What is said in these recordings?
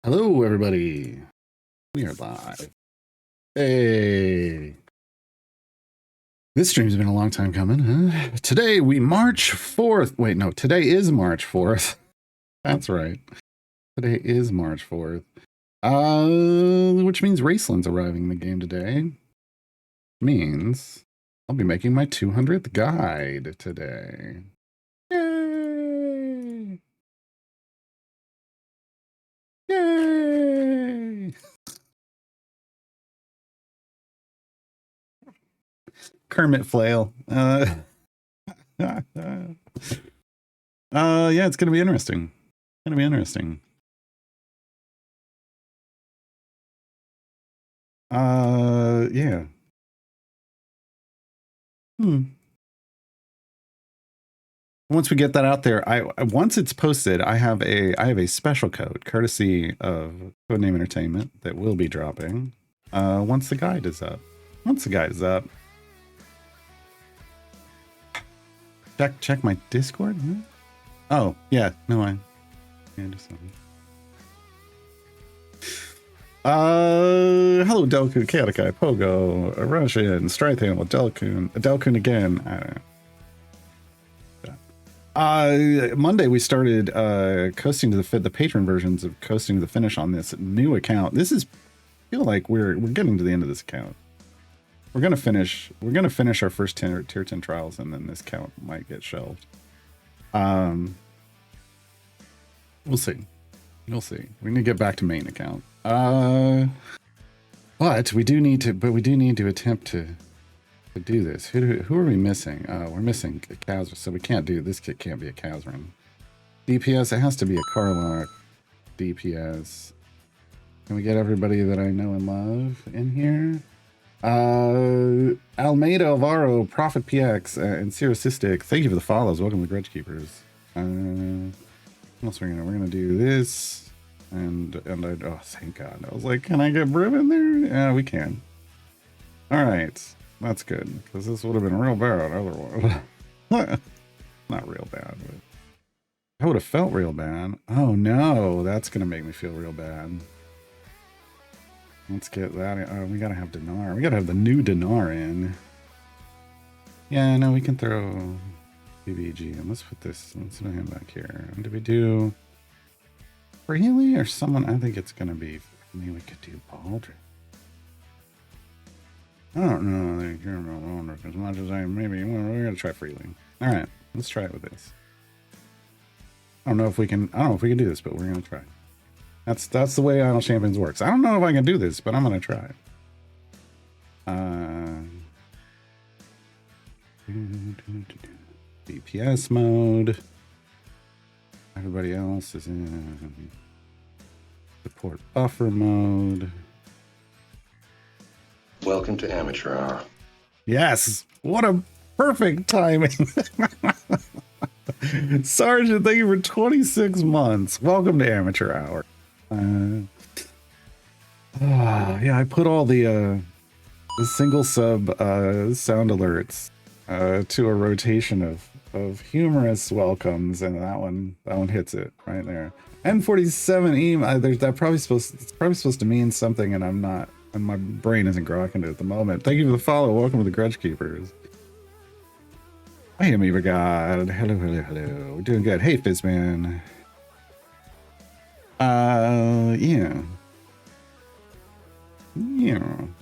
Hello, everybody. We are live. Hey. This stream's been a long time coming, huh? Today we March 4th. Wait, no, today is March 4th. That's right. Today is March 4th. Which means Raceland's arriving in the game today. Means I'll be making my 200th guide today. Yay! Yay! Kermit flail. Yeah, it's gonna be interesting. Yeah. Once we get that out there, once it's posted, I have a special code courtesy of Codename Entertainment that will be dropping once the guide is up. Check my Discord. Huh? Oh yeah, no, just something. Hello, Delcoon, Chaotic Pogo, Russian, Strythan, Delcoon again. Monday we started coasting to the patron versions of coasting to the finish on this new account. I feel like we're getting to the end of this account. We're gonna finish our first tier 10 trials, and then this account might get shelved. We'll see. We need to get back to main account. But we do need to attempt to do this. Who are we missing? We're missing a Kazran, so we can't do this. Kit can't be a Kazran. DPS, it has to be a Carlock. DPS. Can we get everybody that I know and love in here? Almeida, Alvaro, Prophet PX, and Cyrosistic. Thank you for the follows. Welcome to Grudge Keepers. What else we're gonna do this, and oh, thank God. I was like, can I get Brim in there? Yeah, we can. All right, that's good, because this would have been real bad otherwise. Not real bad, but I would have felt real bad. Oh no, that's gonna make me feel real bad. Let's get that in. We gotta have Dinar. We gotta have the new Dinar in. Yeah, no, we can throw BBG. And let's put him back here. And do we do Freely or someone? I think it's gonna be, we could do Baldric. I don't know. I care about Baldric as much as we're gonna try Freely. Alright, let's try it with this. I don't know if we can do this, but we're gonna try. That's the way Idle Champions works. I don't know if I can do this, but I'm gonna try. DPS mode. Everybody else is in support buffer mode. Welcome to Amateur Hour. Yes, what a perfect timing. Sergeant, thank you for 26 months. Welcome to Amateur Hour. Yeah, I put all the single sub sound alerts to a rotation of humorous welcomes, and that one hits it right there. N47E, it's probably supposed to mean something, and I'm not, and my brain isn't grokking it at the moment. Thank you for the follow. Welcome to the Grudge Keepers. I am Eva God. Hello. We're doing good. Hey, Fizzman. Yeah.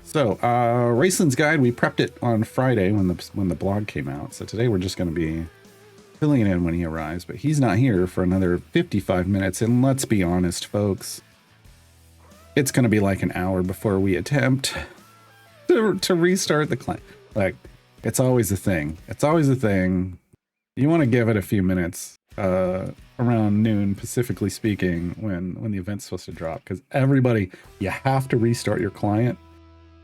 So, Raceland's guide, we prepped it on Friday when the blog came out. So today we're just going to be filling it in when he arrives, but he's not here for another 55 minutes. And let's be honest, folks, it's going to be like an hour before we attempt to restart the client. Like, it's always a thing. You want to give it a few minutes, around noon, Pacifically speaking, when the event's supposed to drop, because everybody, you have to restart your client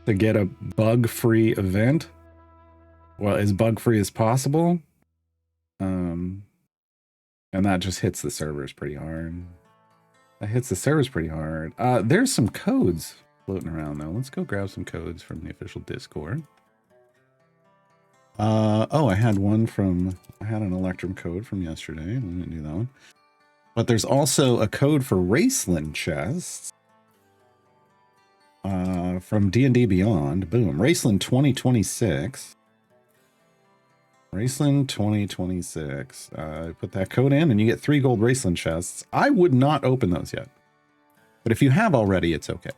to get a bug-free event, well, as bug-free as possible, and that just hits the servers pretty hard. There's some codes floating around though. Let's go grab some codes from the official Discord. I had an Electrum code from yesterday. We didn't do that one. But there's also a code for Raceland chests from D&D Beyond. Boom. Raceland 2026. Raceland 2026. Put that code in and you get 3 gold Raceland chests. I would not open those yet. But if you have already, it's okay.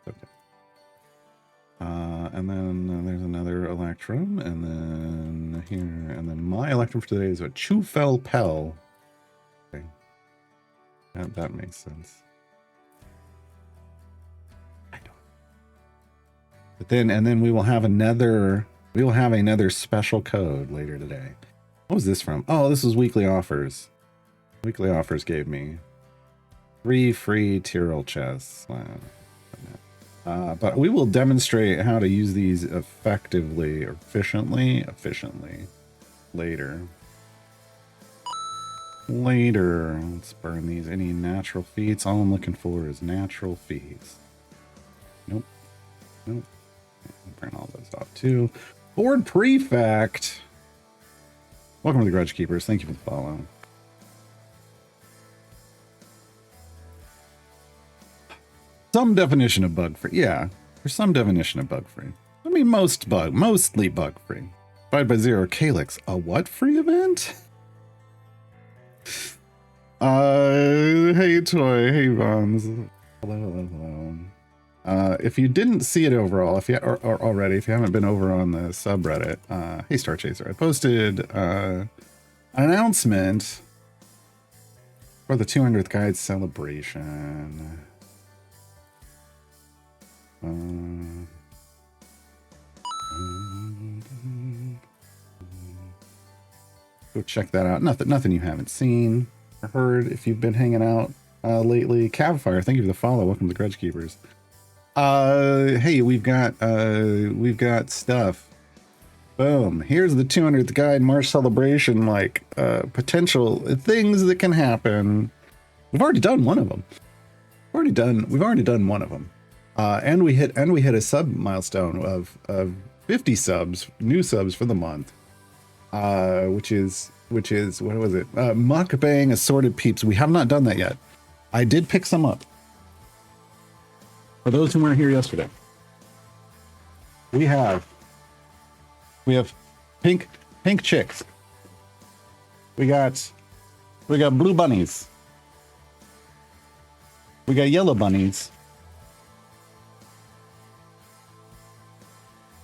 Okay. And then there's another Electrum. And then here. And then my Electrum for today is a Chufel Pel. Okay. That makes sense. I don't. But then, and then we will have another special code later today. What was this from? Oh, this was weekly offers. Weekly offers gave me 3 free Tyrrell chests. But we will demonstrate how to use these effectively or efficiently later. Let's burn these. Any natural feats? All I'm looking for is natural feats. Nope. Burn all those off too. Board Prefect. Welcome to the Grudge Keepers. Thank you for the follow. Some definition of bug free. Yeah, there's some definition of bug free. I mean, mostly bug free. 5x0 Calyx. A what free event? Hey Toy, hey Vons. Hello. If you didn't see it overall, if you or already, if you haven't been over on the subreddit, hey Star Chaser, I posted an announcement for the 200th guide celebration. Go check that out. Nothing you haven't seen or heard if you've been hanging out lately. Cabfire, thank you for the follow. Welcome to the Grudge Keepers. Hey, we've got stuff. Boom. Here's the 200th guide March celebration, like potential things that can happen. We've already done one of them. We've already done one of them. And we hit a sub milestone of 50 subs, new subs for the month. Which is what was it? Mukbang assorted peeps. We have not done that yet. I did pick some up. For those who weren't here yesterday, we have pink chicks. We got blue bunnies. We got yellow bunnies.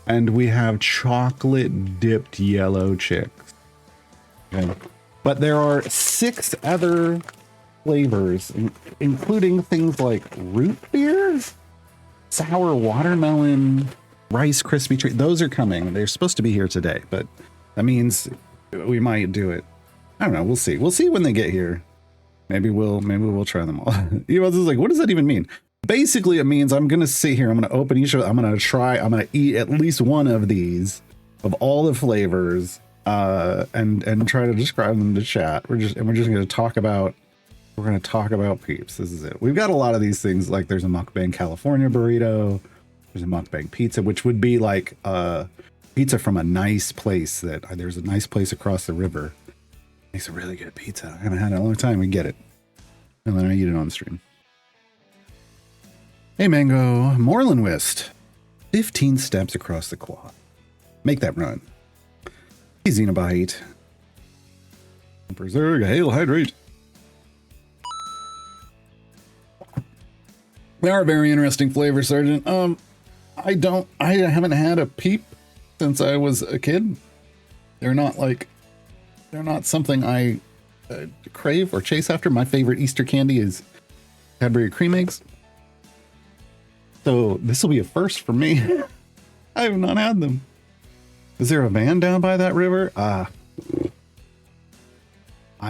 And we have chocolate dipped yellow chicks. Okay. But there are 6 other flavors, including things like root beers, sour watermelon, Rice Krispie treat. Those are coming. They're supposed to be here today, but that means we might do it. I don't know. We'll see. We'll see when they get here. Maybe we'll try them all. You know, this is like, what does that even mean? Basically, it means I'm gonna sit here. I'm gonna open each of. I'm gonna eat at least one of these of all the flavors, and try to describe them to chat. We're just gonna talk about. We're gonna talk about peeps. This is it. We've got a lot of these things. Like there's a mukbang California burrito. There's a mukbang pizza, which would be like pizza from a nice place. There's a nice place across the river. Makes a really good pizza. I haven't had it in a long time. We get it, and then I eat it on stream. Hey Mango, Moreland Wist. 15 steps across the quad. Make that run. Hey Xenobite. Berserk, hail, hydrate. They are very interesting flavors, Sergeant. I haven't had a peep since I was a kid. They're not something I crave or chase after. My favorite Easter candy is Cadbury cream eggs. So this will be a first for me. I have not had them. Is there a van down by that river? I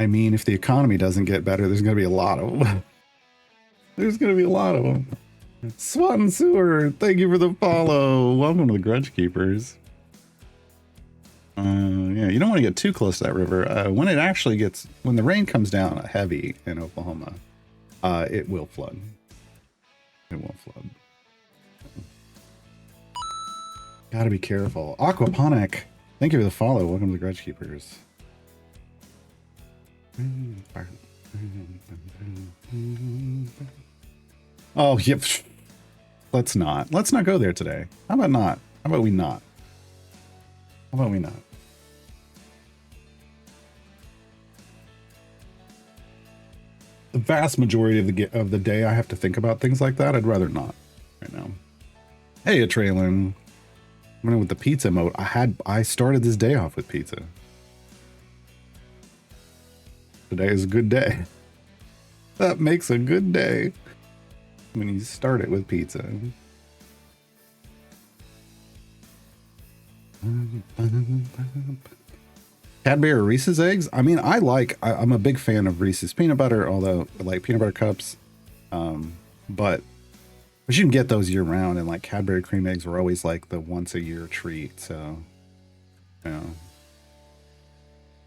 mean, if the economy doesn't get better, there's going to be a lot of them. There's going to be a lot of them. Swan Sewer, thank you for the follow. Welcome to the Grudge Keepers. Yeah, you don't want to get too close to that river. When the rain comes down heavy in Oklahoma, it will flood. It will flood. Gotta be careful. Aquaponic, thank you for the follow. Welcome to the Grudge Keepers. Oh, yep. Let's not go there today. How about not? How about we not? How about we not? The vast majority of the day, I have to think about things like that. I'd rather not right now. Hey, Atraylin. I'm in with the pizza mode. I started this day off with pizza. Today is a good day. That makes a good day when you start it with pizza. Cadbury or Reese's eggs? I mean, I'm a big fan of Reese's peanut butter, although I like peanut butter cups. But you can get those year round, and like Cadbury cream eggs were always like the once a year treat. So, you know,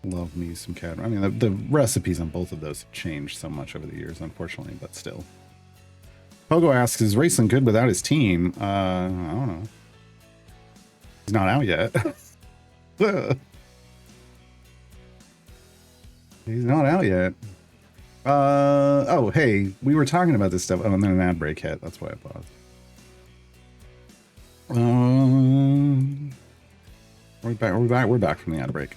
love me some Cadbury. I mean, the recipes on both of those have changed so much over the years, unfortunately, but still. Pogo asks, is Racing good without his team? I don't know. He's not out yet. He's not out yet. Oh, hey, we were talking about this stuff. Oh, and then an ad break hit. That's why I paused. We're back from the ad break.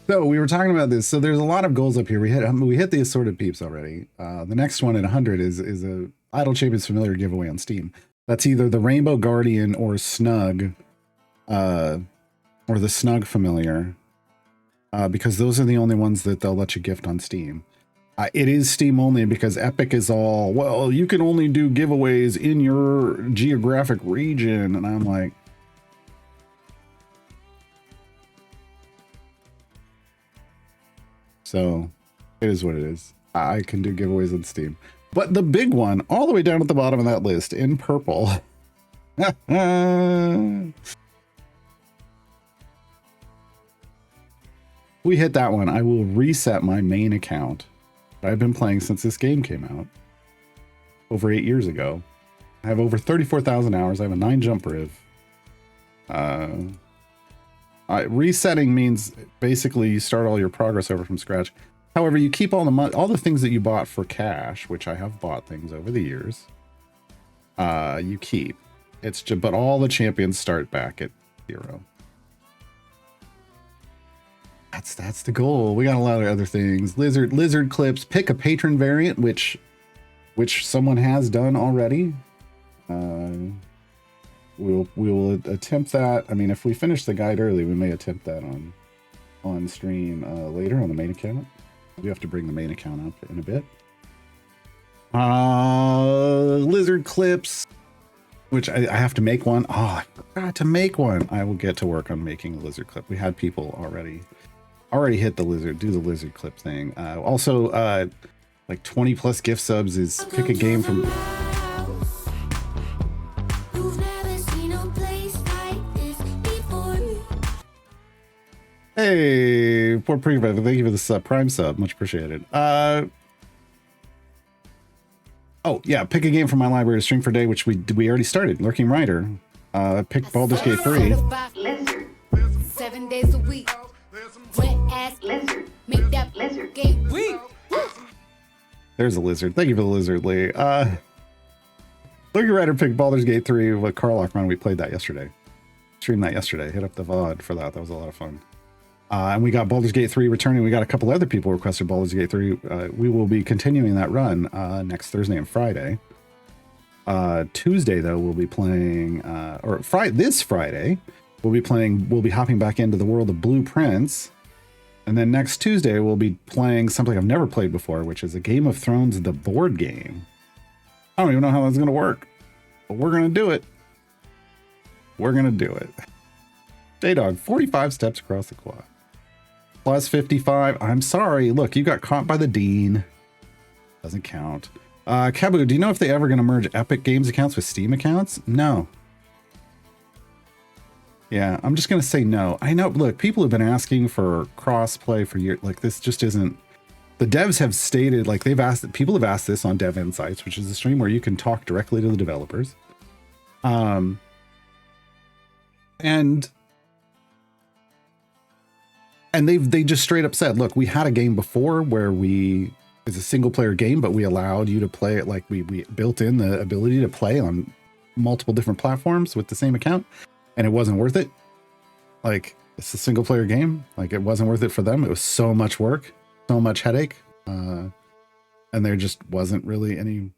So we were talking about this. So there's a lot of goals up here. We hit the assorted peeps already. The next one at 100 is a Idle Champions Familiar giveaway on Steam. That's either the Rainbow Guardian or Snug, or the Snug Familiar, because those are the only ones that they'll let you gift on Steam. It is Steam only because Epic is all, well, you can only do giveaways in your geographic region. And I'm like, so it is what it is. I can do giveaways on Steam. But the big one, all the way down at the bottom of that list in purple. We hit that one. I will reset my main account that I've been playing since this game came out over 8 years ago. I have over 34,000 hours. I have a 9 jump riv. Resetting means basically you start all your progress over from scratch. However, you keep all the things that you bought for cash, which I have bought things over the years. You keep. It's just, but all the champions start back at 0. That's the goal. We got a lot of other things. Lizard clips. Pick a patron variant, which someone has done already. We will attempt that. I mean, if we finish the guide early, we may attempt that on stream later on the main account. We have to bring the main account up in a bit. Lizard clips, which I have to make one. Oh, I forgot to make one. I will get to work on making a lizard clip. We had people already hit do the lizard clip thing. Also, like 20 plus gift subs is pick a game from. Hey, poor Preview, thank you for this Prime sub, much appreciated. Oh yeah, pick a game from my library to stream for a day, which we already started. Lurking Rider. Pick Baldur's Gate 3. Lizard. 7 days a week. Wet ass lizard. Make that lizard gate weak. There's a lizard. Thank you for the lizard, Lee. Lurking Rider picked Baldur's Gate 3 with Carl Lockman. We played that yesterday. Streamed that yesterday. Hit up the VOD for that. That was a lot of fun. And we got Baldur's Gate 3 returning. We got a couple other people requested Baldur's Gate 3. We will be continuing that run next Thursday and Friday. Tuesday, though, we'll be playing, this Friday, we'll be hopping back into the world of Blueprints. And then next Tuesday, we'll be playing something I've never played before, which is a Game of Thrones, the board game. I don't even know how that's going to work, but we're going to do it. We're going to do it. Daydog, 45 steps across the quad. Plus 55. I'm sorry. Look, you got caught by the Dean. Doesn't count. Kabu, do you know if they're ever going to merge Epic Games accounts with Steam accounts? No. Yeah, I'm just going to say no. I know, look, people have been asking for cross-play for years. Like, this just isn't... The devs have stated, like, people have asked this on Dev Insights, which is a stream where you can talk directly to the developers. And they just straight up said, look, we had a game before where we is a single player game, but we allowed you to play it, like we built in the ability to play on multiple different platforms with the same account, and it wasn't worth it. Like, it's a single player game. Like, it wasn't worth it for them. It was so much work, so much headache. And there just wasn't really any,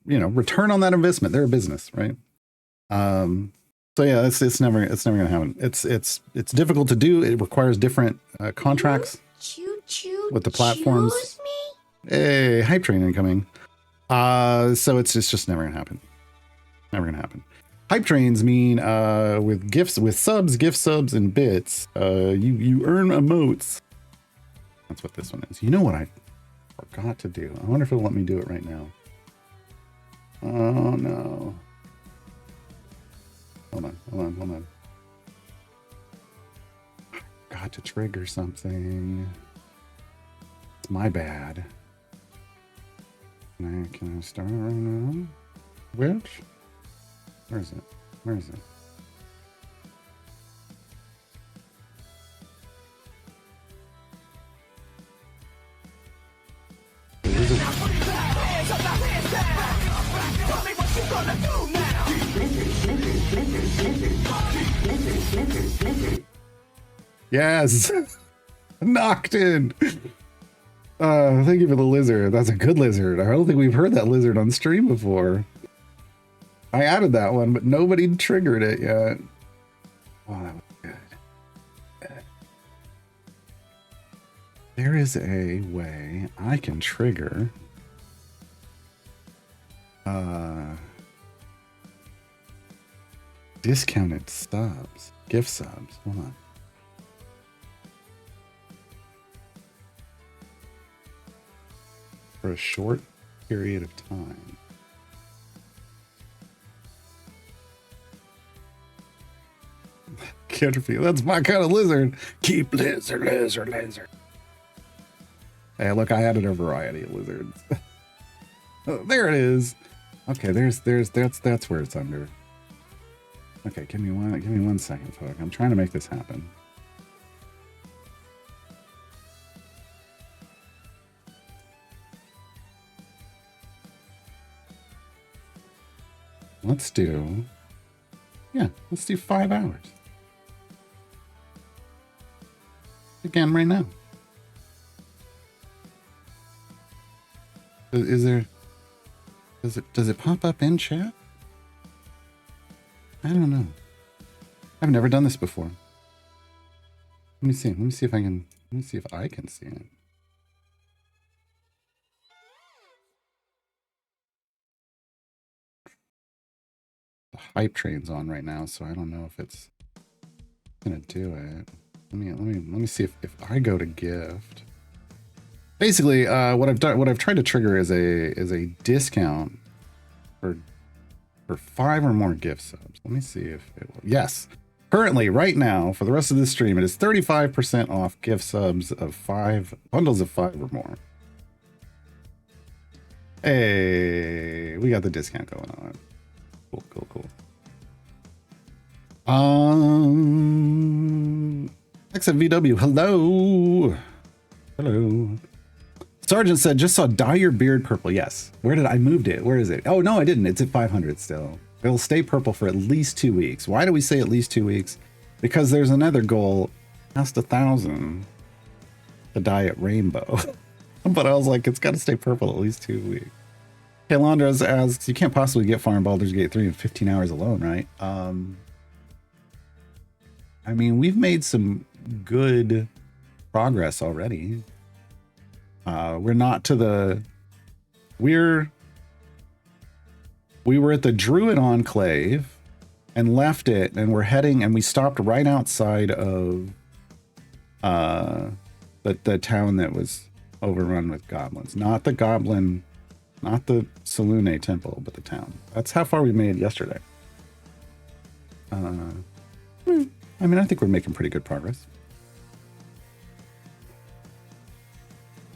return on that investment. They're a business, right? So yeah, it's never gonna happen. It's difficult to do. It requires different contracts with the platforms. Hey, hype train incoming. So it's just never gonna happen. Never gonna happen. Hype trains mean with gifts, with subs, gift subs, and bits, you earn emotes. That's what this one is. You know what I forgot to do? I wonder if it'll let me do it right now. Oh no. Hold on. Got to trigger something. It's my bad. Can I start it right now? Which? Where is it? Where is it? Yes. Knocked in. Thank you for the lizard. That's a good lizard. I don't think we've heard that lizard on stream before. I added that one, but nobody triggered it yet. Oh, that was good. There is a way I can trigger discounted subs, gift subs. Hold on. For a short period of time. Canterfee, that's my kind of lizard. Keep lizard. Hey, look, I added a variety of lizards. Oh, there it is. Okay, that's where it's under. Okay, give me one second, folks. I'm trying to make this happen. Let's do 5 hours. Again, right now. Is there, does it pop up in chat? I don't know. I've never done this before. Let me see if I can see it. The hype train's on right now, so I don't know if it's gonna do it. Let me see if I go to gift. Basically, what I've tried to trigger is a discount for 5 or more gift subs. Let me see if it will. Yes. Currently, right now, for the rest of this stream, it is 35% off gift subs of 5 bundles of 5 or more. Hey, we got the discount going on. Cool. XFVW, hello. Sergeant said, just saw dye your beard purple. Yes. Where did I moved it? Where is it? Oh, no, I didn't. It's at 500 still. It'll stay purple for at least 2 weeks. Why do we say at least 2 weeks? Because there's another goal, past 1,000 to dye it rainbow. But I was like, it's got to stay purple at least 2 weeks. Kalandra asks, you can't possibly get far in Baldur's Gate 3 in 15 hours alone, right? I mean, we've made some good progress already. We're not to the... We were at the Druid Enclave and left it, and we're heading, and we stopped right outside of the town that was overrun with goblins. Not the goblin... Not the Salune temple, but the town. That's how far we made yesterday. I mean, I think we're making pretty good progress.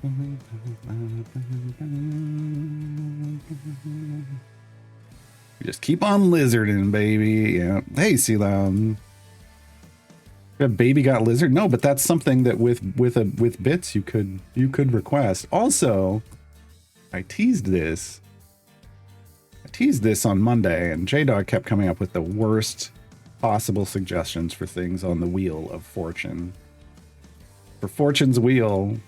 You just keep on lizarding, baby. Yeah. Hey, Selam. A baby got lizard? No, but that's something that with bits you could request. Also, I teased this on Monday, and J-Dog kept coming up with the worst possible suggestions for things on the Wheel of Fortune. For Fortune's Wheel,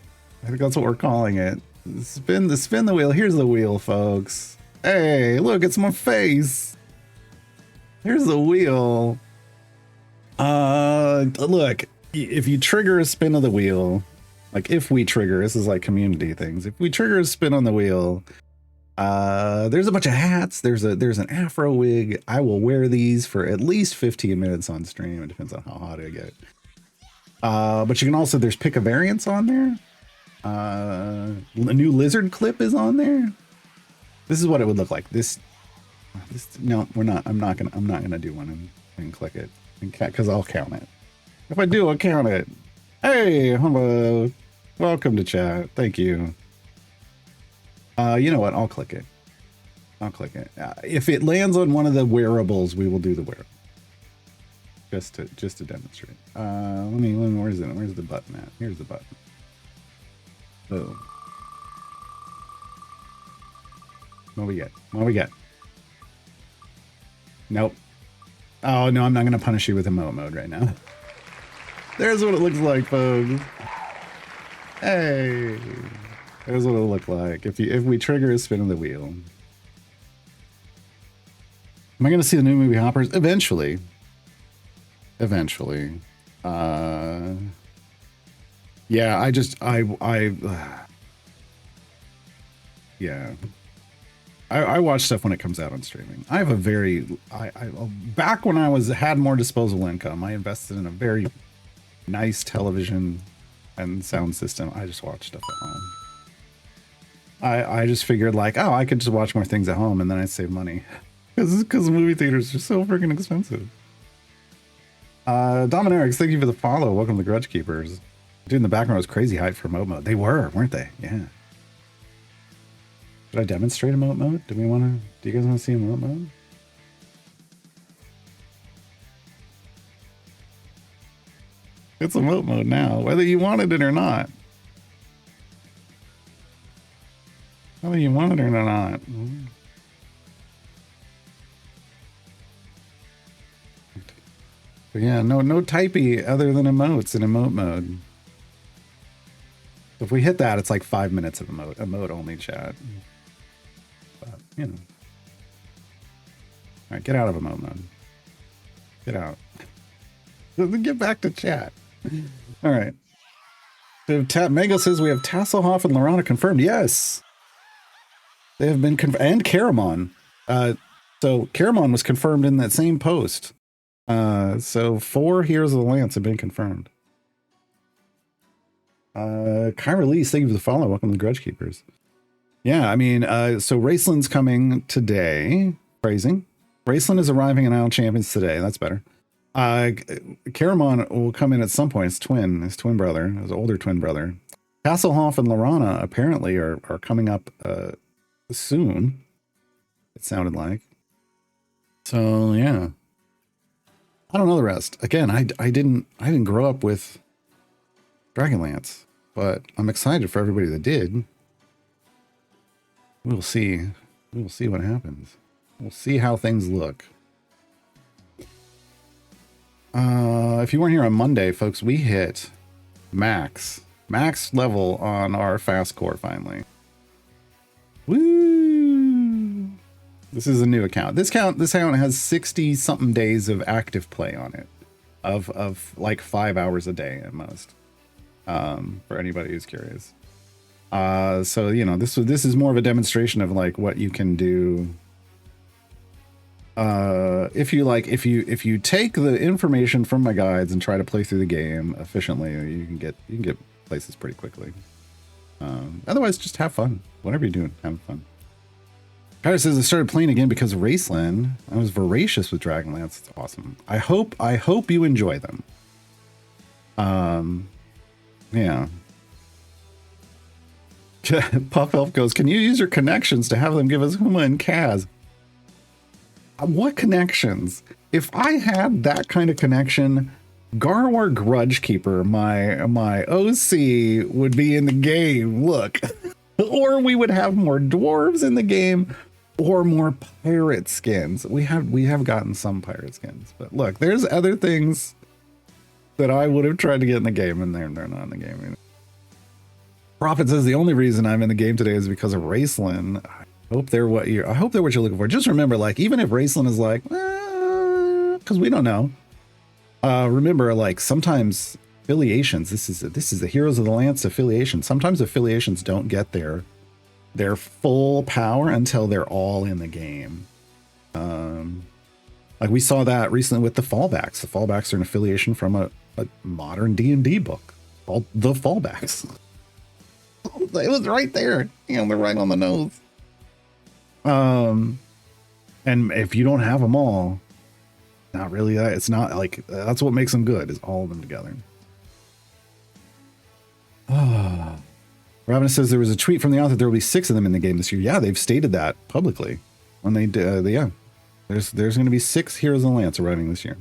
I think that's what we're calling it. Spin the wheel. Here's the wheel, folks. Hey, look, it's my face. Here's the wheel. Look, if you trigger a spin of the wheel, like if we trigger, this is like community things. If we trigger a spin on the wheel, there's a bunch of hats. There's an afro wig. I will wear these for at least 15 minutes on stream. It depends on how hot I get. But you can also, there's pick a variance on there. A new lizard clip is on there. This is what it would look like. No, we're not. I'm not gonna do one and click it because I'll count it. If I do, I'll count it. Hey, hello, welcome to chat. Thank you. You know what? I'll click it. If it lands on one of the wearables, we will do the wearable. Just to demonstrate. Let me. Where's it? Where's the button at? Here's the button. Boom. What we get? Nope. Oh no, I'm not gonna punish you with emote mode right now. There's what it looks like, folks. Hey, there's what it'll look like if we trigger a spin of the wheel. Am I gonna see the new movie Hoppers? Eventually. Yeah, I watch stuff when it comes out on streaming. I have a very, back when I had more disposable income, I invested in a very nice television and sound system. I just watch stuff at home. I just figured like, oh, I could just watch more things at home and then I'd save money. Because movie theaters are so freaking expensive. Dominarix, thank you for the follow. Welcome to the Grudge Keepers. Dude in the background was crazy hype for emote mode. They were, weren't they? Yeah. Should I demonstrate emote mode? Do you guys want to see emote mode? It's emote mode now, whether you wanted it or not. Whether you want it or not. But yeah, no typey other than emotes in emote mode. If we hit that, it's like 5 minutes of emote only chat. But, you know. All right, get out of emote mode. Get out. Get back to chat. All right. So Mego says we have Tasselhoff and Lorana confirmed. Yes. They have been confirmed. And Caramon. So Caramon was confirmed in that same post. So 4 Heroes of the Lance have been confirmed. Kyra Lee, thank you for the follow. Welcome to the Grudge Keepers. Yeah, I mean, so Raceland's coming today. Phrasing. Raceland is arriving in Isle Champions today. That's better. Caramon will come in at some point. His twin brother, his older twin brother. Hasselhoff and Lorana apparently are coming up soon. It sounded like. So yeah. I don't know the rest. Again, I didn't grow up with Dragonlance, but I'm excited for everybody that did. We'll see. We'll see what happens. We'll see how things look. If you weren't here on Monday, folks, we hit max level on our fast core finally. Woo! This is a new account. This account has 60 something days of active play on it, of like 5 hours a day at most. For anybody who's curious. So you know, this is more of a demonstration of like what you can do. If you take the information from my guides and try to play through the game efficiently, you can get places pretty quickly. Otherwise, just have fun. Whatever you're doing, have fun. Kyra says I started playing again because of Raceland. I was voracious with Dragonlance. It's awesome. I hope you enjoy them. Yeah. Puff Elf goes, can you use your connections to have them give us Huma and Kaz? What connections? If I had that kind of connection, Garwar Grudgekeeper, my OC, would be in the game. Look. Or we would have more dwarves in the game, or more pirate skins. We have gotten some pirate skins, but look, there's other things that I would have tried to get in the game, and they're not in the game. Prophet says the only reason I'm in the game today is because of Raceland. I hope they're what you're looking for. Just remember, like, even if Raceland is like, because we don't know. Remember, like, sometimes affiliations. This is the Heroes of the Lance affiliation. Sometimes affiliations don't get their full power until they're all in the game. Like we saw that recently with the Fallbacks. The Fallbacks are an affiliation from a modern D&D book called The Fallbacks. It was right there. They're right on the nose. And if you don't have them all, not really. It's not like that's what makes them good. Is all of them together. Robin says there was a tweet from the author. There will be 6 of them in the game this year. Yeah, they've stated that publicly. When they yeah, there's going to be 6 Heroes of the Lance arriving this year.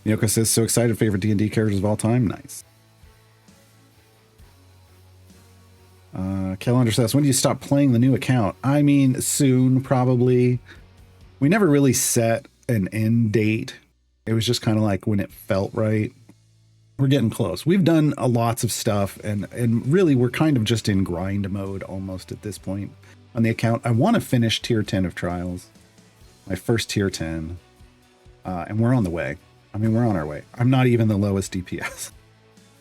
Yoko says so excited. Favorite D&D characters of all time. Nice. Kellender says, when do you stop playing the new account? I mean, soon, probably. We never really set an end date. It was just kind of like when it felt right. We're getting close. We've done lots of stuff, and really we're kind of just in grind mode almost at this point on the account. I want to finish tier 10 of Trials, my first tier 10, and we're on the way. I mean, we're on our way. I'm not even the lowest DPS.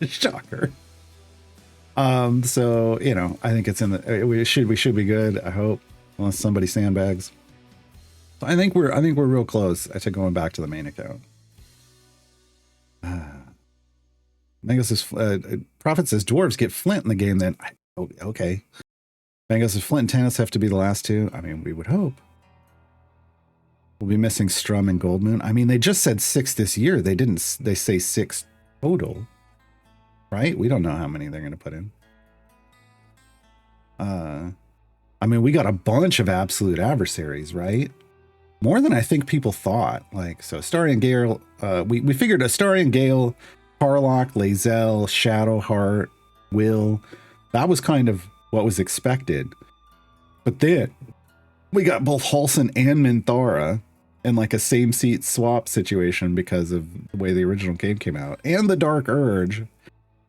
Shocker. So, I think it's in the, we should be good. I hope, unless somebody sandbags. I think we're real close to going back to the main account. Mango says, Prophet says dwarves get Flint in the game then. Okay. Mango says Flint and Tannis have to be the last 2. I mean, we would hope. We'll be missing Strum and Goldmoon. I mean, they just said 6 this year. They say 6 total. Right? We don't know how many they're going to put in. I mean, we got a bunch of absolute adversaries, right? More than I think people thought. Like, so Astarion Gale, we figured Astarion Gale, Harlock, Lae'zel, Shadowheart, Will. That was kind of what was expected. But then we got both Halsin and Minthara in like a same seat swap situation because of the way the original game came out. And the Dark Urge.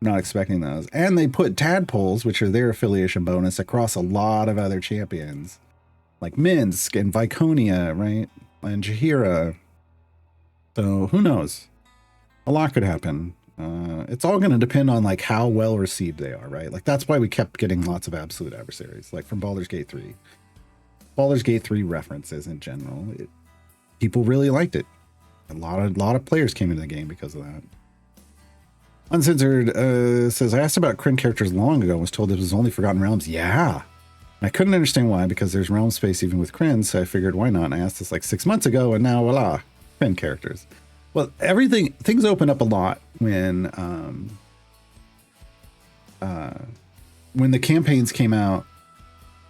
Not expecting those. And they put tadpoles, which are their affiliation bonus, across a lot of other champions. Like Minsk and Viconia, right? And Jaheira. So who knows? A lot could happen. It's all going to depend on like how well received they are, right? Like that's why we kept getting lots of absolute adversaries, like from Baldur's Gate 3. Baldur's Gate 3 references in general. People really liked it. A lot of players came into the game because of that. Uncensored says, I asked about Kryn characters long ago and was told it was only Forgotten Realms. Yeah. I couldn't understand why, because there's realm space even with Kryn, so I figured why not? And I asked this like 6 months ago, and now voila, Kryn characters. Well, things open up a lot when the campaigns came out.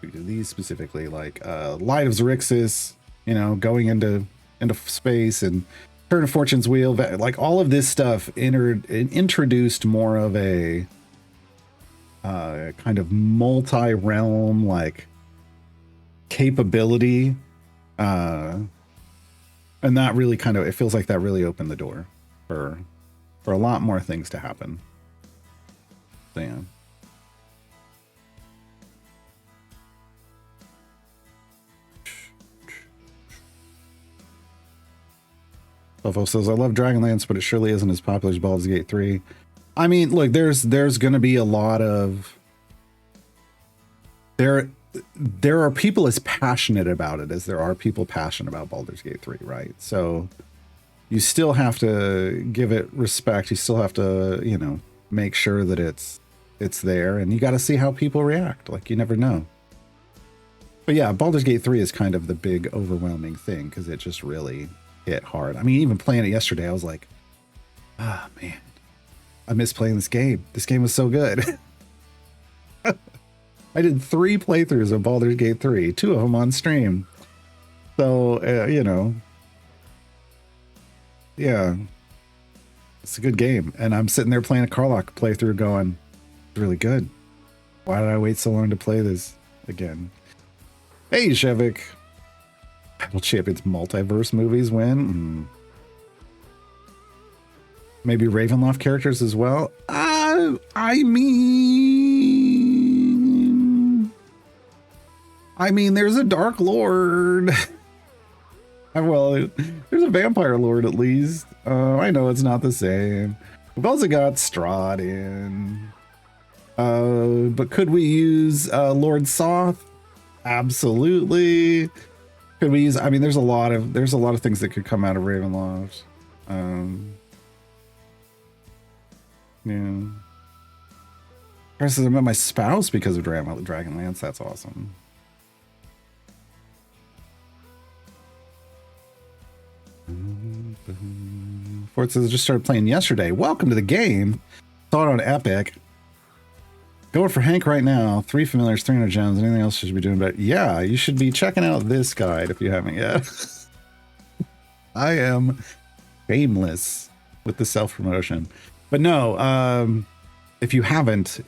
These specifically, like Light of Xerxes, going into space, and Turn of Fortune's Wheel, like all of this stuff introduced more of a kind of multi-realm like capability, and that really it feels like that really opened the door for a lot more things to happen. So, yeah. Buffalo says, I love Dragonlance, but it surely isn't as popular as Baldur's Gate 3. I mean, look, there's going to be a lot of... There are people as passionate about it as there are people passionate about Baldur's Gate 3, right? So you still have to give it respect. You still have to, make sure that it's there, and you got to see how people react. Like, you never know. But yeah, Baldur's Gate 3 is kind of the big overwhelming thing because it just really hit hard. I mean, even playing it yesterday, I was like, man, I miss playing this game. This game was so good. I did 3 playthroughs of Baldur's Gate 3, 2 of them on stream. So, yeah. It's a good game. And I'm sitting there playing a Carlock playthrough going, it's really good. Why did I wait so long to play this again? Hey, Shevik. Battle Champions Multiverse movies win. Maybe Ravenloft characters as well. I mean, there's a Dark Lord. Well, there's a Vampire Lord at least. I know it's not the same. We've also got Strahd in. But could we use Lord Soth? Absolutely. Could we use? I mean, there's a lot of things that could come out of Ravenloft. Yeah. Chris says I met my spouse because of Dragonlance. That's awesome. Fort says I just started playing yesterday. Welcome to the game. Saw it on Epic. Going for Hank right now. 3 familiars, 300 gems. Anything else you should be doing? But yeah, you should be checking out this guide if you haven't yet. I am shameless with the self-promotion. But no, if you haven't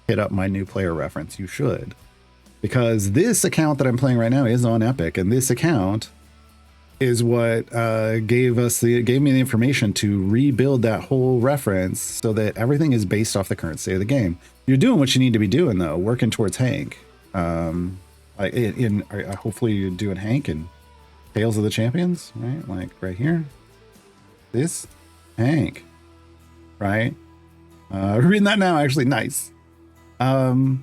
hit up my new player reference, you should. Because this account that I'm playing right now is on Epic, and this account is what gave me the information to rebuild that whole reference so that everything is based off the current state of the game. You're doing what you need to be doing though, working towards Hank. Hopefully you're doing Hank and Tales of the Champions, right? Like right here, this Hank, right? Reading that now, actually, nice. So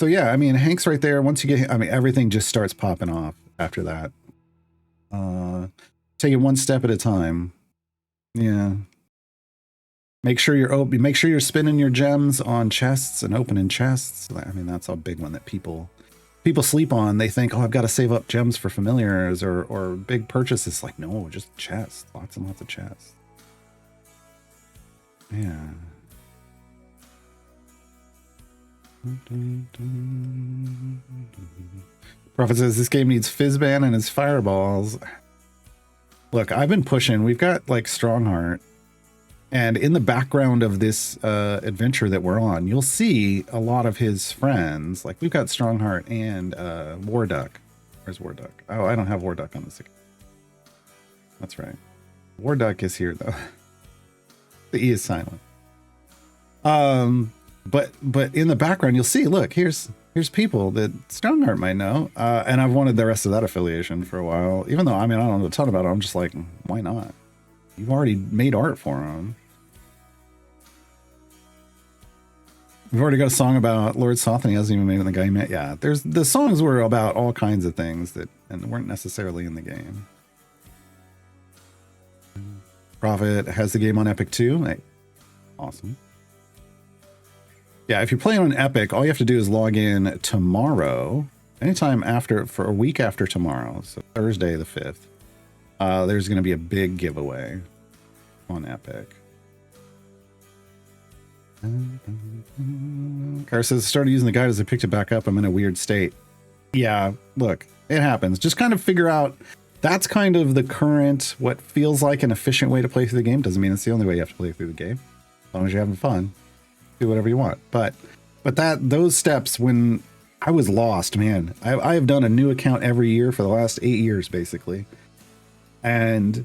yeah, I mean, Hank's right there. Once you get, everything just starts popping off after that. Take it one step at a time. Yeah. Make sure you're spinning your gems on chests and opening chests. I mean, that's a big one that people sleep on. They think, oh, I've got to save up gems for familiars or big purchases. Like, no, just chests. Lots and lots of chests. Yeah. Prophet says this game needs Fizzban and his fireballs. Look, I've been pushing. We've got like Strongheart, and in the background of this adventure that we're on, you'll see a lot of his friends. Like we've got Strongheart and Warduck. Where's Warduck? Oh, I don't have Warduck on this account. That's right. Warduck is here though. The E is silent. But in the background, you'll see, look, here's people that Strongheart might know. And I've wanted the rest of that affiliation for a while, even though, I don't know a ton about it. I'm just like, why not? You've already made art for them. We've already got a song about Lord Soth, and he hasn't even made it in the game yet. Yeah, the songs were about all kinds of things and weren't necessarily in the game. Prophet has the game on Epic too. Hey, awesome. Yeah, if you're playing on Epic, all you have to do is log in tomorrow, anytime for a week after tomorrow, so Thursday the 5th. There's going to be a big giveaway on Epic. Car says, started using the guide as I picked it back up. I'm in a weird state. Yeah, look, it happens. Just kind of figure out, that's kind of the current, what feels like an efficient way to play through the game. Doesn't mean it's the only way you have to play through the game. As long as you're having fun. Do whatever you want, but those steps, when I was lost, man, I have done a new account every year for the last 8 years basically, and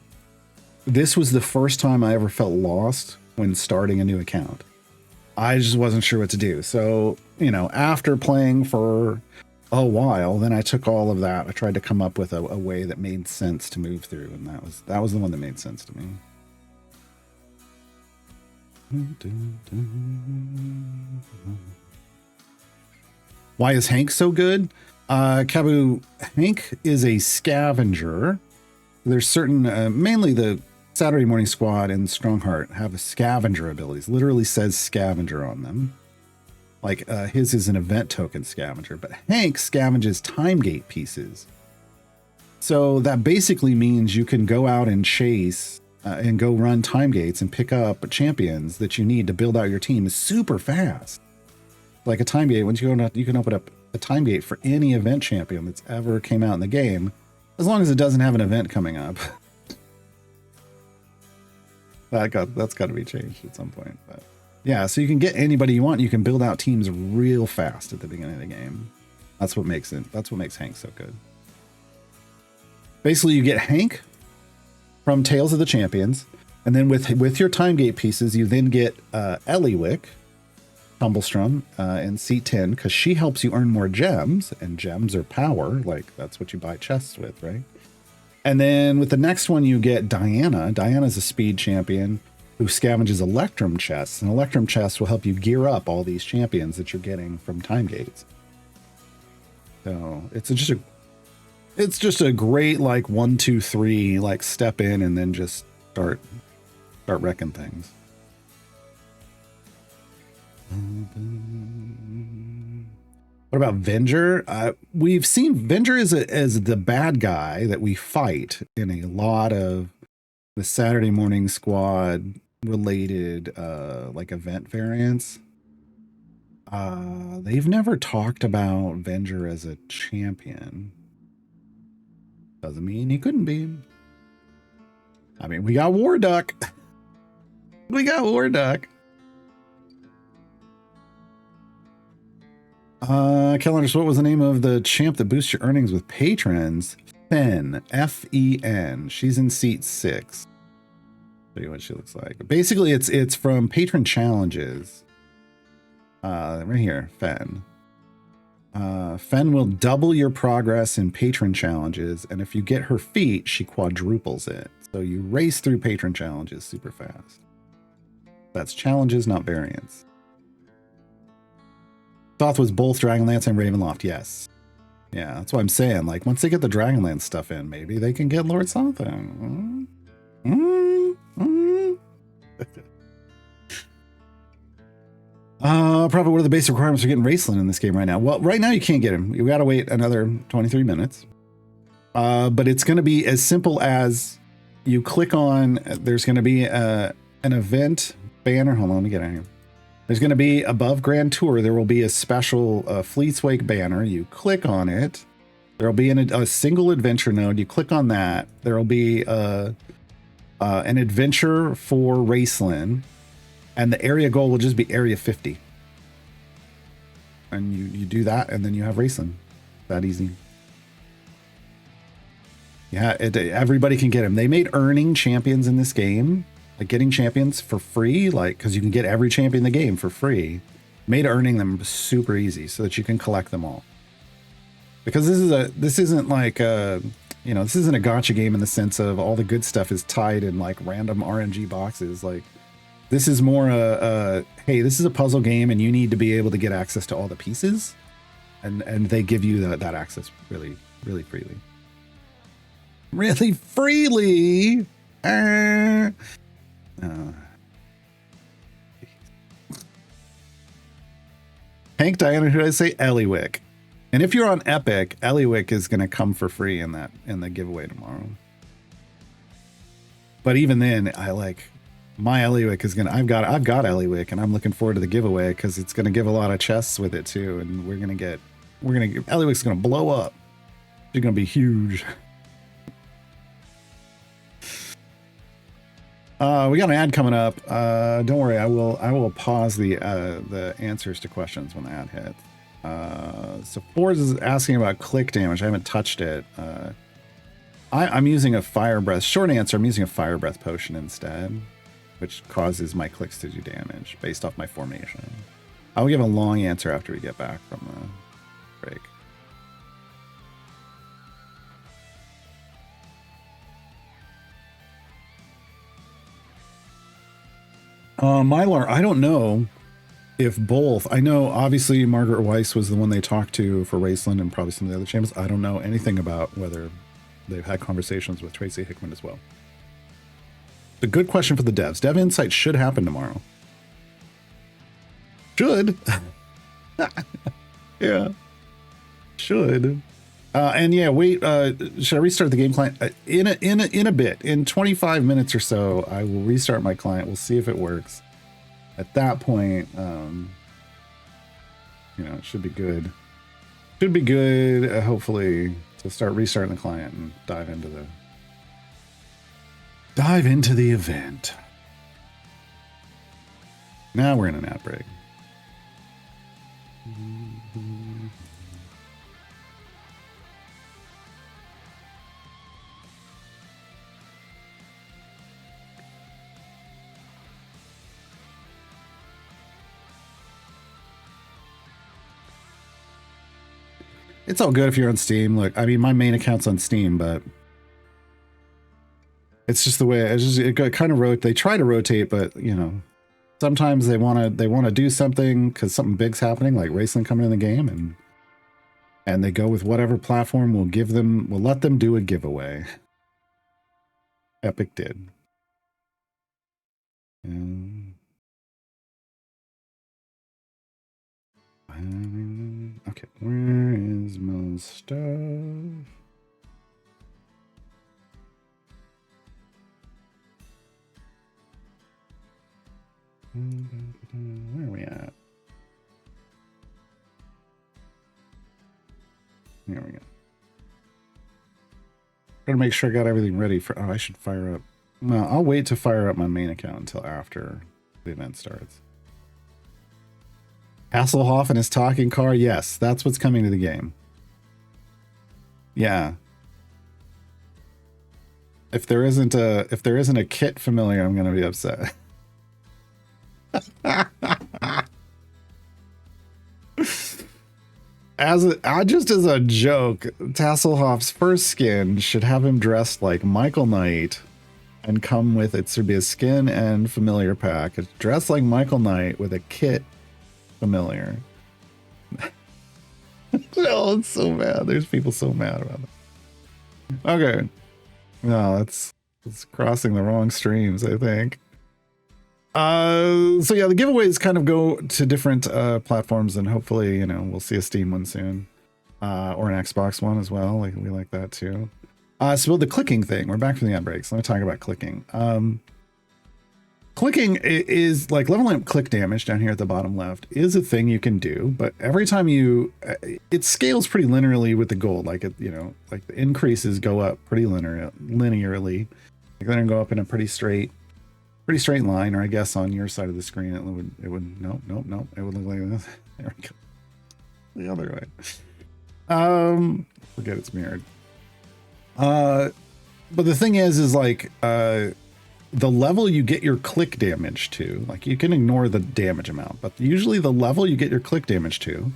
this was the first time I ever felt lost when starting a new account. I just wasn't sure what to do. So after playing for a while, then I took all of that, I tried to come up with a way that made sense to move through, and that was the one that made sense to me. Why is Hank so good? Kabu, Hank is a scavenger. There's certain, mainly the Saturday Morning Squad and Strongheart have a scavenger abilities. Literally says scavenger on them. Like his is an event token scavenger, but Hank scavenges time gate pieces. So that basically means you can go out and chase and go run time gates and pick up champions that you need to build out your team super fast. Like a time gate, once you go, you can open up a time gate for any event champion that's ever came out in the game, as long as it doesn't have an event coming up. That's got to be changed at some point. But yeah, so you can get anybody you want. You can build out teams real fast at the beginning of the game. That's what makes it. That's what makes Hank so good. Basically, you get Hank from Tales of the Champions, and then with your time gate pieces, you then get Eliwick, Tumblestrom, in seat 10 because she helps you earn more gems, and gems are power. Like that's what you buy chests with, right? And then with the next one, you get Diana. Diana's a speed champion who scavenges Electrum chests, and Electrum chests will help you gear up all these champions that you're getting from time gates. So it's just a great like 1, 2, 3 like step in and then just start wrecking things. What about Venger? We've seen Venger as the bad guy that we fight in a lot of the Saturday Morning Squad related like event variants. They've never talked about Venger as a champion. Doesn't mean he couldn't be. I mean, we got War Duck. We got War Duck. Calendars, what was the name of the champ that boosts your earnings with patrons? Fen, F-E-N. She's in seat 6. Show you what she looks like. Basically, it's from patron challenges. Right here, Fen. Fen will double your progress in patron challenges, and if you get her feat, she quadruples it. So you race through patron challenges super fast. That's challenges, not variants. Thoth was both Dragonlance and Ravenloft, yes. Yeah, that's what I'm saying. Like, once they get the Dragonlance stuff in, maybe they can get Lord Thoth in. Probably what are the basic requirements for getting Raceland in this game right now? Well, right now you can't get him. You gotta wait another 23 minutes. But it's gonna be as simple as you click on, there's gonna be an event banner. Hold on, let me get out of here. There's going to be above Grand Tour, there will be a special Fleet's Wake banner. You click on it. There will be a single adventure node. You click on that. There will be an adventure for Raceland. And the area goal will just be Area 50. And you do that, and then you have Raceland. That easy. Yeah, everybody can get them. They made earning champions in this game. Like getting champions for free, like because you can get every champion in the game for free, made earning them super easy so that you can collect them all. Because this isn't like this isn't a gacha game in the sense of all the good stuff is tied in like random RNG boxes. Like this is more hey, this is a puzzle game and you need to be able to get access to all the pieces, and they give you that access really freely. Really freely. Hank, Diana, who did I say? Eliwick. And if you're on Epic, Eliwick is going to come for free in the giveaway tomorrow. But even then, I like my Eliwick is I've got Eliwick, and I'm looking forward to the giveaway because it's going to give a lot of chests with it too, and Eliwick's going to blow up. She's going to be huge. We got an ad coming up. Don't worry, I will pause the answers to questions when the ad hits. So Forz is asking about click damage. I haven't touched it. I'm using a fire breath. Short answer, I'm using a fire breath potion instead, which causes my clicks to do damage based off my formation. I will give a long answer after we get back from the break. Mylar, I don't know if both. I know obviously Margaret Weiss was the one they talked to for Raceland and probably some of the other champions. I don't know anything about whether they've had conversations with Tracy Hickman as well. A good question for the devs. Dev Insight should happen tomorrow. Should. Yeah. Should. And yeah, wait, should I restart the game client? In a bit, in 25 minutes or so, I will restart my client. We'll see if it works. At that point, it should be good. Should be good, hopefully, to start restarting the client and dive into the event. Now we're in an ad break. It's all good if you're on Steam. Look, I mean, my main account's on Steam, but it's just the way it kind of they try to rotate, but you know, sometimes they want to do something because something big's happening, like Raceland coming in the game, and they go with whatever platform will let them do a giveaway. Epic did. Okay, where is my stuff? Where are we at? There we go. Gotta make sure I got everything ready for. Oh, I should fire up. Well, I'll wait to fire up my main account until after the event starts. Hasselhoff and his talking car. Yes, that's what's coming to the game. Yeah. If there isn't a kit familiar, I'm gonna be upset. Just as a joke, Hasselhoff's first skin should have him dressed like Michael Knight and come with it should be a skin and familiar pack. It's dressed like Michael Knight with a kit familiar. Oh, it's so mad. There's people so mad about it. Okay. No, it's crossing the wrong streams, I think. So yeah, the giveaways kind of go to different platforms, and hopefully, you know, we'll see a Steam one soon. Or an Xbox one as well. Like, we like that too. So the clicking thing, we're back from the ad breaks. Let me talk about clicking. Clicking is like leveling up click damage down here at the bottom left is a thing you can do, but every time it scales pretty linearly with the gold. Like it, you know, like the increases go up pretty linearly. Like they're gonna go up in a pretty straight line, or I guess on your side of the screen it would nope, it would look like this. There we go. The other way. Forget it's mirrored. But the thing is like the level you get your click damage to, like you can ignore the damage amount, but usually the level you get your click damage to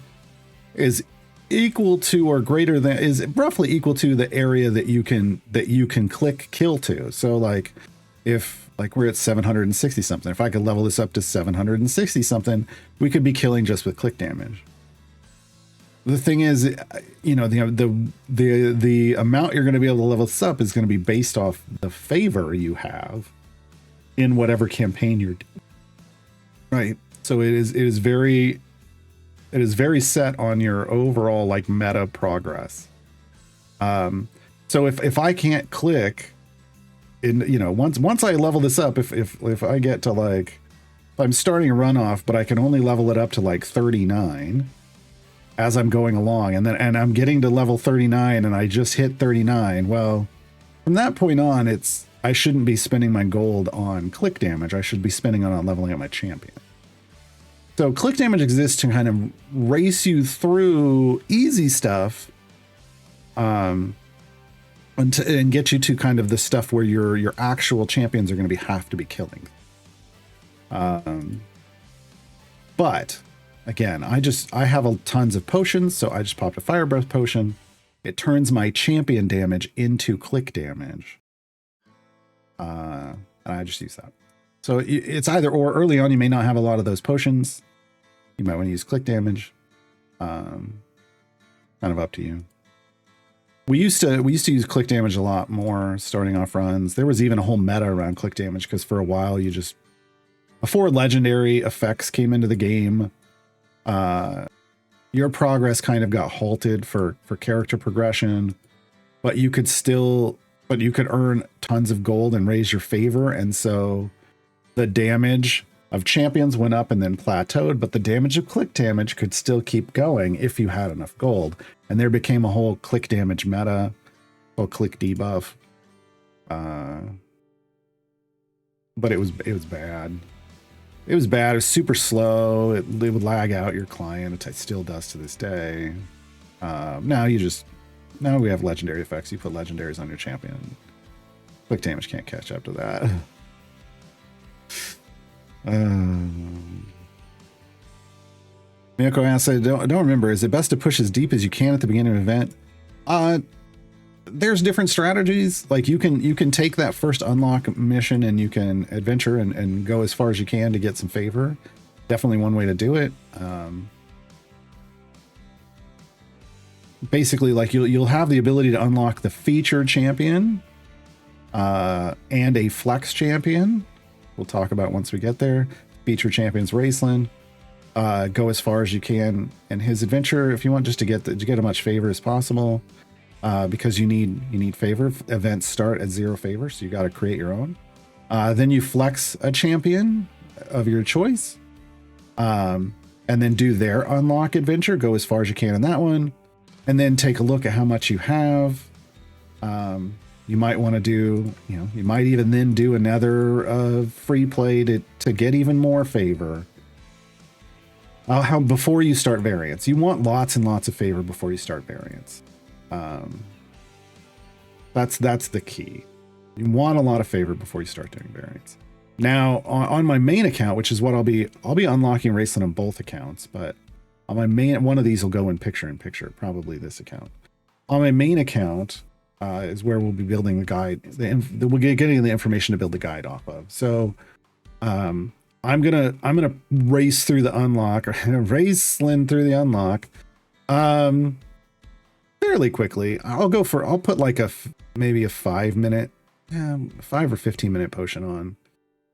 is equal to or greater than, is roughly equal to the area that you can click kill to. So like if like we're at 760 something, if I could level this up to 760 something, we could be killing just with click damage. The thing is, you know, the amount you're going to be able to level this up is going to be based off the favor you have in whatever campaign you're doing. Right. So it is very set on your overall like meta progress. So if I can't click in, you know, once I level this up, if I get to like, if I'm starting a runoff, but I can only level it up to like 39 as I'm going along, and I'm getting to level 39 and I just hit 39. Well, from that point on, I shouldn't be spending my gold on click damage. I should be spending it on leveling up my champion. So click damage exists to kind of race you through easy stuff, and get you to kind of the stuff where your actual champions are going to have to be killing. But again, I have tons of potions, so I just popped a fire breath potion. It turns my champion damage into click damage. And I just use that. So it's either or. Early on, you may not have a lot of those potions. You might want to use click damage. Kind of up to you. We used to use click damage a lot more starting off runs. There was even a whole meta around click damage because for a while before legendary effects came into the game, your progress kind of got halted for character progression, but you could earn tons of gold and raise your favor. And so the damage of champions went up and then plateaued, but the damage of click damage could still keep going if you had enough gold. And there became a whole click damage meta, or click debuff. But it was bad. It was bad. It was super slow. It would lag out your client. It still does to this day. Now we have legendary effects. You put legendaries on your champion. Quick damage can't catch up to that. Miyako asks, I don't remember. Is it best to push as deep as you can at the beginning of an event? There's different strategies. Like you can take that first unlock mission and you can adventure and go as far as you can to get some favor. Definitely one way to do it. Basically, like you'll have the ability to unlock the featured champion and a flex champion. We'll talk about once we get there. Featured champion's Raceland. Go as far as you can in his adventure if you want, just to get as much favor as possible. Because you need favor. Events start at 0 favor, so you got to create your own. Then you flex a champion of your choice, and then do their unlock adventure. Go as far as you can in that one, and then take a look at how much you have. You might want to do, you might even then do another free play to get even more favor. How before you start variants, you want lots and lots of favor before you start variants. That's the key. You want a lot of favor before you start doing variants. Now on my main account, which is what I'll be unlocking Raceland on both accounts, but on my main, one of these will go in picture, probably this account. On my main account is where we'll be building the guide. We'll get getting the information to build the guide off of. So I'm gonna race through the unlock, or Raceland through the unlock. Fairly quickly. I'll put like maybe a 5 or 15 minute potion on.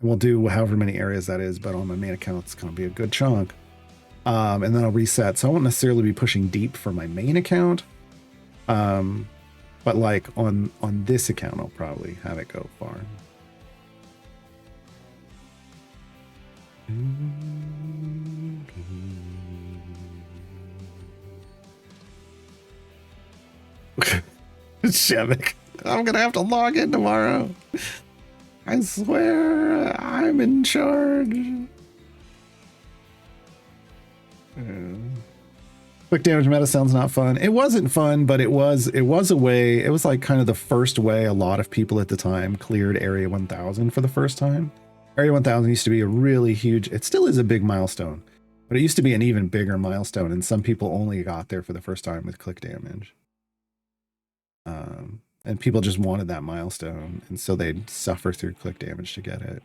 We'll do however many areas that is, but on my main account, it's going to be a good chunk. And then I'll reset. So I won't necessarily be pushing deep for my main account. But like on this account, I'll probably have it go far. Shevik, I'm gonna have to log in tomorrow. I swear I'm in charge. Quick damage meta sounds not fun. It wasn't fun, but it was a way. It was like kind of the first way a lot of people at the time cleared Area 1000 for the first time. Area 1000 used to be a really huge, it still is a big milestone, but it used to be an even bigger milestone, and some people only got there for the first time with click damage. And people just wanted that milestone, and so they'd suffer through click damage to get it.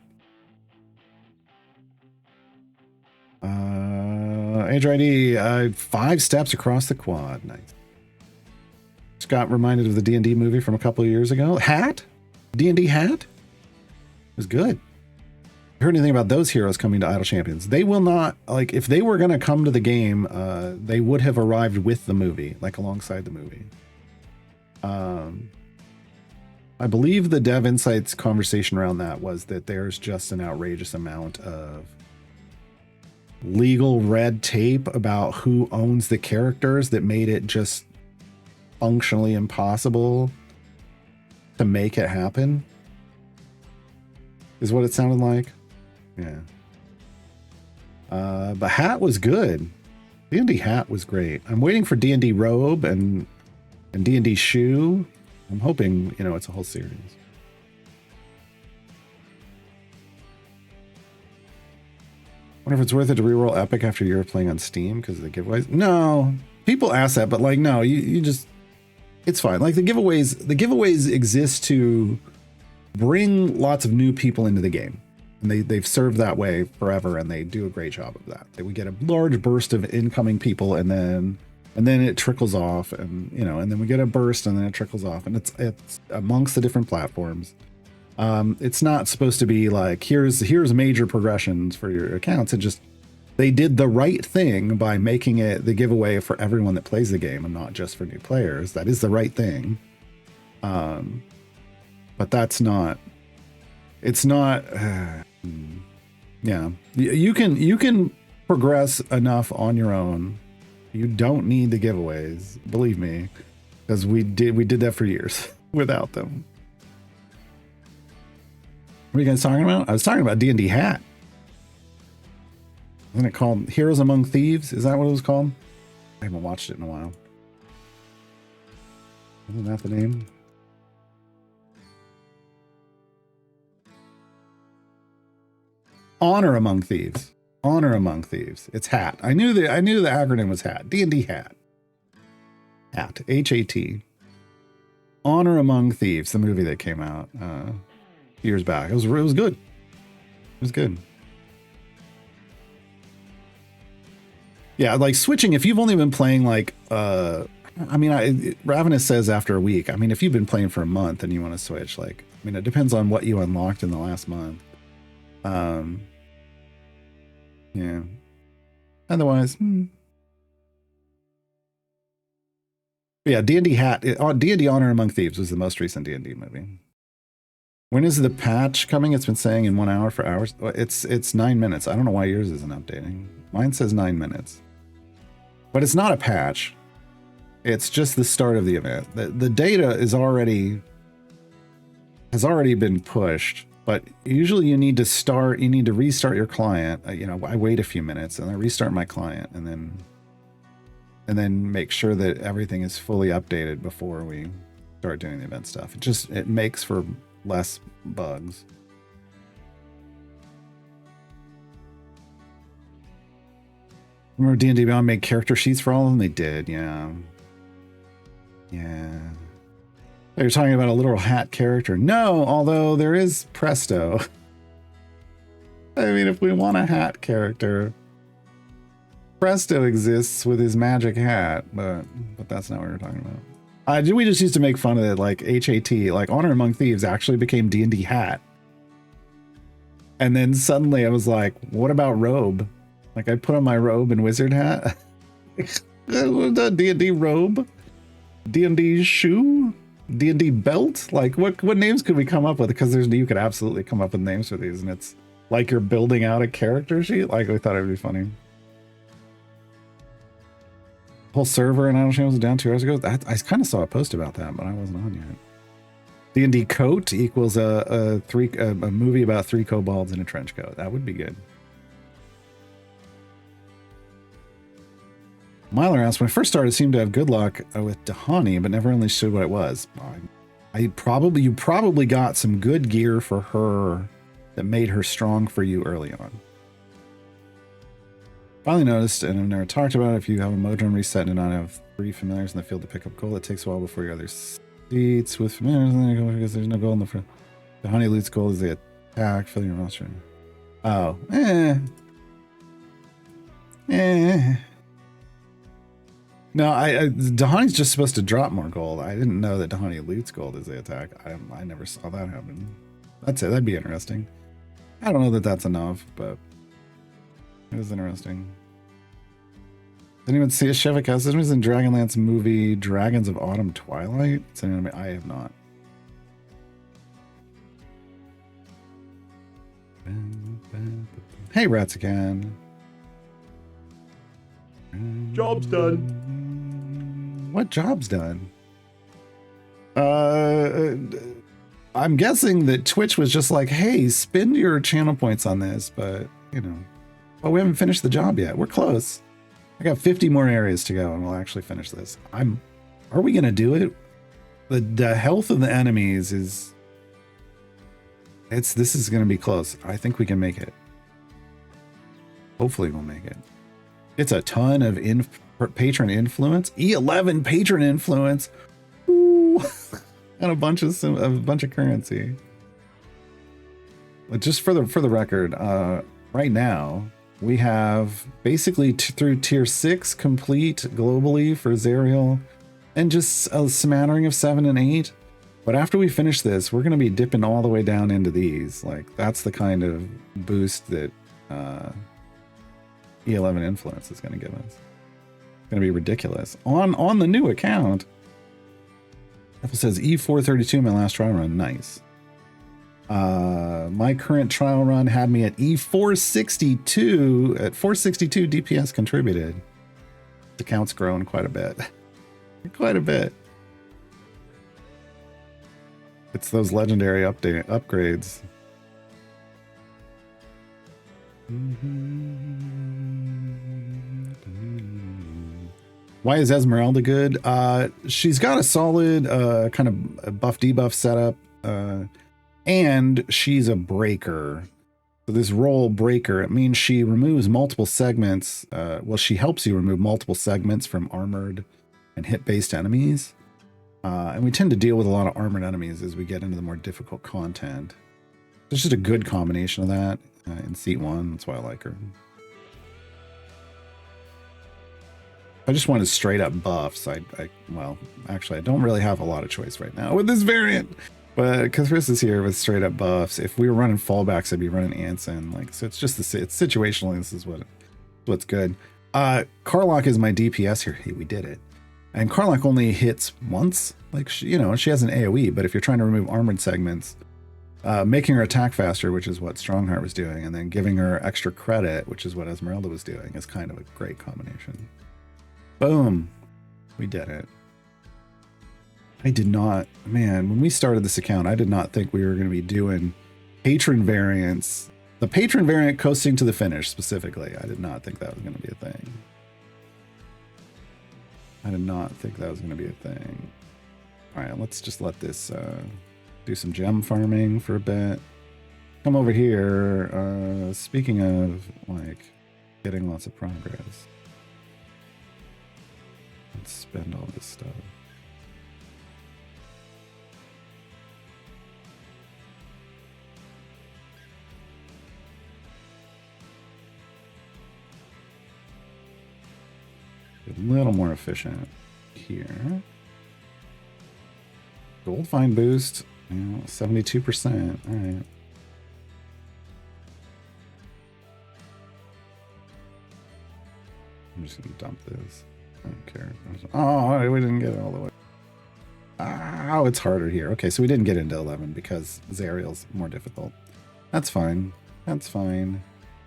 Andrew 5 steps across the quad. Nice. Just got reminded of the D&D movie from a couple of years ago. Hat? D&D Hat? It was good. Heard anything about those heroes coming to Idle Champions? They will not, like, if they were going to come to the game, they would have arrived with the movie, like alongside the movie. I believe the Dev Insights conversation around that was that there's just an outrageous amount of legal red tape about who owns the characters that made it just functionally impossible to make it happen, is what it sounded like. Yeah. But Hat was good. D&D Hat was great. I'm waiting for D&D Robe and D&D Shoe. I'm hoping, it's a whole series. Wonder if it's worth it to reroll Epic after you're playing on Steam because of the giveaways. No, people ask that, but like, no, you just, it's fine. Like the giveaways exist to bring lots of new people into the game. And they've served that way forever, and they do a great job of that. We get a large burst of incoming people, and then it trickles off, and and then we get a burst, and then it trickles off, and it's amongst the different platforms. It's not supposed to be like here's major progressions for your accounts. It just, they did the right thing by making it the giveaway for everyone that plays the game and not just for new players. That is the right thing. But that's not. It's not. Yeah, you can progress enough on your own. You don't need the giveaways, believe me, because we did that for years without them. What are you guys talking about? I was talking about D&D Hat. Isn't it called Heroes Among Thieves? Is that what it was called? I haven't watched it in a while. Isn't that the name? Honor Among Thieves. Honor Among Thieves. It's HAT. I knew the acronym was HAT. D&D HAT. HAT. H-A-T. Honor Among Thieves, the movie that came out years back. It was good. It was good. Yeah, like switching, if you've only been playing like I mean, Ravenous says after a week. I mean, if you've been playing for a month and you want to switch, like, I mean, it depends on what you unlocked in the last month. Yeah. Otherwise, yeah, D&D HAT. D&D Honor Among Thieves was the most recent D&D movie. When is the patch coming? It's been saying in 1 hour for hours. It's 9 minutes. I don't know why yours isn't updating. Mine says 9 minutes. But it's not a patch. It's just the start of the event. The data has already been pushed, but usually you need to restart your client. You know, I wait a few minutes and I restart my client and then make sure that everything is fully updated before we start doing the event stuff. It makes for less bugs. Remember D&D Beyond made character sheets for all of them? They did, yeah. Yeah. Oh, you're talking about a literal hat character. No, although there is Presto. I mean, if we want a hat character, Presto exists with his magic hat, but that's not what we're talking about. We just used to make fun of it, like HAT, like Honor Among Thieves actually became D&D hat. And then suddenly I was like, what about robe? Like I put on my robe and wizard hat. D&D robe? D&D shoe? D&D belt? Like what names could we come up with? Because you could absolutely come up with names for these, and it's like you're building out a character sheet. Like we thought it would be funny. Whole server and Idle Channels was down 2 hours ago. I kind of saw a post about that, but I wasn't on yet. D&D coat equals a movie about 3 kobolds in a trench coat. That would be good. Myler asked, when I first started, I seemed to have good luck with Dahani, but never understood what it was. You probably got some good gear for her that made her strong for you early on. Finally noticed, and I've never talked about it, if you have a modron reset and not have 3 familiars in the field to pick up gold, it takes a while before your other seats with familiars, and then you go because there's no gold in the front. Dahani loots gold as they attack, fill your roster. Oh, No, Dahani's just supposed to drop more gold. I didn't know that Dahani loots gold as they attack. I never saw that happen. That's it. That'd be interesting. I don't know that that's enough, but it is interesting. Did anyone see a Shevik House? This was in Dragonlance movie Dragons of Autumn Twilight. I have not. Hey, Ratsakan. Job's done. What job's done? I'm guessing that Twitch was just like, hey, spend your channel points on this, but we haven't finished the job yet. We're close. I got 50 more areas to go and we'll actually finish this. Are we gonna do it? The health of the enemies this is gonna be close. I think we can make it. Hopefully we'll make it. It's a ton of patron influence. E11 patron influence. Ooh. And a bunch of currency. But just for the record, right now we have basically through tier 6 complete globally for Zerial, and just a smattering of 7 and 8. But after we finish this, we're going to be dipping all the way down into these. Like that's the kind of boost that E11 influence is going to give us. It's going to be ridiculous. On the new account, it says E432 my last trial run. Nice. My current trial run had me at E462. At 462 DPS contributed. The count's grown quite a bit. Quite a bit. It's those legendary upgrades. Why is Esmeralda good? She's got a solid kind of buff debuff setup, and she's a breaker. So this role breaker, it means she removes multiple segments. Well, she helps you remove multiple segments from armored and hit-based enemies. And we tend to deal with a lot of armored enemies as we get into the more difficult content. It's just a good combination of that in seat 1. That's why I like her. I just wanted straight up buffs. Well, actually, I don't really have a lot of choice right now with this variant. But because Chris is here with straight up buffs, if we were running fallbacks, I'd be running Anson. Like, so it's just it's situationally. This is what's good. Karlach is my DPS here. Hey, we did it. And Karlach only hits once. Like, she has an AOE. But if you're trying to remove armored segments, making her attack faster, which is what Strongheart was doing, and then giving her extra credit, which is what Esmeralda was doing, is kind of a great combination. Boom. We did it. I did not, man, when we started this account, I did not think we were going to be doing patron variants. The patron variant coasting to the finish specifically. I did not think that was going to be a thing. I did not think that was going to be a thing. All right, let's just let this do some gem farming for a bit. Come over here. Speaking of, like, getting lots of progress. Let's spend all this stuff. A little more efficient here. Gold find boost, 72%. All right. I'm just gonna dump this. I don't care. Oh, we didn't get it all the way. Oh, it's harder here. Okay, so we didn't get into 11 because Zariel's more difficult. That's fine. That's fine.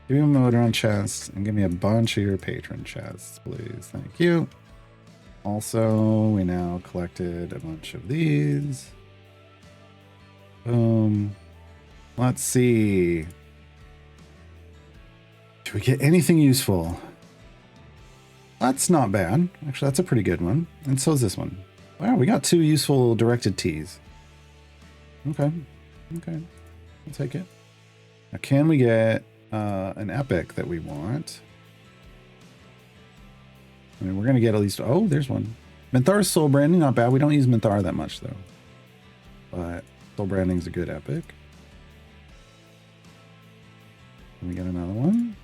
Give me a motor on chests and give me a bunch of your patron chests, please. Thank you. Also, we now collected a bunch of these. Boom. Let's see. Do we get anything useful? That's not bad. Actually, that's a pretty good one. And so is this one. Wow, we got 2 useful directed Ts. Okay. Okay. I'll take it. Now, can we get an epic that we want? I mean, we're going to get at least... Oh, there's one. Minthar's soul branding, not bad. We don't use Minthar that much, though. But soul branding is a good epic. Can we get another one?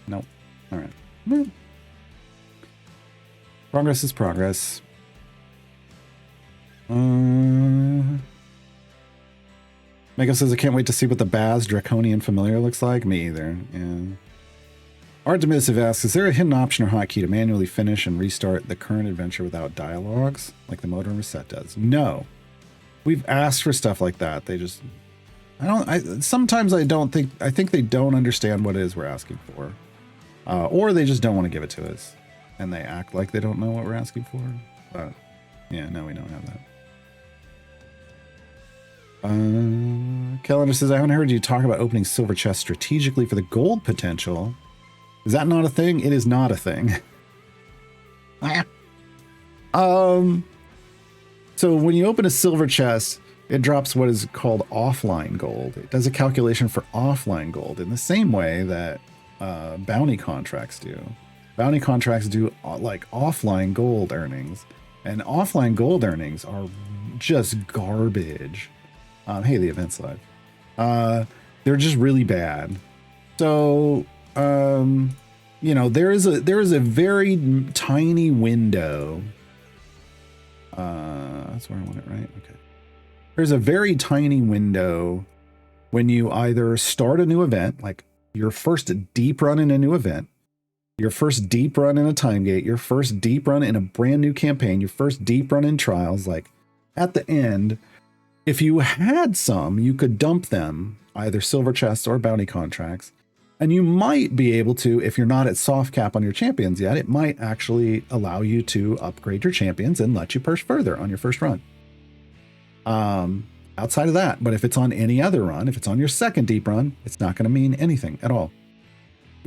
Nope. All right. Well, progress is progress. Mega says, I can't wait to see what the Baz Draconian Familiar looks like. Me either. Yeah. Artemissive asks, is there a hidden option or hotkey to manually finish and restart the current adventure without dialogues, like the Motor and Reset does? No. We've asked for stuff like that. They just... sometimes I think they don't understand what it is we're asking for. Or they just don't want to give it to us. And they act like they don't know what we're asking for. But, yeah, no, we don't have that. Calendar says, I haven't heard you talk about opening silver chests strategically for the gold potential. Is that not a thing? It is not a thing. So when you open a silver chest, it drops what is called offline gold. It does a calculation for offline gold in the same way that bounty contracts do. Bounty contracts do like offline gold earnings, and offline gold earnings are just garbage. Hey, the event's live. They're just really bad. So, you know, there is a very tiny window. That's where I want it, right? Okay. There's a very tiny window when you either start a new event, like your first deep run in a new event, your first deep run in a time gate, your first deep run in a brand new campaign, your first deep run in trials, like at the end, if you had some, you could dump them, either silver chests or bounty contracts, and you might be able to, if you're not at soft cap on your champions yet, it might actually allow you to upgrade your champions and let you push further on your first run. Outside of that, but if it's on any other run, if it's on your second deep run, it's not going to mean anything at all.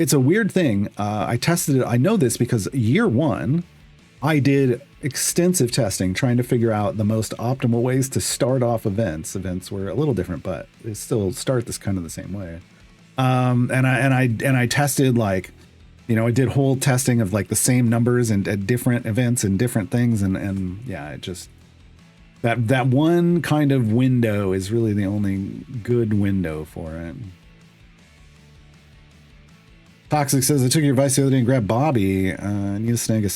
It's a weird thing. I tested it. I know this because year one, I did extensive testing trying to figure out the most optimal ways to start off events. Events were a little different, but they still start this kind of the same way. And I tested, like, you know, I did whole testing of like the same numbers and at different events and different things. And yeah, it just, that one kind of window is really the only good window for it. Toxic says, I took your advice the other day and grabbed Bobby. I need to snag a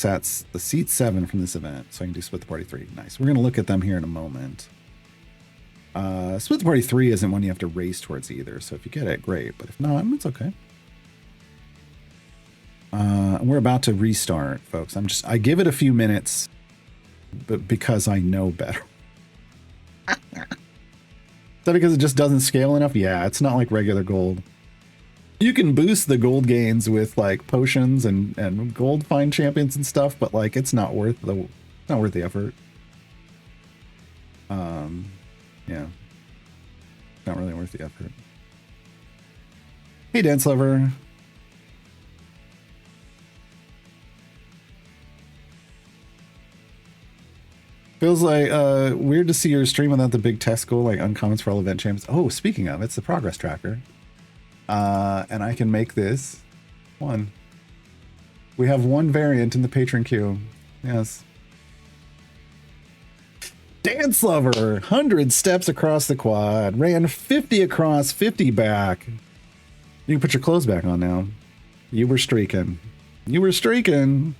seat 7 from this event so I can do Split the Party 3. Nice. We're going to look at them here in a moment. Split the Party 3 isn't one you have to race towards either. So if you get it, great. But if not, it's okay. We're about to restart, folks. I give it a few minutes, but because I know better. Is that because it just doesn't scale enough? Yeah, it's not like regular gold. You can boost the gold gains with like potions and gold find champions and stuff, but like it's not worth the effort. Yeah, not really worth the effort. Hey, Dance Lover. Feels like weird to see your stream without the big text goal, like uncommons for all event champions. Oh, speaking of, it's the progress tracker. And I can make this one. We have one variant in the patron queue. Yes. Dance Lover, 100 steps across the quad, ran 50 across, 50 back. You can put your clothes back on now. You were streaking. You were streaking.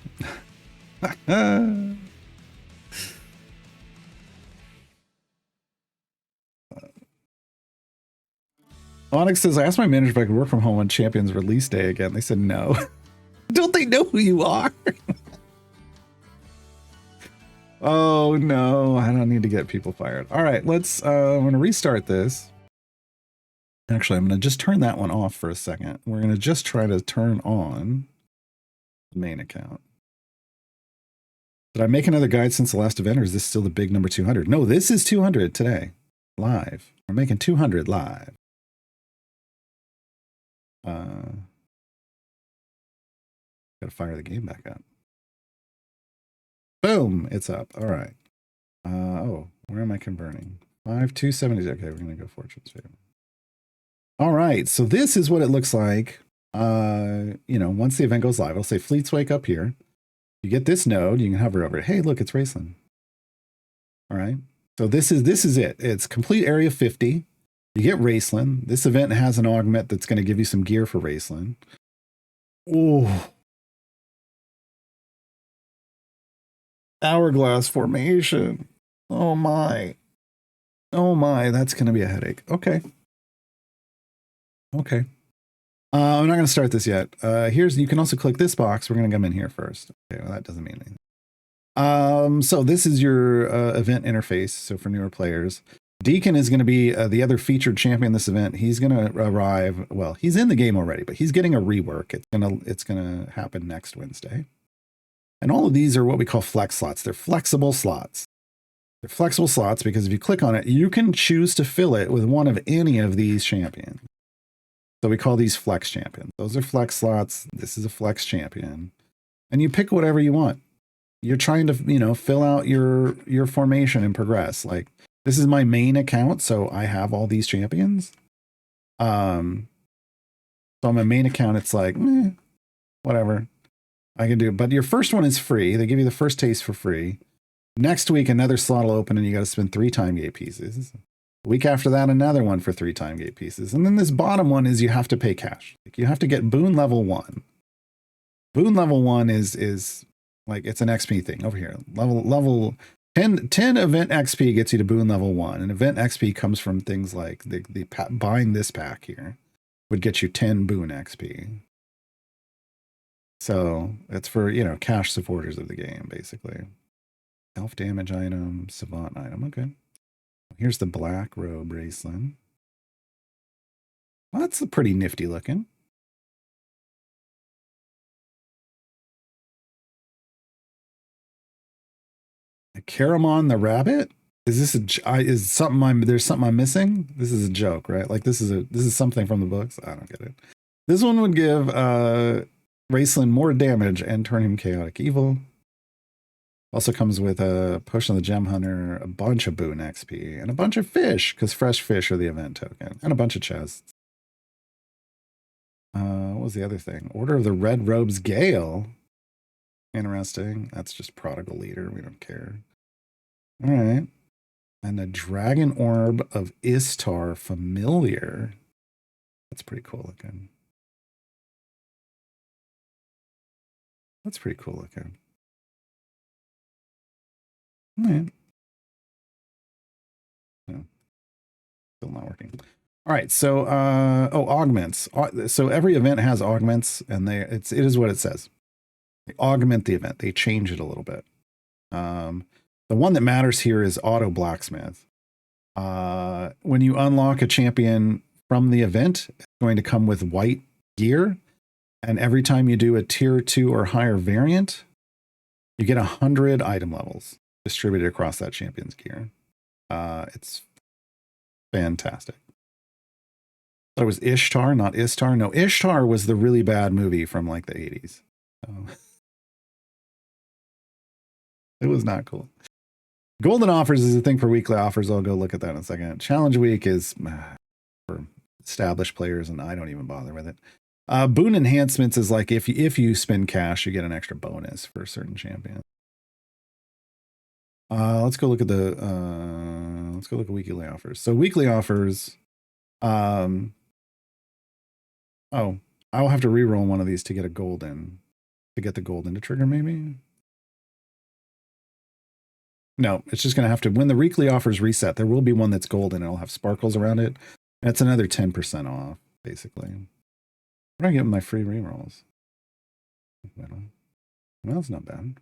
Onyx says, I asked my manager if I could work from home on Champions release day again. They said no. Don't they know who you are? Oh no, I don't need to get people fired. All right, let's, I'm going to restart this. Actually, I'm going to just turn that one off for a second. We're going to just try to turn on the main account. Did I make another guide since the last event, or is this still the big number 200? No, this is 200 today, live. We're making 200 live. Gotta fire the game back up. Boom, it's up. All right. Oh, where am I converting? 5,270. Okay, we're gonna go Fortune's Favor. All right, so this is what it looks like. You know, once the event goes live, I'll say Fleets Wake up here. You get this node, you can hover over it. Hey, look, it's Raceland. All right. So this is it. It's complete area 50. You get Raceland. This event has an augment that's going to give you some gear for Raceland. Oh. Hourglass formation. Oh my. Oh my, that's going to be a headache. Okay. Okay. I'm not going to start this yet. You can also click this box. We're going to come in here first. Okay, well, that doesn't mean anything. So this is your event interface. So for newer players, Deacon is going to be the other featured champion this event. He's going to arrive. Well, he's in the game already, but he's getting a rework. It's going to happen next Wednesday. And all of these are what we call flex slots. They're flexible slots. They're flexible slots because if you click on it, you can choose to fill it with one of any of these champions. So we call these flex champions. Those are flex slots. This is a flex champion. And you pick whatever you want. You're trying to, you know, fill out your formation and progress. Like, this is my main account, so I have all these champions. So on my main account, it's like, whatever I can do. But your first one is free. They give you the first taste for free. Next week, another slot will open and you got to spend 3 time gate pieces. The week after that, another one for 3 time gate pieces. And then this bottom one is you have to pay cash. Like, you have to get boon level 1. Boon level 1 is like, it's an XP thing over here. Level 10 event XP gets you to boon level 1. And event XP comes from things like buying this pack here would get you 10 boon XP. So it's for, you know, cash supporters of the game, basically. Self-damage item, savant item. Okay. Here's the black robe Raceland. Well, that's pretty nifty looking. A Caramon the rabbit? Is this is something there's something I'm missing? This is a joke, right? Like this is something from the books. I don't get it. This one would give Raceland more damage and turn him chaotic evil. Also comes with a potion of the gem hunter, a bunch of boon XP, and a bunch of fish, because fresh fish are the event token, and a bunch of chests. What was the other thing? Order of the Red Robes Gale. Interesting. That's just prodigal leader. We don't care. All right. And the Dragon Orb of Istar Familiar. That's pretty cool looking. That's pretty cool looking. All right. No. Still not working. All right, so augments. So every event has augments, and it is what it says. They augment the event. They change it a little bit. The one that matters here is auto blacksmith. When you unlock a champion from the event, it's going to come with white gear, and every time you do a tier 2 or higher variant, you get 100 item levels distributed across that champion's gear. It's fantastic. Thought it was Ishtar, not Istar. No, Ishtar was the really bad movie from like the 80s. So it was not cool. Golden offers is a thing for weekly offers. I'll go look at that in a second. Challenge week is for established players, and I don't even bother with it. Boon enhancements is like if you spend cash, you get an extra bonus for a certain champion. Let's go look at weekly offers. So weekly offers. Oh, I'll have to reroll one of these to get a golden. To get the golden to trigger, maybe? No, it's just going to have to, when the weekly offers reset, there will be one that's golden and it'll have sparkles around it. And it's another 10% off, basically. What do I get with my free rerolls? Well, that's not bad.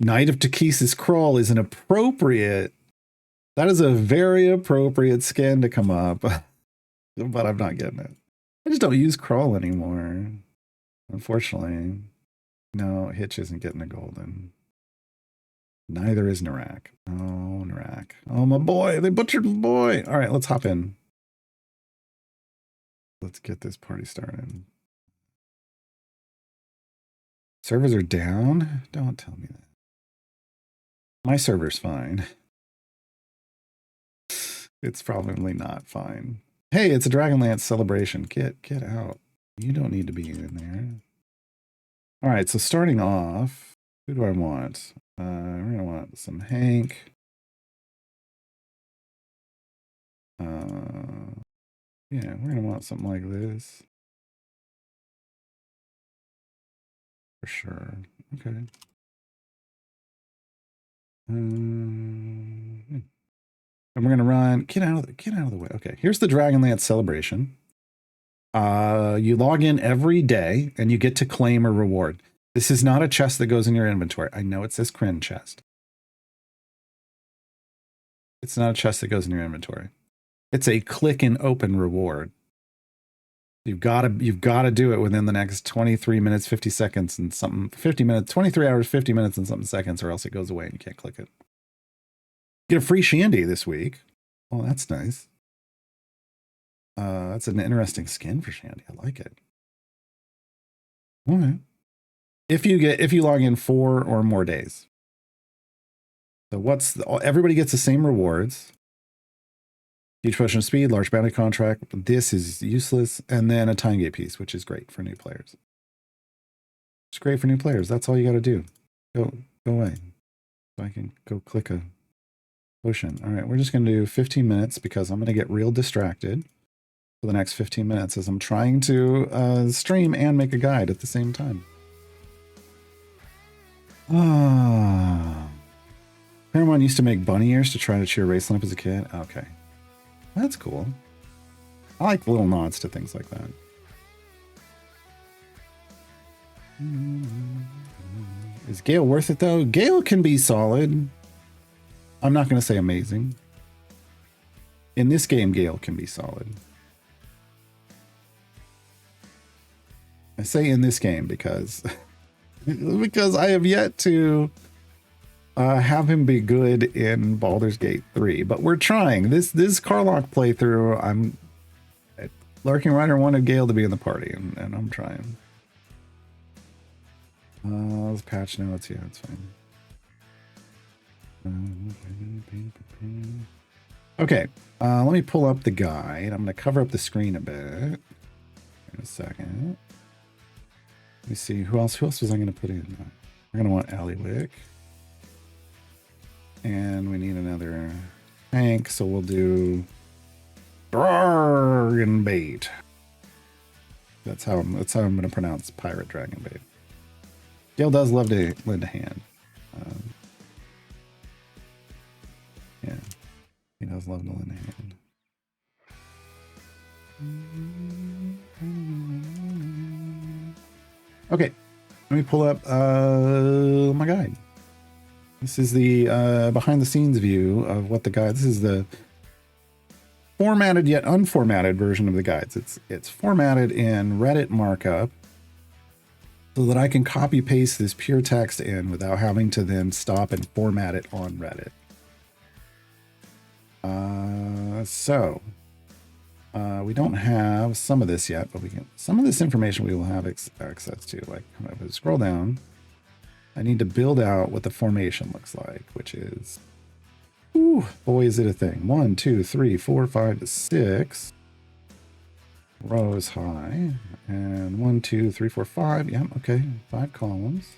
Knight of Takesis Crawl is an appropriate. That is a very appropriate skin to come up. But I'm not getting it. I just don't use Crawl anymore. Unfortunately. No, Hitch isn't getting a golden. Neither is Narak. Oh, Narak. Oh, my boy. They butchered my boy. All right, let's hop in. Let's get this party started. Servers are down? Don't tell me that. My server's fine. It's probably not fine. Hey, it's a Dragonlance celebration. Get out. You don't need to be in there. All right, so starting off, who do I want? We're going to want some Hank. Yeah, we're going to want something like this. For sure. Okay. And we're going to run, get out of the way. Okay, here's the Dragonlance celebration. You log in every day and you get to claim a reward. This is not a chest that goes in your inventory. I know it says Kryn chest. It's not a chest that goes in your inventory. It's a click and open reward. You've got to do it within the next 23 minutes, 50 seconds and something, 50 minutes, 23 hours, 50 minutes and something seconds, or else it goes away and you can't click it. Get a free Shandy this week. Oh, that's nice. That's an interesting skin for Shandy. I like it. All right. If you log in 4 or more days. So everybody gets the same rewards. Huge potion of speed, large bounty contract. This is useless. And then a time gate piece, which is great for new players. It's great for new players. That's all you got to do. Go away. So I can go click a potion. All right, we're just going to do 15 minutes because I'm going to get real distracted for the next 15 minutes as I'm trying to stream and make a guide at the same time. Paramount used to make bunny ears to try to cheer Raceland up as a kid. Okay. That's cool. I like little nods to things like that. Is Gale worth it though? Gale can be solid. I'm not going to say amazing. In this game, Gale can be solid. I say in this game because I have yet to have him be good in Baldur's Gate 3, but we're trying. This Karlach playthrough, Lurking Rider wanted Gale to be in the party, and I'm trying. Let's patch notes. Yeah, it's fine. Okay, let me pull up the guide. I'm going to cover up the screen a bit. In a second. Let me see, who else was I going to put in? We're going to want Allywick. And we need another tank, so we'll do Dragon Bait. That's how I'm going to pronounce Pirate Dragon Bait. Gale does love to lend a hand. Yeah, he does love to lend a hand. Okay, let me pull up my guide. This is the behind the scenes view of what the guide. This is the formatted yet unformatted version of the guides. It's formatted in Reddit markup so that I can copy paste this pure text in without having to then stop and format it on Reddit. We don't have some of this yet, but some of this information we will have access to. Like, if I scroll down, I need to build out what the formation looks like, which is, ooh, boy, is it a thing. 1, 2, 3, 4, 5, 6 rows high, and 1, 2, 3, 4, 5. Yeah, okay, 5 columns.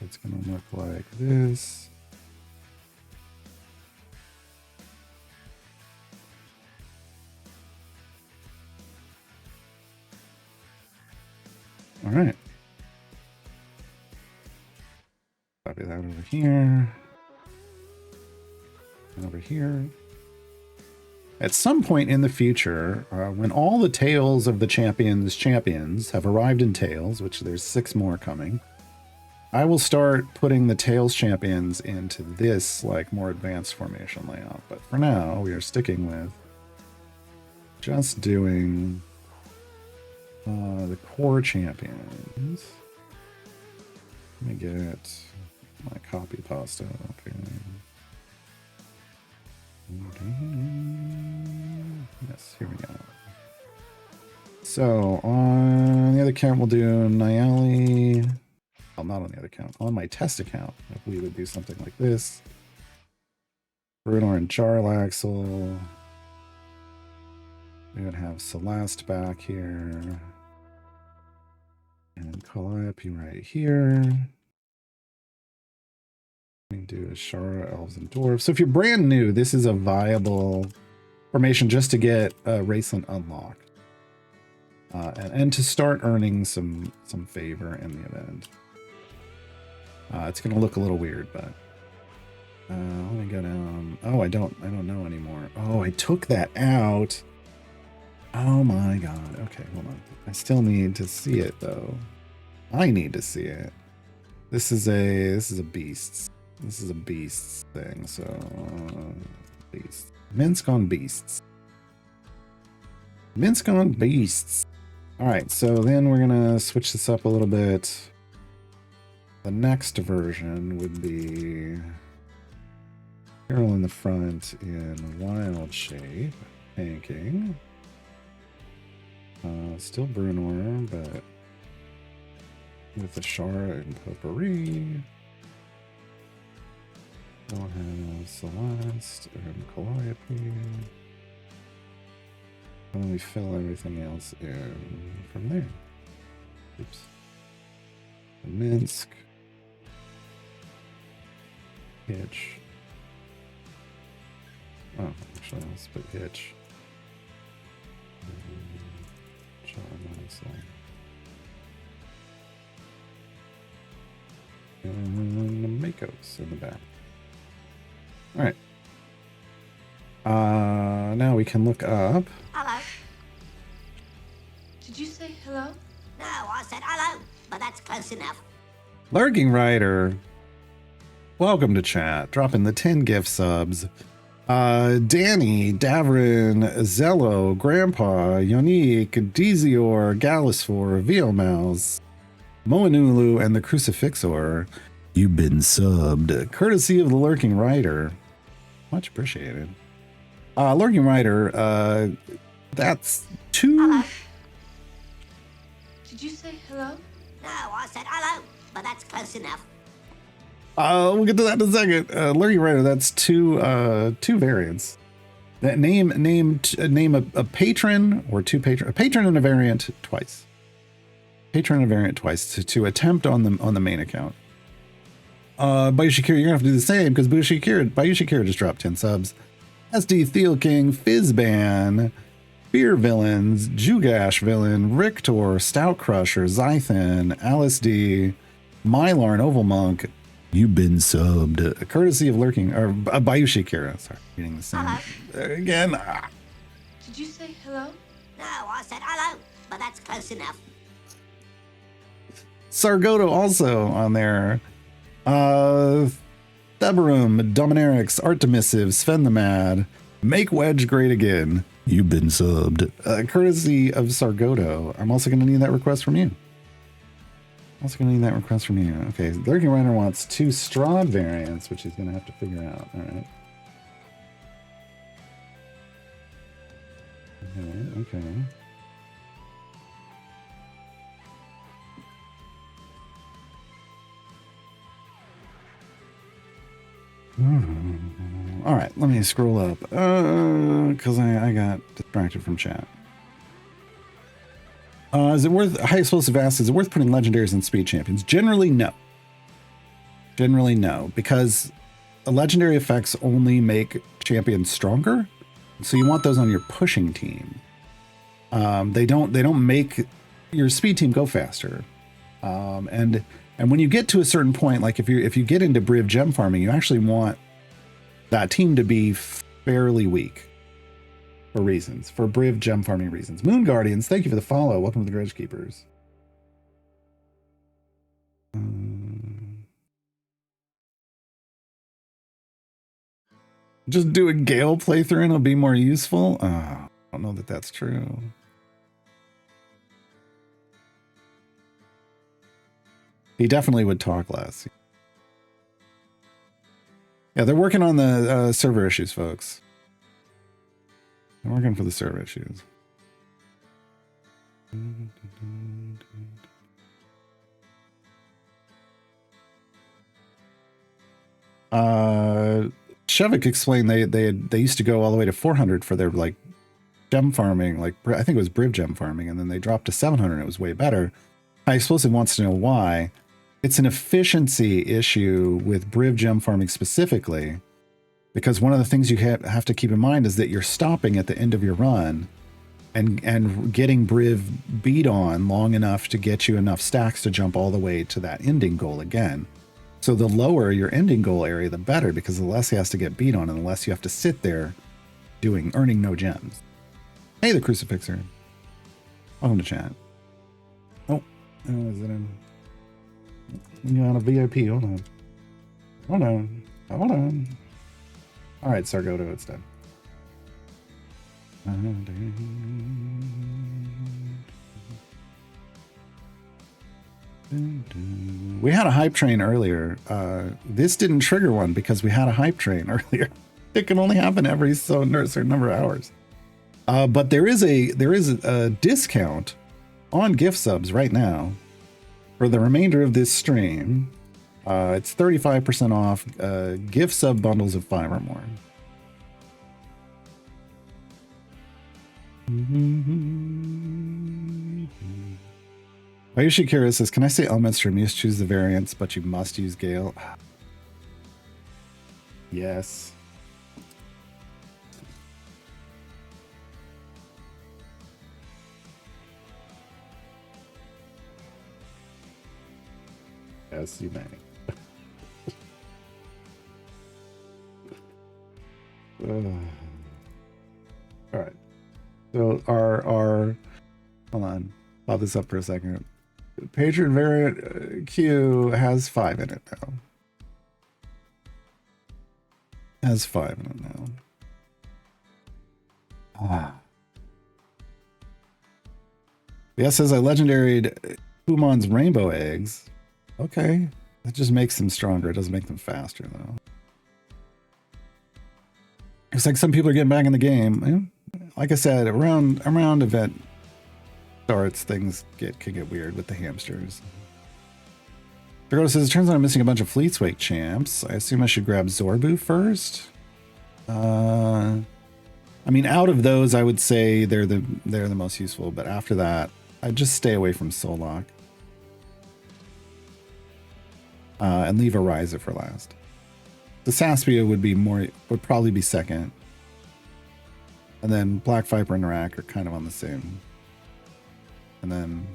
It's going to look like this. All right. Copy that over here. And over here. At some point in the future, when all the tails of the champions have arrived in tails, which there's 6 more coming, I will start putting the tails champions into this like more advanced formation layout. But for now, we are sticking with just doing the core champions. Let me get my copy pasta up here. Yes, here we go. So on the other account, we'll do Nayeli. Well, not on the other account. On my test account, if we would do something like this. Bruenor and Jarlaxle. We would have Celeste back here. And Calliope right here. We do Ashara, Elves, and Dwarves. So if you're brand new, this is a viable formation just to get Raceland unlocked. And to start earning some favor in the event. It's going to look a little weird, but let me go down. Oh, I don't know anymore. Oh, I took that out. Oh my god. Okay, hold on. I still need to see it though. I need to see it. This is a beasts. This is a beasts thing. So beasts. Minsk on beasts. Minsk on beasts. All right, so then we're gonna switch this up a little bit. The next version would be Carol in the front in wild shape, tanking. Still Bruenor, but with Ashara and Potpourri. Don't have Celeste and Calliope. And then we fill everything else in from there. Oops. Minsk. Hitch. Oh, actually, let's put Hitch. And the Makos in the back. All right. Now we can look up. Hello. Did you say hello? No, I said hello, but that's close enough. Lurking Rider. Welcome to chat. Dropping the 10 gift subs. Danny, Davrin, Zello, Grandpa, Yonique, Dezior, Galisfor, Viomouse, Moanulu, and the Crucifixor. You've been subbed, courtesy of the Lurking Rider. Much appreciated. Lurking Rider, that's 2. Hello. Did you say hello? No, I said hello, but that's close enough. We'll get to that in a second. Lurking Rider, that's 2 variants. That name a patron or 2 patron, a patron and a variant twice. Patron and a variant twice to attempt on the main account. Bayushi Kira, you're gonna have to do the same because Bayushi Kira just dropped 10 subs. SD Theo King, Fizzban, Beer Villains, Jugash Villain, Rictor, Stout Crusher, Zythan, Alice D, Mylar, and Oval Monk. You've been subbed. Courtesy of Lurking, or Bayushi Kira. Sorry, reading the same. Again. Did you say hello? No, I said hello, but that's close enough. Sargoto also on there. Theberum, Dominarix, Artemissive, Sven the Mad, Make Wedge Great Again. You've been subbed. Courtesy of Sargoto. I'm also going to need that request from you. Okay, Lurking Rider wants 2 Strahd variants, which he's going to have to figure out. All right. Okay. All right, let me scroll up because I got distracted from chat. Is it worth high explosive asks? Is it worth putting legendaries in speed champions? Generally, no. Because legendary effects only make champions stronger, so you want those on your pushing team. They don't make your speed team go faster, and when you get to a certain point, like if you get into Briv gem farming, you actually want that team to be fairly weak for Briv gem farming reasons. Moon Guardians, thank you for the follow. Welcome to the Grudge Keepers. Just do a Gale playthrough and it'll be more useful. I don't know that that's true. He definitely would talk less. Yeah, they're working on the server issues, folks. They're working for the server issues. Shevik explained they used to go all the way to 400 for their like gem farming, like I think it was Briv gem farming, and then they dropped to 700 and it was way better. High Explosive wants to know why. It's an efficiency issue with Briv gem farming specifically, because one of the things you have to keep in mind is that you're stopping at the end of your run and getting Briv beat on long enough to get you enough stacks to jump all the way to that ending goal again. So the lower your ending goal area, the better, because the less he has to get beat on and the less you have to sit there earning no gems. Hey, the Crucifixer. Welcome to chat. Oh, is it in? You're on a VIP. Hold on. All right, Sargoto, it's done. We had a hype train earlier. This didn't trigger one because we had a hype train earlier. It can only happen every certain number of hours. But there is a discount on gift subs right now for the remainder of this stream. It's 35% off gift sub bundles of 5 or more. Ayushi Kira says, can I say elements from use choose the variants, but you must use Gale? Yes. Yes, you may. All right. So our hold on, pop this up for a second. Patron variant Q has 5 in it now. Has 5 in it now. Yes, says I legendaried Pumon's rainbow eggs. Okay, that just makes them stronger. It doesn't make them faster though. It's like some people are getting back in the game. Like I said, around event starts, things can get weird with the hamsters. Drago says, it turns out I'm missing a bunch of Fleetswake champs. I assume I should grab Zorbu first. I mean, out of those, I would say they're the most useful, but after that, I'd just stay away from Solok. And leave Ariza for last. The Saspia would probably be second. And then Black Viper and Narak are kind of on the same. And then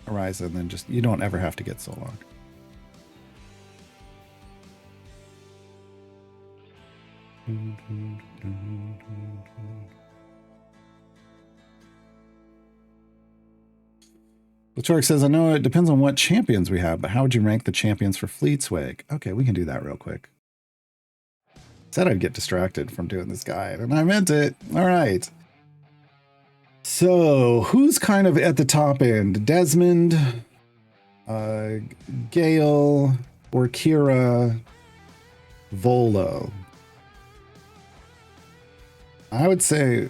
Ariza, and then just, you don't ever have to get Solok. Latoric says, I know it depends on what champions we have, but how would you rank the champions for Fleetswake? Okay, we can do that real quick. Said I'd get distracted from doing this guide, and I meant it. All right. So, who's kind of at the top end? Desmond, Gale, Orkira, Volo. I would say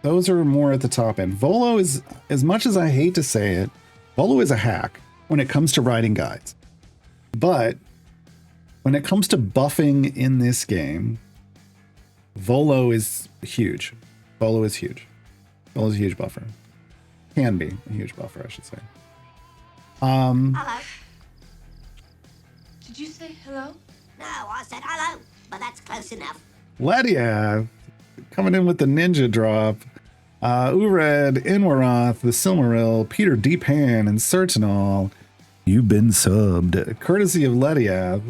those are more at the top end. Volo is, as much as I hate to say it, Volo is a hack when it comes to writing guides. But when it comes to buffing in this game, Volo is huge. Volo is huge. Volo is a huge buffer. Can be a huge buffer, I should say. Hello. Did you say hello? No, I said hello, but that's close enough. Ledia coming in with the ninja drop. Ured, Inwarath, the Silmaril, Peter Deepan, and Sertanol. You've been subbed. Courtesy of Lediath.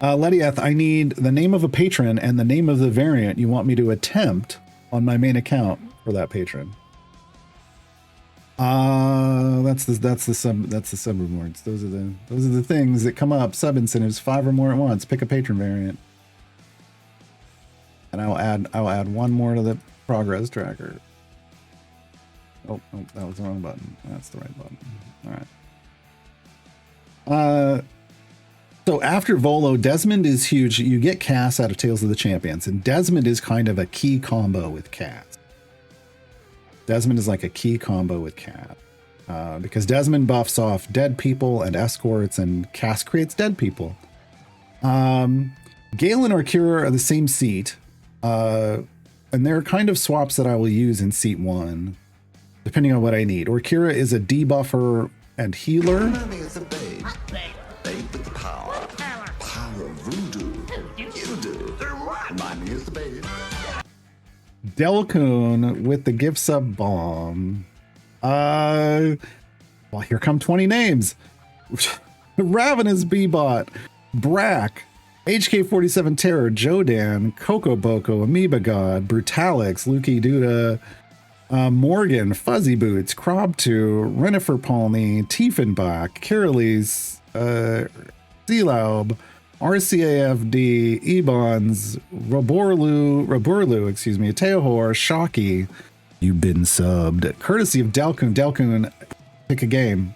Lediath, I need the name of a patron and the name of the variant you want me to attempt on my main account for that patron. That's the sub rewards. Those are the things that come up. Sub incentives, 5 or more at once. Pick a patron variant. And I'll add one more to the progress tracker. Oh, that was the wrong button. That's the right button. All right. So after Volo, Desmond is huge. You get Cass out of Tales of the Champions, and Desmond is kind of a key combo with Cass. Desmond is like a key combo with Cass. Because Desmond buffs off dead people and escorts, and Cass creates dead people. Gale and Orkira are the same seat. And they're kind of swaps that I will use in seat 1, depending on what I need. Orkira is a debuffer and healer. Mommy is a babe. Babe with the power. Power of voodoo. You do. Mommy is the babe. Delcoon with the gift sub bomb. Well, here come 20 names. Ravenous Bebot, Brack, HK47 Terror, Jodan, Coco Boko, Amoeba God, Brutalix, Luki Duda, Morgan, Fuzzy Boots, Krobtu, Renifer Palney, Tiefenbach, Kirilis, Zelaub, RCAFD, Ebons, Roborlu, Teohor, Shocky. You've been subbed. Courtesy of Delcoon. Delcoon, pick a game.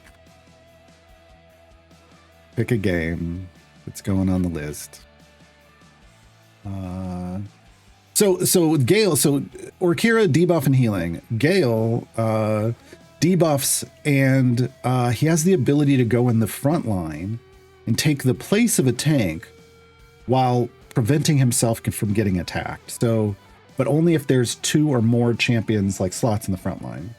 Pick a game. It's going on the list. So Gale, so Orkira debuff and healing. Gale debuffs and he has the ability to go in the front line and take the place of a tank while preventing himself from getting attacked. So, but only if there's 2 or more champions like slots in the front line.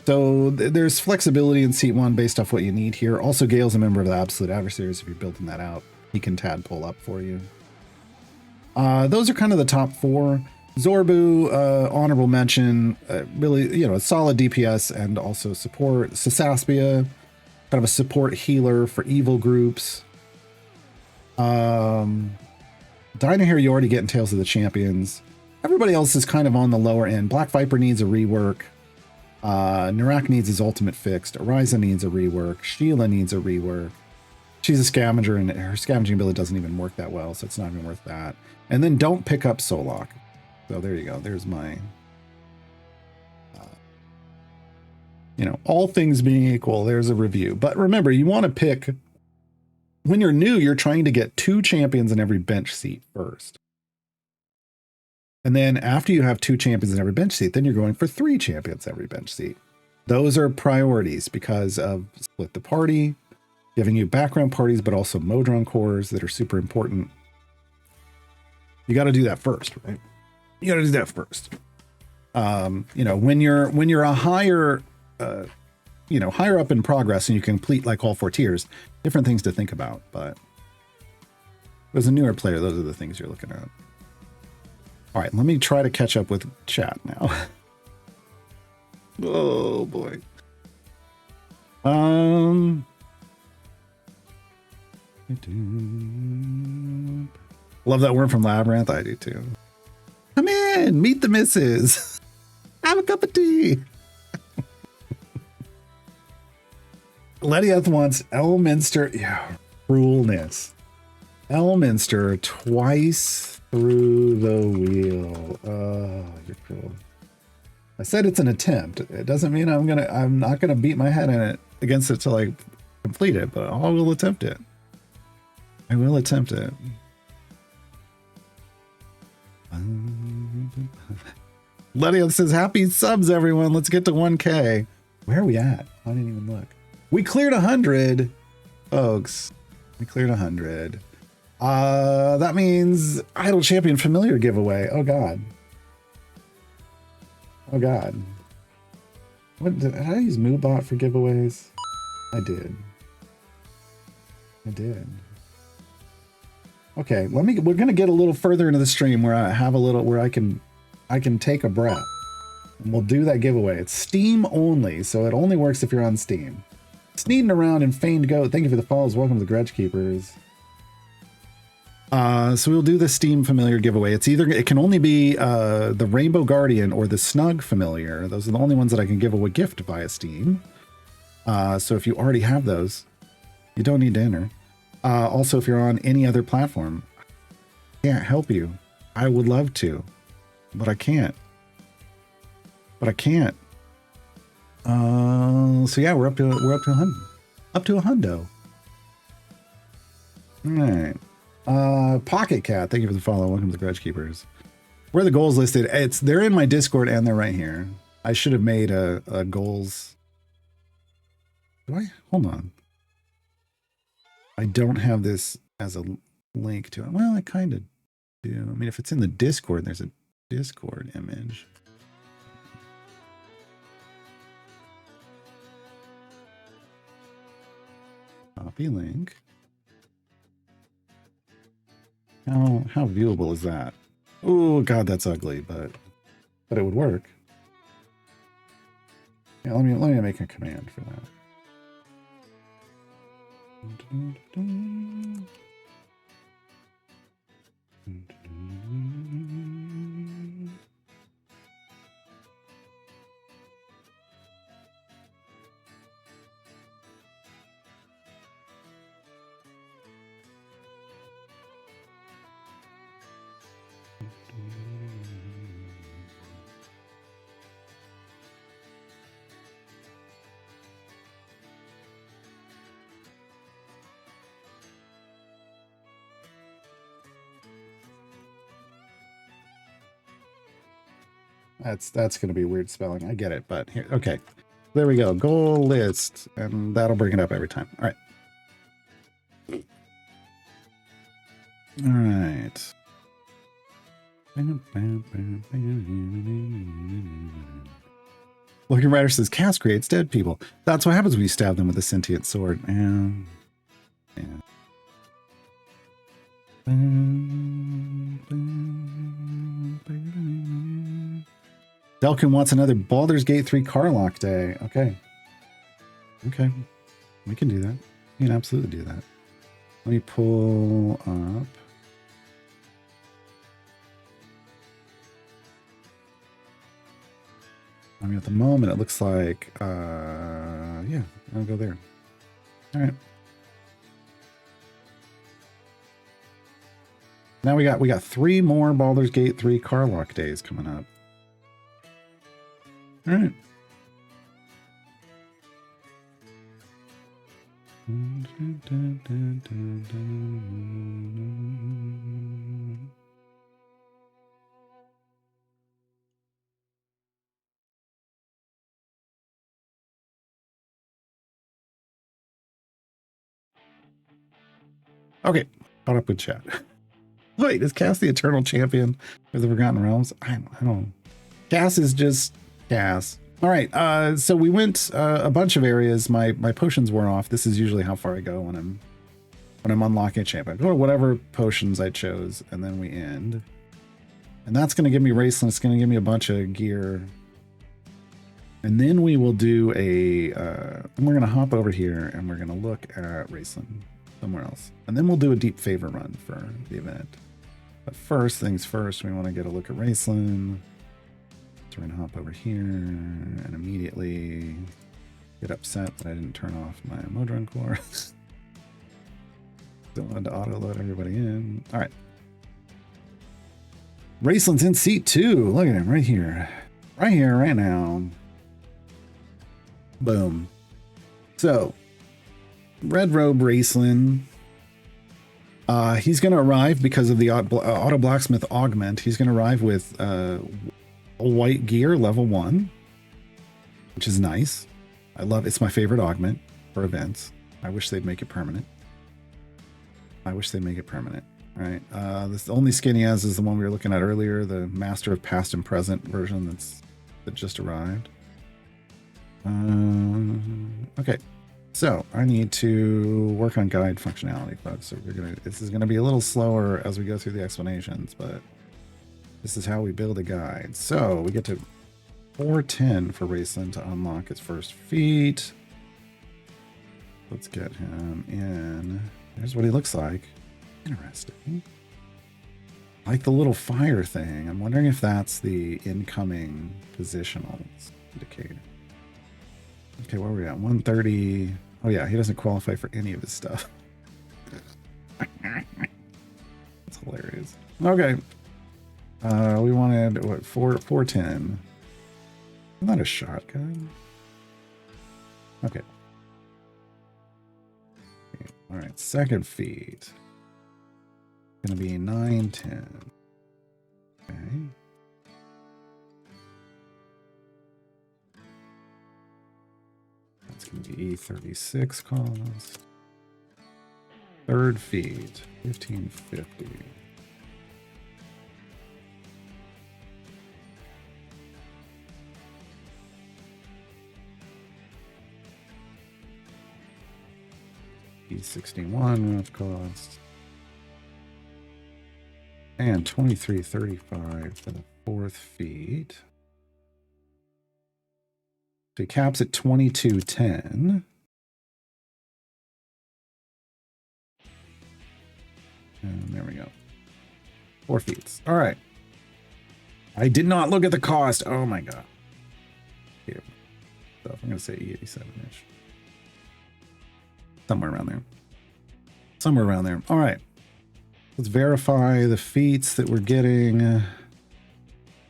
So there's flexibility in seat 1 based off what you need here. Also, Gale's a member of the Absolute Adversaries. If you're building that out, he can tadpole up for you. Those are kind of the top 4. Zorbu, honorable mention, really, a solid DPS and also support. Sasaspia, kind of a support healer for evil groups. Dynahair, you already get in Tales of the Champions. Everybody else is kind of on the lower end. Black Viper needs a rework. Narak needs his ultimate fixed. Ariza needs a rework. Sheila needs a rework. She's a scavenger, and her scavenging ability doesn't even work that well, so it's not even worth that. And then don't pick up Solok. So there you go. There's my, all things being equal, there's a review. But remember, you want to pick, when you're new, you're trying to get 2 champions in every bench seat first. And then after you have 2 champions in every bench seat, then you're going for 3 champions every bench seat. Those are priorities because of split the party, giving you background parties, but also Modron cores that are super important. You got to do that first, right? You got to do that first. You know, when you're a higher, you know, higher up in progress and you complete like all 4 tiers, different things to think about. But as a newer player, those are the things you're looking at. All right, let me try to catch up with chat now. Oh boy. Love that worm from Labyrinth. I do too. Come in, meet the missus. Have a cup of tea. Lediath wants Elminster. Yeah, cruelness. Elminster twice through the wheel. Oh, you're cruel. I said it's an attempt. It doesn't mean I'm not gonna beat my head in it against it till I complete it, but I will attempt it. I will attempt it. Lediath says, happy subs, everyone. Let's get to 1K. Where are we at? I didn't even look. We cleared 100, folks. We cleared 100. That means Idle Champion Familiar giveaway. Oh, God. Oh, God. What, did I use MooBot for giveaways? I did. I did. Okay, we're gonna get a little further into the stream where I have a little, where I can take a breath. And we'll do that giveaway. It's Steam only, so it only works if you're on Steam. Sneeding around in Feigned Goat. Thank you for the follows. Welcome to the Grudge Keepers. So we'll do the Steam Familiar giveaway. It's either, it can only be the Rainbow Guardian or the Snug Familiar. Those are the only ones that I can give away gift via Steam. So if you already have those, you don't need to enter. Also, if you're on any other platform, I can't help you. I would love to, but I can't. So yeah, we're up to 100. Up to a hundo. All right. Pocket Cat, thank you for the follow. Welcome to the Grudge Keepers. Where are the goals listed? They're in my Discord and they're right here. I should have made a goals. Do I? Hold on. I don't have this as a link to it. Well, I kind of do. I mean, if it's in the Discord, there's a Discord image. Copy link. How viewable is that? Oh God, that's ugly, but it would work. Yeah, let me make a command for that. That's going to be weird spelling. I get it, but here, okay. There we go. Goal list, and that'll bring it up every time. All right. All right. Looking Rider says, Cast creates dead people. That's what happens when you stab them with a sentient sword. Yeah. Delkin wants another Baldur's Gate 3 Carlock day. Okay. Okay. We can do that. We can absolutely do that. Let me pull up. I mean, at the moment, it looks like, yeah, I'll go there. All right. Now we got 3 more Baldur's Gate 3 Carlock days coming up. All right. Okay, caught up with chat. Wait, is Cass the eternal champion of the Forgotten Realms? I don't. Cass is just Cass. All right, so we went a bunch of areas. My potions wore off. This is usually how far I go when I'm unlocking a champion. I go to whatever potions I chose, and then we end. And that's going to give me Raceland. It's going to give me a bunch of gear. And then we will do we're going to hop over here, and we're going to look at Raceland somewhere else. And then we'll do a deep favor run for the event. But first things first, we want to get a look at Raceland. So we're going to hop over here and immediately get upset that I didn't turn off my Modron core. Don't want to auto load everybody in. All right. Raceland's in seat 2. Look at him right here. Right here, right now. Boom. So, Red Robe Raceland. He's going to arrive because of the Auto Blacksmith Augment. He's going to arrive with white gear level 1, which is nice. I love it's my favorite augment for events. I wish they'd make it permanent. All right. The only skin he has is the one we were looking at earlier, the Master of Past and Present version that just arrived. Okay. So I need to work on guide functionality, folks. So this is gonna be a little slower as we go through the explanations, but this is how we build a guide. So we get to 410 for Raceland to unlock his first feat. Let's get him in. Here's what he looks like. Interesting. Like the little fire thing. I'm wondering if that's the incoming positional indicator. Okay, where are we at? 130. Oh yeah, he doesn't qualify for any of his stuff. That's hilarious. Okay. We wanted what 410. Not a shotgun. Okay. All right, second feed. Gonna be 910. Okay. That's gonna be E36 cost. Third feed, 1550. E61 rough cost. And 2335 for the fourth feed. So he caps at 2210. And there we go. 4 feeds. All right. I did not look at the cost. Oh my god. Here. So I'm going to say E87-ish. Somewhere around there. Somewhere around there. All right. Let's verify the feats that we're getting.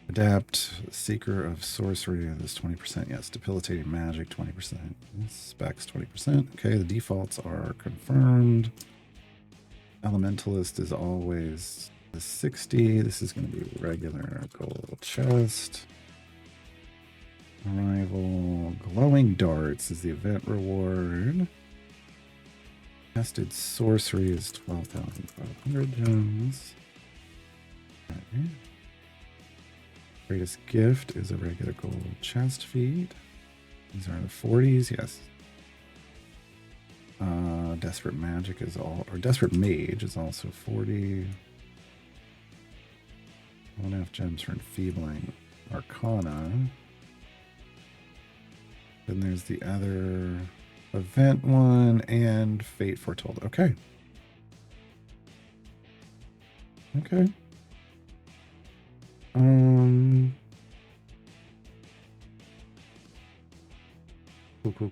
Adapt, Seeker of Sorcery. This 20%. Yes. Debilitating Magic, 20%. Specs, 20%. Okay. The defaults are confirmed. Elementalist is always the 60. This is going to be regular gold chest. Arrival. Glowing Darts is the event reward. Casted Sorcery is 12,500 gems. Okay. Greatest Gift is a regular gold chest feed. These are the 40s, yes. Desperate Magic is Desperate Mage is also 40. 1.5 gems for Enfeebling Arcana. Then there's the other event one and Fate Foretold. Okay. Okay.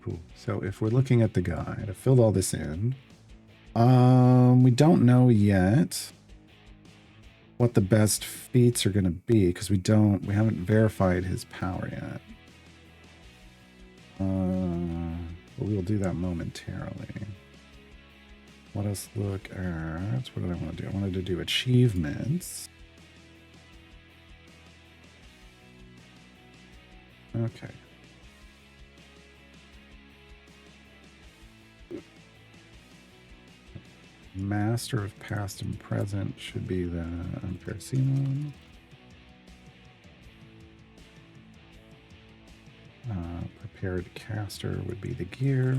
Cool. So if we're looking at the guide, I filled all this in. We don't know yet what the best feats are going to be because we haven't verified his power yet. But we will do that momentarily. Let us look at, what did I want to do? I wanted to do achievements. Okay. Master of past and present should be the Persimmon. Prepared caster would be the gear.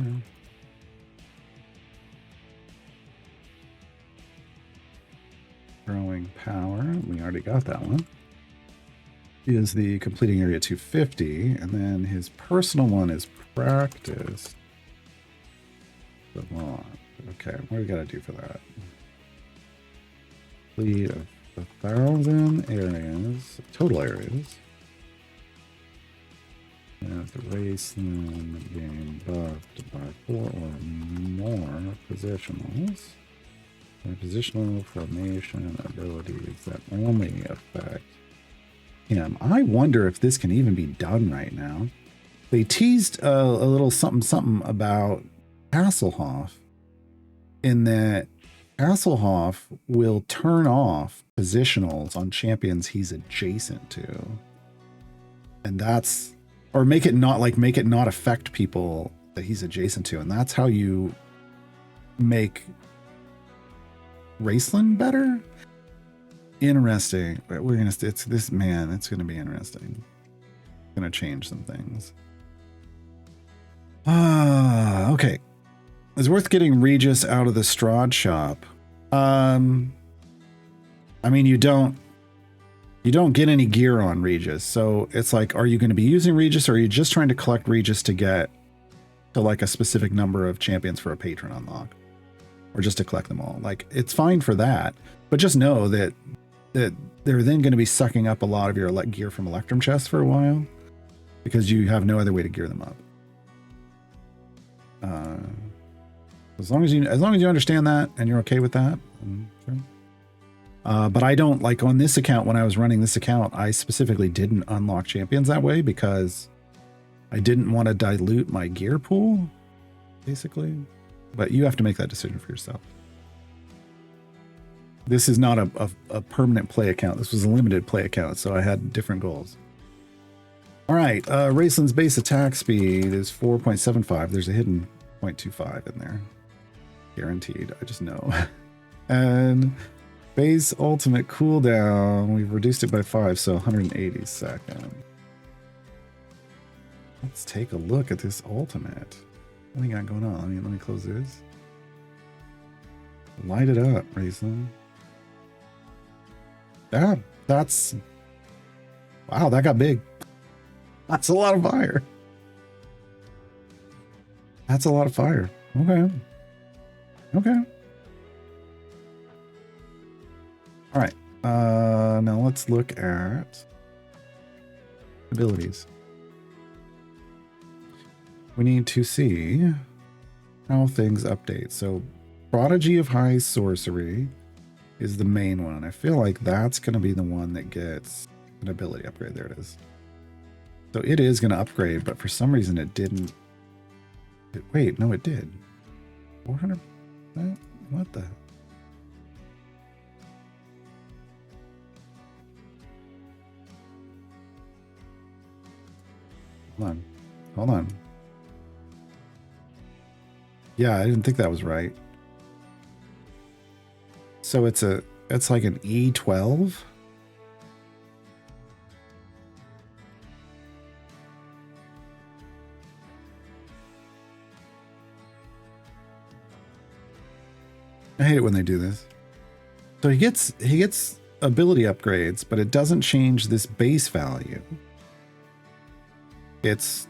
Growing power, we already got that one. Is the completing area 250, and then his personal one is practice. Okay, what do we gotta do for that? Complete 1,000 areas, total areas. As the race then being buffed by 4 or more positionals. Positional formation abilities that only affect him. I wonder if this can even be done right now. They teased a little something about Hasselhoff, in that Hasselhoff will turn off positionals on champions he's adjacent to. And that's, or make it not affect people that he's adjacent to. And that's how you make Raceland better? Interesting. We're gonna, it's this, man, it's gonna be interesting. Gonna change some things. Okay. It's worth getting Regis out of the Strahd shop. I mean, you don't get any gear on Regis, so it's like, are you going to be using Regis, or are you just trying to collect Regis to get to like a specific number of champions for a patron unlock, or just to collect them all? Like, it's fine for that, but just know that they're then going to be sucking up a lot of your gear from Electrum chests for a while, because you have no other way to gear them up. As long as you understand that and you're okay with that. Okay. But I don't, like, on this account, when I was running this account, I specifically didn't unlock champions that way because I didn't want to dilute my gear pool, basically. But you have to make that decision for yourself. This is not a permanent play account. This was a limited play account, so I had different goals. All right, Raceland's base attack speed is 4.75. There's a hidden 0.25 in there. Guaranteed, I just know. And base ultimate cooldown, we've reduced it by 5, so 180 seconds. Let's take a look at this ultimate. What do you got going on? Let me close this. Light it up, Raceland. Yeah, that's... Wow, that got big. That's a lot of fire. That's a lot of fire. Okay. Okay. All right. Now let's look at abilities. We need to see how things update. So Prodigy of High Sorcery is the main one. I feel like that's going to be the one that gets an ability upgrade. There it is. So it is going to upgrade, but for some reason it didn't. Wait, no, it did. 400? What the? Hold on. Hold on. Yeah, I didn't think that was right. So it's like an E12? I hate it when they do this. So he gets ability upgrades, but it doesn't change this base value. It's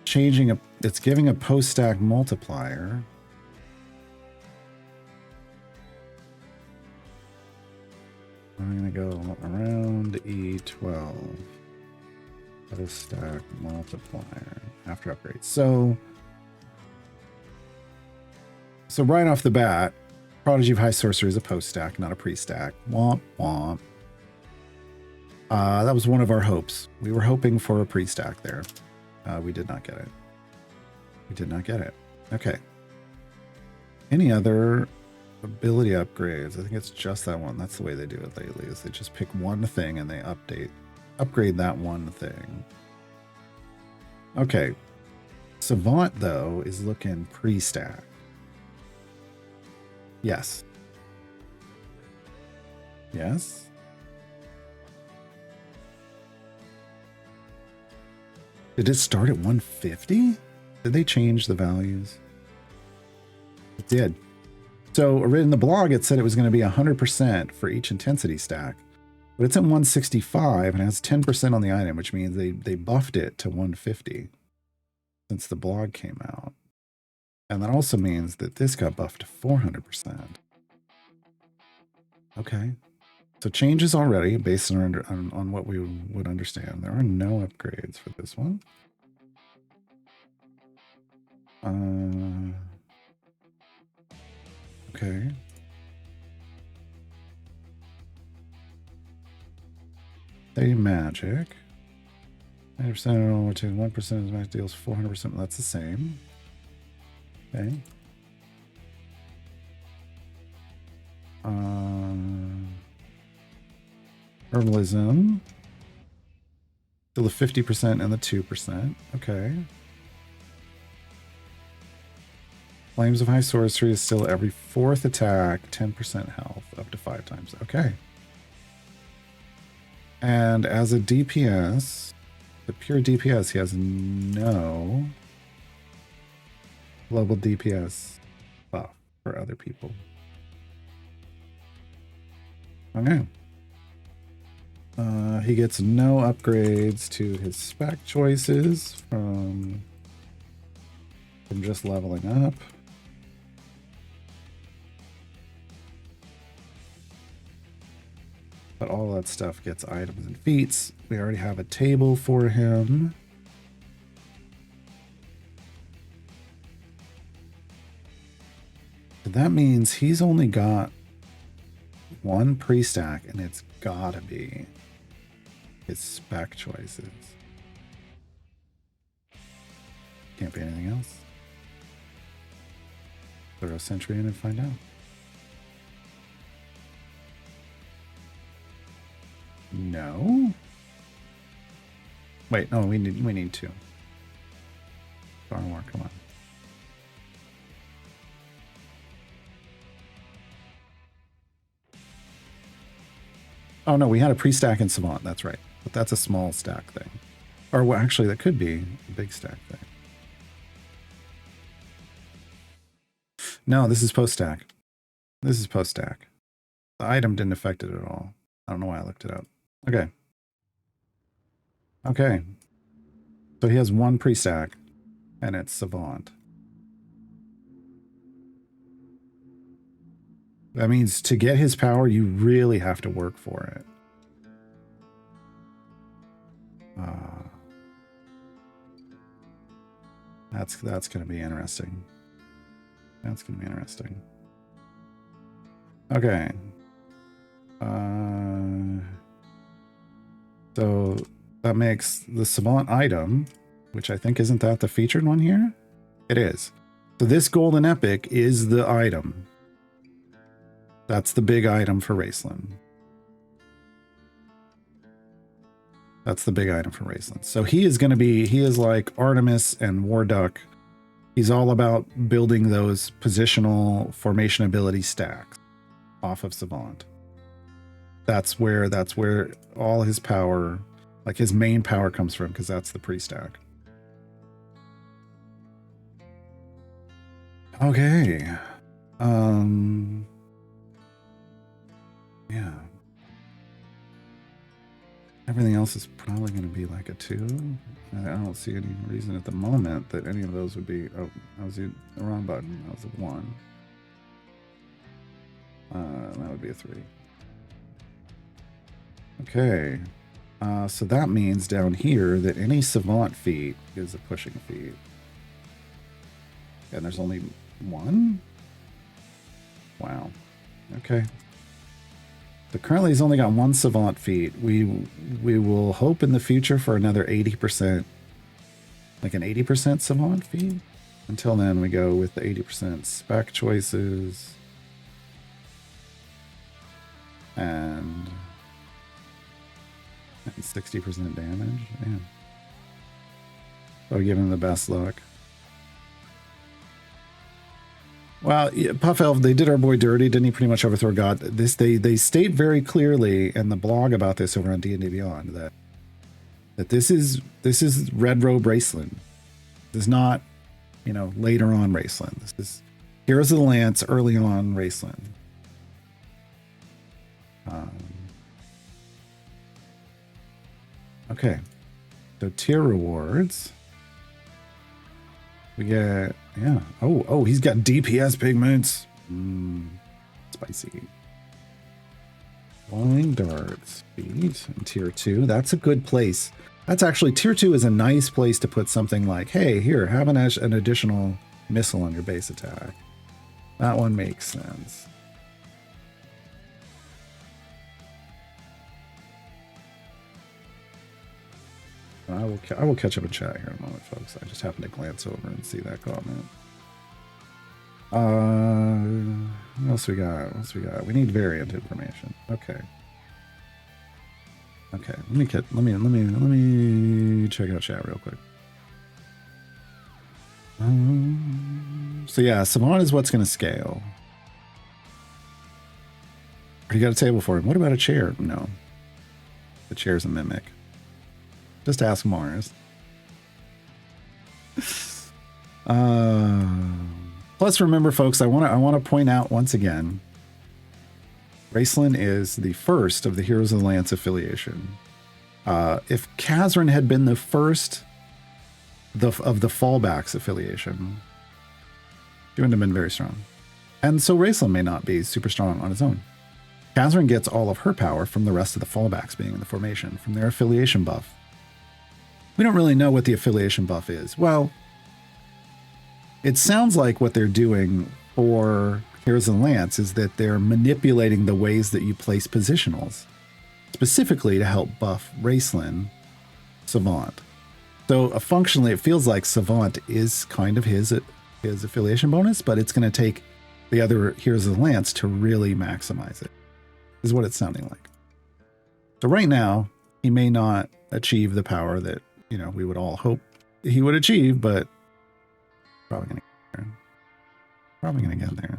giving a post-stack multiplier. I'm gonna go around E12. Post-stack multiplier after upgrades. So right off the bat, Prodigy of High Sorcery is a post-stack, not a pre-stack. Womp womp. That was one of our hopes. We were hoping for a pre-stack there. We did not get it. We did not get it. Okay. Any other ability upgrades? I think it's just that one. That's the way they do it lately, is they just pick one thing and they upgrade that one thing. Okay. Savant, though, is looking pre-stack. Yes. Yes. Did it start at 150? Did they change the values? It did. So in the blog, it said it was going to be 100% for each intensity stack, but it's at 165 and it has 10% on the item, which means they buffed it to 150 since the blog came out. And that also means that this got buffed to 400%. Okay. So changes already based on what we would understand. There are no upgrades for this one. Okay. Steady magic. 90% to 1% of max deals 400%. That's the same. Okay. Herbalism. Still the 50% and the 2%. Okay. Flames of High Sorcery is still every 4th attack, 10% health, up to 5 times. Okay. And as a DPS, the pure DPS, he has no global DPS buff for other people. Okay. He gets no upgrades to his spec choices from just leveling up. But all that stuff gets items and feats. We already have a table for him. So that means he's only got one pre-stack, and it's gotta be his spec choices. Can't be anything else. Throw a sentry in and find out. No. Wait, no, we need 2. Far more, come on. Oh no, we had a pre-stack in Savant, that's right. But that's a small stack thing. Or well, actually, that could be a big stack thing. No, this is post-stack. This is post-stack. The item didn't affect it at all. I don't know why I looked it up. Okay. Okay. So he has one pre-stack, and it's Savant. That means to get his power, you really have to work for it. That's going to be interesting. That's going to be interesting. Okay. So that makes the Savant item, which I think isn't that the featured one here? It is. So this golden epic is the item. That's the big item for Raceland. That's the big item for Raceland. So he is going to be, he is like Artemis and Warduck. He's all about building those positional formation ability stacks off of Savant. That's where all his power, like his main power comes from, because that's the pre-stack. Okay. Yeah. Everything else is probably going to be like a 2. I don't see any reason at the moment that any of those would be... Oh, that was the wrong button. That was a 1. That would be a 3. Okay. So that means down here that any Savant feat is a pushing feat. And there's only 1? Wow. Okay. So currently he's only got 1 Savant feat. We will hope in the future for another 80%, like an 80% Savant feat. Until then, we go with the 80% spec choices. And 60% damage. Yeah. So give him the best luck. Well, yeah, Puff Elf, they did our boy dirty. Didn't he pretty much overthrow God? They state very clearly in the blog about this over on D&D Beyond that this is Red Robe Raceland. This is not, later on Raceland. This is Heroes of the Lance early on Raceland. Okay. So tier rewards. We get, yeah. Oh, he's got DPS pigments. Spicy. Flying dart speed in tier 2. That's a good place. That's actually, tier 2 is a nice place to put something like, hey, here, have an additional missile on your base attack. That one makes sense. I will catch up in chat here in a moment, folks. I just happened to glance over and see that comment. What else we got? We need variant information. Okay. Let me check out chat real quick. So yeah, Savant is what's going to scale. You got a table for him. What about a chair? No. The chair's a mimic. Just ask Mars. Plus, remember, folks, I want to point out once again, Raceland is the first of the Heroes of the Lance affiliation. If Kazran had been the first of the fallbacks affiliation, he wouldn't have been very strong. And so Raceland may not be super strong on its own. Kazran gets all of her power from the rest of the fallbacks being in the formation, from their affiliation buff. We don't really know what the affiliation buff is. Well, it sounds like what they're doing for Heroes of the Lance is that they're manipulating the ways that you place positionals, specifically to help buff Raceland Savant. So functionally, it feels like Savant is kind of his affiliation bonus, but it's going to take the other Heroes of the Lance to really maximize it, is what it's sounding like. So right now, he may not achieve the power that we would all hope he would achieve, but probably gonna get there.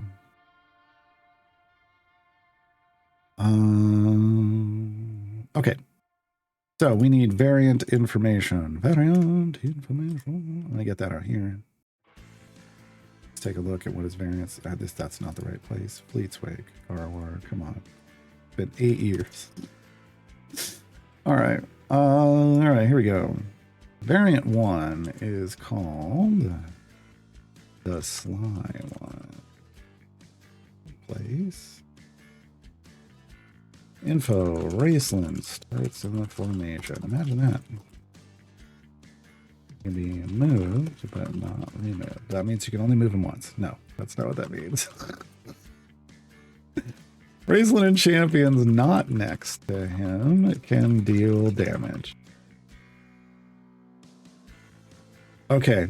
Okay. So we need variant information. Let me get that out here. Let's take a look at what is variance. That's not the right place. Fleet's Wake. Garwar. Come on. It's been 8 years. All right. Here we go. Variant 1 is called the Sly one. Place. Info. Raceland starts in the formation. Imagine that. Can be moved, but not removed. That means you can only move him once. No, that's not what that means. Raceland and champions not next to him can deal damage. Okay,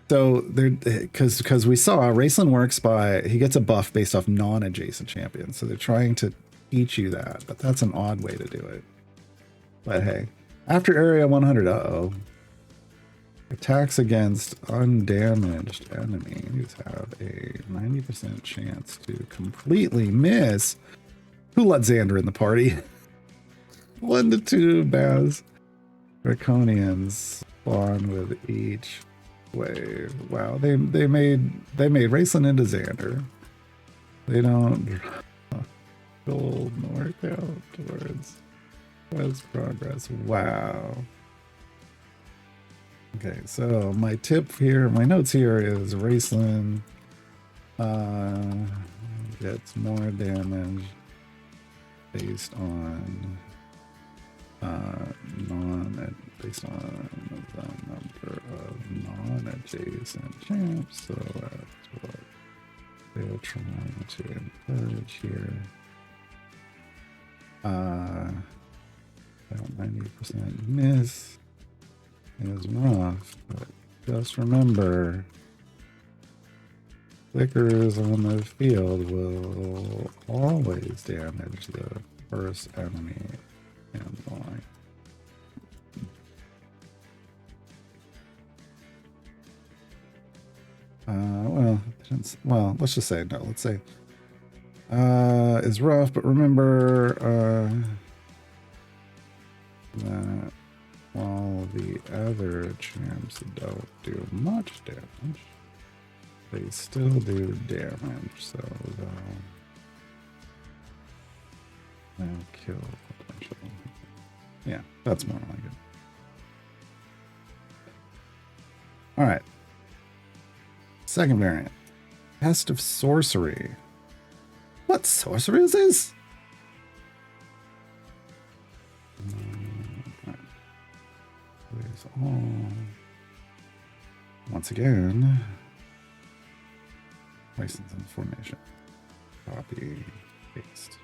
so there, because we saw Raceland works by, he gets a buff based off non-adjacent champions, so they're trying to teach you that, but that's an odd way to do it. But hey, after area 100, attacks against undamaged enemies have a 90% chance to completely miss. Who let Xander in the party? 1 to 2 Baz Draconians spawn with each wave. Wow, they made Raceland into Xander. They don't gold nor count towards quest progress. Wow. Okay, so my tip here, my notes here is Raceland gets more damage based on based on the number of non-adjacent champs. So that's what they're trying to encourage here. About 90% miss is rough, but just remember, clickers on the field will always damage the first enemy in line. Well, Well, let's just say no. Let's say is rough, but remember that while the other champs don't do much damage, they still do damage, so they'll kill potential. Yeah, that's more like it. All right. Second variant. Test of sorcery. What sorcery is this? Right. All. Once again, license information. Copy, paste.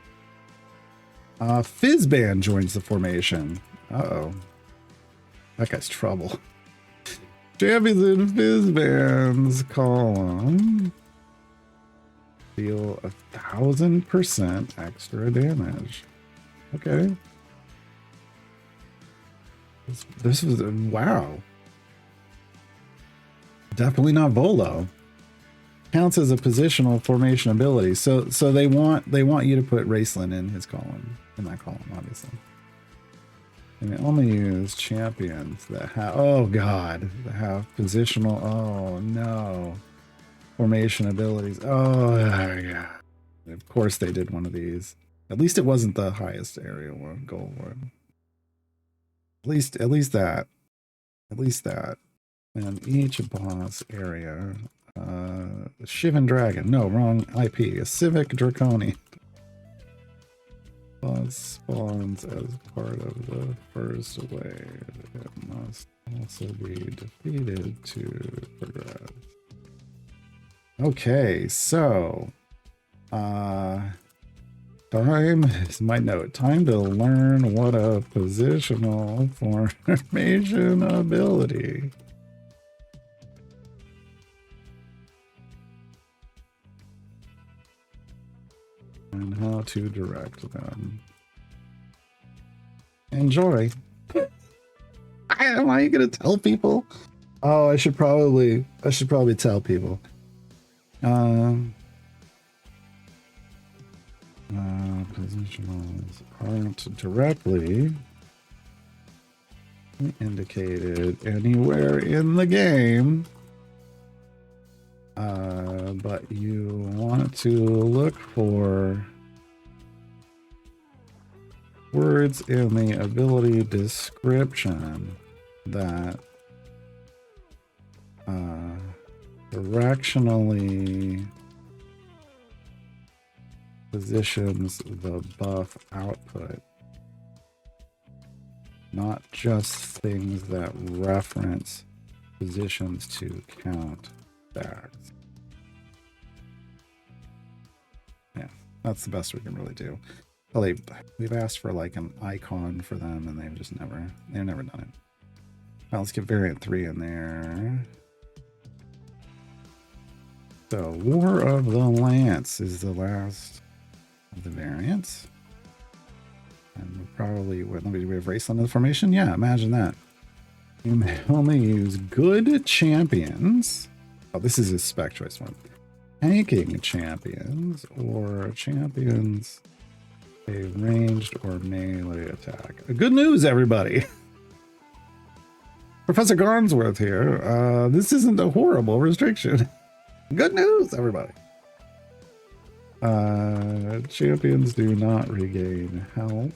Fizzban joins the formation. Uh-oh. That guy's trouble. Champions in Fizzban's column deal 1,000% extra damage. Okay. This was wow. Definitely not Volo. Counts as a positional formation ability. So they want you to put Raceland in his column, in that column, obviously. And they only use champions that have, oh god, that have positional, oh no, formation abilities. Oh yeah. Of course they did one of these. At least it wasn't the highest area one, goal one. At least that. At least that. And each boss area, Shivan Dragon. No, wrong IP. A Civic Draconian. Spawns as part of the first wave. It must also be defeated to progress. Okay, so time is my note. Time to learn what a positional formation ability. And how to direct them. Enjoy. Am I gonna tell people? Oh, I should probably tell people. Positionals aren't directly indicated anywhere in the game. But you want to look for words in the ability description that directionally positions the buff output, not just things that reference positions to count stacks. Yeah, that's the best we can really do. Well, we've asked for like an icon for them, and they've never done it. Well, let's get variant 3 in there. So, War of the Lance is the last of the variants. And we'll probably, we have Raceland in the formation? Yeah, imagine that. You may only use good champions. Oh, this is a spec choice one. Tanking champions or champions a ranged or melee attack. Good news, everybody. Professor Garnsworth here. This isn't a horrible restriction. Good news, everybody. Champions do not regain health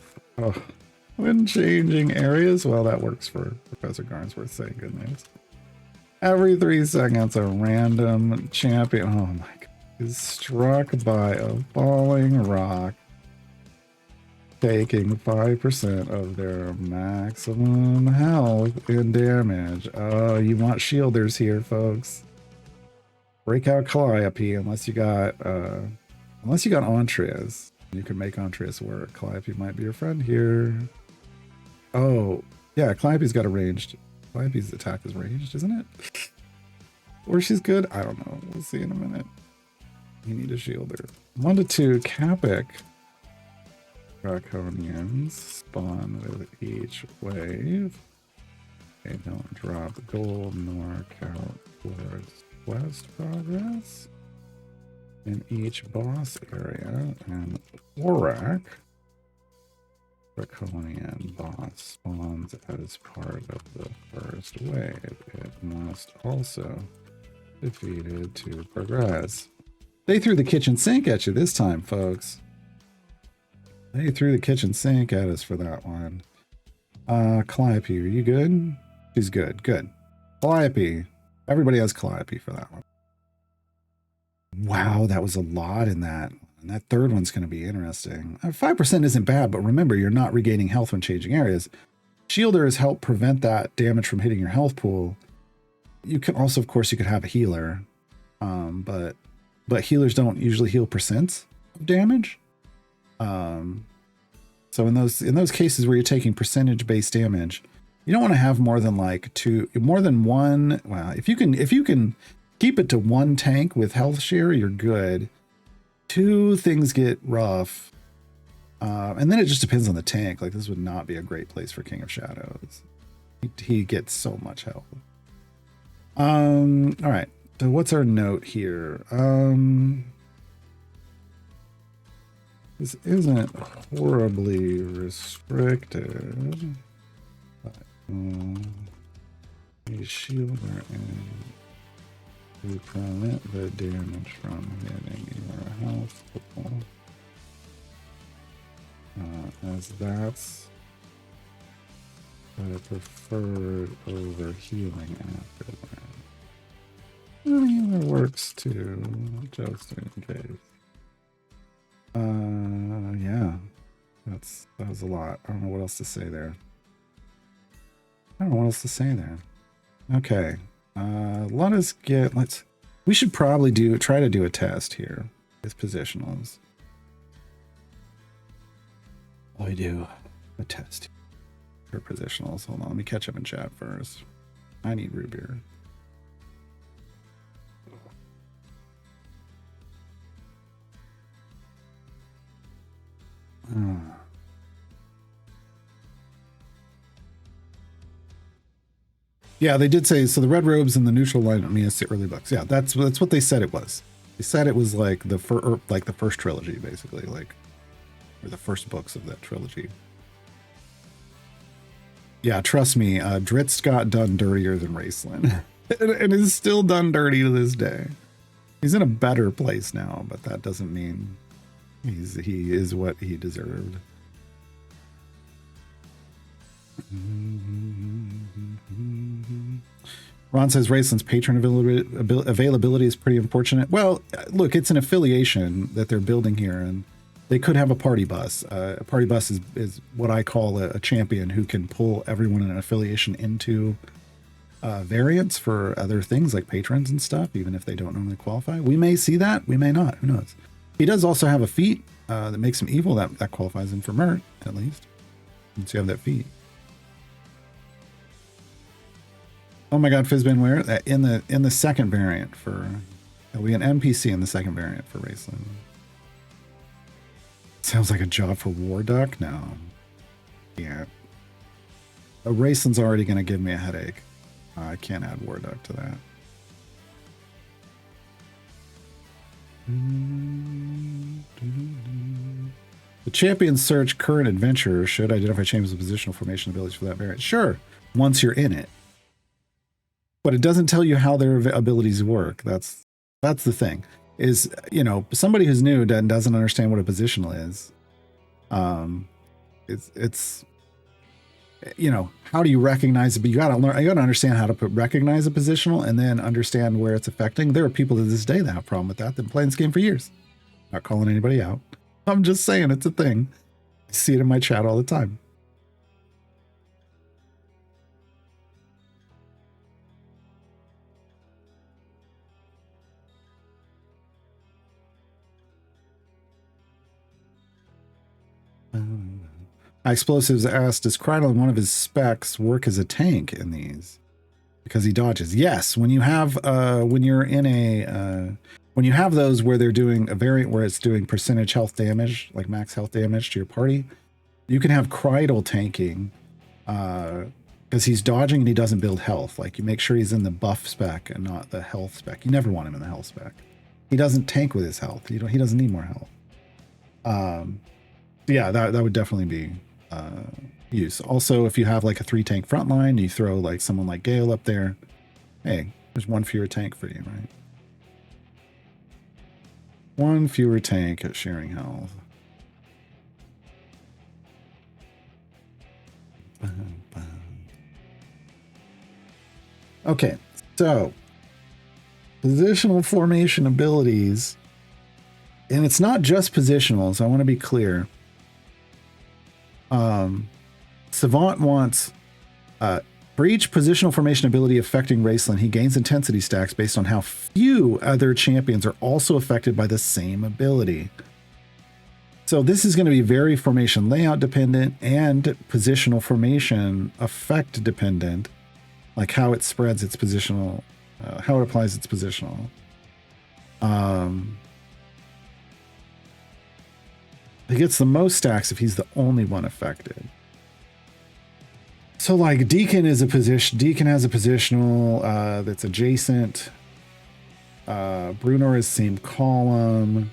when changing areas. Well, that works for Professor Garnsworth saying good news. Every 3 seconds, a random champion, oh my god, is struck by a falling rock, taking 5% of their maximum health and damage. Oh, you want shielders here, folks. Break out Calliope unless you got Entreas. You can make Entreas work. Calliope might be your friend here. Oh, yeah, Calliope's got a ranged. Calliope's attack is ranged, isn't it? Or she's good? I don't know. We'll see in a minute. You need a shielder. 1 to 2 Capic Draconians spawn with each wave. They don't drop gold nor count towards quest progress. in each boss area, and Orak, Draconian boss, spawns as part of the first wave. It must also be defeated to progress. They threw the kitchen sink at you this time, folks. They threw the kitchen sink at us for that one. Calliope, are you good? She's good. Good. Calliope. Everybody has Calliope for that one. Wow, that was a lot in that. And that third one's going to be interesting. 5% isn't bad, but remember, you're not regaining health when changing areas. Shielders help prevent that damage from hitting your health pool. You can also, of course, you could have a healer. But healers don't usually heal percents of damage. So in those cases where you're taking percentage-based damage, you don't want to have more than one. Well, if you can keep it to one tank with health share, you're good. Two, things get rough, and then it just depends on the tank. Like, this would not be a great place for King of Shadows. He gets so much health. All right. So what's our note here? This isn't horribly restricted. But, a shielder and to prevent the damage from hitting your health pool. As that's preferred over healing after that. Healer works too, just in case. Yeah, that was a lot. I don't know what else to say there. Okay. We should probably try to do a test here with positionals. I do a test for positionals. Hold on, let me catch up in chat first. I need root beer. Yeah, they did say, so the red robes and the neutral line, I mean, it's the early books. Yeah, that's what they said it was. They said it was like the first trilogy, basically, or the first books of that trilogy. Yeah, trust me, Dritz got done dirtier than Raceland, and is still done dirty to this day. He's in a better place now, but that doesn't mean he is what he deserved. Ron says Raceland's patron availability is pretty unfortunate. Well, look, it's an affiliation that they're building here, and they could have a party bus. A party bus is what I call a champion who can pull everyone in an affiliation into variants for other things like patrons and stuff, even if they don't normally qualify. We may see that, we may not. Who knows? He does also have a feat that makes him evil that qualifies him for Mert, at least. Once you have that feat. Oh my God, Fizbin, where in the second variant there'll be an NPC in the second variant for Raceland. Sounds like a job for War Duck? No. Yeah. Raceland's already going to give me a headache. I can't add War Duck to that. The champion search current adventure should identify changes of positional formation abilities for that variant. Sure, once you're in it. But it doesn't tell you how their abilities work. That's the thing. Is, somebody who's new doesn't understand what a positional is. It's how do you recognize it? But you gotta understand how to recognize a positional and then understand where it's affecting. There are people to this day that have a problem with that. They've been playing this game for years. Not calling anybody out. I'm just saying it's a thing. I see it in my chat all the time. Explosives asked, does Krydon, one of his specs, work as a tank in these? Because he dodges. Yes, when you have when you have those where they're doing a variant where it's doing percentage health damage, like max health damage to your party, you can have Krydon tanking because he's dodging and he doesn't build health. Like, you make sure he's in the buff spec and not the health spec. You never want him in the health spec. he doesn't tank with his health. He doesn't need more health. Yeah, that would definitely be use. Also, if you have like a 3 tank front line, you throw like someone like Gale up there. Hey, there's one fewer tank for you, right? One fewer tank at sharing health. Okay, so positional formation abilities, and it's not just positional, so I want to be clear. Savant wants for each positional formation ability affecting Raceland, he gains intensity stacks based on how few other champions are also affected by the same ability. So this is going to be very formation layout dependent and positional formation effect dependent, like how it spreads its positional, how it applies its positional. He gets the most stacks if he's the only one affected. So like Deacon is a position. Deacon has a positional that's adjacent. Bruno is same column.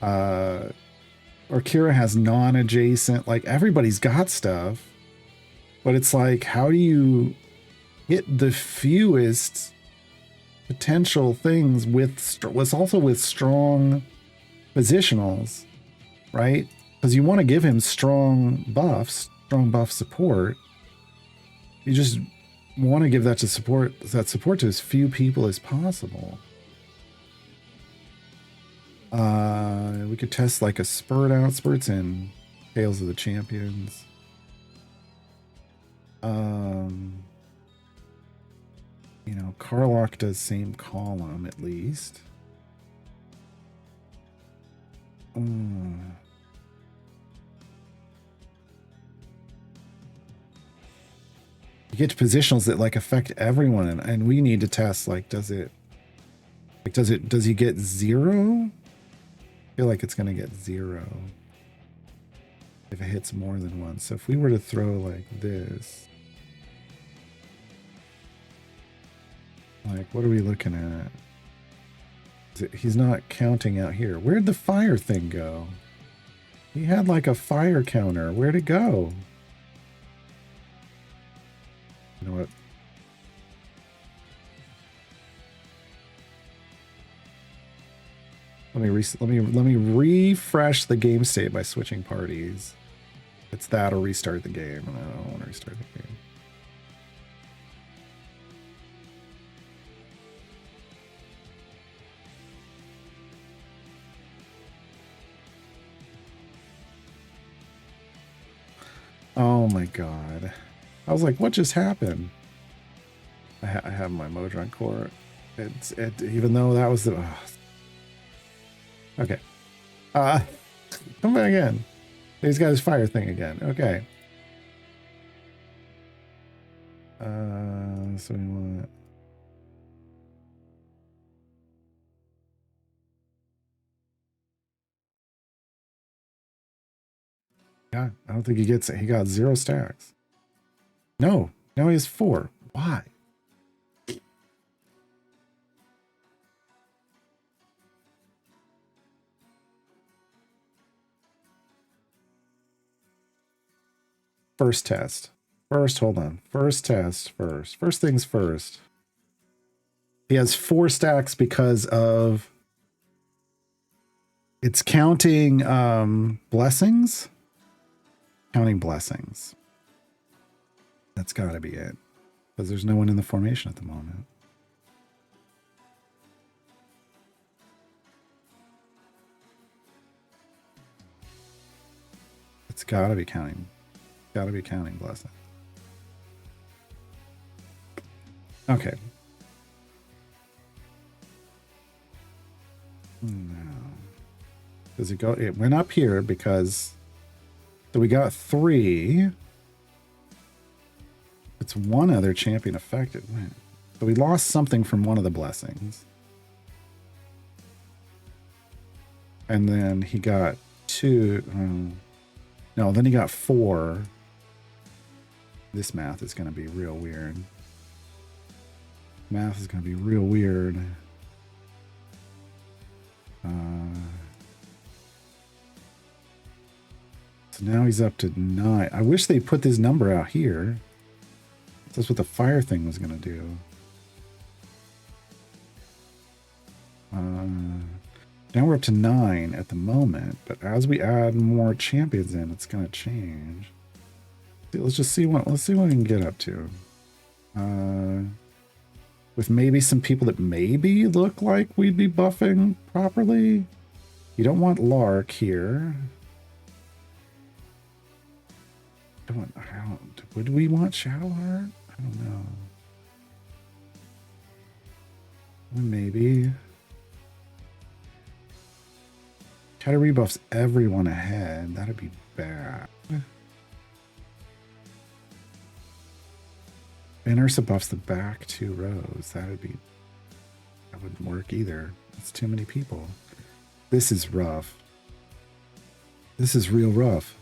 Orkira has non-adjacent. Like everybody's got stuff, but it's like, how do you hit the fewest potential things with what's also with strong positionals, right? Because you want to give him strong buff support. You just want to give that support to as few people as possible. We could test like a spurts in Tales of the Champions. You know, Karlach does same column at least. You get to positionals that like affect everyone, and we need to test like does he get 0? I feel like it's gonna get 0 if it hits more than once. So if we were to throw like this, like what are we looking at? He's not counting out here. Where'd the fire thing go? He had like a fire counter. Where'd it go? You know what? Let me refresh the game state by switching parties. It's that or restart the game, and I don't want to restart the game. Oh my god. I was like, what just happened? I have my Modron core. Even though that was the... Okay. Come back in. He's got his fire thing again. Okay. So we want... Yeah, I don't think he gets it. He got 0 stacks. No, now he has 4. Why? First test. Hold on. First test first. First things first. He has 4 stacks because of... It's counting blessings. Counting blessings. That's got to be it. Because there's no one in the formation at the moment. It's got to be counting. Got to be counting blessing. Okay. No. Does it go? It went up here because... So we got 3. It's one other champion affected. So we lost something from one of the blessings. And then he got 2. No, then he got 4. This math is going to be real weird. Math is going to be real weird. So now he's up to 9. I wish they put this number out here. That's what the fire thing was going to do. Now we're up to 9 at the moment, but as we add more champions in, it's going to change. Let's just see what we can get up to. With maybe some people that maybe look like we'd be buffing properly. You don't want Lark here. Would we want Shadowheart? I don't know. Maybe. Try to rebuffs everyone ahead. That'd be bad. And Ursa buffs the back 2 rows. That wouldn't work either. It's too many people. This is rough. This is real rough.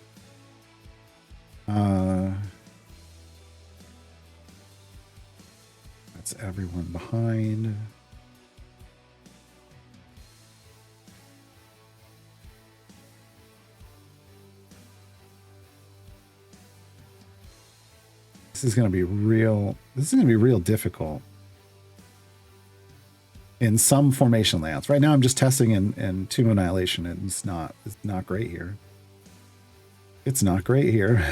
That's everyone behind. This is going to be real difficult in some formation layouts. Right now I'm just testing in Tomb Annihilation, and it's not great here. It's not great here.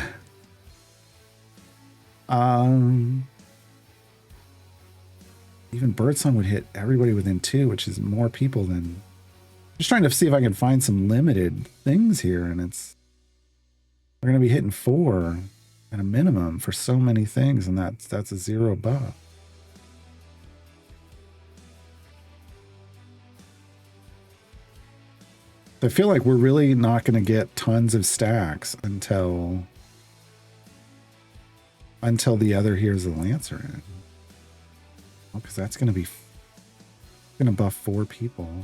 Even Birdsong would hit everybody within 2, which is more people than... Just trying to see if I can find some limited things here, and we're going to be hitting 4 at a minimum for so many things, and that's a 0 buff. I feel like we're really not going to get tons of stacks until the other here's the Lancer in. Because that's going to buff 4 people,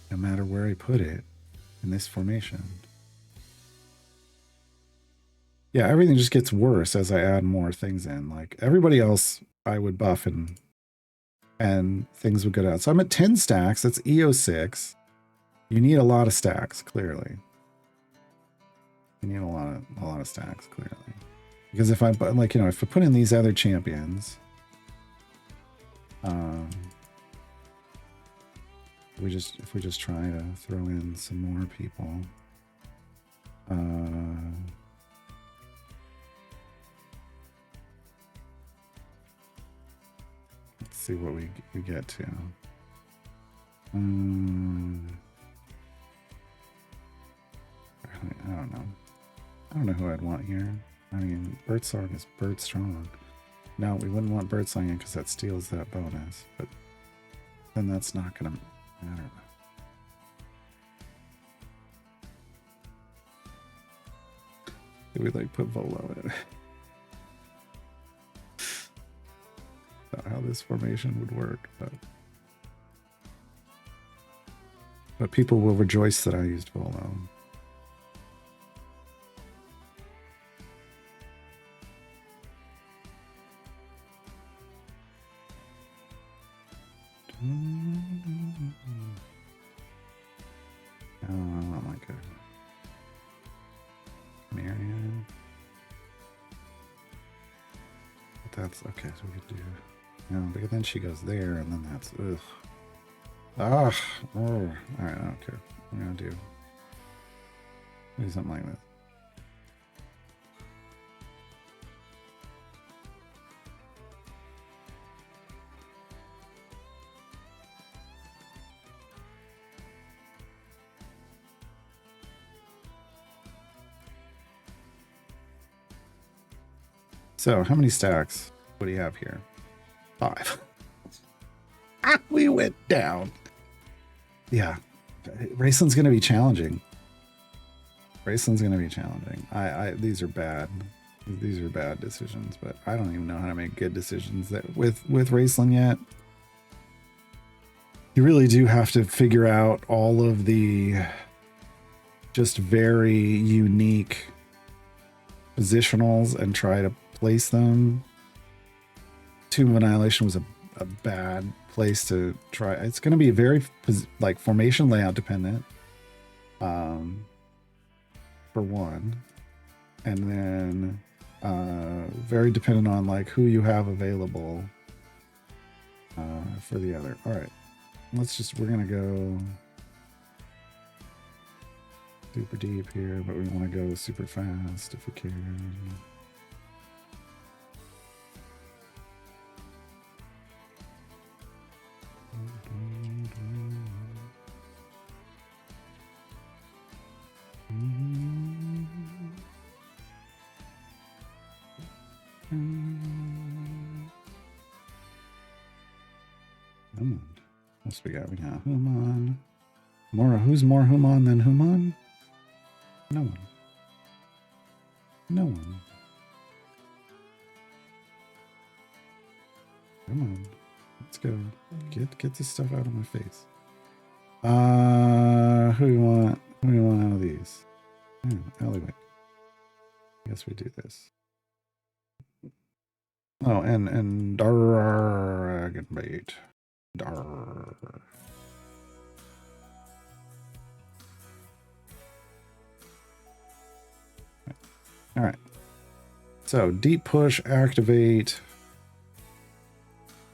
no matter where I put it in this formation. Yeah, everything just gets worse as I add more things in. Like everybody else, I would buff and things would go down. So I'm at 10 stacks. That's EO6. You need a lot of stacks, clearly. You need a lot of stacks, clearly. Because if I if I put in these other champions, if we just try to throw in some more people, let's see what we get to. I don't know. I don't know who I'd want here. I mean, Birdsong is bird strong. No, we wouldn't want Birdsong in because that steals that bonus. But then that's not going to matter. We'd like put Volo in. Not how this formation would work, but people will rejoice that I used Volo. Oh my god. Marion. But that's okay, so we could do. No, but then she goes there, and then that's ugh. Ah, oh. Alright, I don't care. I'm gonna do something like this. So, how many stacks? What do you have here? 5. We went down. Yeah. Raceland's going to be challenging. Raceland's going to be challenging. These are bad. These are bad decisions, but I don't even know how to make good decisions that with Raceland yet. You really do have to figure out all of the just very unique positionals and try to place them. Tomb of Annihilation was a bad place to try. It's going to be very like formation layout dependent, for one, and then very dependent on like who you have available for the other. All right, we're gonna go super deep here, but we want to go super fast if we can. What we got? We got Human. Mora, who's more Human than Human? No one. No one. Come on. Let's go. Get this stuff out of my face. Who do you want? Who do you want out of these? Alleyway. I guess we do this. Oh, and Dragon Bait. Dar. All right. So deep push, activate.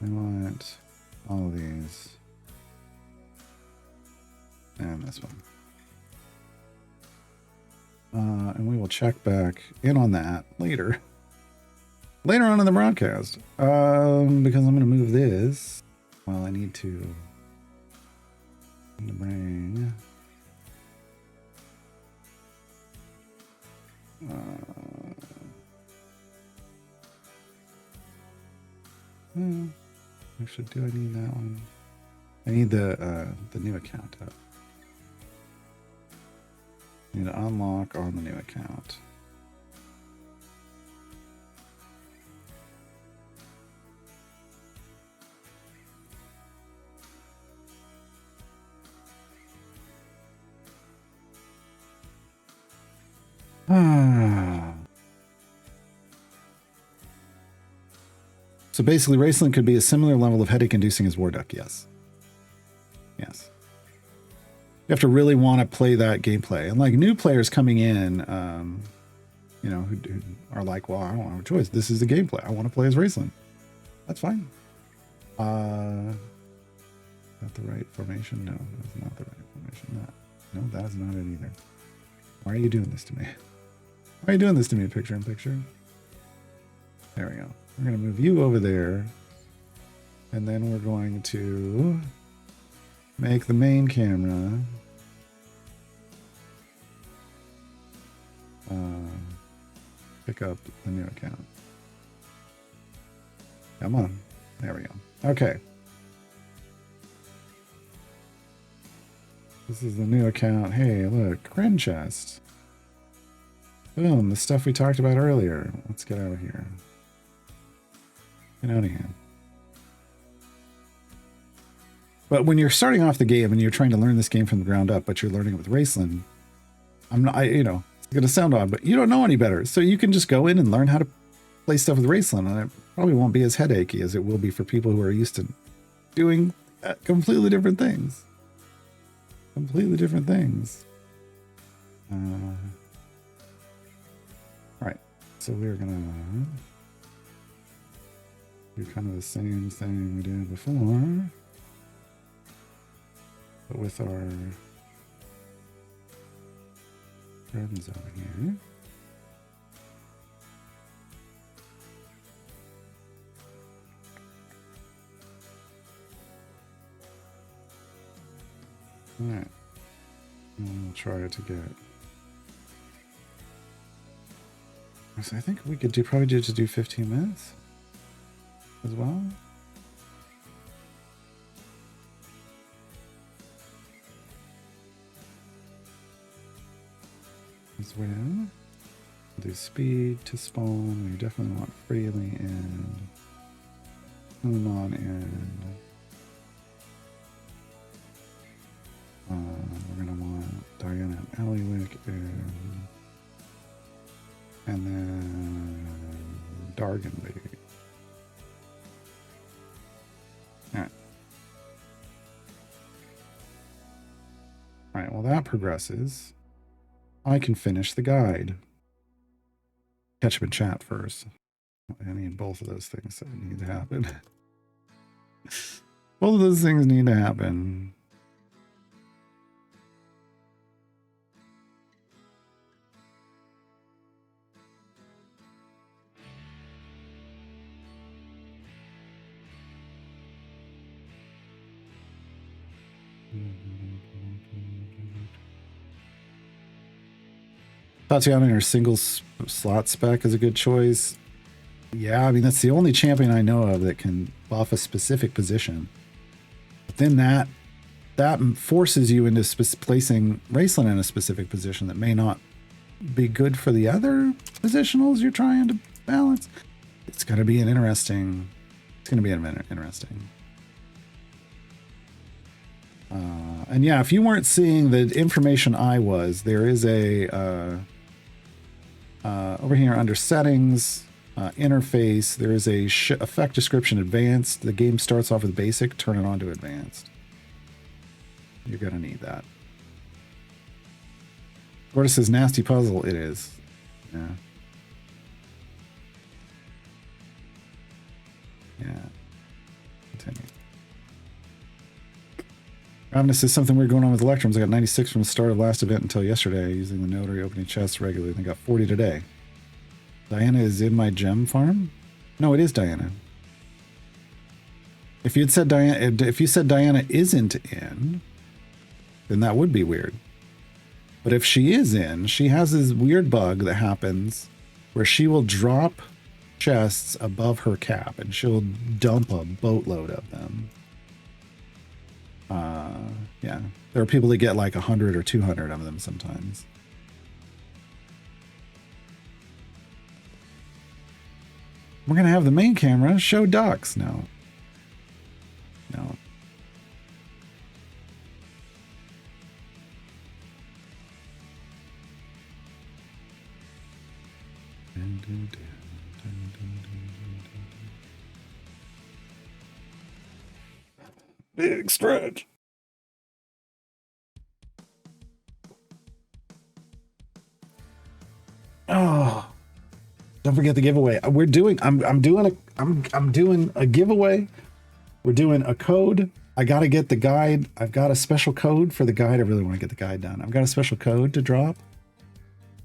I want all of these. And this one. And we will check back in on that later. Later on in the broadcast. Because I'm going to move this. Well, I need to bring... actually, do I need that one? I need the new account up. I need to unlock on the new account. So basically, Raceland could be a similar level of headache-inducing as War Duck. Yes. Yes. You have to really want to play that gameplay. And like new players coming in, you know, who are like, well, I don't have a choice. This is the gameplay. I want to play as Raceland. That's fine. Is that the right formation? No, that's not the right formation. No, that is not it either. Why are you doing this to me? Why are you doing this to me, picture in picture? There we go. We're going to move you over there. And then we're going to make the main camera pick up the new account. Come on. There we go. Okay. This is the new account. Hey, look. Cren chest. Boom. The stuff we talked about earlier. Let's get out of here. Get out of here. But when you're starting off the game and you're trying to learn this game from the ground up, but you're learning it with Raceland, you know, it's going to sound odd, but you don't know any better. So you can just go in and learn how to play stuff with Raceland, and it probably won't be as headachy as it will be for people who are used to doing completely different things. Completely different things. All right. So we're going to do kind of the same thing we did before, but with our friends over here. All right. And we'll try to get... So I think we could probably just do 15 minutes as well. As well. Do speed to spawn. We definitely want Freely and Human and we're gonna want Diana and Eliwick and then Dargan Baby. while that progresses, I can finish the guide. Catch up in chat first. I need both of those things that need to happen. Both of those things need to happen. Tatiana in her single slot spec is a good choice. Yeah, I mean, that's the only champion I know of that can buff a specific position. But then that forces you into placing Raceland in a specific position that may not be good for the other positionals you're trying to balance. It's going to be an interesting... It's going to be interesting. And yeah, if you weren't seeing the information I was, there is a... over here under settings, interface, there is a effect description advanced. The game starts off with basic, turn it on to advanced. You're going to need that. Gorda says nasty puzzle. It is. Yeah. Yeah. Continue. Ravenous says something weird going on with Electrums. I got 96 from the start of last event until yesterday, using the notary opening chests regularly. I got 40 today. Diana is in my gem farm? No, it is Diana. If you said Diana isn't in, then that would be weird. But if she is in, she has this weird bug that happens where she will drop chests above her cap and she'll dump a boatload of them. Yeah, there are people that get like 100 or 200 of them sometimes. We're gonna have the main camera show ducks. No. Big stretch. Oh, don't forget the giveaway. I'm doing a giveaway. We're doing a code. I got to get the guide. I've got a special code for the guide. I really want to get the guide done. I've got a special code to drop,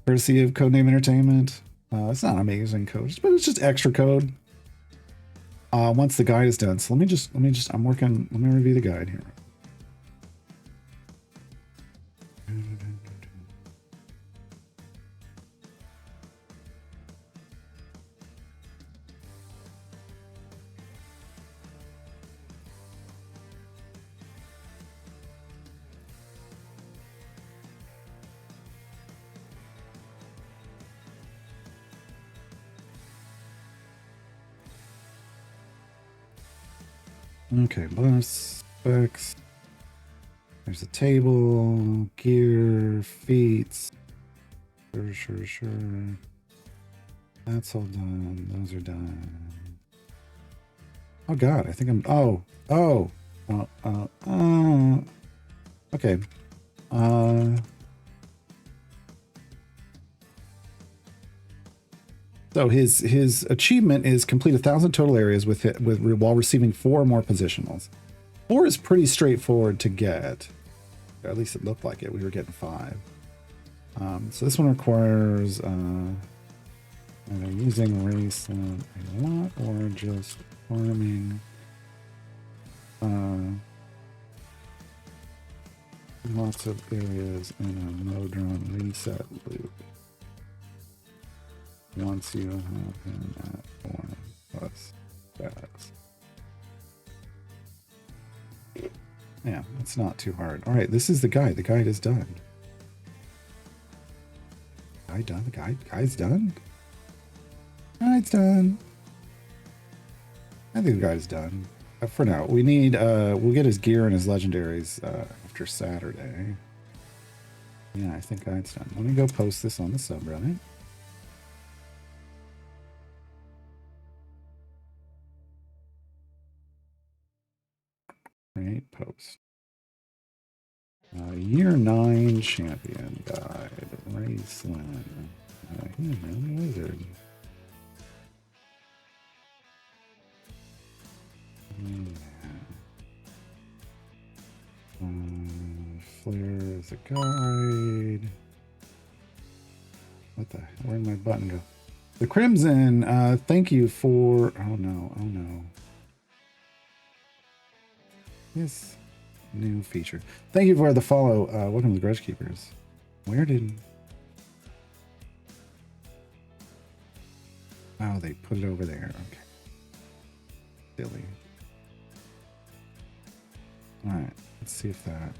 courtesy of Codename Entertainment. It's not an amazing code, but it's just extra code. Once the guide is done. So let me just, let me review the guide here. Okay, bonus specs. There's a table, gear, feats. Sure. That's all done. Those are done. Oh God, I think I'm. Okay. So his achievement is complete 1,000 total areas while receiving 4 more positionals. 4 is pretty straightforward to get. Or at least it looked like it. We were getting 5. So this one requires either using race a lot or just farming lots of areas in a Modron reset loop. Once you have him at 4 plus stats. Yeah, it's not too hard. All right, this is the guide. The guide is done. Guide done? The guide's done? Guide's done. I think the guide's done. For now, we need, we'll get his gear and his legendaries after Saturday. Yeah, I think guide's done. Let me go post this on the subreddit. Create post. Year 9 champion guide. Raceland. Human wizard. Flare is a guide. What the hell? Where'd my button go? The Crimson, thank you for... Oh no, oh no. Yes. New feature. Thank you for the follow. Welcome to the Grudge Keepers. Where did... Oh, they put it over there. Okay. Silly. Alright, let's see if that...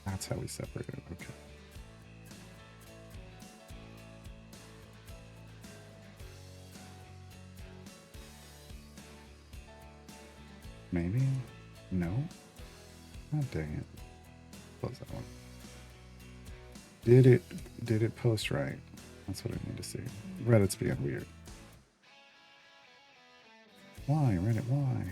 That's how we separate it. Okay. Maybe? No? Oh, dang it. Close that one. Did it post right? That's what I need to see. Reddit's being weird. Why, Reddit, why?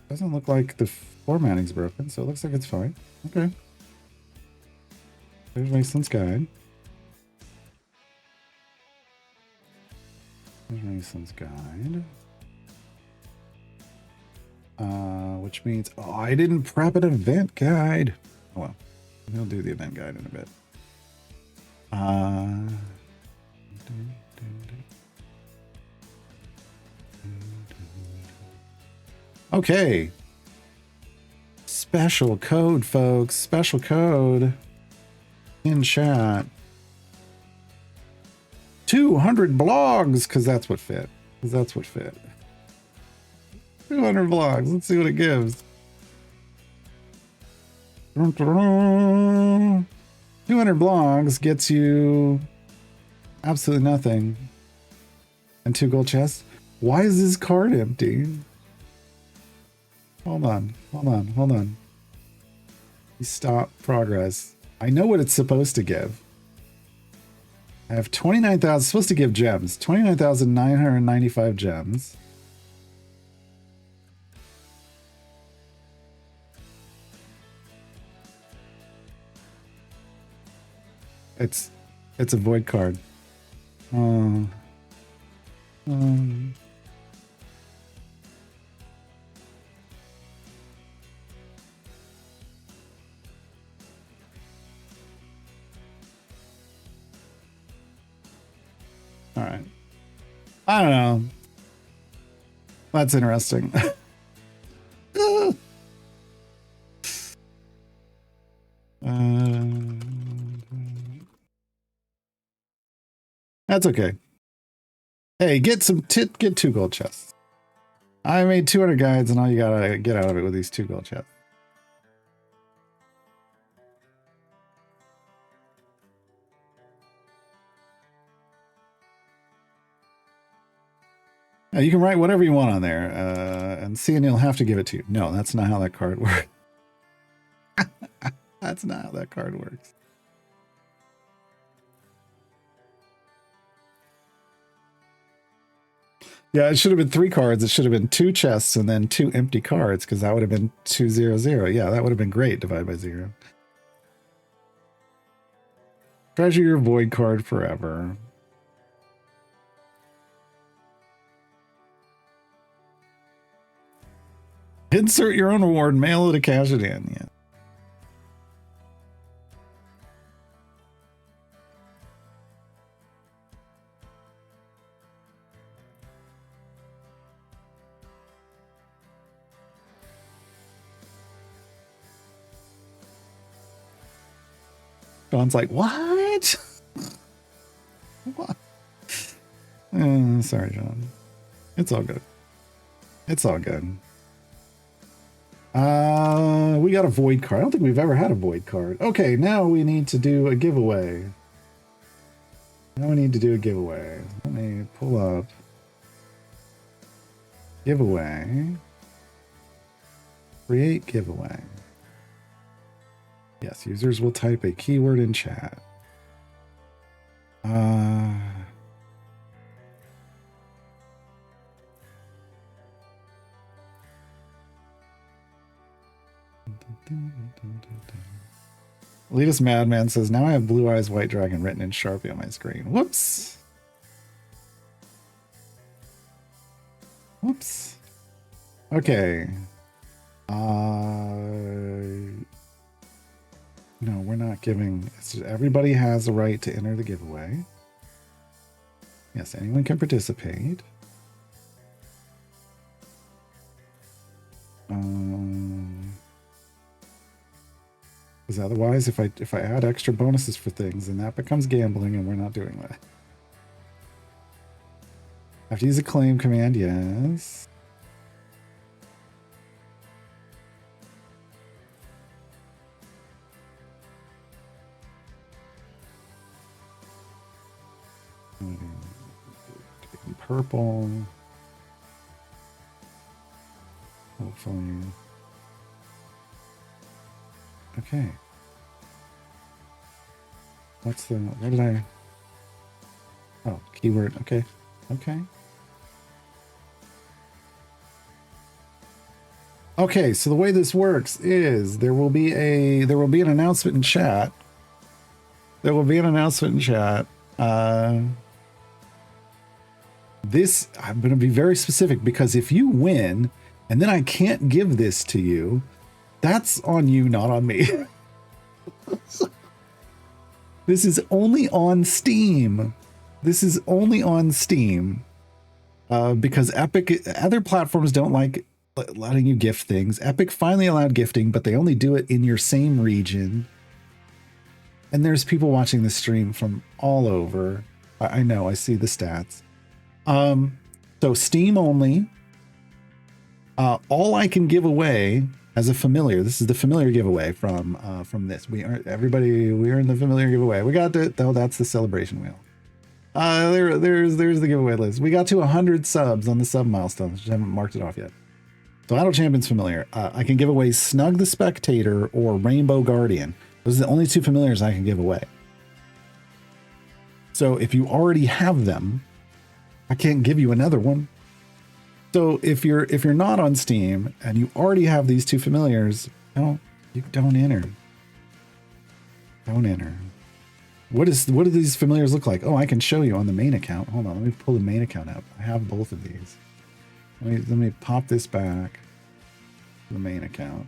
Doesn't look like the formatting's broken, so it looks like it's fine. Okay. There's Mason's guide. There's Mason's guide. Which means, oh, I didn't prep an event guide. Oh, well, we'll do the event guide in a bit. Okay. Special code, folks. Special code in chat. 200 blogs, because that's what fit. 200 blogs. Let's see what it gives. 200 blogs gets you absolutely nothing. And 2 gold chests. Why is this card empty? Hold on. You stop progress. I know what it's supposed to give. I have 29,000, supposed to give gems. 29,995 gems. It's a void card. All right. I don't know. That's interesting. That's okay. Hey, get 2 gold chests. I made 200 guides, and all you gotta get out of it with these 2 gold chests. You can write whatever you want on there, and see, and he'll have to give it to you. No, that's not how that card works. That's not how that card works. Yeah, it should have been 3 cards. It should have been 2 chests and then 2 empty cards, because that would have been 200. Yeah, that would have been great. Divide by 0. Treasure your void card forever. Insert your own reward. Mail it to cash it in. Yeah. John's like, what? What? Sorry, John. It's all good. It's all good. We got a void card. I don't think we've ever had a void card. Okay, now we need to do a giveaway. Let me pull up. Giveaway. Create giveaway. Yes, users will type a keyword in chat. Elitist Madman says, now I have Blue Eyes White Dragon written in Sharpie on my screen. Whoops. Whoops. Okay. No, we're not giving. It's just, everybody has a right to enter the giveaway. Yes, anyone can participate. Because otherwise, if I add extra bonuses for things, then that becomes gambling, and we're not doing that. I have to use a claim command, yes. Purple. Hopefully. Okay. What did I? Oh, keyword. Okay. Okay. Okay, so the way this works is there will be an announcement in chat. There will be an announcement in chat. This, I'm going to be very specific, because if you win and then I can't give this to you, that's on you, not on me. This is only on Steam. This is only on Steam. Because Epic, other platforms don't like letting you gift things. Epic finally allowed gifting, but they only do it in your same region. And there's people watching the stream from all over. I know, I see the stats. So Steam only. All I can give away as a familiar. This is the familiar giveaway from this. We earn the familiar giveaway. We got it. Oh, that's the celebration wheel. There's the giveaway list. We got to 100 subs on the sub milestone. Just haven't marked it off yet. So Idle Champion's familiar. I can give away Snug the Spectator or Rainbow Guardian. Those are the only two familiars I can give away. So if you already have them, I can't give you another one. So if you're not on Steam and you already have these two familiars, don't enter. Don't enter. What do these familiars look like? Oh, I can show you on the main account. Hold on, let me pull the main account up. I have both of these. Let me pop this back to the main account.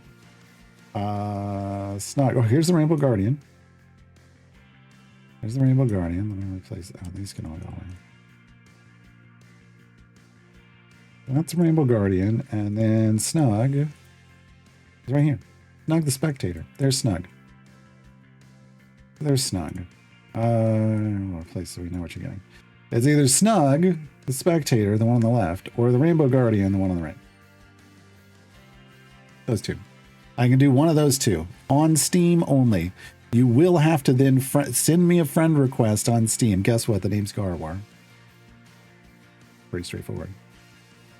Snug. Oh, here's the Rainbow Guardian. There's the Rainbow Guardian. Let me replace that. Oh, these can all go away. That's Rainbow Guardian, and then Snug is right here. Snug the Spectator. There's Snug. There's Snug. I'll replace so we know what you're getting. It's either Snug the Spectator, the one on the left, or the Rainbow Guardian, the one on the right. Those two. I can do one of those two on Steam only. You will have to then send me a friend request on Steam. Guess what? The name's Garwar. Pretty straightforward.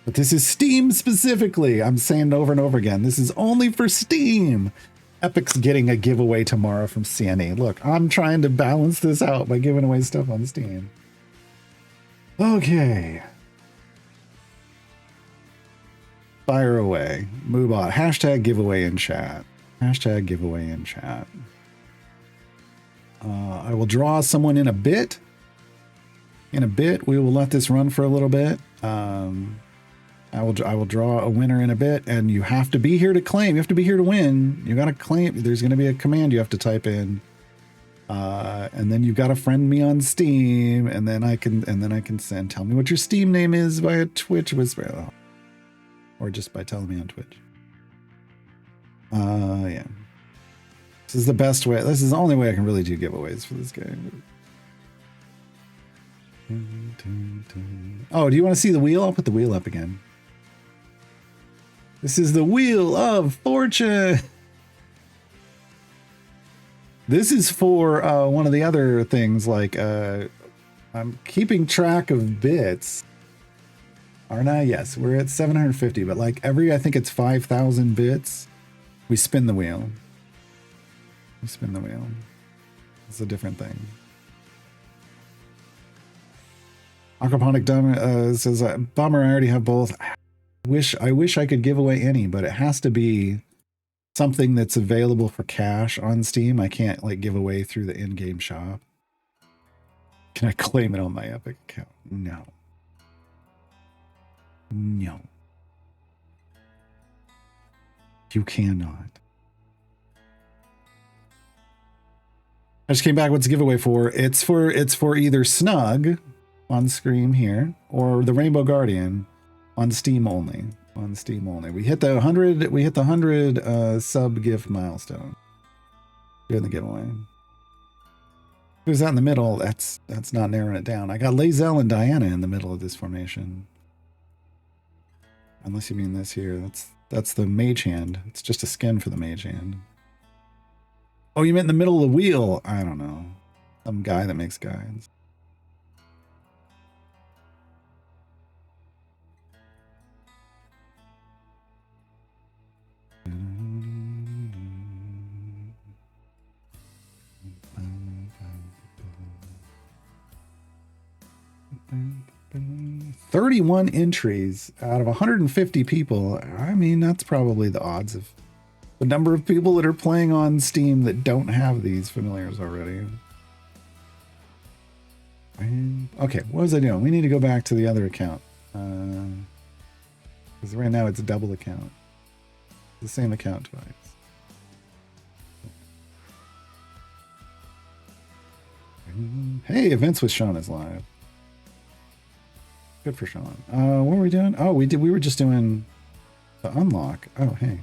But this is Steam specifically. I'm saying it over and over again. This is only for Steam. Epic's getting a giveaway tomorrow from CNE. Look, I'm trying to balance this out by giving away stuff on Steam. Okay. Fire away. Moobot. Hashtag giveaway in chat. Hashtag giveaway in chat. I will draw someone in a bit. In a bit, we will let this run for a little bit. I will draw a winner in a bit, and you have to be here to claim. You have to be here to win. You got to claim. There's going to be a command you have to type in, and then you've got to friend me on Steam, and then I can send. Tell me what your Steam name is via Twitch whisper, or just by telling me on Twitch. Yeah. This is the best way. This is the only way I can really do giveaways for this game. Oh, do you want to see the wheel? I'll put the wheel up again. This is the Wheel of Fortune. This is for one of the other things, like I'm keeping track of bits. Aren't I? Yes, we're at 750, but like I think it's 5,000 bits, we spin the wheel. We spin the wheel. It's a different thing. Aquaponic Dumb says, Bummer, I already have both. I wish I could give away any, but it has to be something that's available for cash on Steam. I can't like give away through the in-game shop. Can I claim it on my Epic account? No. No. You cannot. I just came back. What's the giveaway for? It's for either Snug on Scream here or the Rainbow Guardian on Steam only. On Steam only. We hit the 100. We hit the 100 sub gift milestone. Doing the giveaway. Who's out in the middle? That's not narrowing it down. I got Lazelle and Diana in the middle of this formation. Unless you mean this here. That's the mage hand. It's just a skin for the mage hand. Oh, you meant in the middle of the wheel? I don't know. Some guy that makes guides. $31 entries out of 150 people. I mean, that's probably the odds of the number of people that are playing on Steam that don't have these familiars already. Okay, what was I doing? We need to go back to the other account. Because right now it's a double account. The same account twice. Hey, events with Sean is live. Good for Sean. What were we doing? Oh, we were just doing the unlock. Oh, hey.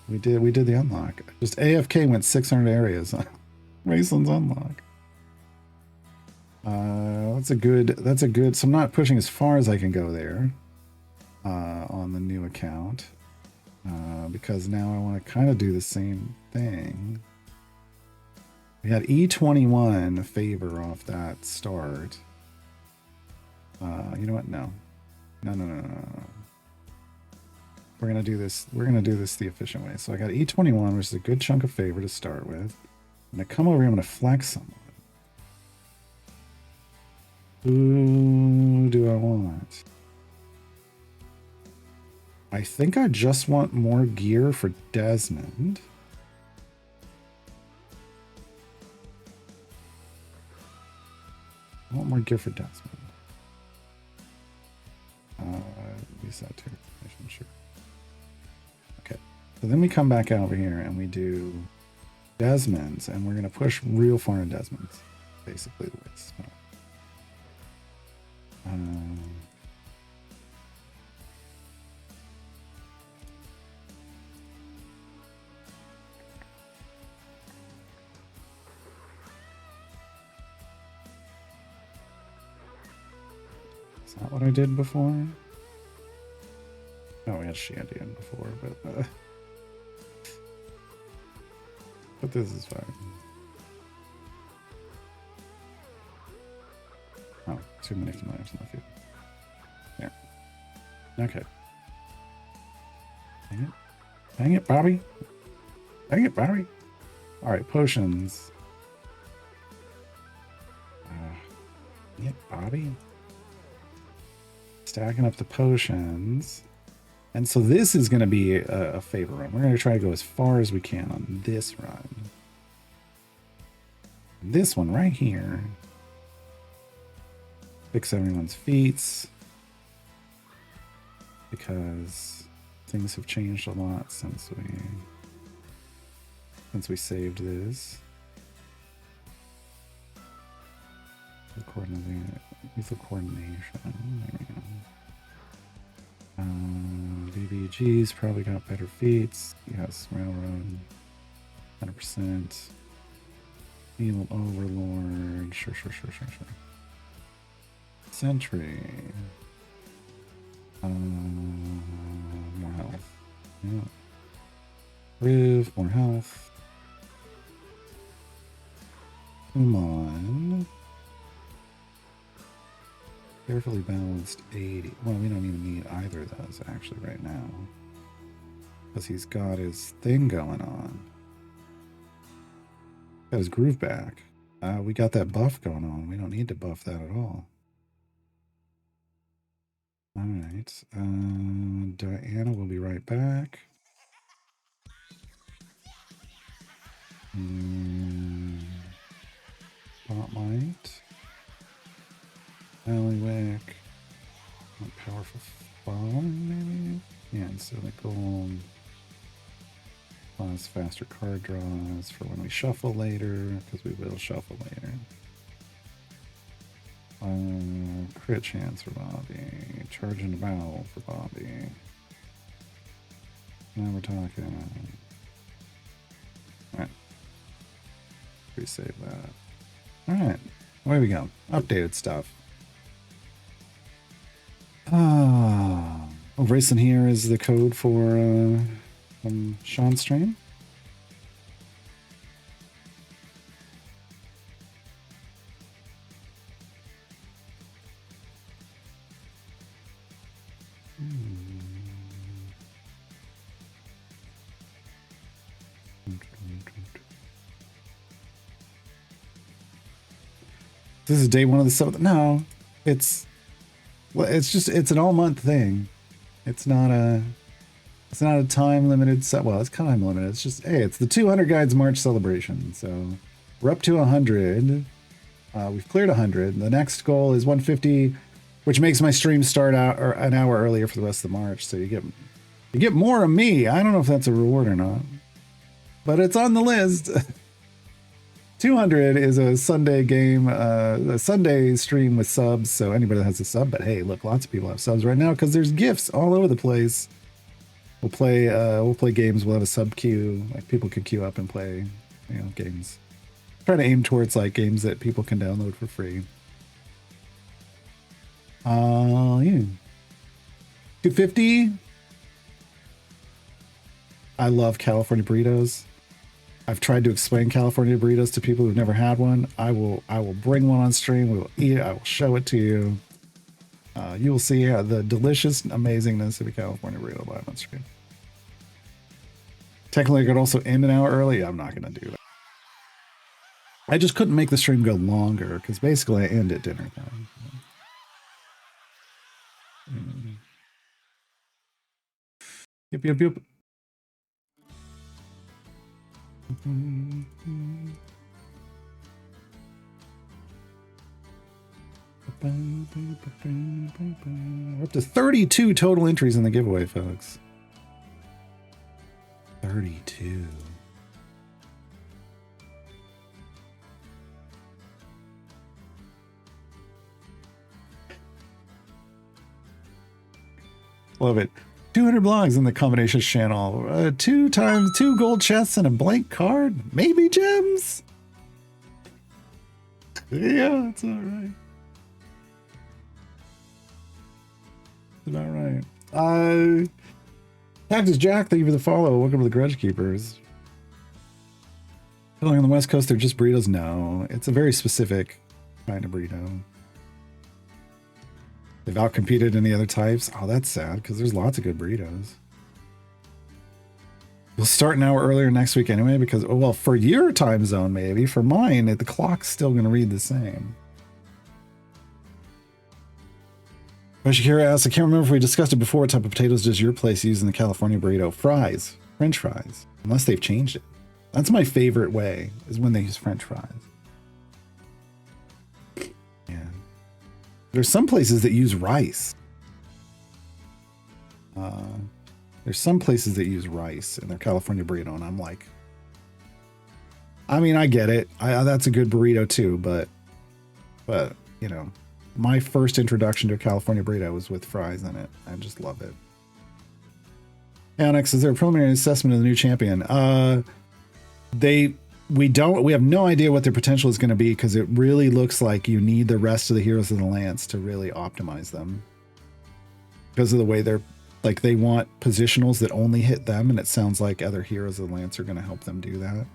We did the unlock. Just AFK went 600 areas on Raceland's unlock. That's a good, so I'm not pushing as far as I can go there on the new account because now I want to kind of do the same thing. We had E21 favor off that start. You know what? No. We're gonna do this the efficient way. So I got E21, which is a good chunk of favor to start with. I'm gonna come over here, I'm gonna flex someone. Who do I want? I think I just want more gear for Desmond. I want more gear for Desmond. Use that too. I'm sure. Okay. So then we come back over here and we do Desmond's, and we're gonna push real far in Desmond's. Basically the way it's spelled. Is that what I did before? Oh, we had Shandy in before, but this is fine. Oh, too many familiars in the field. There. Okay. Dang it. Dang it, Bobby. Dang it, Bobby. Alright, potions. Dang it, Bobby. Stacking up the potions. And so this is going to be a favor run. We're going to try to go as far as we can on this run. This one right here. Fix everyone's feats. Because things have changed a lot since we saved this. Lethal coordination. There we go. BBG's probably got better feats. Yes, railroad. 100%. Evil overlord. Sure. Sentry. More health. Yeah. Riv, more health. Come on. Carefully balanced 80. Well, we don't even need either of those actually right now. Because he's got his thing going on. Got his groove back. We got that buff going on. We don't need to buff that at all. Alright. Diana will be right back. Spotlight. Alleyway. Powerful phone, maybe? Yeah, instead of gold. Plus faster card draws for when we shuffle later, because we will shuffle later. Crit chance for Bobby. Charging the bow for Bobby. Now we're talking. Alright. We save that. Alright. Away we go. Updated stuff. Racing here is the code for Sean's stream. This is day one of the 7th. No, it's an all month thing. It's not a time limited set. Well, it's time limited. It's just, hey, it's the 200 Guides March celebration. So we're up to 100. We've cleared 100. The next goal is 150, which makes my stream start out or an hour earlier for the rest of March. So you get more of me. I don't know if that's a reward or not, but it's on the list. 200 is a Sunday game, a Sunday stream with subs. So anybody that has a sub, but hey, look, lots of people have subs right now because there's gifts all over the place. We'll play games. We'll have a sub queue. Like people can queue up and play, games. Try to aim towards like games that people can download for free. Yeah. 250. I love California burritos. I've tried to explain California burritos to people who've never had one. I will bring one on stream. We will eat it. I will show it to you. You will see the delicious amazingness of a California burrito live on stream. Technically, I could also end an hour early. I'm not going to do that. I just couldn't make the stream go longer because basically I end at dinner time. Yep. We're up to 32 total entries in the giveaway, folks. 32. Love it. 200 blogs in the combinations channel. 2 times 2 gold chests and a blank card. Maybe gems. Yeah, that's all right. That's about right. Cactus Jack, thank you for the follow. Welcome to the Grudge Keepers. Feeling on the West Coast, they're just burritos? No, it's a very specific kind of burrito. They've outcompeted any other types. Oh, that's sad because there's lots of good burritos. We'll start an hour earlier next week anyway because, oh, well, for your time zone, maybe. For mine, the clock's still going to read the same. Shakira asks, I can't remember if we discussed it before. What type of potatoes does your place use in the California burrito? Fries. French fries. Unless they've changed it. That's my favorite way, is when they use French fries. Yeah. There's some places that use rice. There's some places that use rice in their California burrito, and I'm like, I mean, I get it. That's a good burrito too, but my first introduction to a California burrito was with fries in it. I just love it. Annex, is there a preliminary assessment of the new champion? We have no idea what their potential is going to be because it really looks like you need the rest of the heroes of the Lance to really optimize them. Because of the way they want positionals that only hit them, and it sounds like other heroes of the Lance are going to help them do that.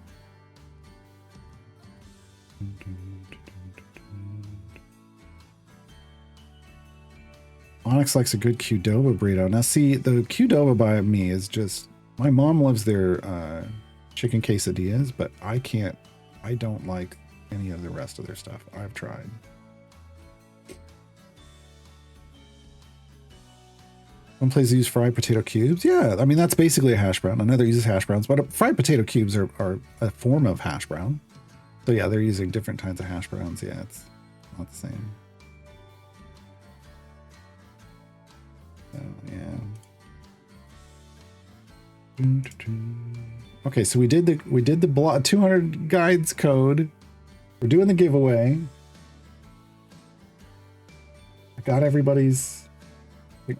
Onyx likes a good Qdoba burrito. Now see, the Qdoba by me is just, my mom loves their chicken quesadillas, but I don't like any of the rest of their stuff. I've tried. One place use fried potato cubes. Yeah, I mean, that's basically a hash brown. Another uses hash browns, but fried potato cubes are a form of hash brown. So yeah, they're using different kinds of hash browns. Yeah, it's not the same. So, yeah. Okay, so we did the block 200 guides code. We're doing the giveaway. I got everybody's.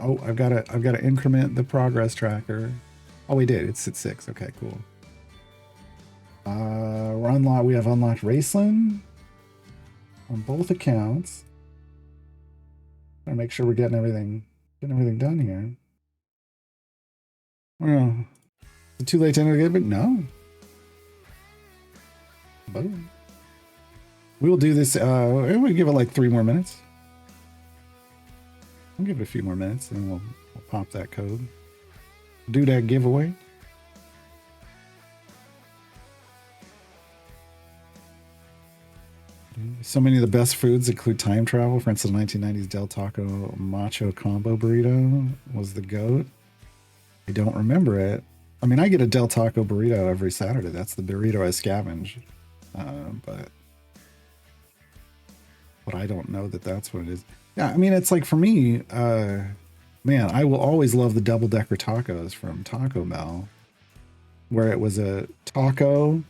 Oh, I've got to increment the progress tracker. Oh, we did. It's at 6. Okay, cool. We're unlocked. We have unlocked Raceland on both accounts. Gotta make sure we're getting everything done here. Oh, is it too late to enter the giveaway? No. Boom. We will do this. We'll give it like 3 more minutes. I'll give it a few more minutes and we'll pop that code. Do that giveaway. So many of the best foods include time travel. For instance, 1990s Del Taco Macho Combo Burrito was the GOAT. I don't remember it. I mean, I get a Del Taco burrito every Saturday. That's the burrito I scavenge. But I don't know that that's what it is. Yeah, I mean, it's like for me, man, I will always love the double-decker tacos from Taco Bell, where it was a taco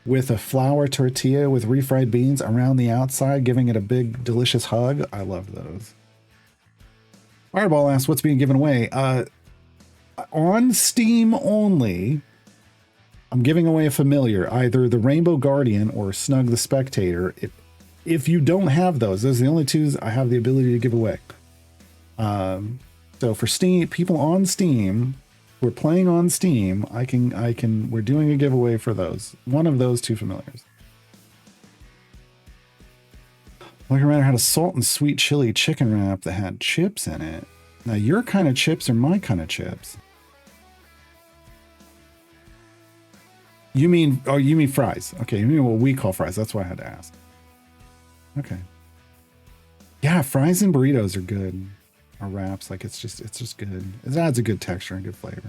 with a flour tortilla with refried beans around the outside, giving it a big, delicious hug. I love those. Fireball asks, what's being given away? On Steam only, I'm giving away a familiar, either the Rainbow Guardian or Snug the Spectator. If you don't have those are the only 2s I have the ability to give away. So for Steam, people on Steam who are playing on Steam, we're doing a giveaway for those. One of those 2 familiars. Like I had a salt and sweet chili chicken wrap that had chips in it. Now your kind of chips are my kind of chips. You mean fries? Okay, you mean what we call fries. That's why I had to ask. Okay. Yeah, fries and burritos are good. Or wraps, like it's just good. It adds a good texture and good flavor.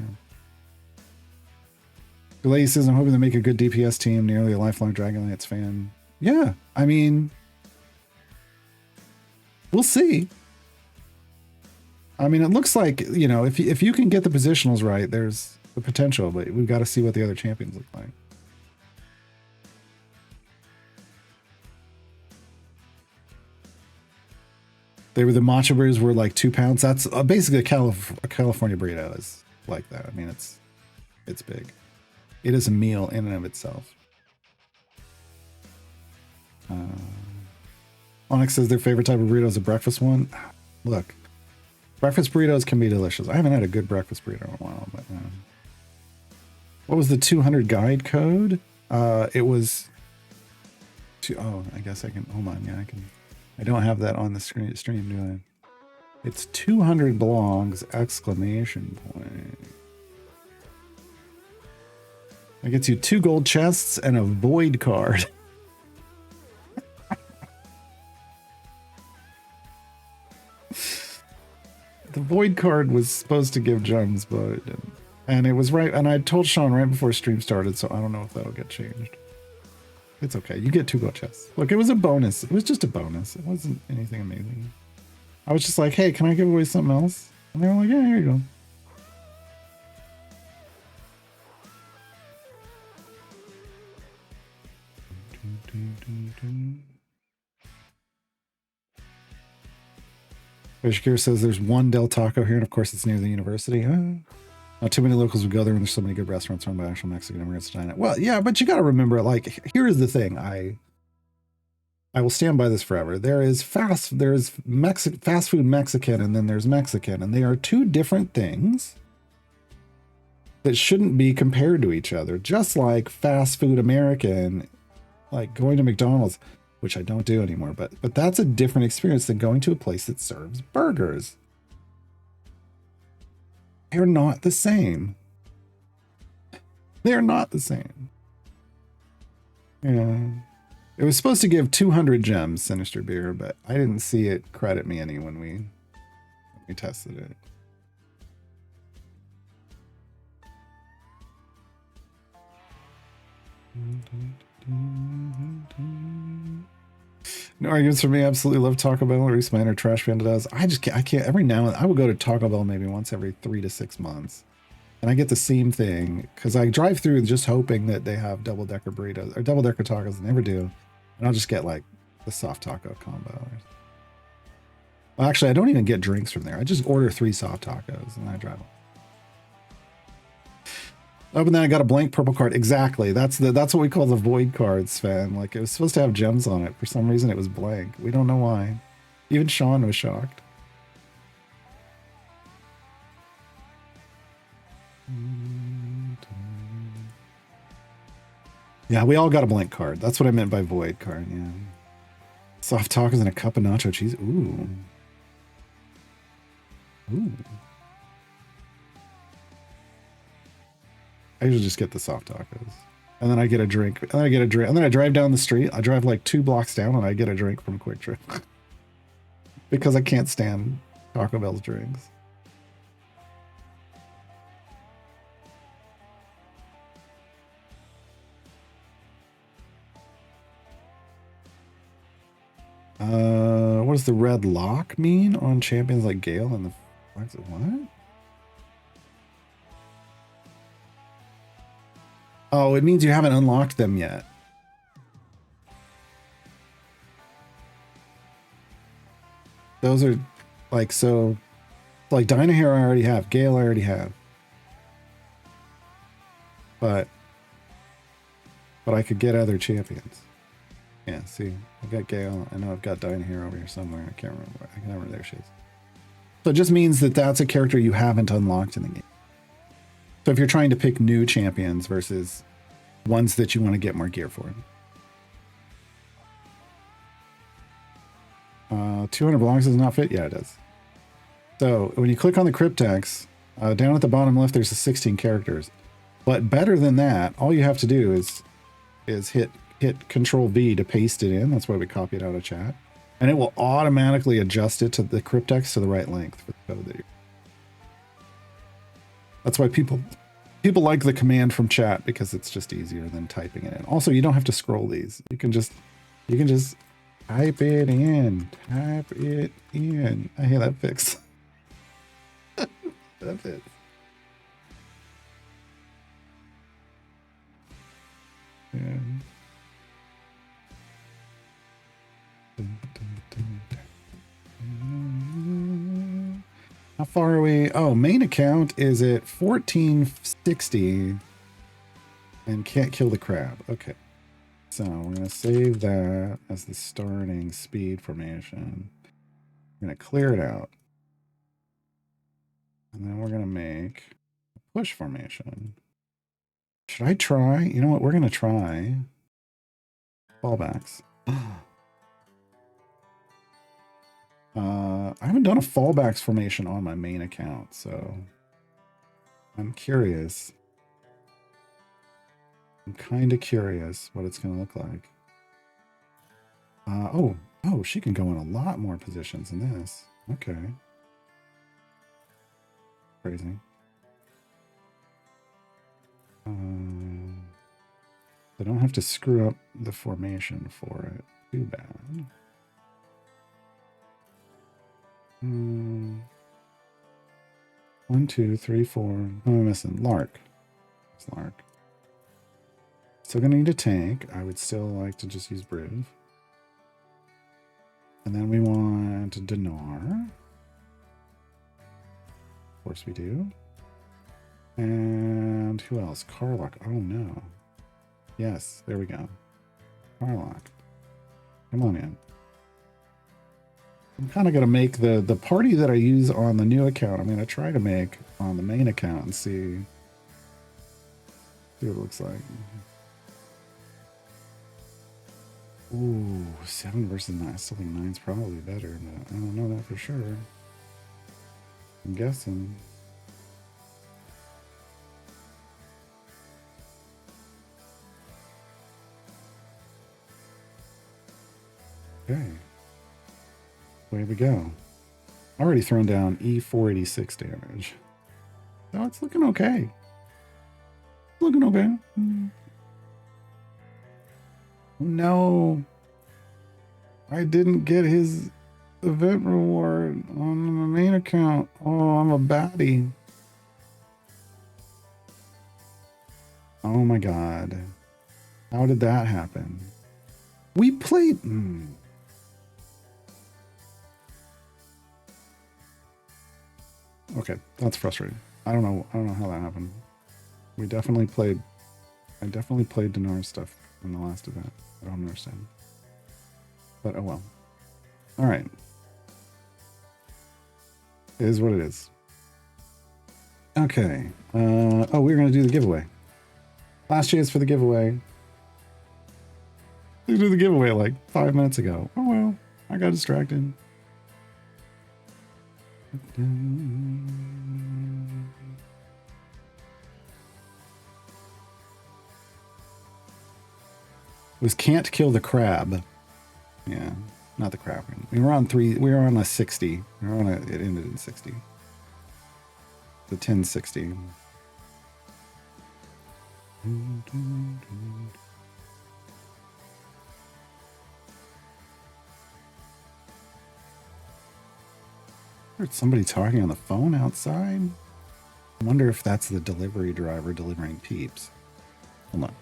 Delay says, I'm hoping to make a good DPS team, nearly a lifelong Dragonlance fan. Yeah, I mean, we'll see. I mean, it looks like, you know, if you can get the positionals right, there's the potential, but we've got to see what the other champions look like. The matcha burritos were like 2 pounds. That's basically a California burrito is like that. I mean, it's big. It is a meal in and of itself. Onyx says their favorite type of burrito is a breakfast one. Look, breakfast burritos can be delicious. I haven't had a good breakfast burrito in a while, but what was the 200 guide code? It was. Oh, I guess I can. Hold on, yeah, I can. I don't have that on the stream, do I? It's 200 blogs, exclamation point. That gets you 2 gold chests and a void card. The void card was supposed to give gems, but it didn't. And it was right, and I told Sean right before stream started, so I don't know if that'll get changed. It's okay. You get 2 gold chests. Look, it was a bonus. It was just a bonus. It wasn't anything amazing. I was just like, hey, can I give away something else? And they were like, yeah, here you go. Shakir says there's one Del Taco here, and of course it's near the university. Not too many locals would go there, and there's so many good restaurants run by actual Mexican immigrants to dine at. Well, yeah, but you got to remember, like, here is the thing. I will stand by this forever. There's fast food Mexican, and then there's Mexican, and they are 2 different things that shouldn't be compared to each other. Just like fast food American, like going to McDonald's, which I don't do anymore, but that's a different experience than going to a place that serves burgers. They're not the same. They're not the same. Yeah. It was supposed to give 200 gems, Sinister Beer, but I didn't see it credit me any when we tested it. No arguments for me. Absolutely love Taco Bell. At least my inner trash panda does. I just can't. I can't. Every now and then, I will go to Taco Bell maybe once every 3 to 6 months, and I get the same thing because I drive through just hoping that they have double decker burritos or double decker tacos. They never do, and I'll just get like the soft taco combo. Well, actually, I don't even get drinks from there. I just order 3 soft tacos and I drive them. Oh, but then I got a blank purple card. Exactly. That's what we call the void cards, Sven. Like it was supposed to have gems on it. For some reason, it was blank. We don't know why. Even Sean was shocked. Yeah, we all got a blank card. That's what I meant by void card. Yeah. Soft tacos and a cup of nacho cheese. Ooh. Ooh. I usually just get the soft tacos. And then I get a drink. And then I get a drink. And then I drive down the street. I drive like 2 blocks down and I get a drink from Quick Trip. Because I can't stand Taco Bell's drinks. What does the red lock mean on champions like Gale and the... What? Oh, it means you haven't unlocked them yet. Those are like, so like Dyna Hero I already have, Gale I already have. But I could get other champions. Yeah, see, I've got Gale. I know I've got Dyna Hero over here somewhere. I can't remember. I can remember. There she is. So it just means that that's a character you haven't unlocked in the game. So if you're trying to pick new champions versus ones that you want to get more gear for. 200 blocks does not fit? Yeah, it does. So when you click on the cryptex, down at the bottom left, there's the 16 characters. But better than that, all you have to do is hit Control V to paste it in. That's why we copied out of chat. And it will automatically adjust it to the cryptex to the right length for the code that you're... That's why people like the command from chat, because it's just easier than typing it in. Also, you don't have to scroll these. You can just type it in. Type it in. I hear that fix. That fits. Yeah. How far are we? Oh, main account is at 1460 and can't kill the crab. Okay. So we're going to save that as the starting speed formation. We're going to clear it out. And then we're going to make a push formation. Should I try? You know what? We're going to try fallbacks. I haven't done a fallbacks formation on my main account, so I'm curious. I'm kind of curious what it's going to look like. Oh, she can go in a lot more positions than this. Okay. Crazy. I don't have to screw up the formation for it. Too bad. 1, 2, 3, 4. What am I missing? Lark. It's Lark. Still gonna need a tank. I would still like to just use Briv. And then we want Dinar. Of course we do. And who else? Carlock. Oh no. Yes, there we go. Carlock. Come on in. I'm kind of going to make the party that I use on the new account, I'm going to try to make on the main account and see what it looks like. Ooh, 7 versus 9. I still think 9's probably better, but I don't know that for sure. I'm guessing. Okay. Way we go. Already thrown down E486 damage. So it's looking okay. Looking okay. No. I didn't get his event reward on my main account. Oh, I'm a baddie. Oh my god. How did that happen? We played... Okay, that's frustrating. I don't know how that happened. I definitely played Dinar's stuff in the last event. I don't understand. But oh well. Alright. It is what it is. Okay. Oh, we were gonna do the giveaway. Last chance for the giveaway. We did the giveaway like 5 minutes ago. Oh well. I got distracted. It was can't kill the crab. Yeah, not the crab. We were on a 60. It ended in 60. The 1060. Heard somebody talking on the phone outside. I wonder if that's the delivery driver delivering peeps. Hold on.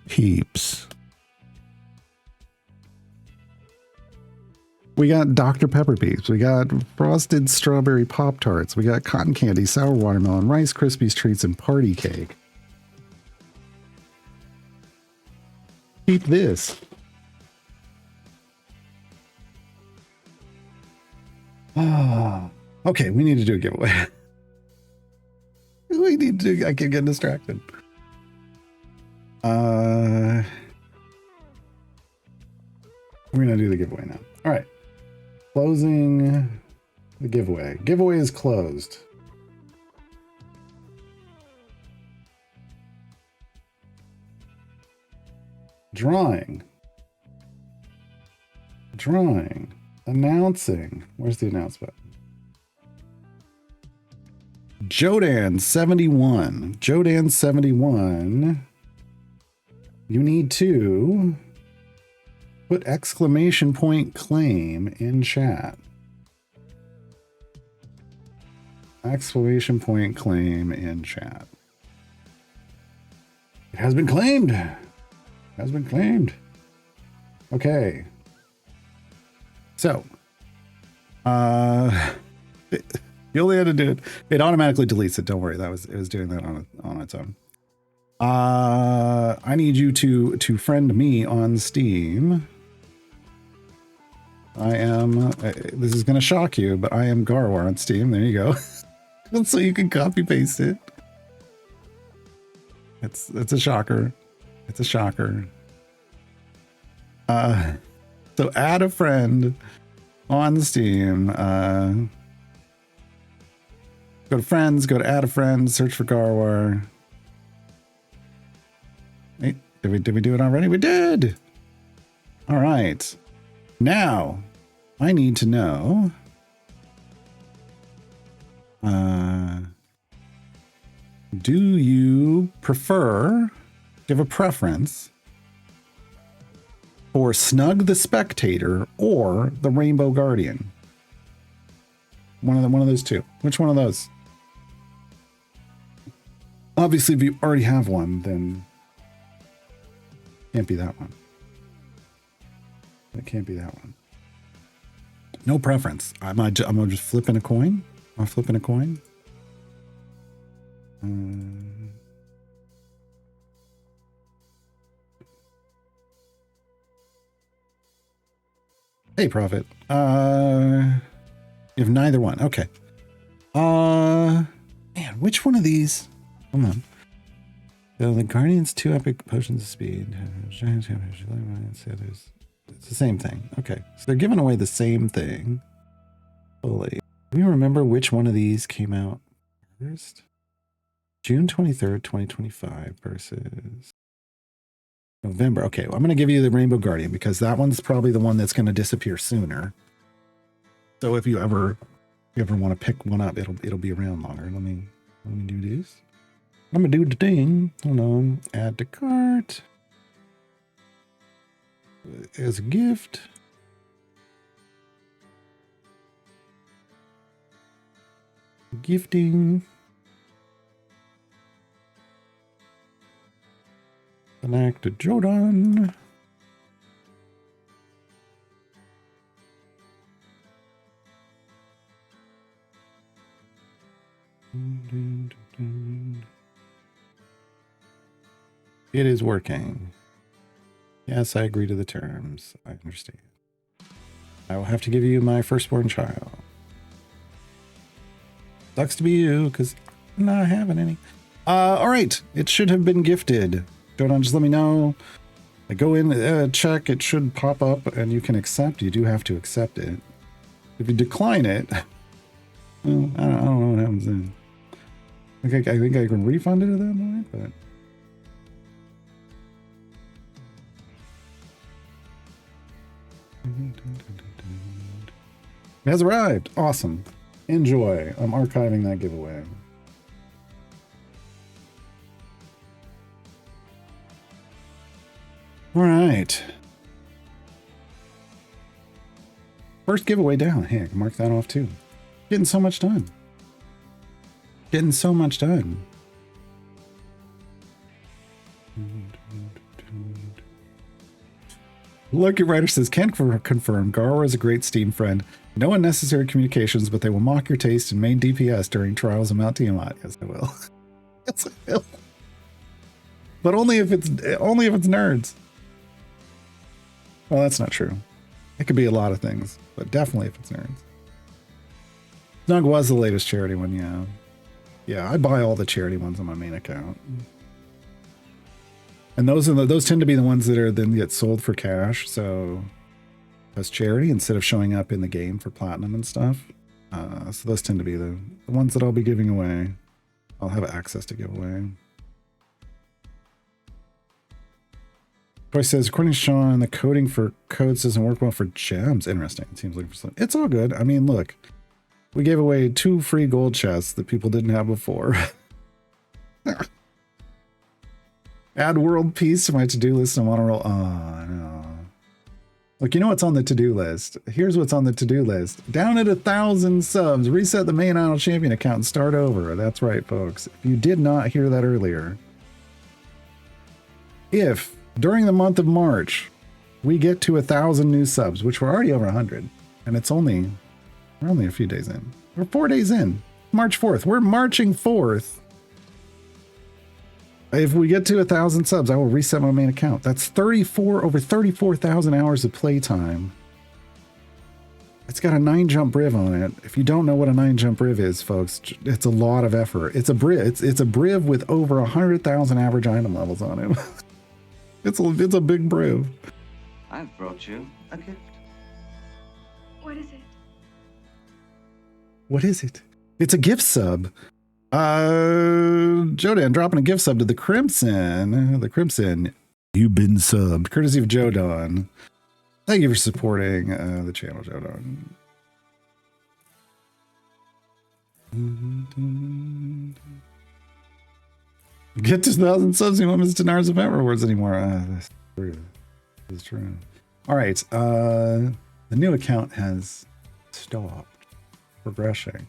Peeps. We got Dr. Pepper Peeps. We got frosted strawberry Pop-Tarts. We got cotton candy, sour watermelon, Rice Krispies treats, and party cake. Keep this. Okay, we need to do a giveaway. We need to. I keep getting distracted. We're gonna do the giveaway now. All right, closing the giveaway. Giveaway is closed. Drawing. Announcing. Where's the announce button? Jodan71. Jodan71. You need to put exclamation point claim in chat. Exclamation point claim in chat. It has been claimed. Has been claimed. Okay. So, you only had to do it. It automatically deletes it. Don't worry. It was doing that on its own. I need you to friend me on Steam. I am. This is going to shock you, but I am Garwar on Steam. There you go. So you can copy paste it. It's a shocker. It's a shocker. So add a friend on Steam. Go to friends, go to add a friend, search for Garwar. Wait, did we do it already? We did! All right. Now, I need to know... do you prefer, give a preference for Snug the Spectator or the Rainbow Guardian? One of those two. Which one of those? Obviously, if you already have one, then can't be that one. It can't be that one. No preference. I'm just flipping a coin. I'm flipping a coin. Hey, Prophet. You have neither one. Okay. Man, which one of these? Come on. So the Guardian's 2 epic potions of speed. It's the same thing. Okay. So they're giving away the same thing. Holy. Do you remember which one of these came out first? June 23rd, 2025 versus November. Okay, well, I'm going to give you the Rainbow Guardian because that one's probably the one that's going to disappear sooner. So if you ever want to pick one up, it'll be around longer. Let me do this. I'm going to do the thing. Hold on. Add to cart. As a gift. Gifting. Connect to Jodan. It is working. Yes, I agree to the terms. I understand. I will have to give you my firstborn child. Sucks to be you, because I'm not having any. All right. It should have been gifted. Jodan, just let me know. I go in, check. It should pop up, and you can accept. You do have to accept it. If you decline it, well, I don't know what happens then. I think I can refund it at that point, but... It has arrived. Awesome. Enjoy. I'm archiving that giveaway. All right. First giveaway down. Hey, I can mark that off too. Getting so much done. Getting so much done. Lucky Writer says, can't confirm. Garwa is a great Steam friend. No unnecessary communications, but they will mock your taste in main DPS during Trials of Mount Tiamat. Yes, I will. Yes, I will. But only if it's nerds. Well, that's not true. It could be a lot of things, but definitely if it's nerds. Snug was the latest charity one, yeah. Yeah, I buy all the charity ones on my main account. And those tend to be the ones that are then get sold for cash, so as charity instead of showing up in the game for platinum and stuff. So those tend to be the ones that I'll be giving away. I'll have access to give away. Boy says, according to Sean, the coding for codes doesn't work well for gems. Interesting. It seems like it's all good. I mean, look, we gave away 2 free gold chests that people didn't have before. Add world peace to my to-do list. I want to roll. Oh, no. Look, you know what's on the to-do list? Here's what's on the to-do list. Down at 1,000 subs, reset the main Idle Champion account and start over. That's right, folks. If you did not hear that earlier, if during the month of March we get to 1,000 new subs, which we're already over 100, and we're only a few days in. We're 4 days in. March 4th. We're marching 4th. If we get to 1,000 subs, I will reset my main account. That's over 34,000 hours of playtime. It's got a 9-jump briv on it. If you don't know what a 9-jump briv is, folks, it's a lot of effort. It's a briv. It's a briv with over 100,000 average item levels on it. It's a big briv. I've brought you a gift. What is it? What is it? It's a gift sub. Jodan dropping a gift sub to the Crimson. The Crimson, you've been subbed. Courtesy of Jodan. Thank you for supporting the channel, Jodan. Get to 1,000 subs, you won't miss Dinar's event rewards anymore. That's true. That's true. All right. The new account has stopped progressing.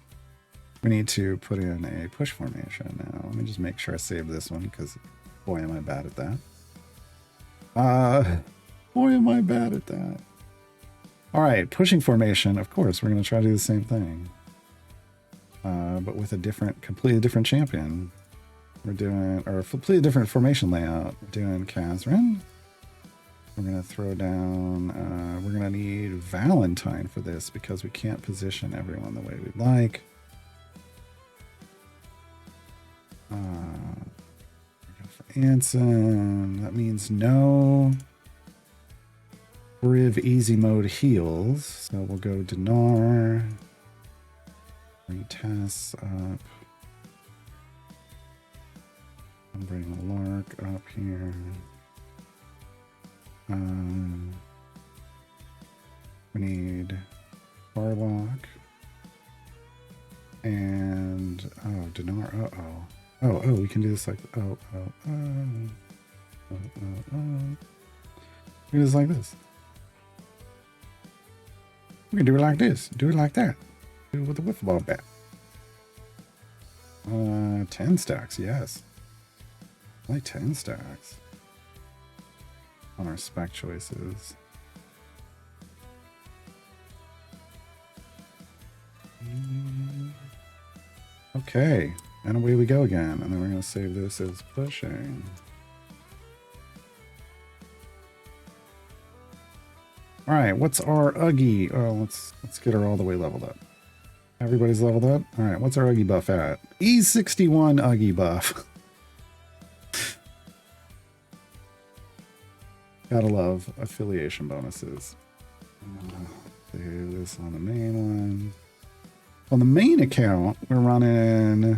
We need to put in a push formation now. Let me just make sure I save this one because boy, am I bad at that. Boy, am I bad at that. All right, pushing formation. Of course, we're going to try to do the same thing. But with a completely different champion. We're doing, or a completely different formation layout. We're doing Kazrin. We're going to throw down, we're going to need Valentine for this because we can't position everyone the way we'd like. For Anson, that means no Riv easy mode heals. So we'll go Dinar. Bring Tess up. I'm bringing Lark up here. We need Farlock. And, oh, Dinar, uh-oh. Oh, we can do this like, we can do this like this. We can do it like this. Do it like that. Do it with the wiffle ball bat. 10 stacks, yes. I like 10 stacks. On our spec choices. Okay, and away we go again. And then we're going to save this as pushing. All right, what's our Uggy? Oh, let's get her all the way leveled up. Everybody's leveled up. All right, what's our Uggy buff at? E61 Uggy buff. Gotta love affiliation bonuses. Do this on the main one. On the main account, we're running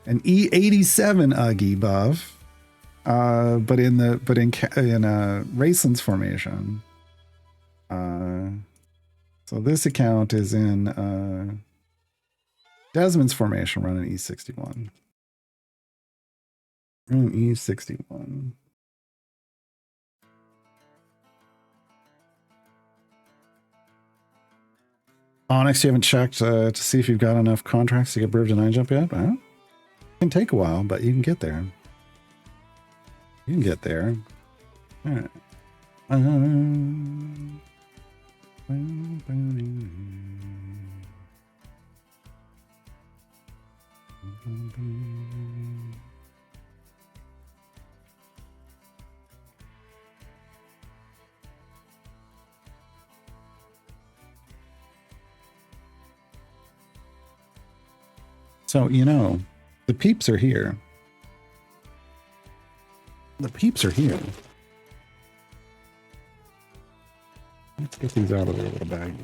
an E87 Uggy buff, but in Raceland's formation. So this account is in Desmond's formation, running E61. Running E61. Onyx, you haven't checked to see if you've got enough contracts to get Bridge to 9 jump yet? Well, it can take a while, but you can get there. You can get there. All right. So, you know, the peeps are here. The peeps are here. Let's get these out of their little bag.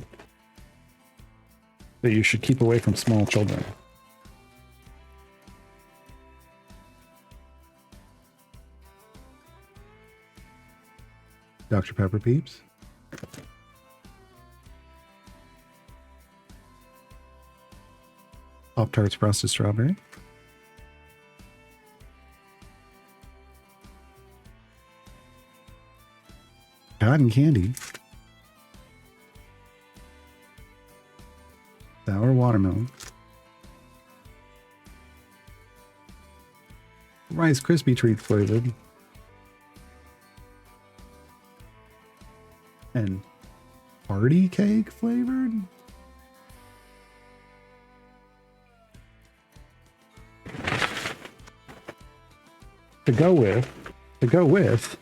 That you should keep away from small children. Dr. Pepper peeps. Pop-Tarts frosted strawberry. Cotton candy. Sour watermelon. Rice Krispie treat flavored. And party cake flavored. To go with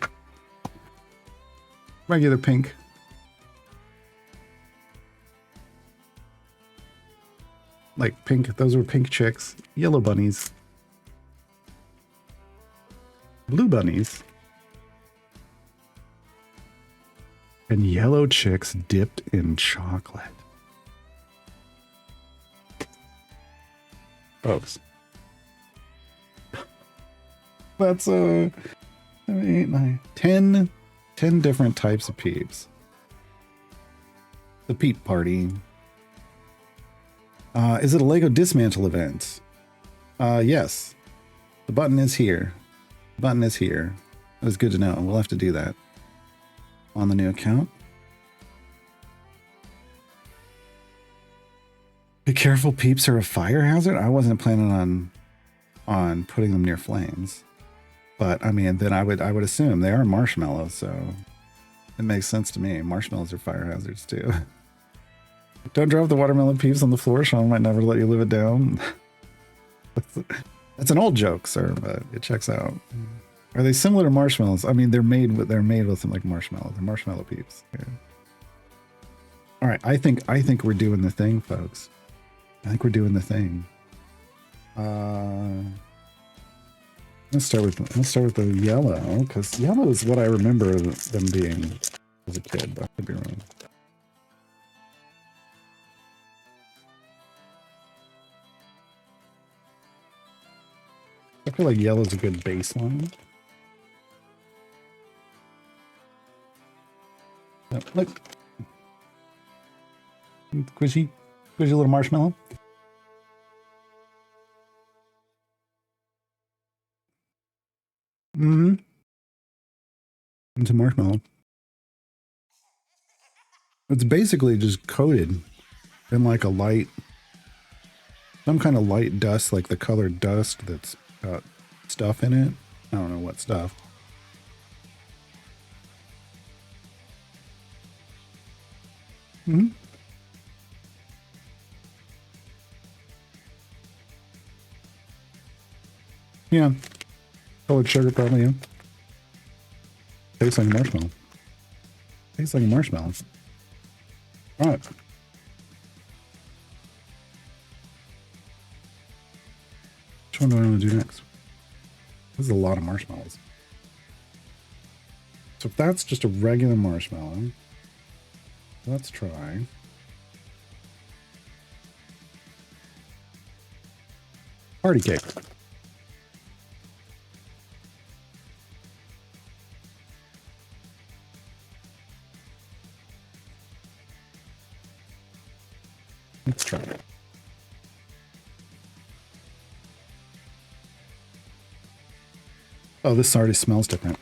regular pink. Like pink, those were pink chicks. Yellow bunnies. Blue bunnies. And yellow chicks dipped in chocolate. Folks. That's 7, 8, 9, 10 different types of peeps. The peep party. Is it a Lego dismantle event? Yes. The button is here. The button is here. That was good to know. We'll have to do that on the new account. Be careful, peeps are a fire hazard. I wasn't planning on putting them near flames. But I mean, then I would assume they are marshmallows, so It makes sense to me. Marshmallows are fire hazards too. Don't drop the watermelon peeps on the floor. Sean might never let you live it down. That's an old joke, sir, but it checks out. Are they similar to marshmallows? I mean, they're made with some like marshmallows. They're marshmallow peeps. Yeah. All right, I think we're doing the thing, folks. I think we're doing the thing. Let's start with the yellow, because yellow is what I remember them being as a kid, but I could be wrong. I feel like yellow is a good baseline. Oh, look. Squishy little marshmallow. Mm-hmm. It's a marshmallow. It's basically just coated in like a light, some kind of light dust, like the colored dust that's got stuff in it. I don't know what stuff. Mm-hmm. Yeah. Colored sugar, probably, yeah. Tastes like a marshmallow. Tastes like a marshmallow. All right. Which one do I want to do next? This is a lot of marshmallows. So if that's just a regular marshmallow, let's try. Party cake. Let's try it. Oh, this already smells different.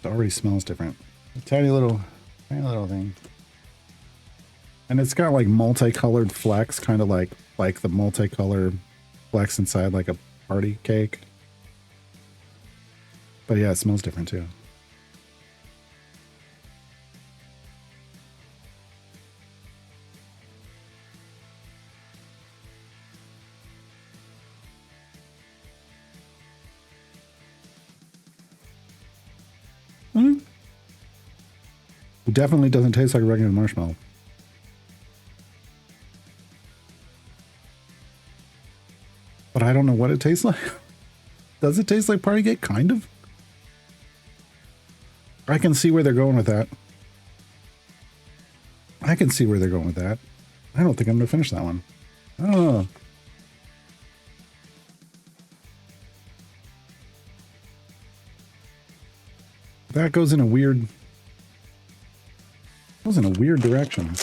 It already smells different. A tiny little thing. And it's got like multicolored flecks, kind of like the multicolored flecks inside like a party cake. But yeah, it smells different too. It definitely doesn't taste like a regular marshmallow. But I don't know what it tastes like. Does it taste like party cake? Kind of. I can see where they're going with that. I can see where they're going with that. I don't think I'm going to finish that one. Oh. That goes in a weird direction.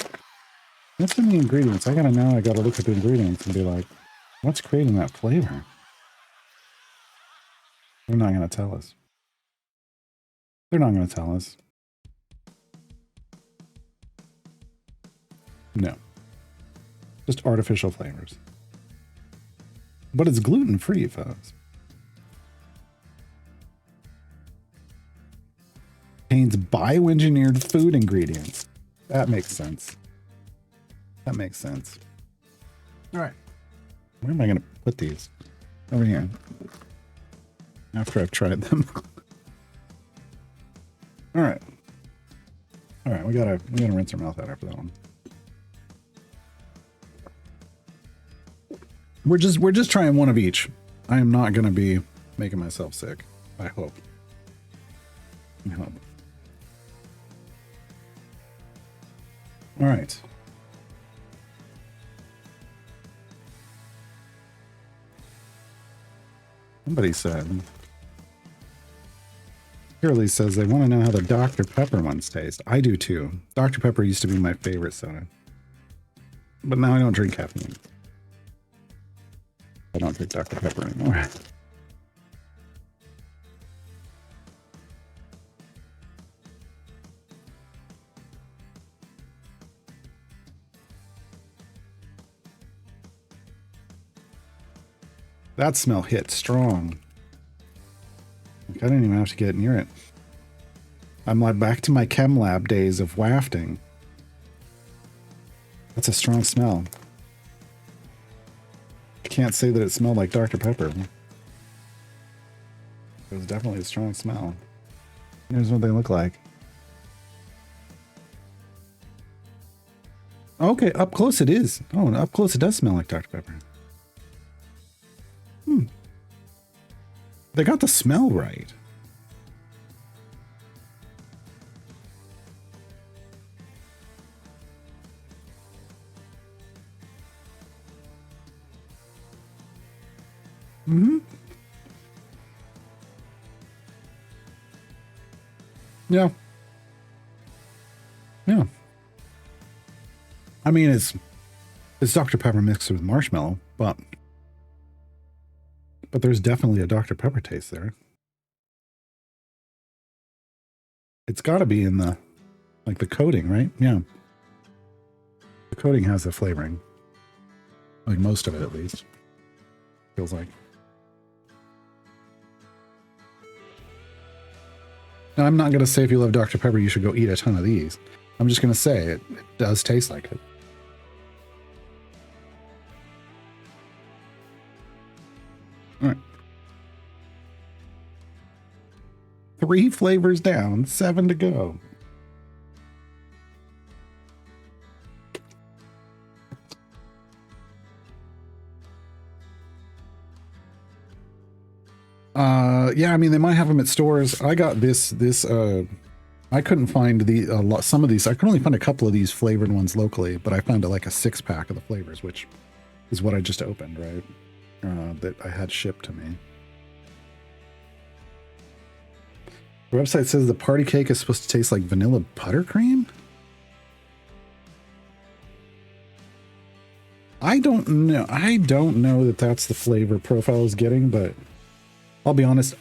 What's in the ingredients? I gotta look at the ingredients and be like, what's creating that flavor? They're not gonna tell us. They're not gonna tell us. No. Just artificial flavors. But it's gluten-free, folks. Contains bioengineered food ingredients. That makes sense. That makes sense. All right. Where am I going to put these? Over here. After I've tried them. All right. All right. We gotta rinse our mouth out after that one. We're just trying one of each. I am not going to be making myself sick. I hope. I hope. All right. Somebody said, Shirley says they want to know how the Dr. Pepper ones taste. I do too. Dr. Pepper used to be my favorite soda. But now I don't drink caffeine. I don't drink Dr. Pepper anymore. That smell hit strong. Like, I didn't even have to get near it. I'm like back to my chem lab days of wafting. That's a strong smell. I can't say that it smelled like Dr. Pepper. It was definitely a strong smell. Here's what they look like. Okay, up close it is. Oh, and up close it does smell like Dr. Pepper. They got the smell right. Yeah. Yeah. I mean, it's Dr. Pepper mixed with marshmallow, but there's definitely a Dr. Pepper taste there. It's got to be in the, like the coating, right? Yeah. The coating has the flavoring. Like most of it, at least. Feels like. Now, I'm not going to say if you love Dr. Pepper, you should go eat a ton of these. I'm just going to say it does taste like it. All right. 3 flavors down, 7 to go. Yeah, I mean, they might have them at stores. I got this I couldn't find some of these. I could only find a couple of these flavored ones locally, but I found like a 6-pack of the flavors, which is what I just opened, right? That I had shipped to me. The website says the party cake is supposed to taste like vanilla buttercream. I don't know. I don't know that that's the flavor profile I was getting, but I'll be honest,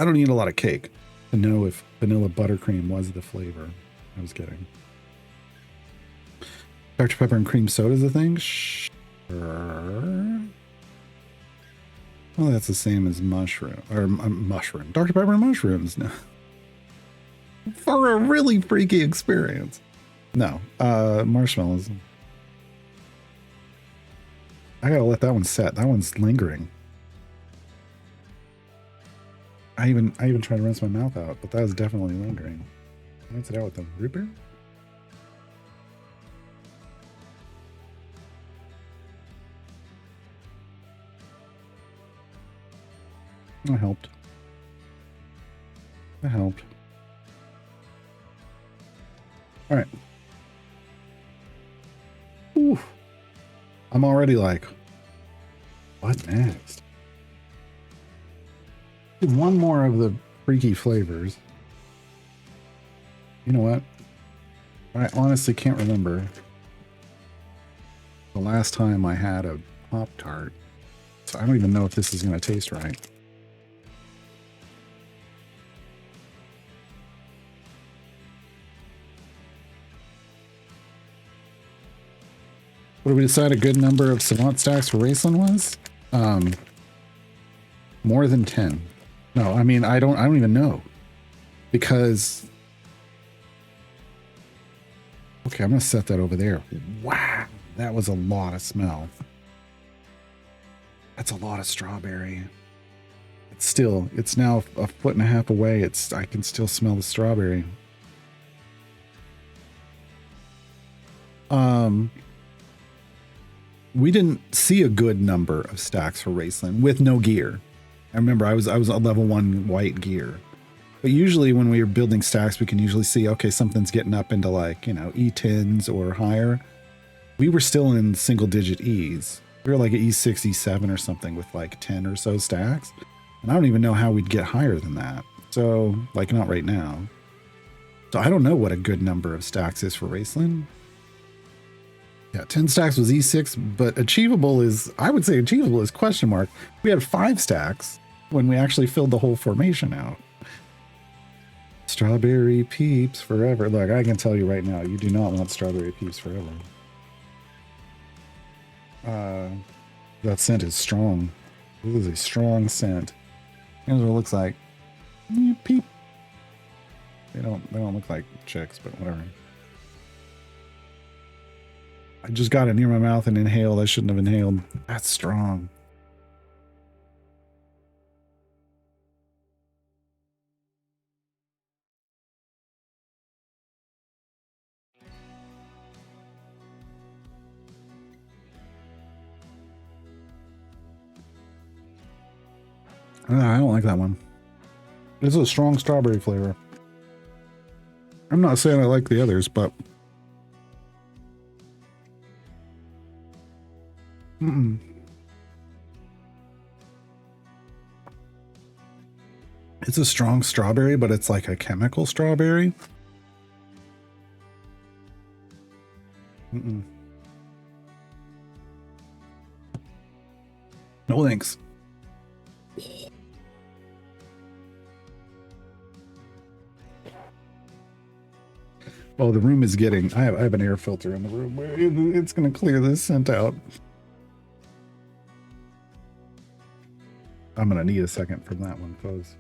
I don't eat a lot of cake to know if vanilla buttercream was the flavor I was getting. Dr. Pepper and cream soda is a thing? Sure. Well, that's the same as mushroom. Dr. Pepper and mushrooms. No. For a really freaky experience. No. Marshmallows. I gotta let that one set. That one's lingering. I even tried to rinse my mouth out, but that was definitely lingering. Rinse it out with the root beer? That helped. That helped. All right. Ooh. I'm already like, what next? One more of the freaky flavors. You know what? I honestly can't remember the last time I had a Pop-Tart. So I don't even know if this is going to taste right. What did we decide a good number of Savant stacks for Raceland was? More than 10. No, I mean, I don't even know. Because... Okay, I'm going to set that over there. Wow, that was a lot of smell. That's a lot of strawberry. It's now a foot and a half away. I can still smell the strawberry. We didn't see a good number of stacks for Raceland with no gear. I remember I was a level 1 white gear. But usually when we were building stacks, we can usually see, okay, something's getting up into like, you know, E10s or higher. We were still in single digit E's. We were like at E6, E7 or something with like 10 or so stacks. And I don't even know how we'd get higher than that. So, like, not right now. So I don't know what a good number of stacks is for Raceland. Yeah, 10 stacks was E6, but achievable is, I would say achievable is question mark. We had 5 stacks when we actually filled the whole formation out. Strawberry Peeps forever. Look, I can tell you right now, you do not want Strawberry Peeps forever. That scent is strong. This is a strong scent. Here's what it looks like. Peep. They don't look like chicks, but whatever. I just got it near my mouth and inhaled. I shouldn't have inhaled. That's strong. I don't like that one. It's a strong strawberry flavor. I'm not saying I like the others, but it's a strong strawberry, but it's like a chemical strawberry. No thanks. Oh, the room is getting... I have an air filter in the room where it's going to clear this scent out. I'm going to need a second from that one, folks.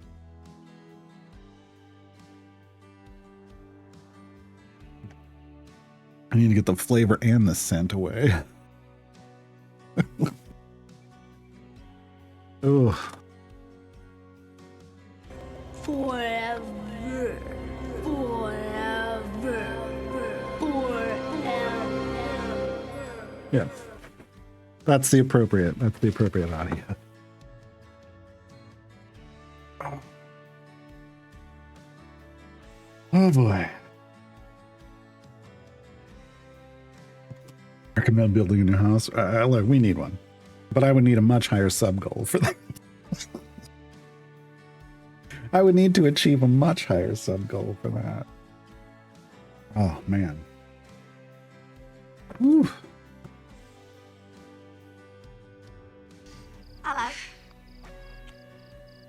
I need to get the flavor and the scent away. Ugh. Forever. Yeah. That's the appropriate audio. Oh boy. Recommend building a new house. Look, we need one. But I would need a much higher sub goal for that. I would need to achieve a much higher sub goal for that. Oh man. Whew. Hello.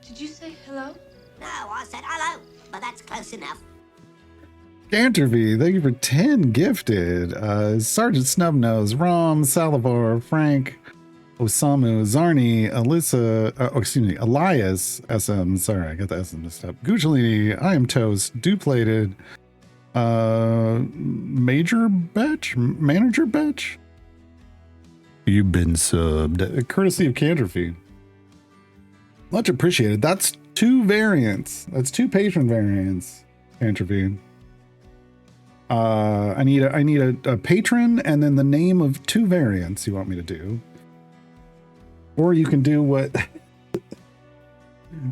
Did you say hello? No, I said hello, but that's close enough. Cantervy, thank you for 10 gifted. Sergeant Snubnose, Rom, Salivar, Frank, Osamu, Zarni, Alyssa, Elias, SM, sorry, I got the SM mixed up. Gucciolini, I am Toast, Duplated, Manager Betch? You've been subbed, courtesy of Cantervy. Much appreciated. That's 2 variants. That's 2 patron variants, Cantervy. I need a patron and then the name of 2 variants you want me to do. Or you can do what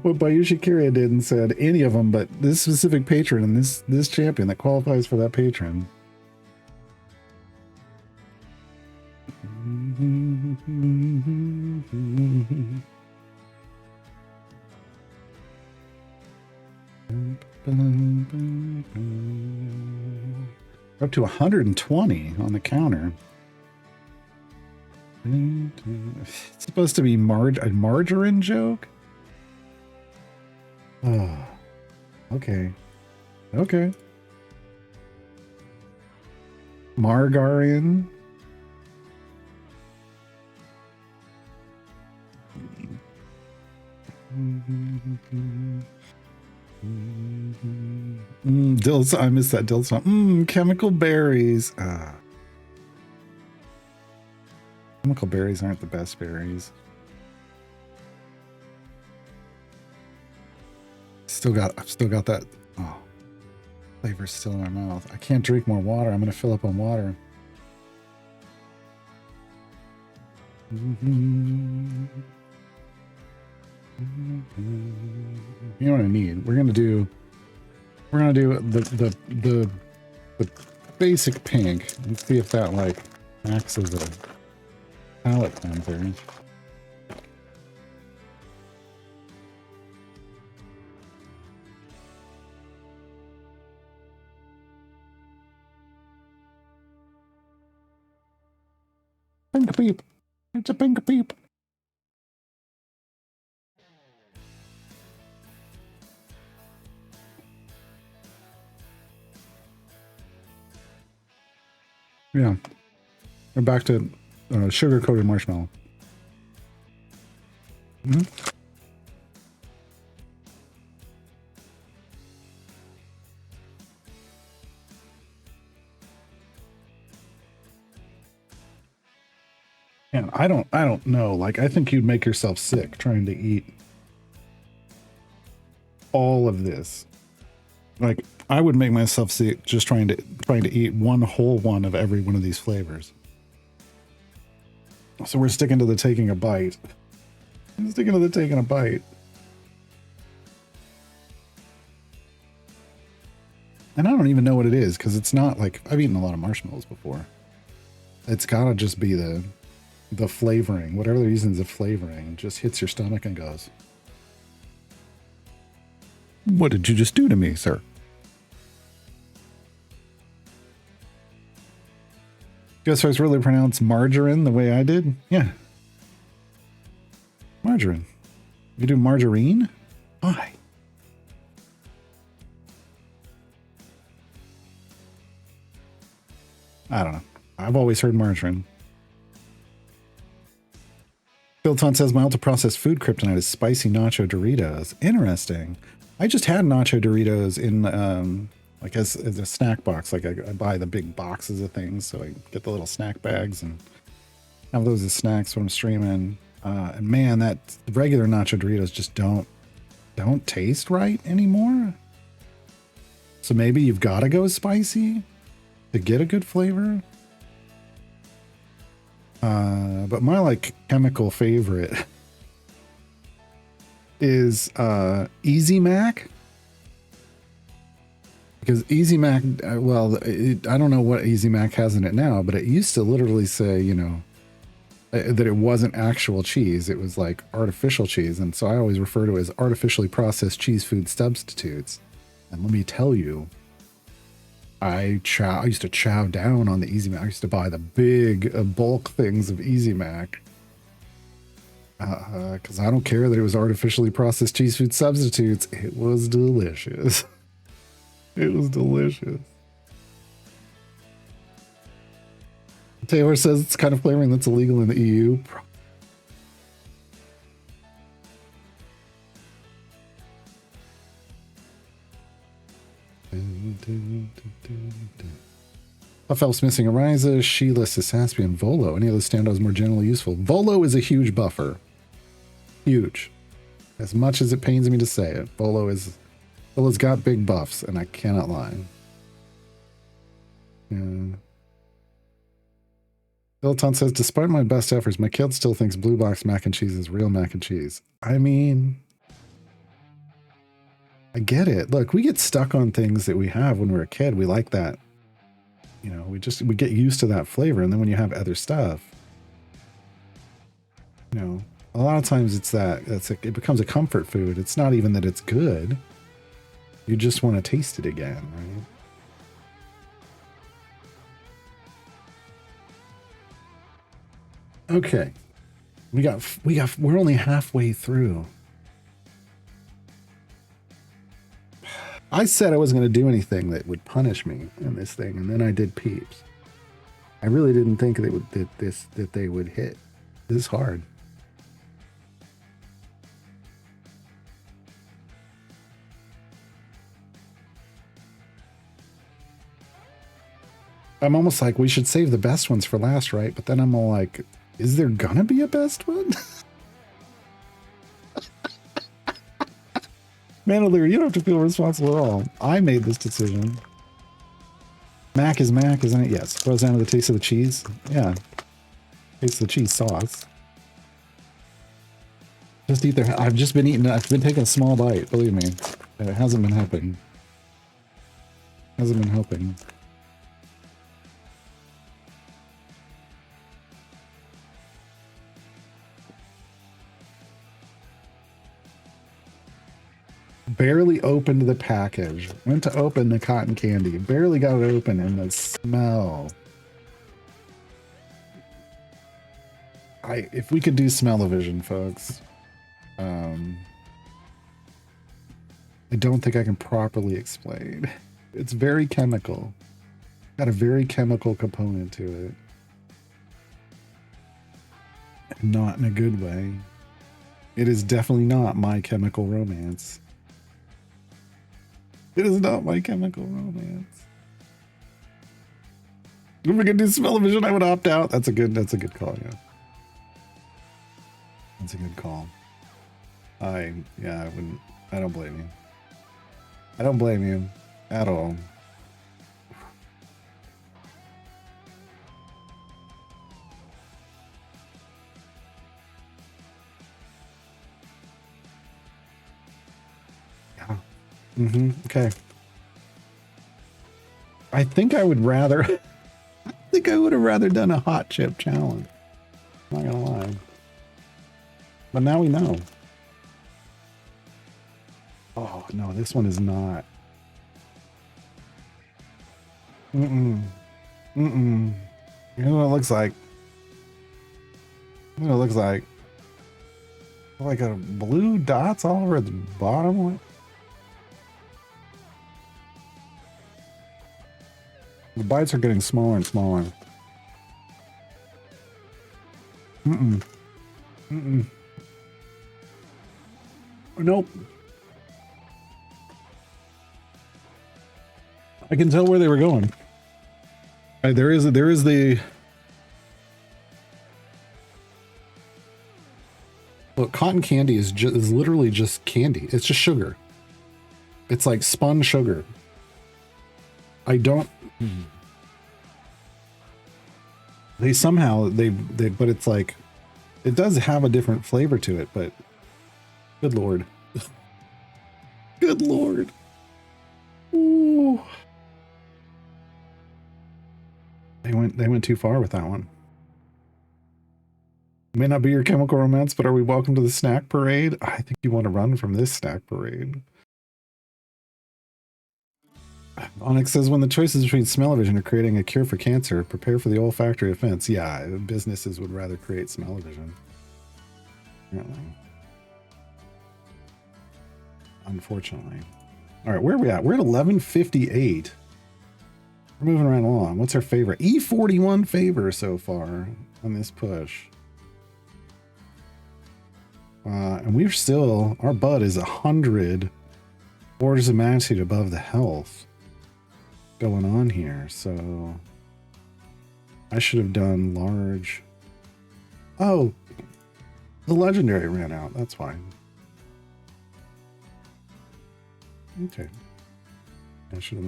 Bayushi Kiria did and said any of them, but this specific patron and this champion that qualifies for that patron. We're up to 120 on the counter. It's supposed to be a margarine joke? Oh, okay. Okay. Margarine. Dill, I missed that Dill song. Chemical berries. Chemical berries aren't the best berries. I've still got that. Oh, flavor's still in my mouth. I can't drink more water. I'm gonna fill up on water. You know what I need? We're gonna do the basic pink and see if that like acts as a palette cleanser. Pink peep. It's a pink peep. Yeah. We're back to sugar-coated marshmallow. And I don't know. Like, I think you'd make yourself sick trying to eat all of this. Like, I would make myself sick just trying to eat one whole one of every one of these flavors. So we're sticking to the taking a bite. I'm sticking to the taking a bite. And I don't even know what it is, because it's not like, I've eaten a lot of marshmallows before. It's gotta just be the flavoring, whatever the reasons of flavoring, just hits your stomach and goes, "What did you just do to me, sir?" Guess I was really pronounced margarine the way I did? Yeah. Margarine. You do margarine? Why? I don't know. I've always heard margarine. Philton says my ultra-processed food kryptonite is spicy nacho Doritos. Interesting. I just had nacho Doritos in like as a snack box. Like I buy the big boxes of things, so I get the little snack bags and have those as snacks when I'm streaming. And man, that regular nacho Doritos just don't taste right anymore. So maybe you've got to go spicy to get a good flavor. But my like chemical favorite is Easy Mac. Because Easy Mac, well, I don't know what Easy Mac has in it now, but it used to literally say, you know, that it wasn't actual cheese. It was like artificial cheese. And so I always refer to it as artificially processed cheese food substitutes. And let me tell you, I used to chow down on the Easy Mac. I used to buy the big bulk things of Easy Mac. Because I don't care that it was artificially processed cheese food substitutes. It was delicious. It was delicious. Taylor says it's kind of flavoring that's illegal in the EU. Elf's Missing Arises, Sheila, Sasaspian, Volo. Any of those standouts more generally useful? Volo is a huge buffer. Huge. As much as it pains me to say it, Volo's got big buffs, and I cannot lie. Yeah. Philton says, despite my best efforts, my kid still thinks Blue Box mac and cheese is real mac and cheese. I mean, I get it. Look, we get stuck on things that we have when we're a kid. We like that. You know, we get used to that flavor. And then when you have other stuff, you know, a lot of times it becomes a comfort food. It's not even that it's good. You just want to taste it again, right? Okay. We're only halfway through. I said I wasn't going to do anything that would punish me in this thing, and then I did Peeps. I really didn't think that they would hit. This is hard. I'm almost like, we should save the best ones for last, right? But then I'm all like, is there gonna be a best one? Mandalore, you don't have to feel responsible at all. I made this decision. Mac is Mac, isn't it? Yes. Goes down to the taste of the cheese. Yeah. Taste of the cheese sauce. Just eat their... I've been taking a small bite, believe me. And it hasn't been helping. Hasn't been helping. Barely opened the package. Went to open the cotton candy. Barely got it open, and the smell. If we could do smell-o-vision, folks. I don't think I can properly explain. It's very chemical. Got a very chemical component to it. Not in a good way. It is definitely not My Chemical Romance. It is not My Chemical Romance. If we could do smell-o-vision, I would opt out. That's a good call, yeah. That's a good call. I wouldn't. I don't blame you. I don't blame you at all. Yeah. Okay. I think I would rather. I think I would have rather done a hot chip challenge. I'm not gonna lie. But now we know. Oh no, this one is not. You know what it looks like? You know what it looks like? Like a blue dots all over the bottom. The bites are getting smaller and smaller. Nope. I can tell where they were going. There is the. Look, cotton candy is literally just candy. It's just sugar. It's like spun sugar. I don't. They somehow but it's like, it does have a different flavor to it, but good Lord. Good Lord. Ooh. They went too far with that one. May not be your chemical romance, but are we welcome to the snack parade? I think you want to run from this snack parade. Onyx says, when the choices between smell-o-vision or creating a cure for cancer, prepare for the olfactory offense. Yeah, businesses would rather create smell-o-vision. Apparently. Unfortunately. All right, where are we at? We're at 11:58. We're moving right along. What's our favorite? E41 favor so far on this push. And we're still, our bud is 100 orders of magnitude above the health going on here. So I should have done large. Oh, the legendary ran out. That's fine. Okay. I should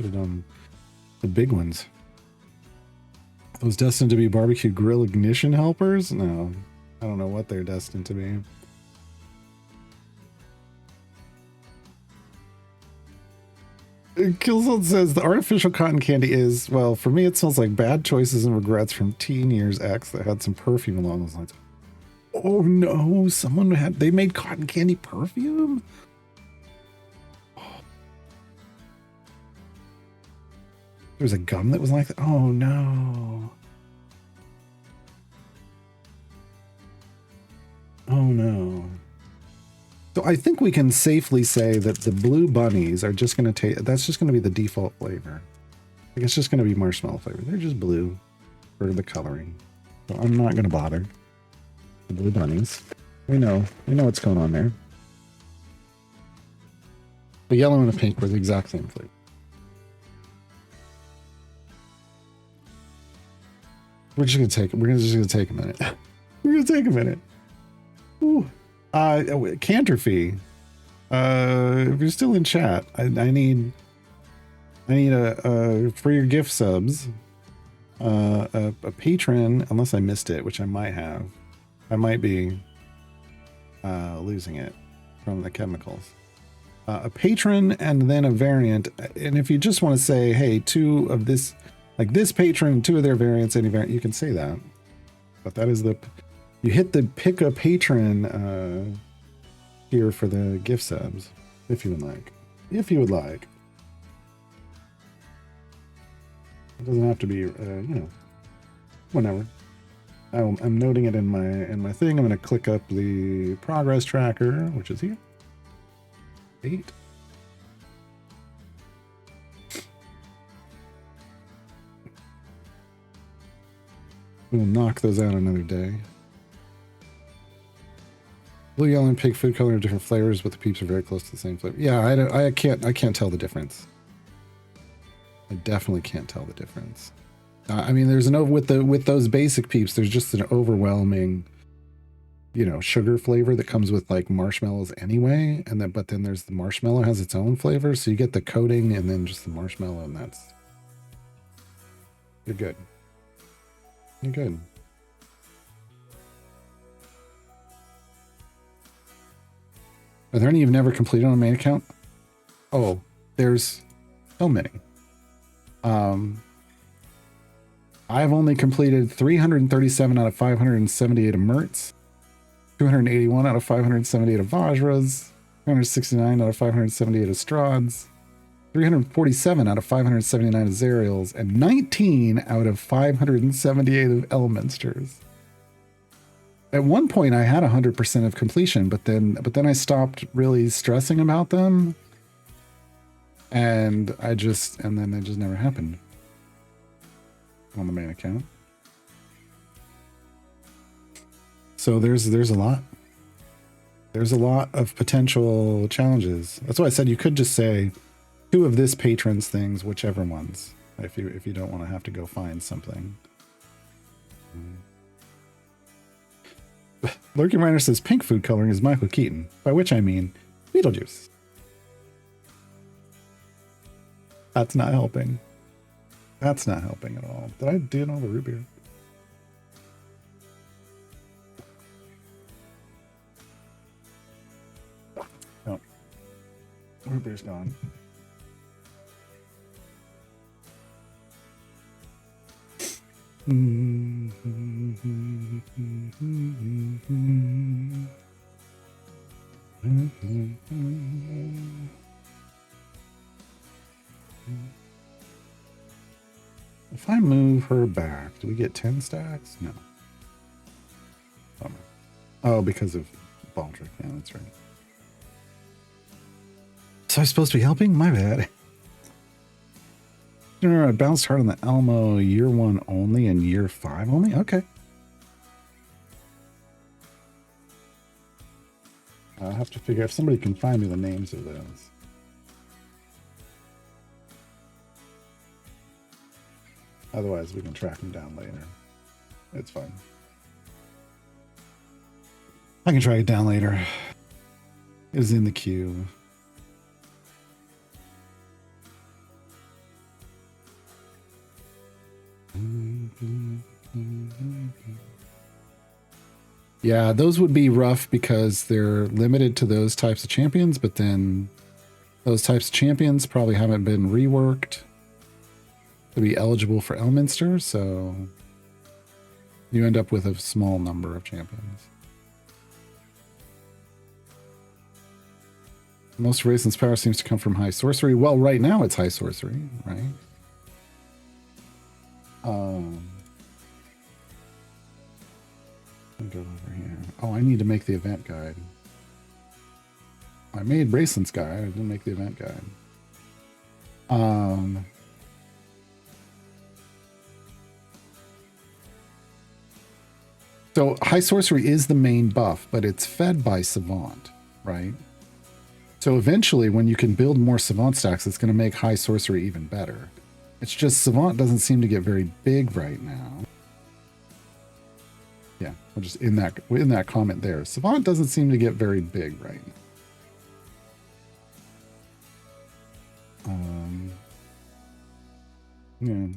have done the big ones. Those destined to be barbecue grill ignition helpers? No, I don't know what they're destined to be. Killzone says the artificial cotton candy is, well, for me it smells like bad choices and regrets from teen years X that had some perfume along those lines. Oh no, they made cotton candy perfume? There was a gum that was like that? Oh no. Oh no. So I think we can safely say that the blue bunnies are just going to that's just going to be the default flavor. Like it's just going to be marshmallow flavor. They're just blue for the coloring. So I'm not going to bother. The blue bunnies. We know what's going on there. The yellow and the pink were the exact same flavor. We're just going to take a minute. We're going to take a minute. Ooh. Canterfee, if you're still in chat, I need a for your gift subs, a patron, unless I missed it, which I might have. I might be losing it from the chemicals. A patron and then a variant, and if you just want to say, hey, two of this, like this patron, two of their variants, any variant, you can say that. But that is you hit the pick a patron here for the gift subs, if you would like. If you would like. It doesn't have to be, whenever. I'm noting it in my thing. I'm going to click up the progress tracker, which is here. 8. We'll knock those out another day. Blue, yellow, and pink food color are different flavors, but the peeps are very close to the same flavor. Yeah, I can't tell the difference. I definitely can't tell the difference. I mean, there's with those basic peeps, there's just an overwhelming you know, sugar flavor that comes with like marshmallows anyway. And then, but then there's the marshmallow has its own flavor. So you get the coating and then just the marshmallow, and you're good. You're good. Are there any you've never completed on a main account? Oh, there's so many. I've only completed 337 out of 578 of Mertz, 281 out of 578 of Vajras, 269 out of 578 of Strahds, 347 out of 579 of Zerials, and 19 out of 578 of Elminsters. At one point I had 100% of completion, but then I stopped really stressing about them. And then it just never happened on the main account. So there's a lot. There's a lot of potential challenges. That's why I said you could just say 2 of this patron's things, whichever ones, if you don't want to have to go find something. Lurking Miner says pink food coloring is Michael Keaton, by which I mean Beetlejuice. That's not helping. That's not helping at all. Did I do all the root beer? No. Root beer's gone. If I move her back, do we get 10 stacks? No. Bummer. Oh, because of Baldric. Yeah, that's right. So I'm supposed to be helping? My bad. I bounced hard on the Elmo year 1 only and year 5 only? Okay. I'll have to figure if somebody can find me the names of those. Otherwise, we can track them down later. It's fine. I can track it down later. It was in the queue. Yeah, those would be rough because they're limited to those types of champions, but then those types of champions probably haven't been reworked to be eligible for Elminster, so you end up with a small number of champions. Most of Raisin's power seems to come from high sorcery. Well, right now it's high sorcery, right? I'll go over here. Oh, I need to make the event guide. I made Bracelet's guide. I didn't make the event guide. So high sorcery is the main buff, but it's fed by Savant, right? So eventually, when you can build more Savant stacks, it's going to make high sorcery even better. It's just Savant doesn't seem to get very big right now. Yeah, we'll just in that comment there. Savant doesn't seem to get very big right now. Yeah.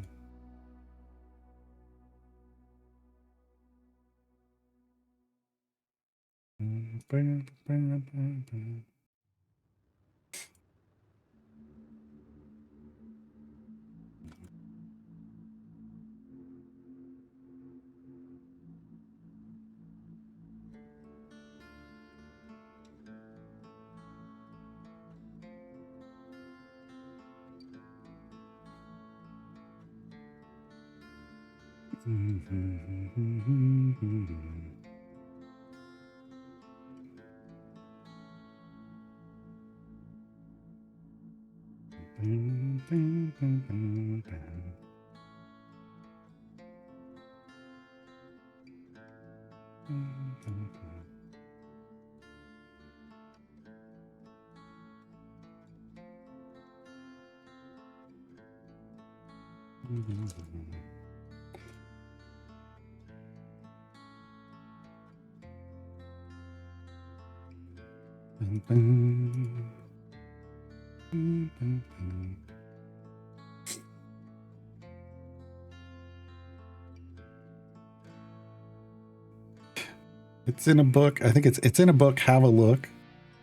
It's in a book. I think it's in a book. Have a look.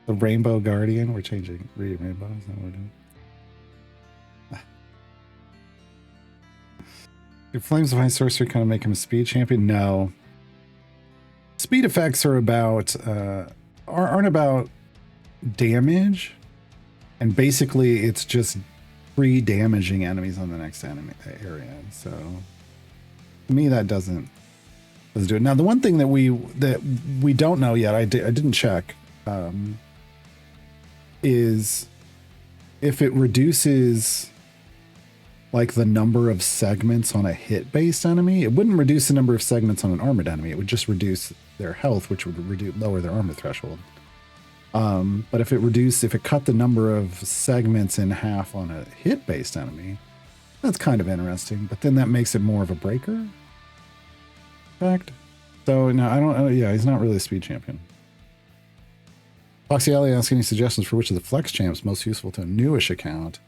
The Rainbow Guardian. We're changing Rainbow. Is that what we're doing? Do Flames of High Sorcery kind of make him a speed champion? No. Speed effects are about aren't about damage, and basically it's just pre-damaging enemies on the next enemy area. So to me, that doesn't do it. Now, the one thing that we don't know yet, I didn't check, is if it reduces like the number of segments on a hit-based enemy. It wouldn't reduce the number of segments on an armored enemy. It would just reduce their health, which would lower their armor threshold. But if it cut the number of segments in half on a hit-based enemy, that's kind of interesting. But then that makes it more of a breaker effect. So no, I don't. Yeah, he's not really a speed champion. Foxy Alley asks any suggestions for which of the flex champs most useful to a newish account.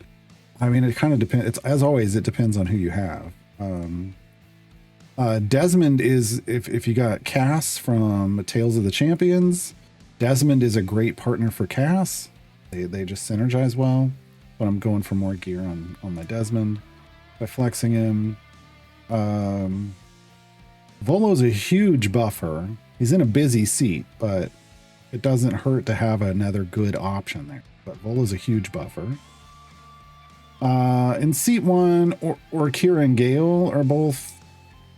I mean, it kind of depends. It's, as always, it depends on who you have. Desmond is, if you got Cass from Tales of the Champions, Desmond is a great partner for Cass. They just synergize well. But I'm going for more gear on my Desmond by flexing him. Volo's a huge buffer. He's in a busy seat, but it doesn't hurt to have another good option there. But Volo's a huge buffer. In seat 1, or Kira and Gale are both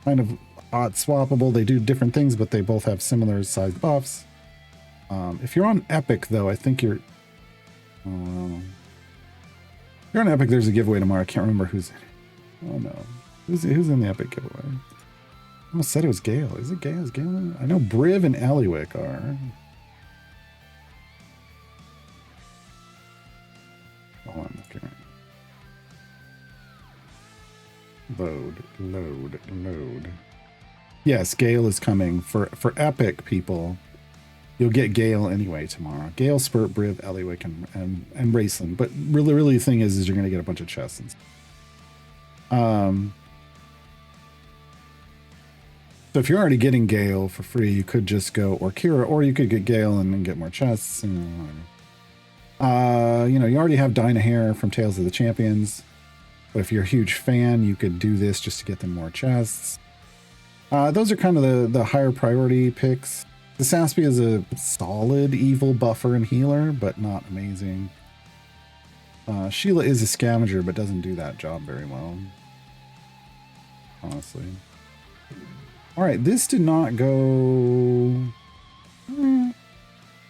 kind of hot swappable. They do different things, but they both have similar sized buffs. If you're on Epic, though, I think you're... if you're on Epic, there's a giveaway tomorrow. I can't remember who's in it. Oh, no. Who's in the Epic giveaway? I almost said it was Gale. Is it Gale? Is Gale in it? I know Briv and Eliwick are. Oh, I'm looking right. Load. Yes, Gale is coming. For Epic people, you'll get Gale anyway tomorrow. Gale, Spurt, Briv, Eliwick, and Raceland. But really the thing is you're going to get a bunch of chests. So if you're already getting Gale for free, you could just go Orkira, or you could get Gale and then get more chests. You already have Dinah Hare from Tales of the Champions. But if you're a huge fan, you could do this just to get them more chests. Those are kind of the higher priority picks. The Saspy is a solid evil buffer and healer, but not amazing. Sheila is a scavenger, but doesn't do that job very well. Honestly. Alright, this did not go...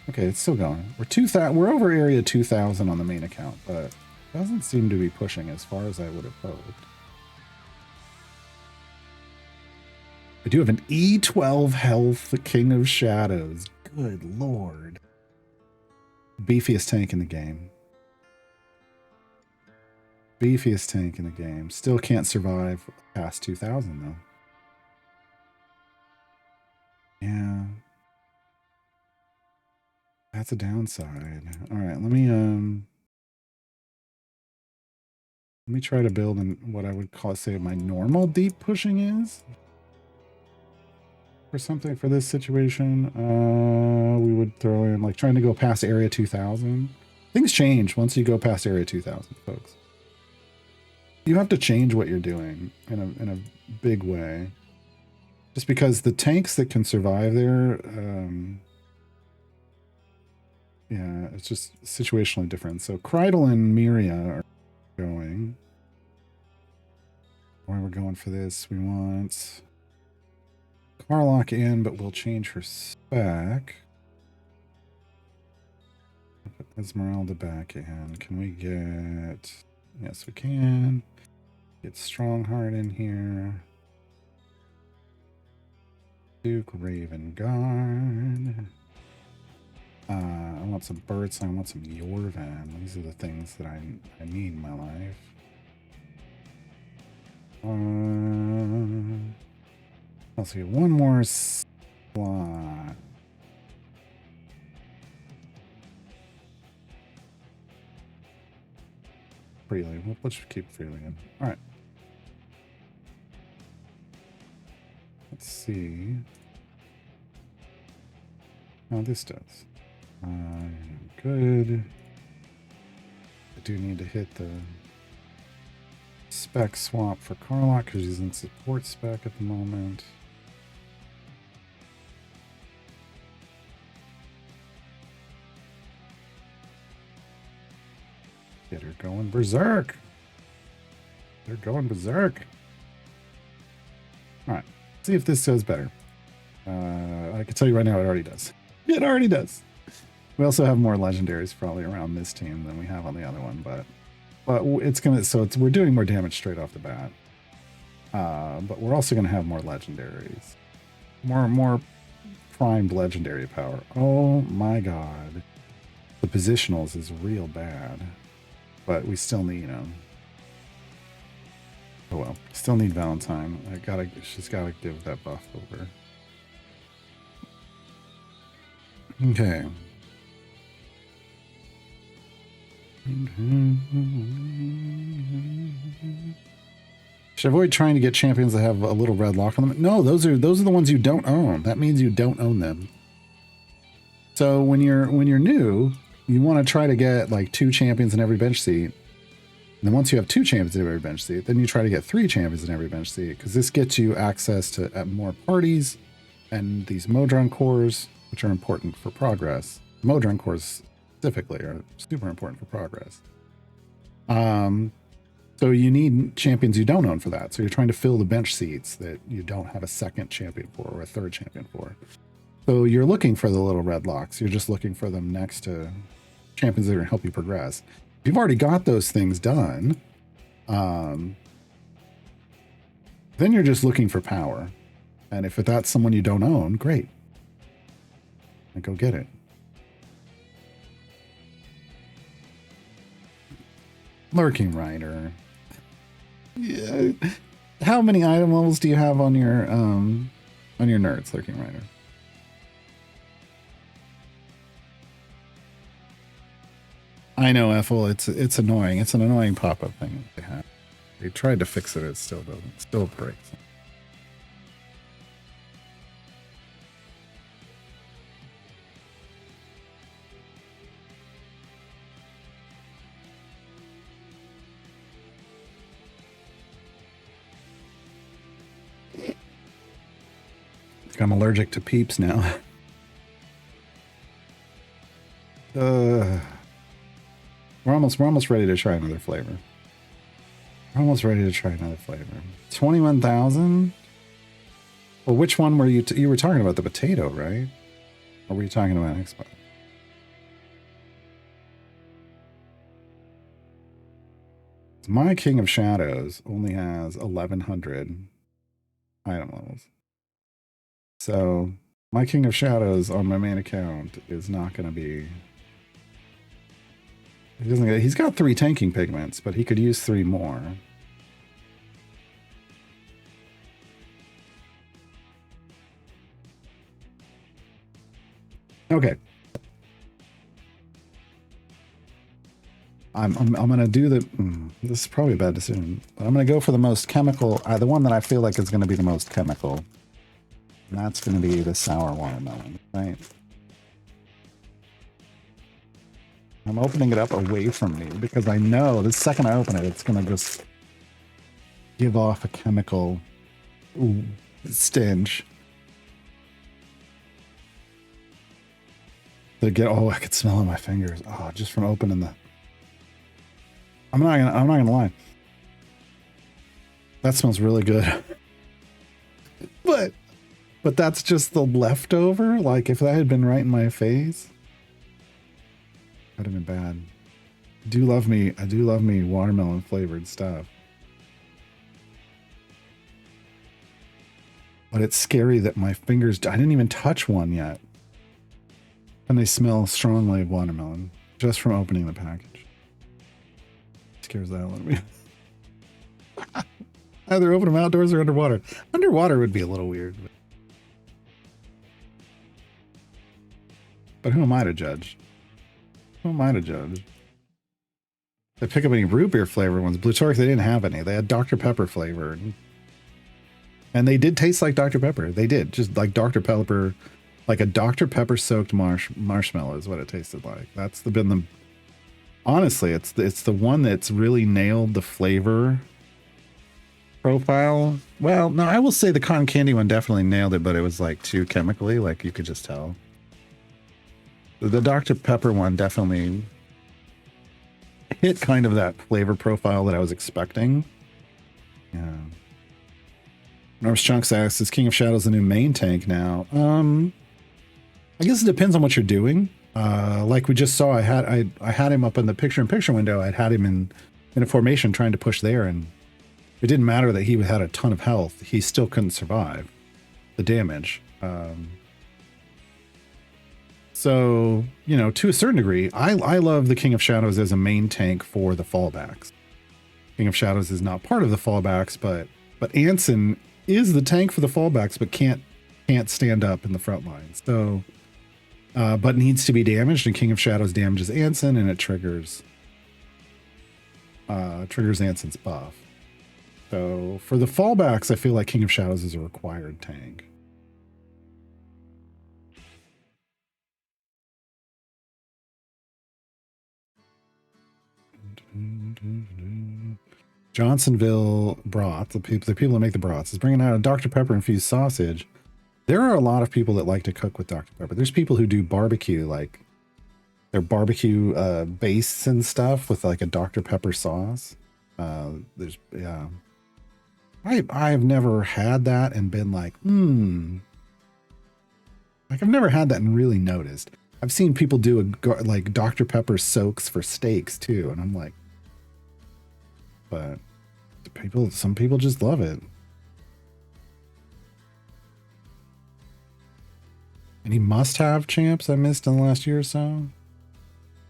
Okay, it's still going. We're over area 2000 on the main account, but doesn't seem to be pushing as far as I would have hoped. I do have an E12 health, the King of Shadows. Good lord. Beefiest tank in the game. Beefiest tank in the game. Still can't survive past 2000 though. Yeah. That's a downside. Alright, let me try to build in what I would call, say, my normal deep pushing is. For something for this situation, we would throw in, like, trying to go past area 2000. Things change once you go past area 2000, folks. You have to change what you're doing in a big way. Just because the tanks that can survive there, yeah, it's just situationally different. So Kreidel and Miria are going. Where we're going for this, we want Carlock in, but we'll change her spec. Put Esmeralda back in. Can we get... Yes, we can. Get Strongheart in here. Duke Raven Guard. I want some Birds. I want some Yorvan. These are the things that I need in my life. Let's get one more slot. freely. Let's just keep freely in. All right. Let's see how this does. Good. I do need to hit the spec swap for Carlock because he's in support spec at the moment. Get her going berserk. They're going berserk. All right. See if this does better. I can tell you right now, it already does. It already does. We also have more legendaries probably around this team than we have on the other one, but it's gonna. So we're doing more damage straight off the bat. But we're also gonna have more legendaries, more primed legendary power. Oh my god, the positionals is real bad, but we still need them. Oh well, still need Valentine. She's gotta give that buff over. Okay. Should avoid trying to get champions that have a little red lock on them. No, those are the ones you don't own. That means you don't own them. So when you're new, you want to try to get like 2 champions in every bench seat. And then once you have 2 champions in every bench seat, then you try to get 3 champions in every bench seat, because this gets you access to more parties and these Modron cores, which are important for progress. Modron cores specifically are super important for progress. So you need champions you don't own for that. So you're trying to fill the bench seats that you don't have a second champion for or a third champion for. So you're looking for the little red locks. You're just looking for them next to champions that are going to help you progress. If you've already got those things done, then you're just looking for power. And if that's someone you don't own, great. And go get it. Lurking Rider. Yeah. How many item levels do you have on your nerds, Lurking Rider? I know, Ethel, it's annoying. It's an annoying pop-up thing they have. They tried to fix it, it still doesn't. Still breaks. I'm allergic to peeps now. We're almost ready to try another flavor. We're almost ready to try another flavor. 21,000? Well, which one were you? You were talking about the potato, right? Or were you talking about Expo? My King of Shadows only has 1,100 item levels. So my King of Shadows on my main account is not going to be... He's got 3 tanking pigments, but he could use 3 more. Okay. I'm going to do the... this is probably a bad decision, but I'm going to go for the most chemical... the one that I feel like is going to be the most chemical. And that's going to be the sour watermelon, right? I'm opening it up away from me because I know the second I open it, it's going to just give off a chemical stench. I could smell it in my fingers. Oh, just from opening the... I'm not gonna lie. That smells really good. But that's just the leftover. Like if that had been right in my face, that'd have been bad. I do love me watermelon flavored stuff. But it's scary that my fingers, I didn't even touch one yet. And they smell strongly of watermelon just from opening the package. Scares the hell out of me. Either open them outdoors or underwater. Underwater would be a little weird. But who am I to judge? Who am I to judge? They pick up any root beer flavored ones. Blue Torque, they didn't have any. They had Dr. Pepper flavored. And they did taste like Dr. Pepper. They did. Just like Dr. Pepper, like a Dr. Pepper soaked marshmallow is what it tasted like. That's been the, honestly, it's the one that's really nailed the flavor profile. Well, no, I will say the cotton candy one definitely nailed it, but it was like too chemically, like you could just tell. The Dr. Pepper one definitely hit kind of that flavor profile that I was expecting. Yeah. Norris Chunks asks, is King of Shadows the new main tank now? I guess it depends on what you're doing. Like we just saw, I had him up in the picture-in-picture window. I'd had him in a formation trying to push there, and it didn't matter that he had a ton of health. He still couldn't survive the damage. So, you know, to a certain degree, I love the King of Shadows as a main tank for the fallbacks. King of Shadows is not part of the fallbacks, but Ansem is the tank for the fallbacks, but can't stand up in the front lines. So, but needs to be damaged, and King of Shadows damages Ansem, and it triggers Ansem's buff. So for the fallbacks, I feel like King of Shadows is a required tank. Johnsonville broth, the people that make the broths, is bringing out a Dr. Pepper infused sausage. There are a lot of people that like to cook with Dr. Pepper. There's people who do barbecue, like their barbecue bastes and stuff with like a Dr. Pepper sauce. Yeah. I've never had that and been like, like I've never had that and really noticed. I've seen people do like Dr. Pepper soaks for steaks too, and I'm like, but some people just love it. Any must-have champs I missed in the last year or so?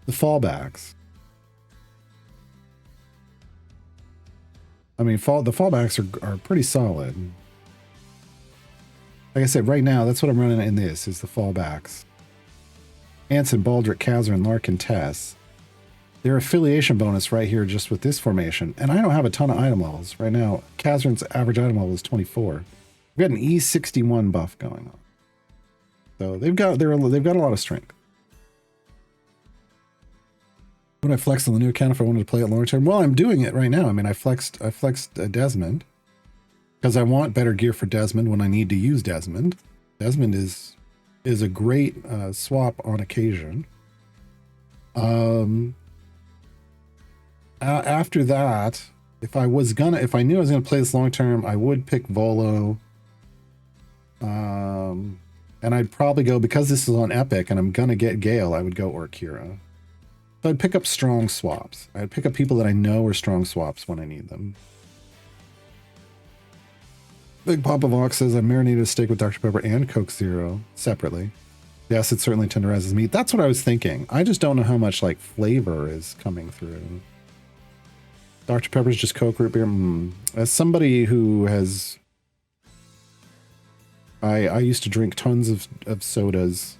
The fallbacks. I mean, the fallbacks are pretty solid. Like I said, right now, that's what I'm running in this, is the fallbacks. Ansem, Baldric, Kazar, and Larkin Tess. Their affiliation bonus right here just with this formation. And I don't have a ton of item levels. Right now, Kazar's average item level is 24. We've got an E61 buff going on. So they've got a lot of strength. Would I flex on the new account if I wanted to play it long term? Well, I'm doing it right now. I mean, I flexed Desmond because I want better gear for Desmond when I need to use Desmond. Desmond is a great swap on occasion. After that, if I knew I was gonna play this long term, I would pick Volo. And I'd probably go, because this is on Epic and I'm gonna get Gale, I would go Orkira. So I'd pick up strong swaps. I'd pick up people that I know are strong swaps when I need them. Big Papa Vox says, I marinated a steak with Dr. Pepper and Coke Zero separately. Yes, it certainly tenderizes meat. That's what I was thinking. I just don't know how much like flavor is coming through. Dr. Pepper's just Coke root beer. As somebody who has... I used to drink tons of sodas.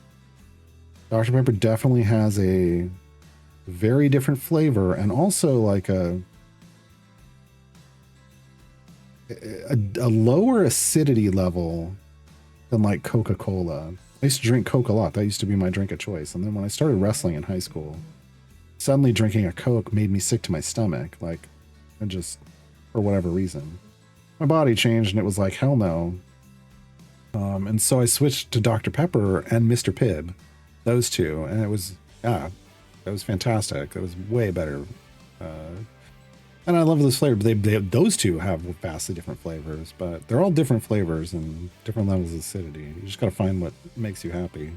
Dr. Pepper definitely has a very different flavor, and also like a lower acidity level than like Coca-Cola. I used to drink Coke a lot. That used to be my drink of choice. And then when I started wrestling in high school, suddenly drinking a Coke made me sick to my stomach. Like, and just for whatever reason, my body changed and it was like, hell no. And so I switched to Dr. Pepper and Mr. Pibb, those two. And it was, yeah, that was fantastic. It was way better. And I love those flavors. Those two have vastly different flavors, but they're all different flavors and different levels of acidity. You just got to find what makes you happy.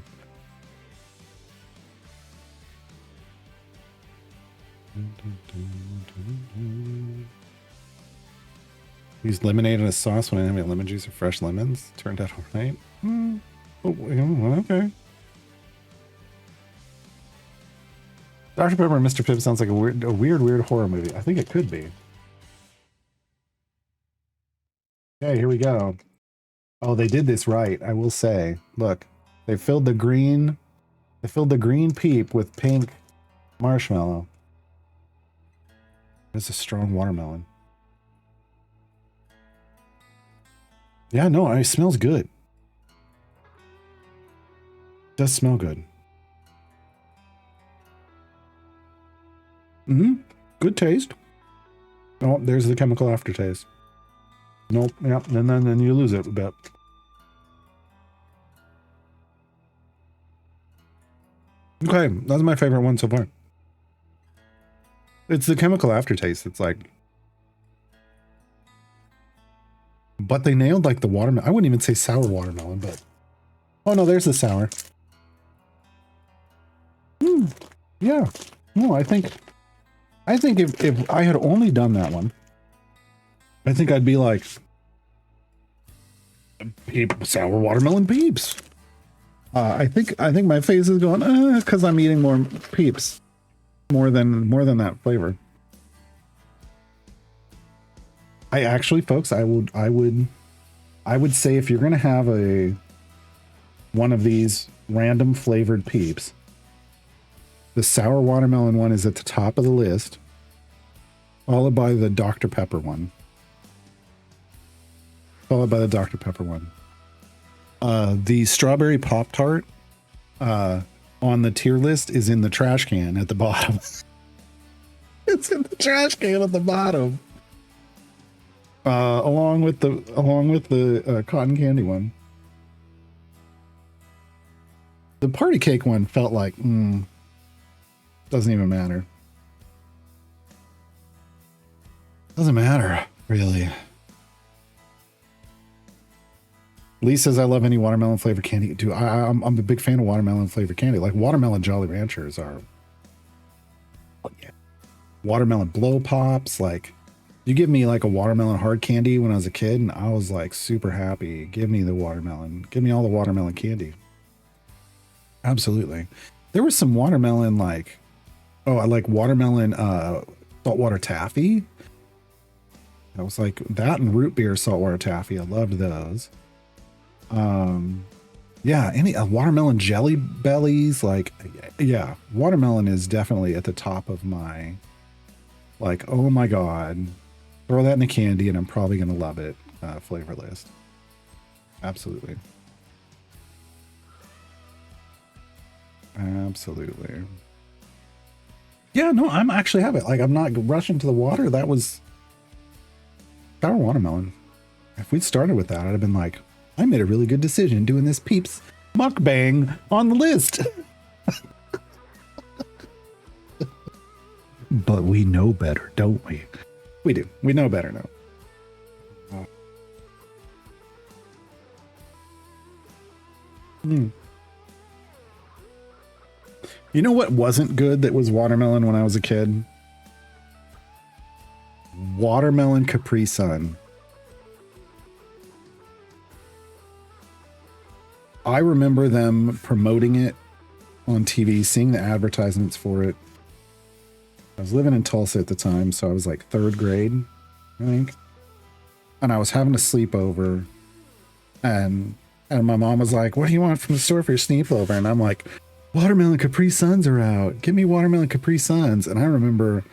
Use lemonade in a sauce when I didn't have any lemon juice or fresh lemons. Turned out all right. Okay. Dr. Pepper and Mr. Pibb sounds like a weird horror movie. I think it could be. Okay, here we go. Oh, they did this right, I will say. Look, they filled the green peep with pink marshmallow. It's a strong watermelon. Yeah, no, it smells good. It does smell good. Mm-hmm. Good taste. Oh, there's the chemical aftertaste. Nope. Yep. And then you lose it a bit. Okay, that's my favorite one so far. It's the chemical aftertaste. It's like, but they nailed like the watermelon. I wouldn't even say sour watermelon, but oh no, there's the sour. Yeah. No, I think if I had only done that one, I think I'd be like sour watermelon peeps. I think my face is going because I'm eating more peeps, more than that flavor. I actually, folks, I would say if you're gonna have one of these random flavored peeps, the sour watermelon one is at the top of the list, followed by the Dr. Pepper one. The strawberry Pop-Tart on the tier list is in the trash can at the bottom. It's in the trash can at the bottom. Along with the cotton candy one. The party cake one felt like, doesn't even matter. Doesn't matter, really. Lee says, I love any watermelon flavored candy. Dude, I'm a big fan of watermelon flavored candy. Like watermelon Jolly Ranchers are, oh yeah. Watermelon blow pops. Like, you give me like a watermelon hard candy when I was a kid, and I was like super happy. Give me the watermelon. Give me all the watermelon candy. Absolutely. There was some watermelon like, oh, I like watermelon saltwater taffy. That was like that and root beer saltwater taffy. I loved those. Yeah, any watermelon jelly bellies, like, yeah, watermelon is definitely at the top of my, like, oh my god, throw that in the candy and I'm probably gonna love it flavor list. Absolutely. Yeah, no, I'm actually have it. Like, I'm not rushing to the water. That was sour watermelon. If we'd started with that, I'd have been like, I made a really good decision doing this Peeps mukbang on the list. But we know better, don't we? We do. We know better now. You know what wasn't good that was watermelon when I was a kid? Watermelon Capri Sun. I remember them promoting it on TV, seeing the advertisements for it. I was living in Tulsa at the time, so I was like 3rd grade, I think. And I was having a sleepover, and my mom was like, what do you want from the store for your sleepover? And I'm like, watermelon Capri Suns are out. Give me watermelon Capri Suns. And I remember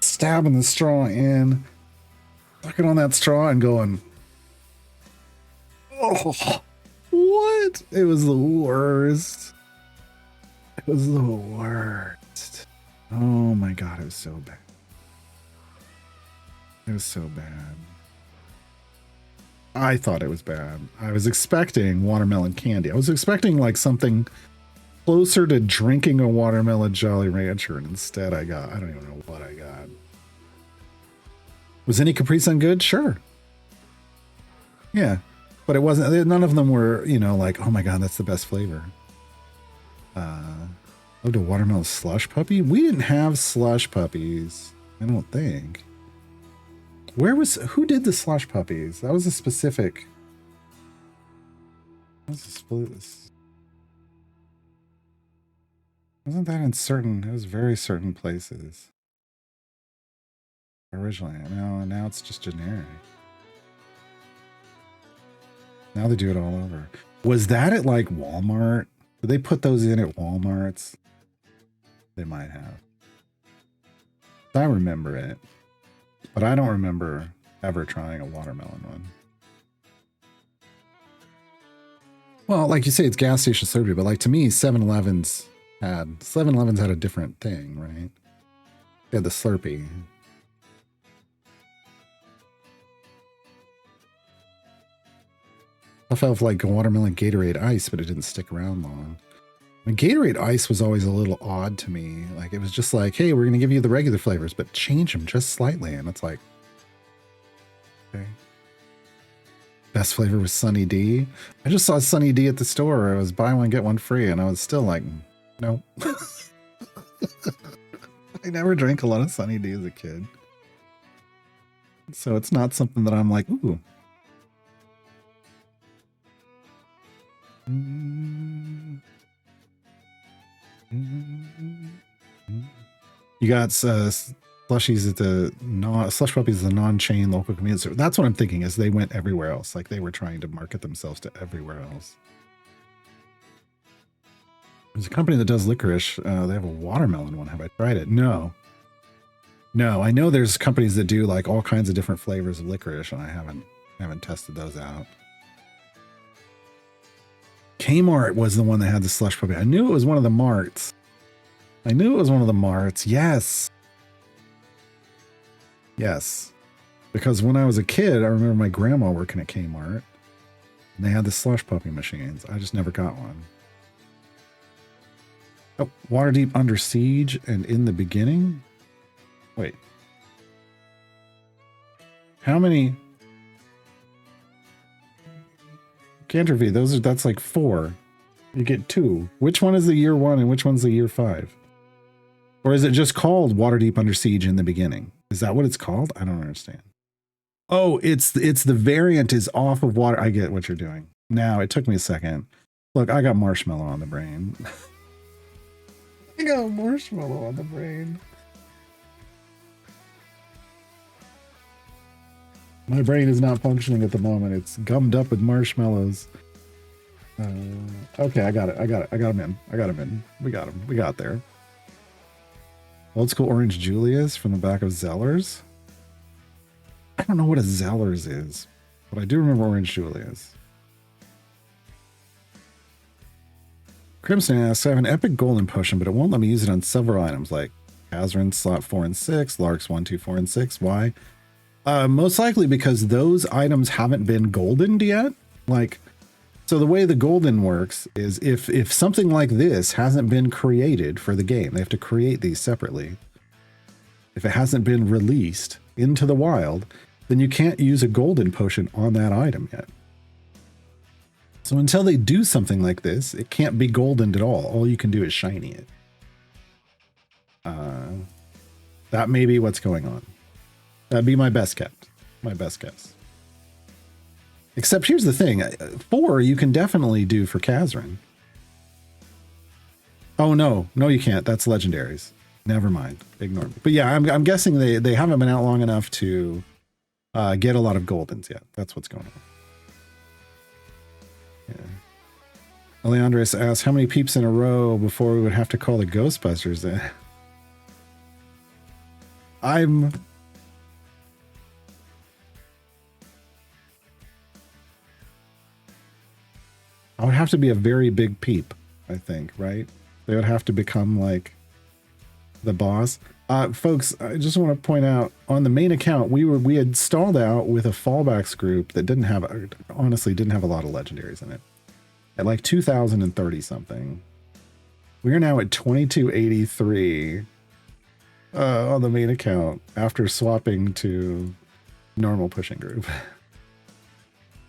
stabbing the straw in, sucking on that straw and going, oh, what? It was the worst. It was the worst. Oh my god, it was so bad. It was so bad. I thought it was bad. I was expecting watermelon candy. I was expecting like something closer to drinking a watermelon Jolly Rancher, and instead I don't even know what I got. Was any Capri Sun good? Sure. Yeah. But it wasn't, none of them were, you know, like, oh my god, that's the best flavor. Loved a watermelon slush puppy? We didn't have slush puppies, I don't think. Who did the slush puppies? That was a specific. Wasn't that in certain, it was very certain places. Originally, now it's just generic. Now they do it all over. Was that at like Walmart? Did they put those in at Walmarts? They might have. I remember it, but I don't remember ever trying a watermelon one. Well, like you say, it's gas station Slurpee, but like to me, 7-Elevens had a different thing, right? They had the Slurpee. I felt like a watermelon Gatorade Ice, but it didn't stick around long. I mean, Gatorade Ice was always a little odd to me. Like, it was just like, hey, we're going to give you the regular flavors, but change them just slightly. And it's like, okay. Best flavor was Sunny D. I just saw Sunny D at the store. It was buy one, get one free. And I was still like, no. I never drank a lot of Sunny D as a kid. So it's not something that I'm like, ooh. You got slushies at the slush puppies, the non-chain local convenience store. That's what I'm thinking, is they went everywhere else. Like they were trying to market themselves to everywhere else. There's a company that does licorice. They have a watermelon one. Have I tried it? No. I know there's companies that do like all kinds of different flavors of licorice, and I haven't tested those out. Kmart was the one that had the slush puppy. I knew it was one of the marts. Yes. Because when I was a kid, I remember my grandma working at Kmart, and they had the slush puppy machines. I just never got one. Oh, Waterdeep Under Siege and In the Beginning? Wait. How many? Cantervy, that's like 4. You get 2. Which one is the year 1 and which one's the year 5? Or is it just called Waterdeep Under Siege In the Beginning? Is that what it's called? I don't understand. Oh, it's the variant is off of water. I get what you're doing. Now, it took me a second. Look, I got marshmallow on the brain. My brain is not functioning at the moment. It's gummed up with marshmallows. Okay, I got it. I got him in. We got there. Old school Orange Julius from the back of Zellers. I don't know what a Zellers is, but I do remember Orange Julius. Crimson asks, I have an epic golden potion, but it won't let me use it on several items like Kazarin, slot 4 and 6, Larks 1, 2, 4, and 6. Why? Most likely because those items haven't been goldened yet. Like, so the way the golden works is if something like this hasn't been created for the game, they have to create these separately. If it hasn't been released into the wild, then you can't use a golden potion on that item yet. So until they do something like this, it can't be goldened at all. All you can do is shiny it. That may be what's going on. That'd be my best guess. Except here's the thing. 4 you can definitely do for Kazarin. Oh, no, you can't. That's legendaries. Never mind. Ignore me. But yeah, I'm guessing they haven't been out long enough to get a lot of goldens yet. That's what's going on. Yeah. Leandris asks, how many peeps in a row before we would have to call the Ghostbusters in? I would have to be a very big peep, I think, right? They would have to become like the boss. Folks, I just want to point out on the main account, we had stalled out with a fallbacks group that honestly didn't have a lot of legendaries in it. At like 2,030 something. We are now at 2283 on the main account after swapping to normal pushing group.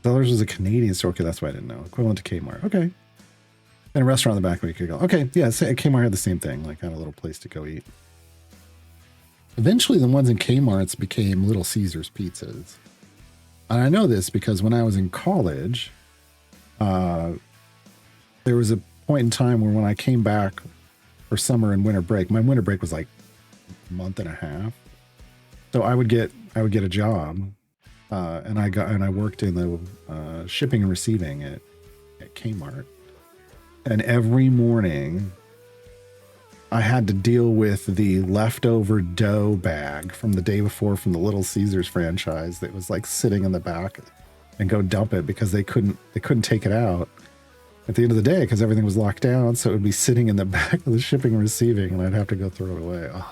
Zellers was a Canadian store. Okay, that's why I didn't know. Equivalent to Kmart. Okay. And a restaurant in the back where you could go. Okay, yeah, Kmart had the same thing. Like, had a little place to go eat. Eventually, the ones in Kmart's became Little Caesars pizzas. And I know this because when I was in college, there was a point in time where when I came back for summer and winter break, my winter break was like a month and a half. So I would get a job. And I worked in the shipping and receiving at Kmart. And every morning I had to deal with the leftover dough bag from the day before from the Little Caesars franchise that was like sitting in the back, and go dump it because they couldn't take it out at the end of the day because everything was locked down. So it would be sitting in the back of the shipping and receiving, and I'd have to go throw it away. Oh,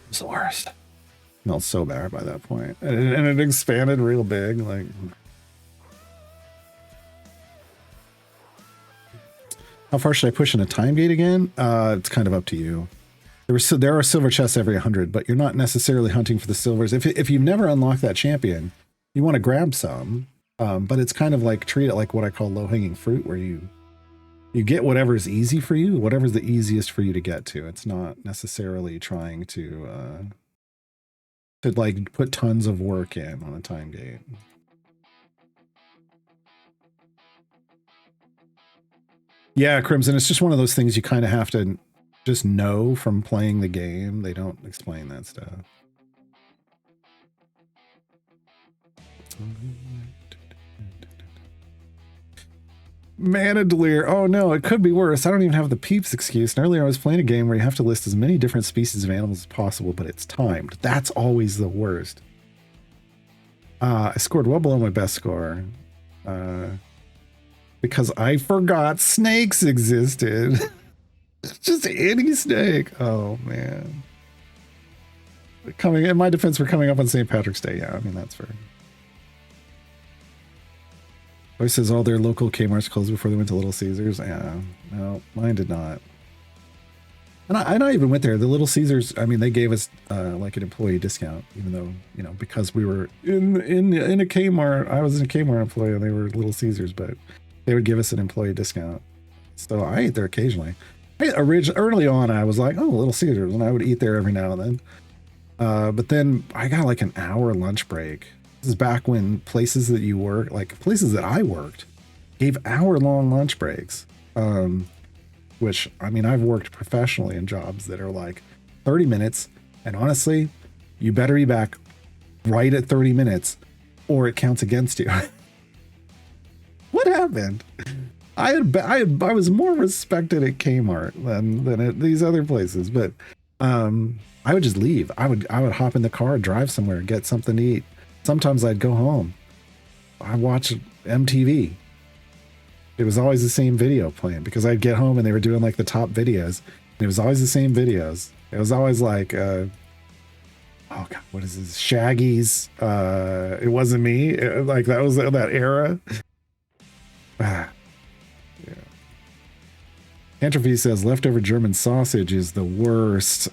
it's the worst. It smelled so bad by that point, and it expanded real big. Like, how far should I push in a time gate again? It's kind of up to you. There are silver chests every 100, but you're not necessarily hunting for the silvers. If you've never unlocked that champion, you want to grab some, but it's kind of like treat it like what I call low-hanging fruit, where you get whatever's easy for you, whatever's the easiest for you to get to. It's not necessarily trying to like put tons of work in on a time gate. Yeah, Crimson, it's just one of those things you kind of have to just know from playing the game. They don't explain that stuff. Manadleer. Oh no, it could be worse. I don't even have the peeps excuse. And earlier I was playing a game where you have to list as many different species of animals as possible, but it's timed. That's always the worst. I scored well below my best score. Because I forgot snakes existed. Just any snake. Oh man. In my defense, we're coming up on St. Patrick's Day. Yeah, I mean, that's fair. Always says all their local Kmart's closed before they went to Little Caesars. Yeah, no, mine did not. And I even went there. The Little Caesars, I mean, they gave us like an employee discount, even though, you know, because we were in a Kmart. I was a Kmart employee and they were Little Caesars, but they would give us an employee discount. So I ate there occasionally. Early on, I was like, oh, Little Caesars, and I would eat there every now and then. But then I got like an hour lunch break. This is back when places that you work, like places that I worked, gave hour-long lunch breaks. Which, I mean, I've worked professionally in jobs that are like 30 minutes. And honestly, you better be back right at 30 minutes or it counts against you. What happened? I was more respected at Kmart than at these other places, but I would just leave. I would hop in the car, drive somewhere, get something to eat. Sometimes I'd go home. I watch MTV. It was always the same video playing because I'd get home and they were doing like the top videos. And it was always the same videos. It was always like, oh God, what is this? Shaggy's. It Wasn't Me. Like that was that era. Yeah. Entropy says leftover German sausage is the worst.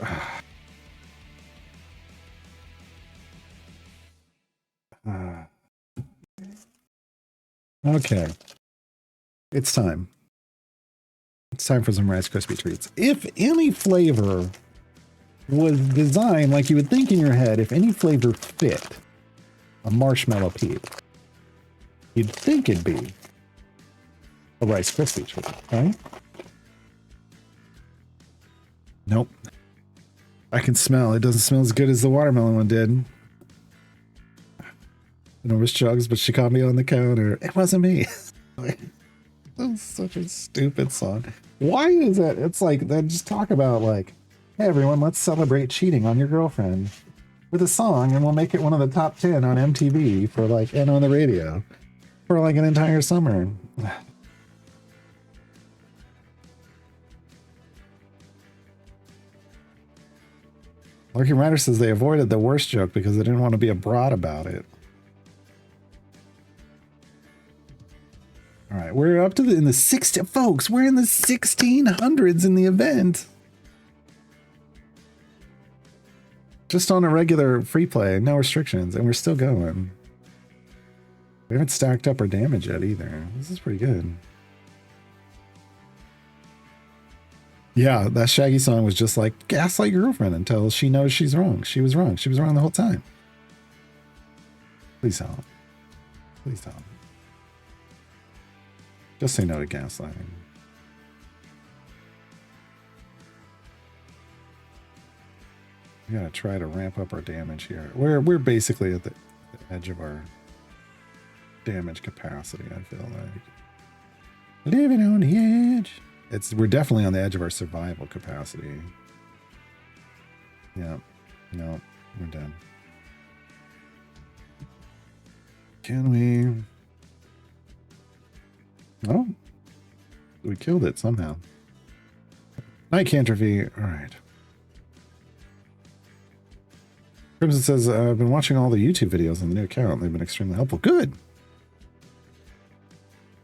Okay. It's time. It's time for some Rice Krispie treats. If any flavor was designed like you would think in your head, if any flavor fit a marshmallow peep, you'd think it'd be a Rice Krispie treat, right? Nope. I can smell. It doesn't smell as good as the watermelon one did. Enormous chugs, but she caught me on the counter. It wasn't me. That's such a stupid song. Why is that? It's like, then just talk about like, hey everyone, let's celebrate cheating on your girlfriend with a song and we'll make it one of the top 10 on MTV for like, and on the radio for like an entire summer. Lurking Rider says they avoided the worst joke because they didn't want to be a broad about it. All right, we're up to in the 60, folks. We're in the 1600s in the event. Just on a regular free play, no restrictions, and we're still going. We haven't stacked up our damage yet either. This is pretty good. Yeah, that Shaggy song was just like gaslight your girlfriend until she knows she's wrong. She was wrong. She was wrong the whole time. Please help. Please help. Just say no to gaslighting. We gotta try to ramp up our damage here. We're basically at the edge of our damage capacity, I feel like. Living on the edge. we're definitely on the edge of our survival capacity. Yeah. No, we're dead. Can we? Oh, we killed it somehow. Night Cantropy. All right. Crimson says, I've been watching all the YouTube videos on the new account. They've been extremely helpful. Good.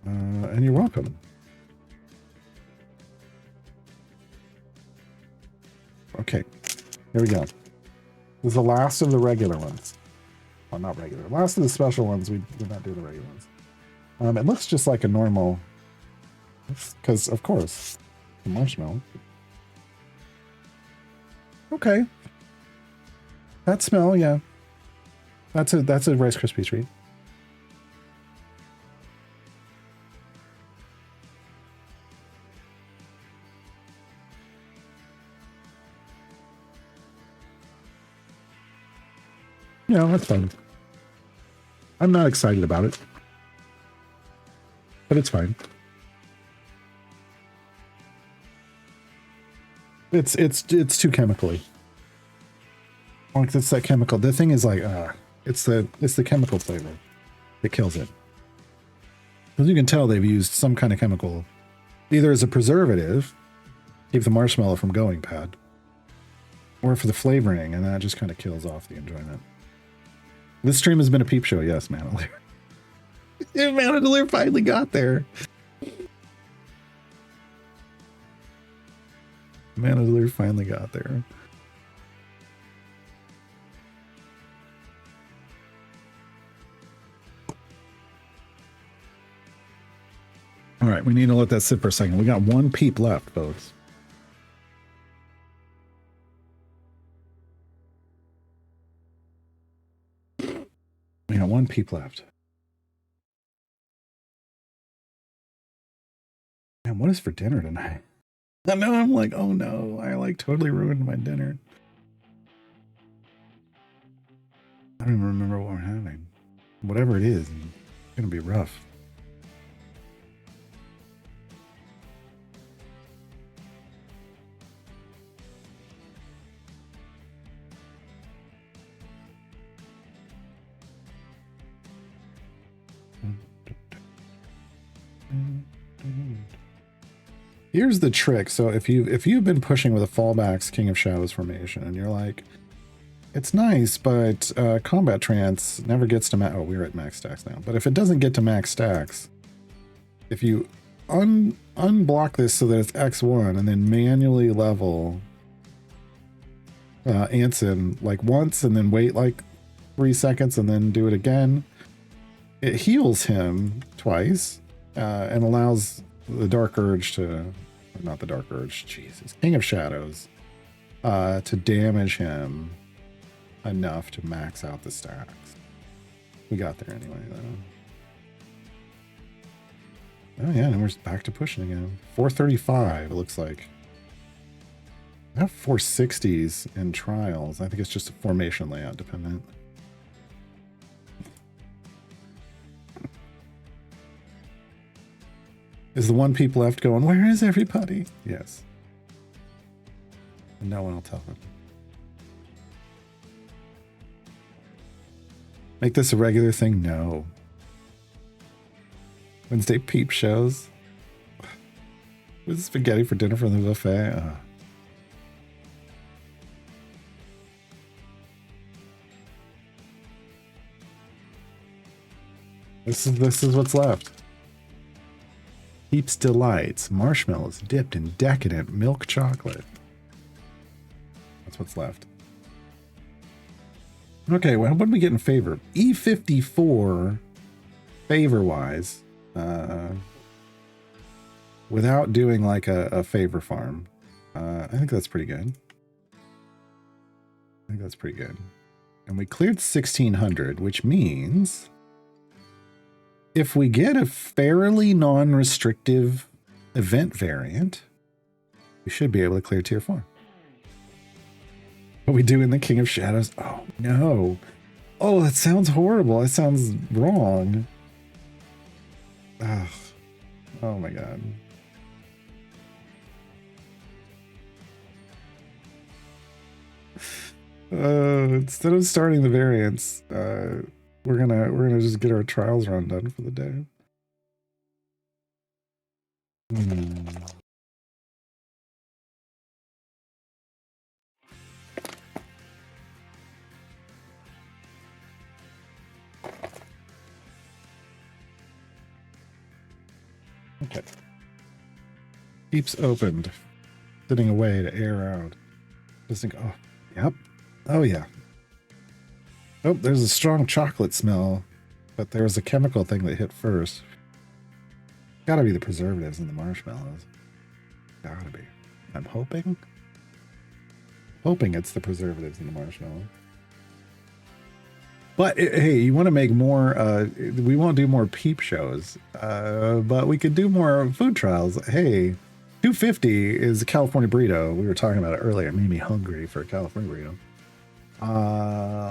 And you're welcome. Okay. Here we go. This is the last of the regular ones. Well, not regular. Last of the special ones. We did not do the regular ones. It looks just like a normal... Because, of course, the marshmallow. Okay. That smell, yeah. That's a Rice Krispie treat. Yeah, that's fun. I'm not excited about it, but it's fine. It's too chemically. Like it's that chemical. The thing is like, it's the chemical flavor that kills it. As you can tell, they've used some kind of chemical, either as a preservative, keep the marshmallow from going bad, or for the flavoring, and that just kind of kills off the enjoyment. This stream has been a peep show, yes, Manalair. Manalair finally got there. Manalair finally got there. All right, we need to let that sit for a second. We got one peep left, folks. We got one peep left. Man, what is for dinner tonight? I know, I'm like, oh no, I like totally ruined my dinner. I don't even remember what we're having. Whatever it is, it's gonna be rough. Here's the trick. So if you've been pushing with a fallbacks King of Shadows formation and you're like, it's nice, but combat trance never gets to max. Oh, we're at max stacks now. But if it doesn't get to max stacks, if you unblock this so that it's X1 and then manually level Anson like once and then wait like 3 seconds and then do it again, it heals him twice and allows the Dark Urge to, not the Dark Urge, Jesus, King of Shadows, to damage him enough to max out the stacks. We got there anyway, though. Oh yeah, and we're back to pushing again. 435, it looks like. I have 460s in trials. I think it's just a formation layout dependent. Is the one peep left going, where is everybody? Yes. And no one will tell them. Make this a regular thing? No. Wednesday peep shows. Was spaghetti for dinner from the buffet? This is what's left. Peeps Delights, marshmallows dipped in decadent milk chocolate. That's what's left. Okay, well, what did we get in favor? E54 favor-wise, without doing like a favor farm. I think that's pretty good. I think that's pretty good. And we cleared 1600, which means if we get a fairly non-restrictive event variant, we should be able to clear tier 4. What we do in the King of Shadows? Oh, no. Oh, that sounds horrible. That sounds wrong. Ugh. Oh, my God. Instead of starting the variants, we're gonna just get our trials run done for the day. Okay. Keeps opened, sitting away to air out. Just think, oh, yep. Oh, yeah. Oh, there's a strong chocolate smell, but there was a chemical thing that hit first. Gotta be the preservatives in the marshmallows. Gotta be. I'm hoping. Hoping it's the preservatives in the marshmallow. But hey, you want to make more, we won't do more peep shows, but we could do more food trials. Hey, 250 is a California burrito. We were talking about it earlier. It made me hungry for a California burrito.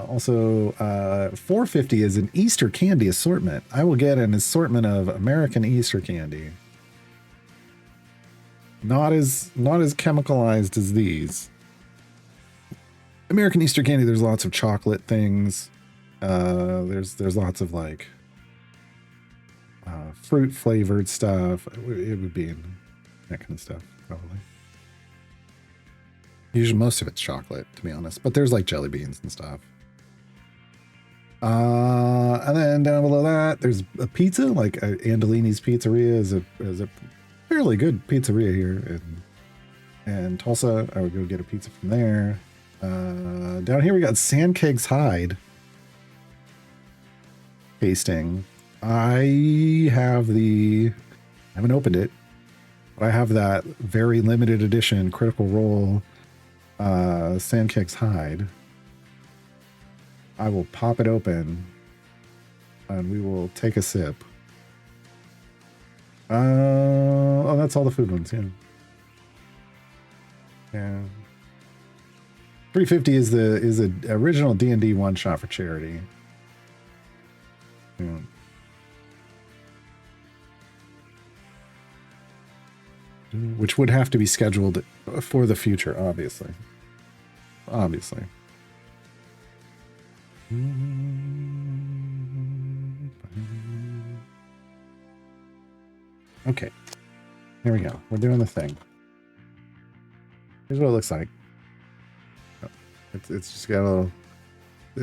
Also, 450 is an Easter candy assortment. I will get an assortment of American Easter candy. Not as chemicalized as these. American Easter candy, there's lots of chocolate things. There's lots of like fruit flavored stuff. It would be in that kind of stuff, probably. Usually most of it's chocolate, to be honest, but there's like jelly beans and stuff. And then down below that, there's a pizza, like Andolini's Pizzeria is a fairly good pizzeria here in Tulsa. I would go get a pizza from there. Down here we got Sandkeg's Hide tasting. I haven't opened it, but I have that very limited edition Critical Role Sandkeg's Hide. I will pop it open and we will take a sip. Oh, that's all the food ones, yeah. Yeah. 350 is the original D&D one shot for charity. Yeah. Which would have to be scheduled for the future, obviously. Obviously. Okay. Here we go. We're doing the thing. Here's what it looks like. It's just got a little,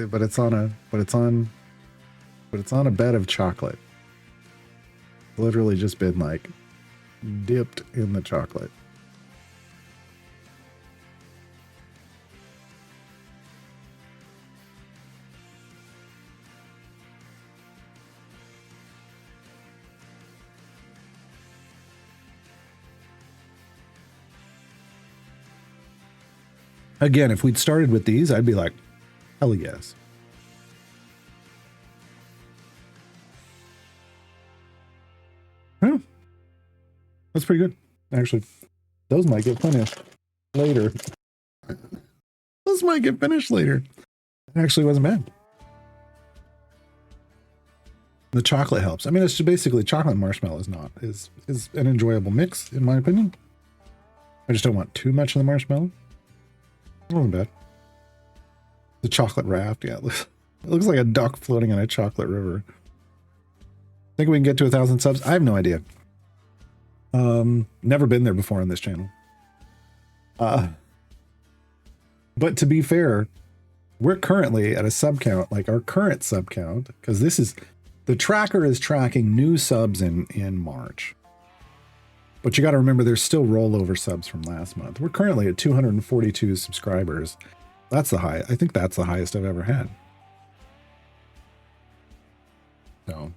but it's on a bed of chocolate. Literally just been like dipped in the chocolate. Again, if we'd started with these, I'd be like, hell yes. Yeah. That's pretty good. Actually, those might get finished later. Those might get finished later. It actually wasn't bad. The chocolate helps. I mean, it's just basically chocolate and marshmallow is an enjoyable mix, in my opinion. I just don't want too much of the marshmallow. It wasn't bad. The chocolate raft, yeah. It looks like a duck floating in a chocolate river. Think we can get to 1,000 subs? I have no idea. Never been there before on this channel. But to be fair, we're currently at a sub count, like our current sub count, because the tracker is tracking new subs in March. But you got to remember, there's still rollover subs from last month. We're currently at 242 subscribers. That's the high. I think that's the highest I've ever had. So,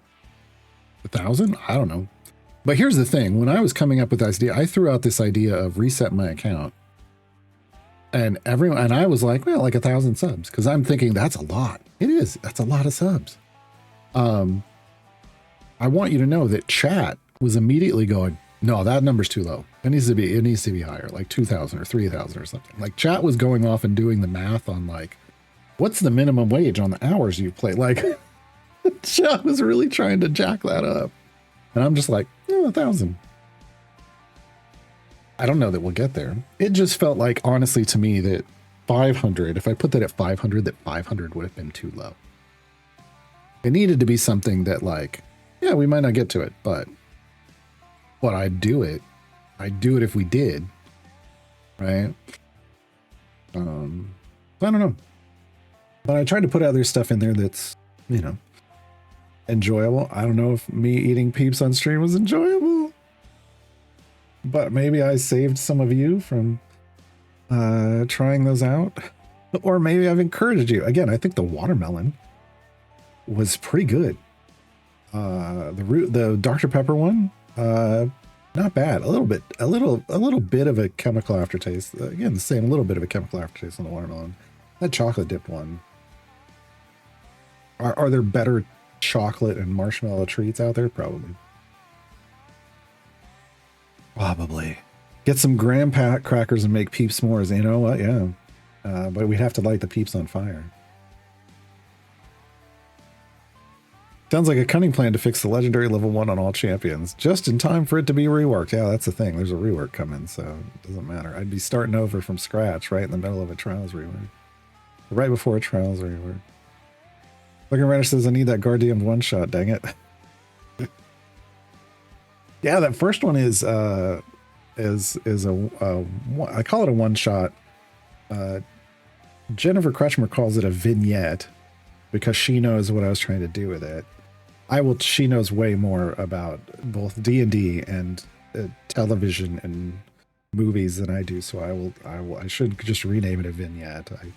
1,000? I don't know. But here's the thing. When I was coming up with this idea, I threw out this idea of reset my account. And I was like, well, like 1,000 subs. Because I'm thinking that's a lot. It is. That's a lot of subs. I want you to know that chat was immediately going, no, that number's too low. It needs to be higher, like 2,000 or 3,000 or something. Like chat was going off and doing the math on like, what's the minimum wage on the hours you play? Like, chat was really trying to jack that up. And I'm just like, 1,000. I don't know that we'll get there. It just felt like, honestly, to me, that 500, if I put that at 500, that 500 would have been too low. It needed to be something that like, yeah, we might not get to it, but I'd do it. I'd do it if we did. Right? I don't know. But I tried to put other stuff in there that's, you know, enjoyable. I don't know if me eating Peeps on stream was enjoyable, but maybe I saved some of you from trying those out, or maybe I've encouraged you. Again, I think the watermelon was pretty good. The Dr. Pepper one, not bad. A little bit of a chemical aftertaste. Again, the same little bit of a chemical aftertaste on the watermelon. That chocolate dip one. Are there better chocolate and marshmallow treats out there? Probably. Get some graham crackers and make Peep s'mores. You know what? Yeah. But we'd have to light the Peeps on fire. Sounds like a cunning plan to fix the legendary level 1 on all champions, just in time for it to be reworked. Yeah, that's the thing. There's a rework coming, so it doesn't matter. I'd be starting over from scratch right in the middle of a Trials rework. Right before a Trials rework. Looking Reddish says, I need that Guardian one-shot, dang it. Yeah, that first one is a I call it a one-shot. Jennifer Kretschmer calls it a vignette because she knows what I was trying to do with it. She knows way more about both D&D and television and movies than I do, so I should just rename it a vignette. I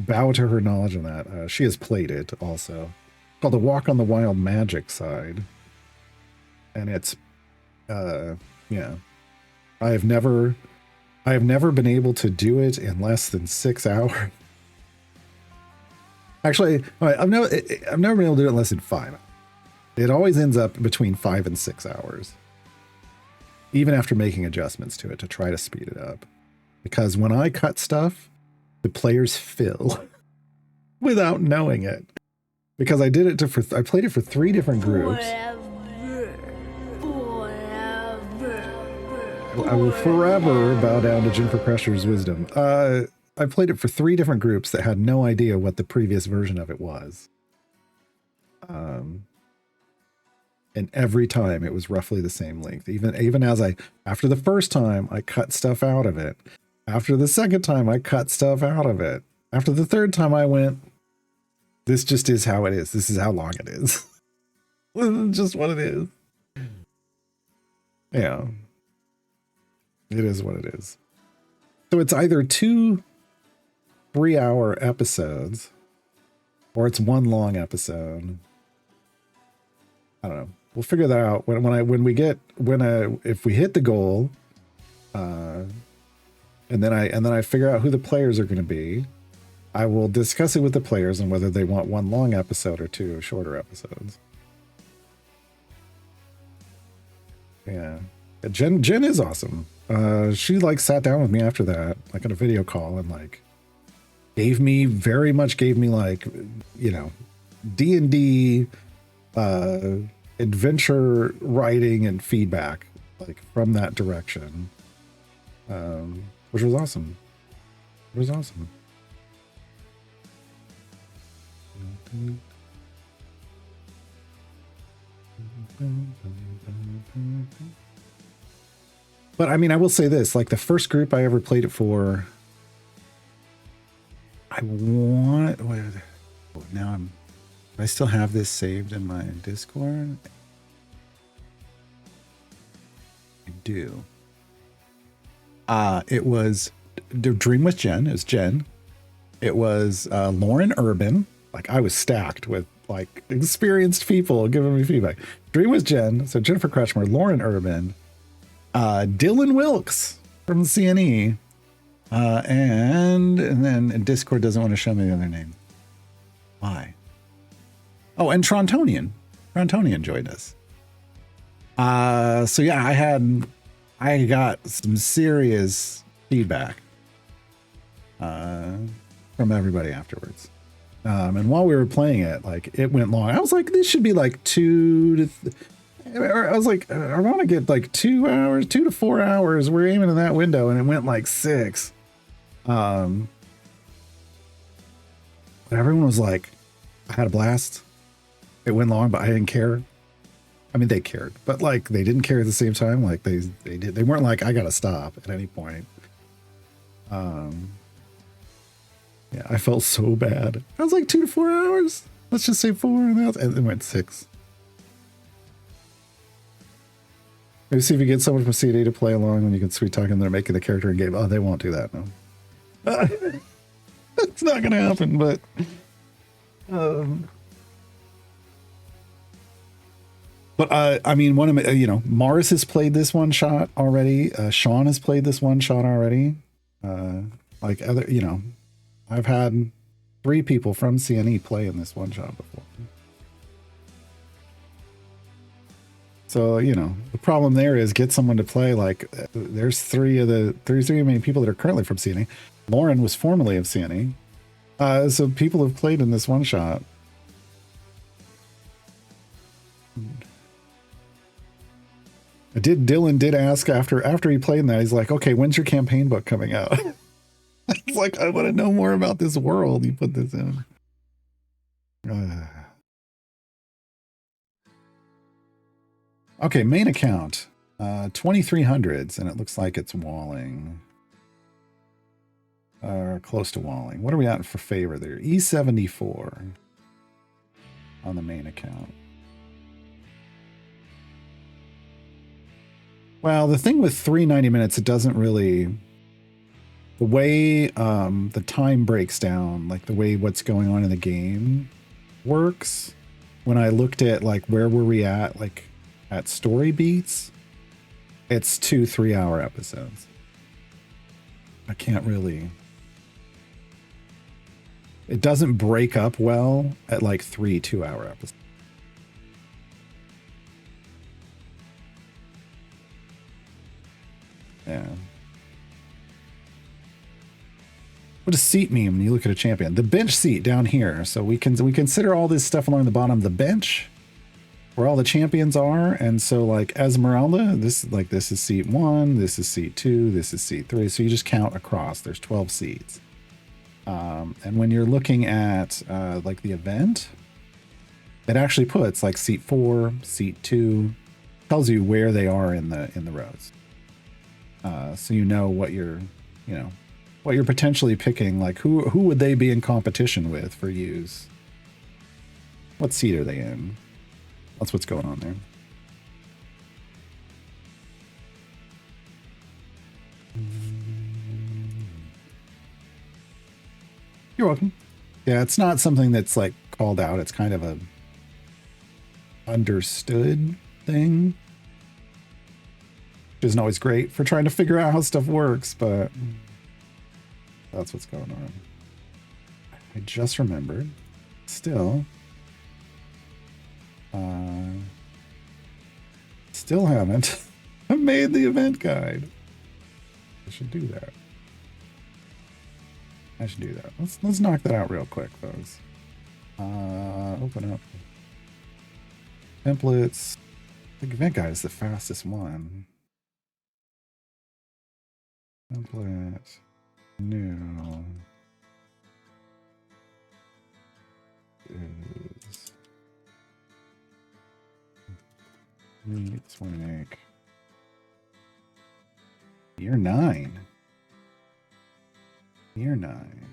bow to her knowledge on that. She has played it also. It's called The Walk on the Wild Magic Side. And it's yeah. I have never been able to do it in less than 6 hours. Actually, I've never been able to do it in less than 5. It always ends up between 5 and 6 hours, even after making adjustments to it to try to speed it up. Because when I cut stuff, the players fill without knowing it. Because I did it I played it for 3 different groups. I will forever bow down to Jennifer Crusher's wisdom. I played it for 3 different groups that had no idea what the previous version of it was. And every time it was roughly the same length. Even as after the first time, I cut stuff out of it. After the second time, I cut stuff out of it. After the third time, I went, this just is how it is. This is how long it is. This is just what it is. Yeah. It is what it is. So it's either 2 3-hour episodes, or it's 1 long episode. I don't know. We'll figure that out if we hit the goal, and then I figure out who the players are going to be. I will discuss it with the players on whether they want 1 long episode or 2 shorter episodes. Yeah, Jen is awesome. She like sat down with me after that, like on a video call, and like gave me like, you know, D&D adventure writing and feedback like from that direction, which was awesome. It was awesome. But I mean, I will say this, like the first group I ever played it for, I still have this saved in my Discord. I do. It was Dream with Jen. It was Jen. It was Lauren Urban. Like I was stacked with like experienced people giving me feedback. Dream with Jen. So Jennifer Kretschmer, Lauren Urban, Dylan Wilkes from CNE, and then Discord doesn't want to show me the other name. Why? Oh, and Trontonian. Trontonian joined us. So yeah, I got some serious feedback from everybody afterwards. And while we were playing it, like it went long. I was like, this should be like 2 to I was like, I want to get like 2 hours, 2 to 4 hours. We're aiming in that window, and it went like 6. But everyone was like, I had a blast. It went long, but I didn't care. I mean, they cared, but like they didn't care at the same time. Like they did. They weren't like, I gotta stop at any point. Yeah, I felt so bad. I was like 2 to 4 hours. Let's just say 4, and it went 6. Maybe see if you get someone from CD to play along, and you can sweet talk them. They're making the character in game. Oh, they won't do that. No, it's not gonna happen. But I mean, one of Mars has played this one shot already. Sean has played this one shot already. Like other, I've had 3 people from CNE play in this one shot before. So, the problem there is get someone to play. Like there's 3 many people that are currently from CNE. Lauren was formerly of CNE. So people have played in this one shot. Dylan did ask after he played in that, he's like, okay, when's your campaign book coming out? It's like, I want to know more about this world you put this in. Okay, main account. 2300s, and it looks like it's walling. Close to walling. What are we at for favor there? E74 on the main account. Well, the thing with 390 minutes, it doesn't really... The way the time breaks down, like the way what's going on in the game works, when I looked at like where were we at, like at story beats, it's 2 3-hour episodes. I can't really... It doesn't break up well at like 3 2-hour episodes. Yeah. What does seat mean when you look at a champion? The bench seat down here. So we consider all this stuff along the bottom the bench, where all the champions are. And so like Esmeralda, this is seat 1, this is seat 2, this is seat 3. So you just count across. There's 12 seats. And when you're looking at like the event, it actually puts like seat 4, seat 2, tells you where they are in the rows. So you know what you're potentially picking, like who would they be in competition with for use? What seat are they in? That's what's going on there. You're welcome. Yeah, it's not something that's like called out. It's kind of a understood thing. Which isn't always great for trying to figure out how stuff works, but that's what's going on. I just remembered. Still haven't made the event guide. I should do that. Let's knock that out real quick, folks. Open up templates. I think event guide is the fastest one. Template. New is let's make year 9. Year 9.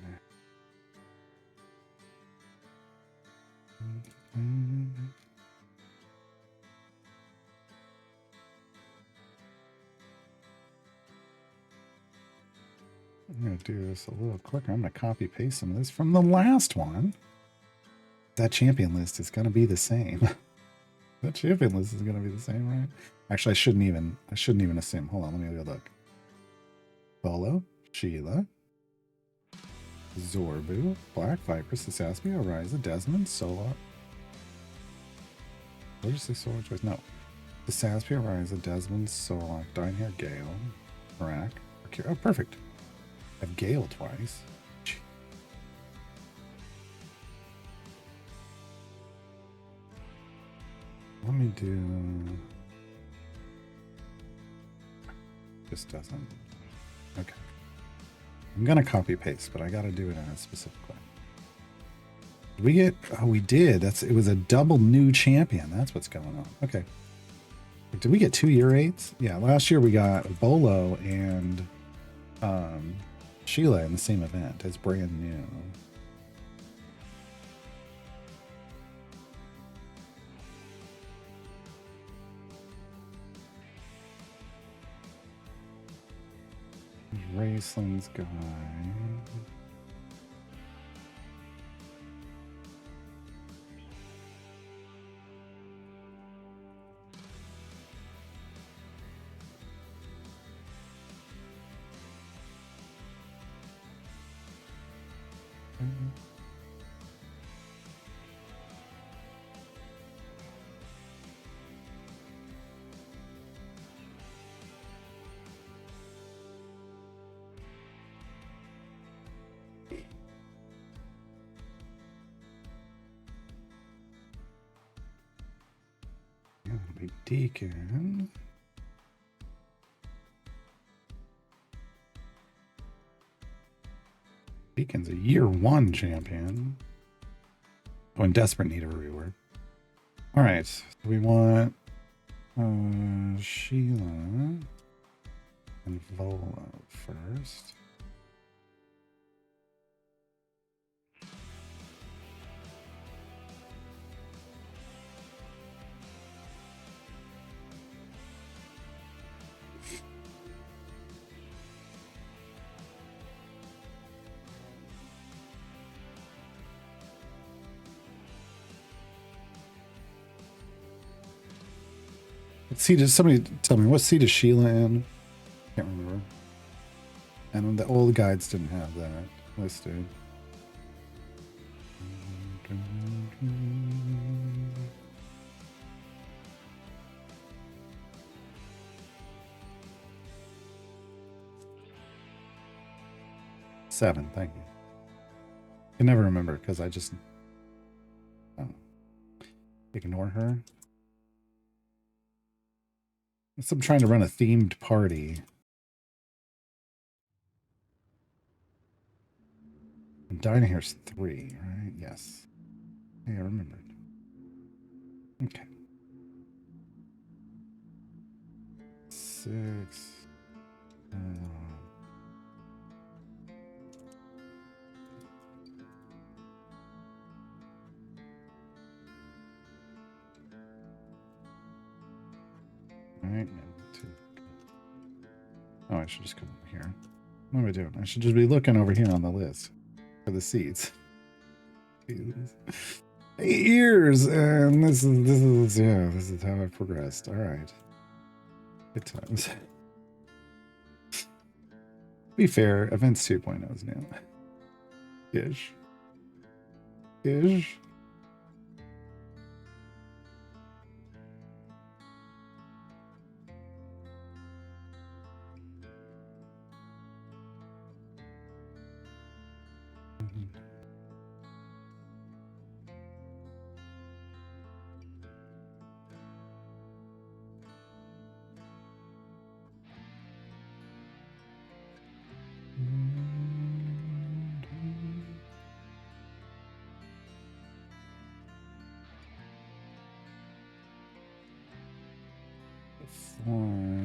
I'm going to do this a little quicker. I'm going to copy paste some of this from the last one. That champion list is going to be the same. That champion list is going to be the same, right? Actually, I shouldn't even assume. Hold on, let me go look. Bolo, Sheila, Zorbu, Black Viper, Sasaspia, Oriza, Desmond, Solar. What did you say Solar choice? No. Sasaspia, Oriza, Desmond, Solar, Dinehair, Gale, Marak, Mercury. Oh, perfect. I have Gale twice. Let me do... This doesn't... Okay. I'm gonna copy paste, but I gotta do it in a specific way. We get, oh, we did. It was a double new champion. That's what's going on. Okay. Did we get 2 year 8s? Yeah, last year we got Bolo and Sheila in the same event. It's brand new. Raceland's guy. Big Deacon. Deacon's a year 1 champion. Oh, in desperate need of a rework. All right, so we want Sheila and Vola first. What seat is somebody tell me what seat is Sheila in? Can't remember. And the old guides didn't have that listed. Seven, thank you. I can never remember because I just ignore her. I'm trying to run a themed party. And Dinah here's 3, right? Yes. Hey, I remembered. Okay. 6. All right. Oh, I should just come over here. What am I doing? I should just be looking over here on the list for the seats. 8 years, and this is how I've progressed. All right. Good times. To be fair, Events 2.0 is new. Ish.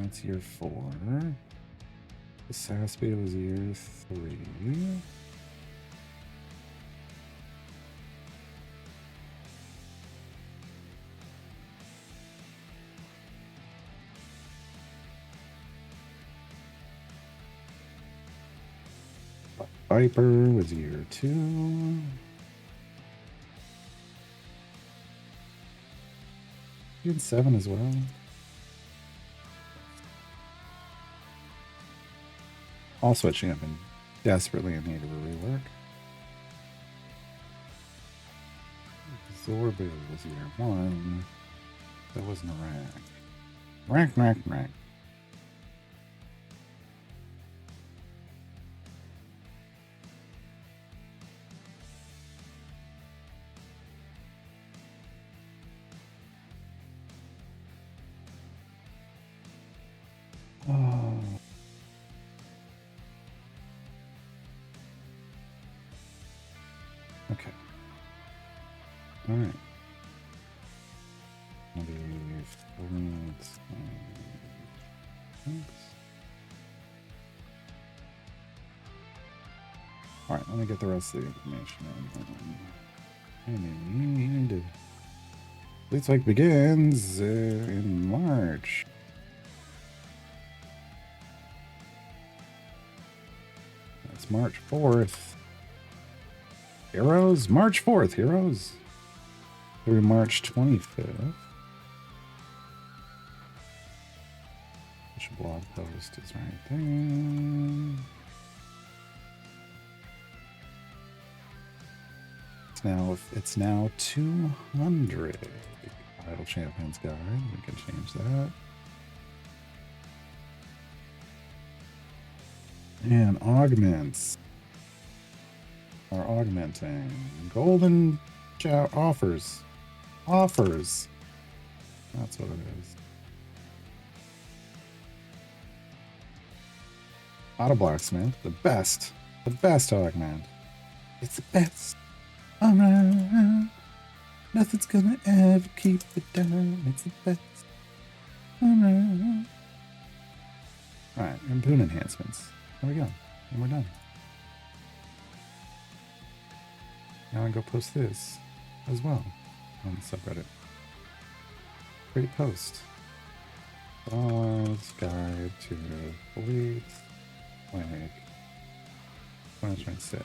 That's year 4. The Saspia was year 3. Viper was year 2. You had 7 as well. All switching up and desperately in need of a rework. Zorbu was year 1. That wasn't a rack. Rack. Oh. Okay. All right. Maybe 4 minutes. All right, let me get the rest of the information. And Fleet Week begins in March. That's March 4th. Heroes? March 4th, Heroes. Through March 25th. Which blog post is right there. It's now 200. Idle Champions Guide. We can change that. And augments are augmenting. Golden offers. Offers. That's what it is. Auto Blacksmith. The best. The best augment. It's the best. Around. Nothing's gonna ever keep it down. It's the best. Around. Alright, and boon enhancements. There we go. And we're done. Now I go post this as well on the subreddit. Great post. Guide to Fleet Week 2026.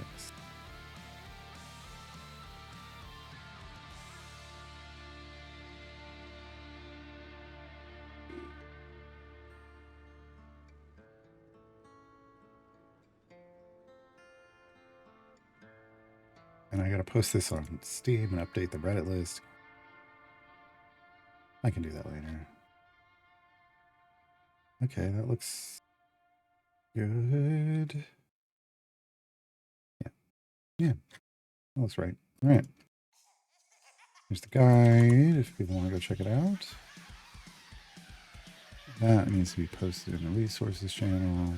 And I gotta post this on Steam and update the Reddit list. I can do that later. Okay, that looks good. Yeah, that looks right. All right. Here's the guide if people want to go check it out. That needs to be posted in the resources channel.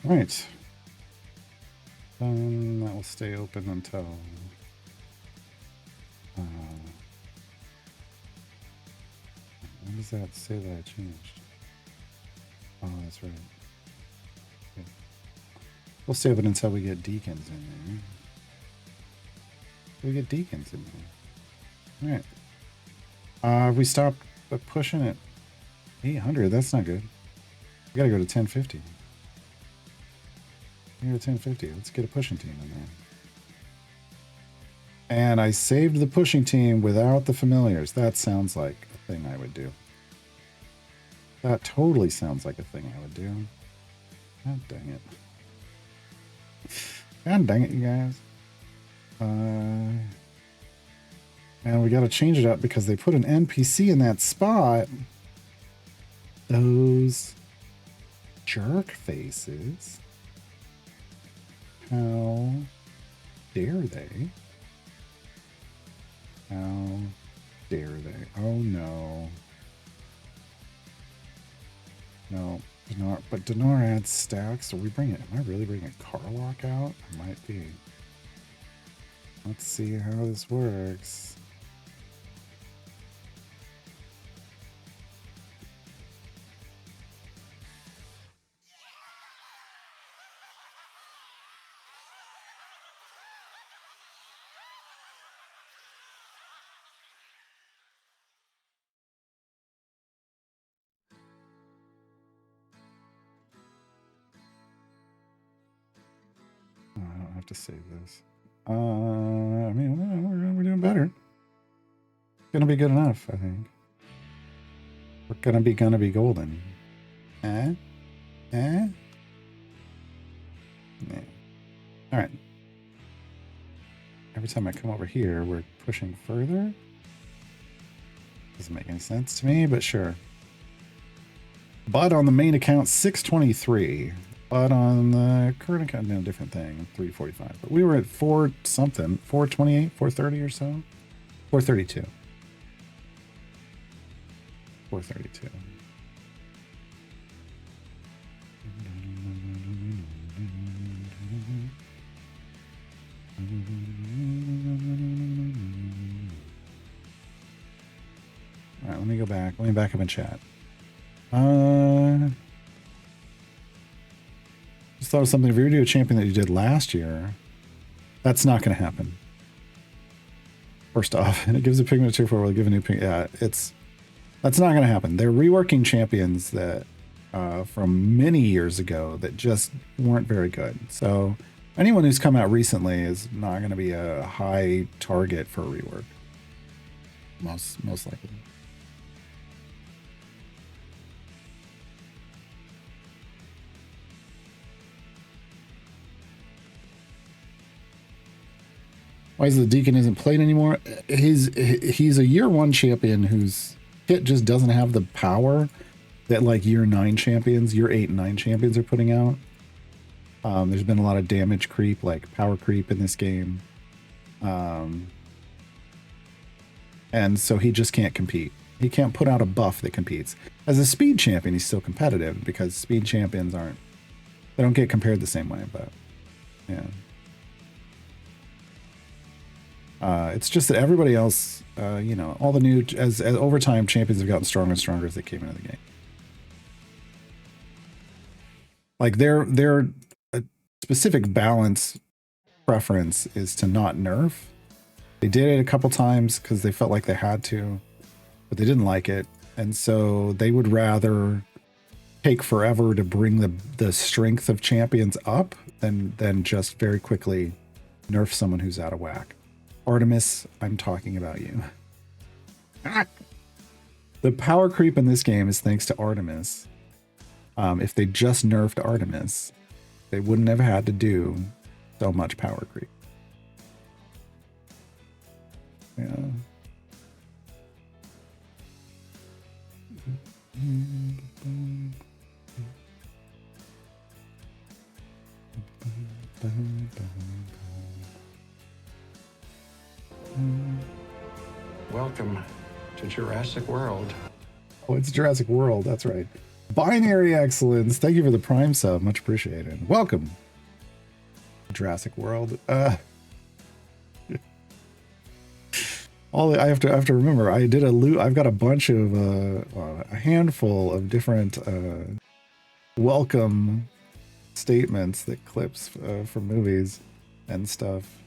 Right. That will stay open until when does that say that I changed? Oh, that's right. Yeah. We'll stay open until we get deacons in there. We get deacons in there. All right. We stopped pushing it. 800. That's not good. We gotta go to 1050. Here at 1050. Let's get a pushing team in there. And I saved the pushing team without the familiars. That sounds like a thing I would do. That totally sounds like a thing I would do. God dang it. God dang it, you guys. And we got to change it up because they put an NPC in that spot. Those jerk faces. How dare they? How dare they? Oh no. No, Dinar, but Dinar adds stacks. Are we bringing? Am I really bringing Carlock out? I might be. Let's see how this works. Oh, I don't have to save this. I mean, we're doing better. It's gonna be good enough, I think. We're gonna be golden. Eh? Eh? Yeah. All right. Every time I come over here, we're pushing further. Doesn't make any sense to me, but sure. But on the main account, 623. But on the current account, no, different thing, 345. But we were at 4 something, 428, 430 or so? 432. 432. All right, let me go back. Let me back up and chat. Just thought of something. If you were to do a champion that you did last year, that's not going to happen. First off, and it gives a pigment to for give a new pigment. Yeah, that's not going to happen. They're reworking champions that from many years ago that just weren't very good. So anyone who's come out recently is not going to be a high target for a rework. Most likely. Why is the Deacon isn't played anymore? He's a year 1 champion whose kit just doesn't have the power that like year 9 champions, year 8 and 9 champions are putting out. There's been a lot of damage creep, like power creep in this game. And so he just can't compete. He can't put out a buff that competes. As a speed champion, he's still competitive because speed champions they don't get compared the same way, but yeah. It's just that everybody else, all the new, as over time, champions have gotten stronger and stronger as they came into the game. Like their specific balance preference is to not nerf. They did it a couple times because they felt like they had to, but they didn't like it, and so they would rather take forever to bring the strength of champions up than just very quickly nerf someone who's out of whack. Artemis, I'm talking about you. The power creep in this game is thanks to Artemis. If they just nerfed Artemis, they wouldn't have had to do so much power creep. Yeah. Welcome to Jurassic World. Oh, it's Jurassic World. That's right. Binary Excellence. Thank you for the Prime sub. Much appreciated. Welcome. Jurassic World. I have to remember. I did a loot. I've got a bunch of a handful of different welcome statements that clips from movies and stuff.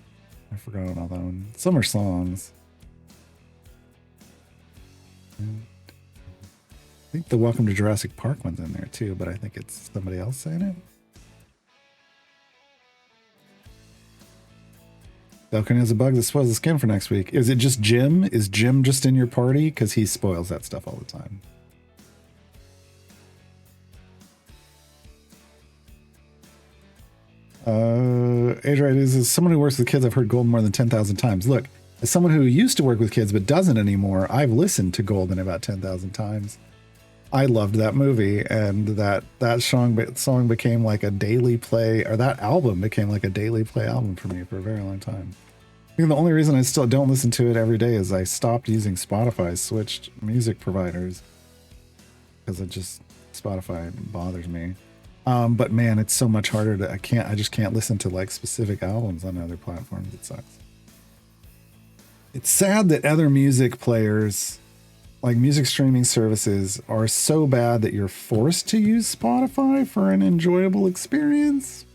I forgot about that one. Some are songs. I think the Welcome to Jurassic Park one's in there too, but I think it's somebody else saying it. Falcon has a bug that spoils the skin for next week. Is it just Jim? Is Jim just in your party? Because he spoils that stuff all the time. Adrian is someone who works with kids. I've heard Golden more than 10,000 times. Look, as someone who used to work with kids but doesn't anymore, I've listened to Golden about 10,000 times. I loved that movie, and that song became like a daily play, or that album became like a daily play album for me for a very long time. I think the only reason I still don't listen to it every day is I stopped using Spotify, switched music providers, because Spotify bothers me. But man, it's so much harder to, I just can't listen to like specific albums on other platforms. It sucks. It's sad that other music players, like music streaming services, are so bad that you're forced to use Spotify for an enjoyable experience.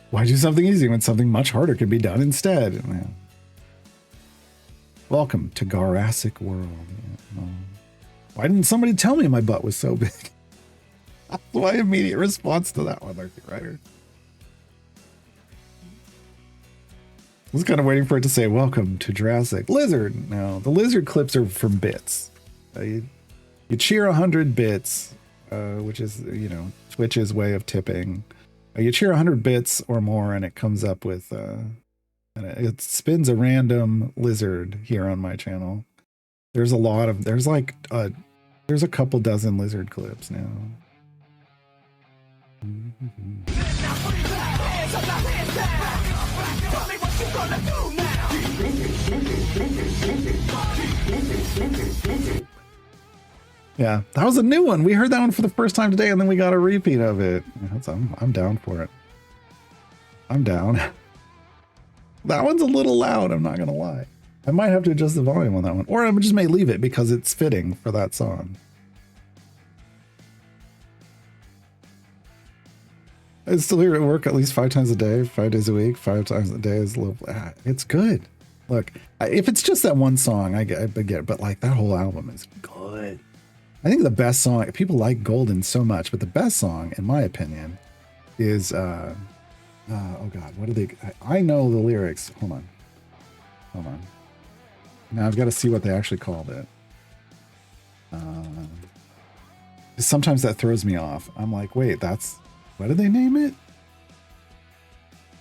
Why do something easy when something much harder can be done instead? Man. Welcome to Jurassic World. Why didn't somebody tell me my butt was so big? That's my immediate response to that one, Arctic Rider. was kind of waiting for it to say, welcome to Jurassic. Lizard. No, the lizard clips are from bits. You cheer 100 bits, which is, you know, Twitch's way of tipping. You cheer 100 bits or more and it comes up with, and it spins a random lizard here on my channel. There's a lot of, there's a couple dozen lizard clips now. Yeah, that was a new one. We heard that one for the first time today, and then we got a repeat of it. I'm down for it. I'm down. That one's a little loud, I'm not gonna lie. I might have to adjust the volume on that one, or I just may leave it because it's fitting for that song. I still hear it at work at least 5 times a day, 5 days a week, 5 times a day is a little. It's good. Look, if it's just that one song, I get it, but like that whole album is good. I think the best song, people like Golden so much, but the best song, in my opinion, is, oh God, what are they? I know the lyrics. Hold on. Now I've got to see what they actually called it. Sometimes that throws me off. I'm like, wait, what did they name it?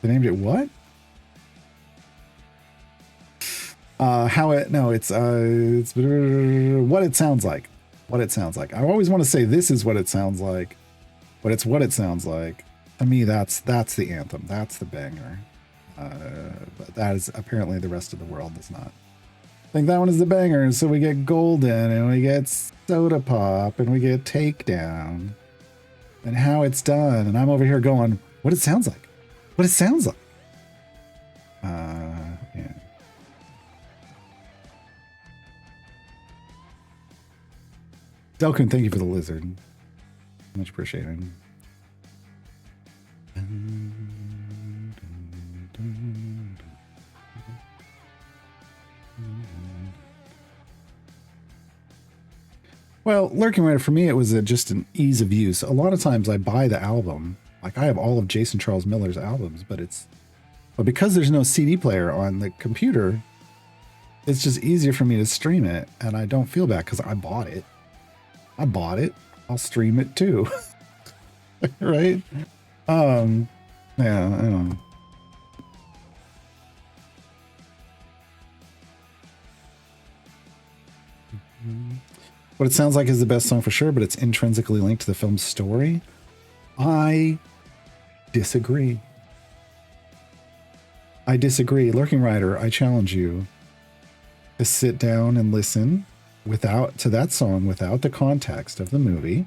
They named it what? It's what it sounds like. What it sounds like. I always want to say this is what it sounds like, but it's what it sounds like. To me, that's the anthem. That's the banger. But that is apparently the rest of the world does not think that one is the banger. So we get Golden and we get Soda Pop and we get Takedown and How It's Done. And I'm over here going, what it sounds like. What it sounds like. Yeah. Delkun, thank you for the lizard. Much appreciated. Well, Lurking Rider, for me, it was just an ease of use. A lot of times I buy the album. Like, I have all of Jason Charles Miller's albums, but because there's no CD player on the computer, it's just easier for me to stream it, and I don't feel bad because I bought it. I'll stream it too. Right? Yeah, I don't know. What it sounds like is the best song for sure, but it's intrinsically linked to the film's story. I disagree. Lurking Rider, I challenge you to sit down and listen to that song without the context of the movie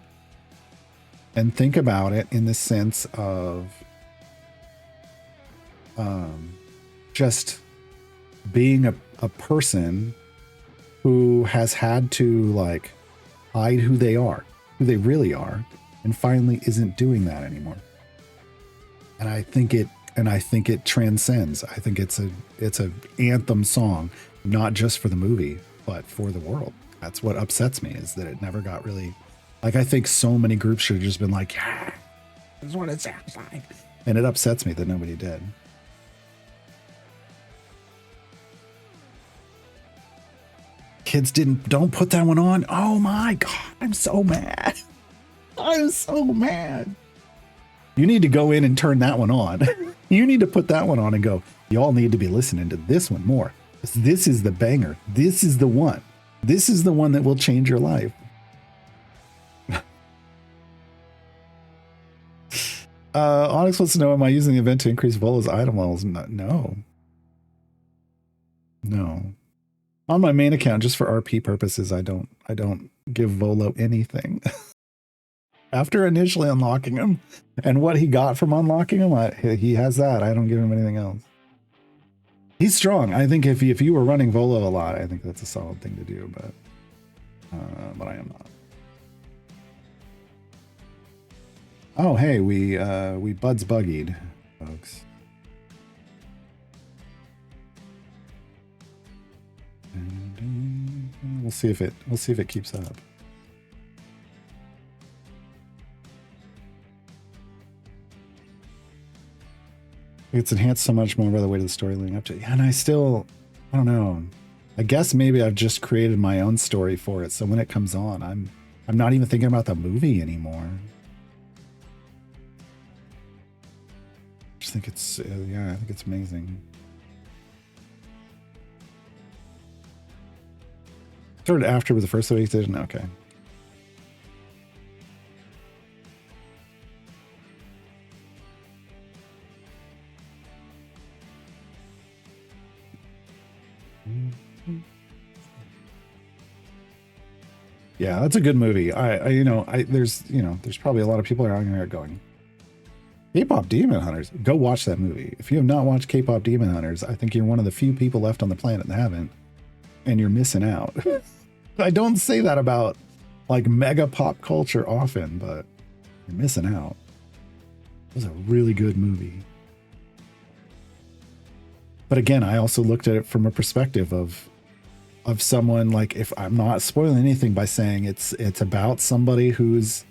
and think about it in the sense of just being a person who has had to like hide who they really are, and finally isn't doing that anymore. And I think it transcends. I think it's a anthem song, not just for the movie, but for the world. That's what upsets me, is that it never got really, like, I think so many groups should have just been like, yeah, this is what it sounds like. And it upsets me that nobody did. Kids don't put that one on. Oh my God, I'm so mad. I'm so mad. You need to go in and turn that one on. You need to put that one on and go, y'all need to be listening to this one more. This is the banger. This is the one. This is the one that will change your life. Onyx wants to know, am I using the event to increase Volo's item levels? No. On my main account, just for RP purposes, I don't give Volo anything. After initially unlocking him and what he got from unlocking him, he has that. I don't give him anything else. He's strong. I think if you were running Volo a lot, I think that's a solid thing to do, but I am not. Oh, hey, we Bud's buggied, folks. We'll see if it keeps up. It's enhanced so much more by the weight of the story leading up to it. Yeah, and I don't know. I guess maybe I've just created my own story for it. So when it comes on, I'm not even thinking about the movie anymore. I just think it's, I think it's amazing. Started after the first week, didn't? Okay. Yeah, that's a good movie. There's probably a lot of people around here going, K-pop Demon Hunters. Go watch that movie. If you have not watched K-pop Demon Hunters, I think you're one of the few people left on the planet that haven't, and you're missing out. I don't say that about like mega pop culture often, but you're missing out. It was a really good movie. But again, I also looked at it from a perspective of someone, like, if I'm not spoiling anything by saying it's about somebody whose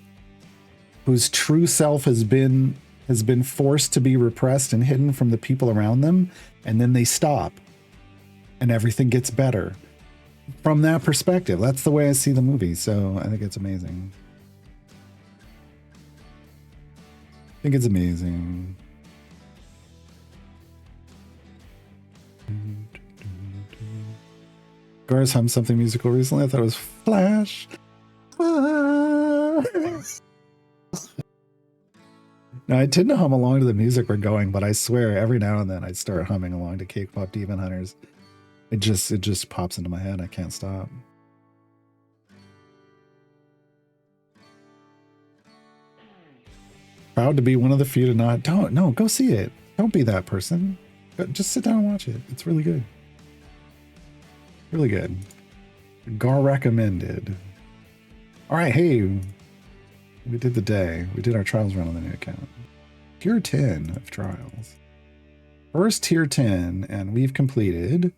true self has been forced to be repressed and hidden from the people around them, and then they stop and everything gets better. From that perspective, that's the way I see the movie. So I think it's amazing. I think it's amazing. Gar's hummed something musical recently. I thought it was Flash. Now, I tend to hum along to the music we're going, but I swear every now and then I start humming along to K-pop Demon Hunters. It just pops into my head. I can't stop. Proud to be one of the few to not. Go see it. Don't be that person. Just sit down and watch it. It's really good. Really good. Gar recommended. All right, hey, we did the day. We did our trials run on the new account. Tier 10 of trials. First tier 10, and we've completed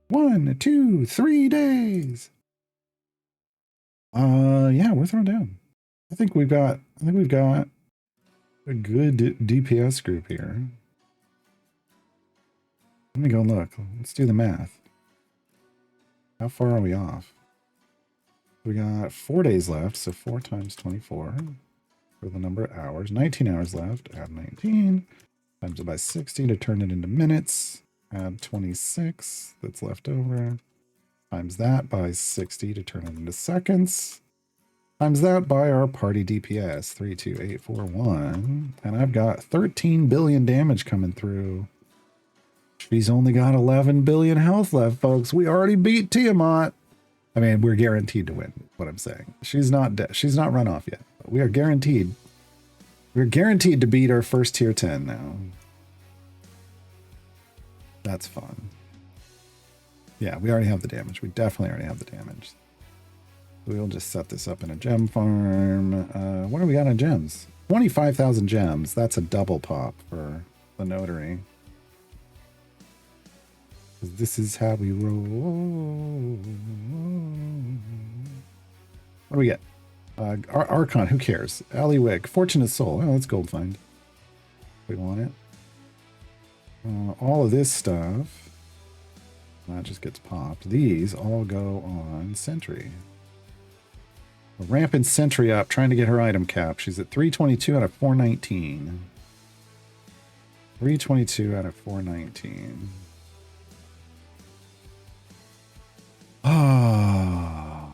1, 2, 3 days. Yeah, we're thrown down. I think we've got a good DPS group here. Let me go look. Let's do the math. How far are we off? We got 4 days left, so 4 times 24 for the number of hours. 19 hours left. Add 19. Times it by 60 to turn it into minutes. Add 26 that's left over. Times that by 60 to turn it into seconds. Times that by our party DPS, 32841. And I've got 13 billion damage coming through. She's only got 11 billion health left, folks. We already beat Tiamat. I mean, we're guaranteed to win, what I'm saying. She's not dead. She's not run off yet. But we are guaranteed. We're guaranteed to beat our first tier 10 now. That's fun. Yeah, we already have the damage. We definitely already have the damage. We'll just set this up in a gem farm. What do we got on gems? 25,000 gems. That's a double pop for the notary. This is how we roll. What do we get? Archon, who cares? Aliwick, Fortunate Soul. Oh, that's gold find. We want it. All of this stuff. That just gets popped. These all go on Sentry. We're ramping Sentry up, trying to get her item cap. She's at 322 out of 419. 322 out of 419. Ah.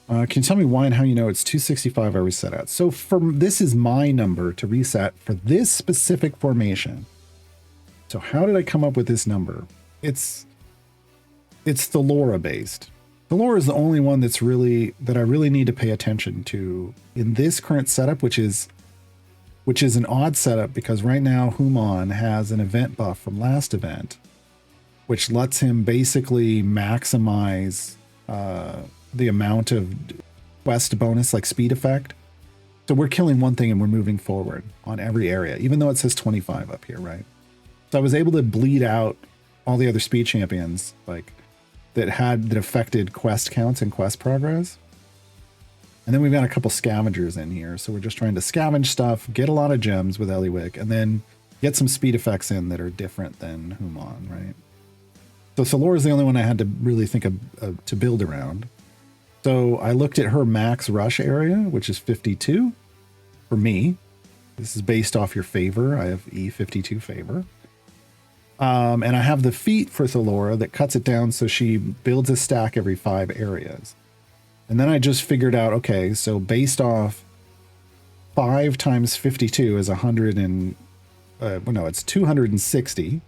Can you tell me why and how you know it's 265 I reset at? So this is my number to reset for this specific formation. So how did I come up with this number? It's Thelora based. Thelora is the only one that I really need to pay attention to in this current setup, which is an odd setup because right now Human has an event buff from last event, which lets him basically maximize the amount of quest bonus, like speed effect. So we're killing one thing and we're moving forward on every area, even though it says 25 up here, right? So I was able to bleed out all the other speed champions, like that affected quest counts and quest progress. And then we've got a couple scavengers in here. So we're just trying to scavenge stuff, get a lot of gems with Eliwick, and then get some speed effects in that are different than Human, right? So Thalora is the only one I had to really think of to build around. So I looked at her max rush area, which is 52 for me. This is based off your favor. I have E52 favor. And I have the feat for Thalora that cuts it down so she builds a stack every 5 areas. And then I just figured out, okay, so based off 5 times 52 is 100 and, no, it's 260.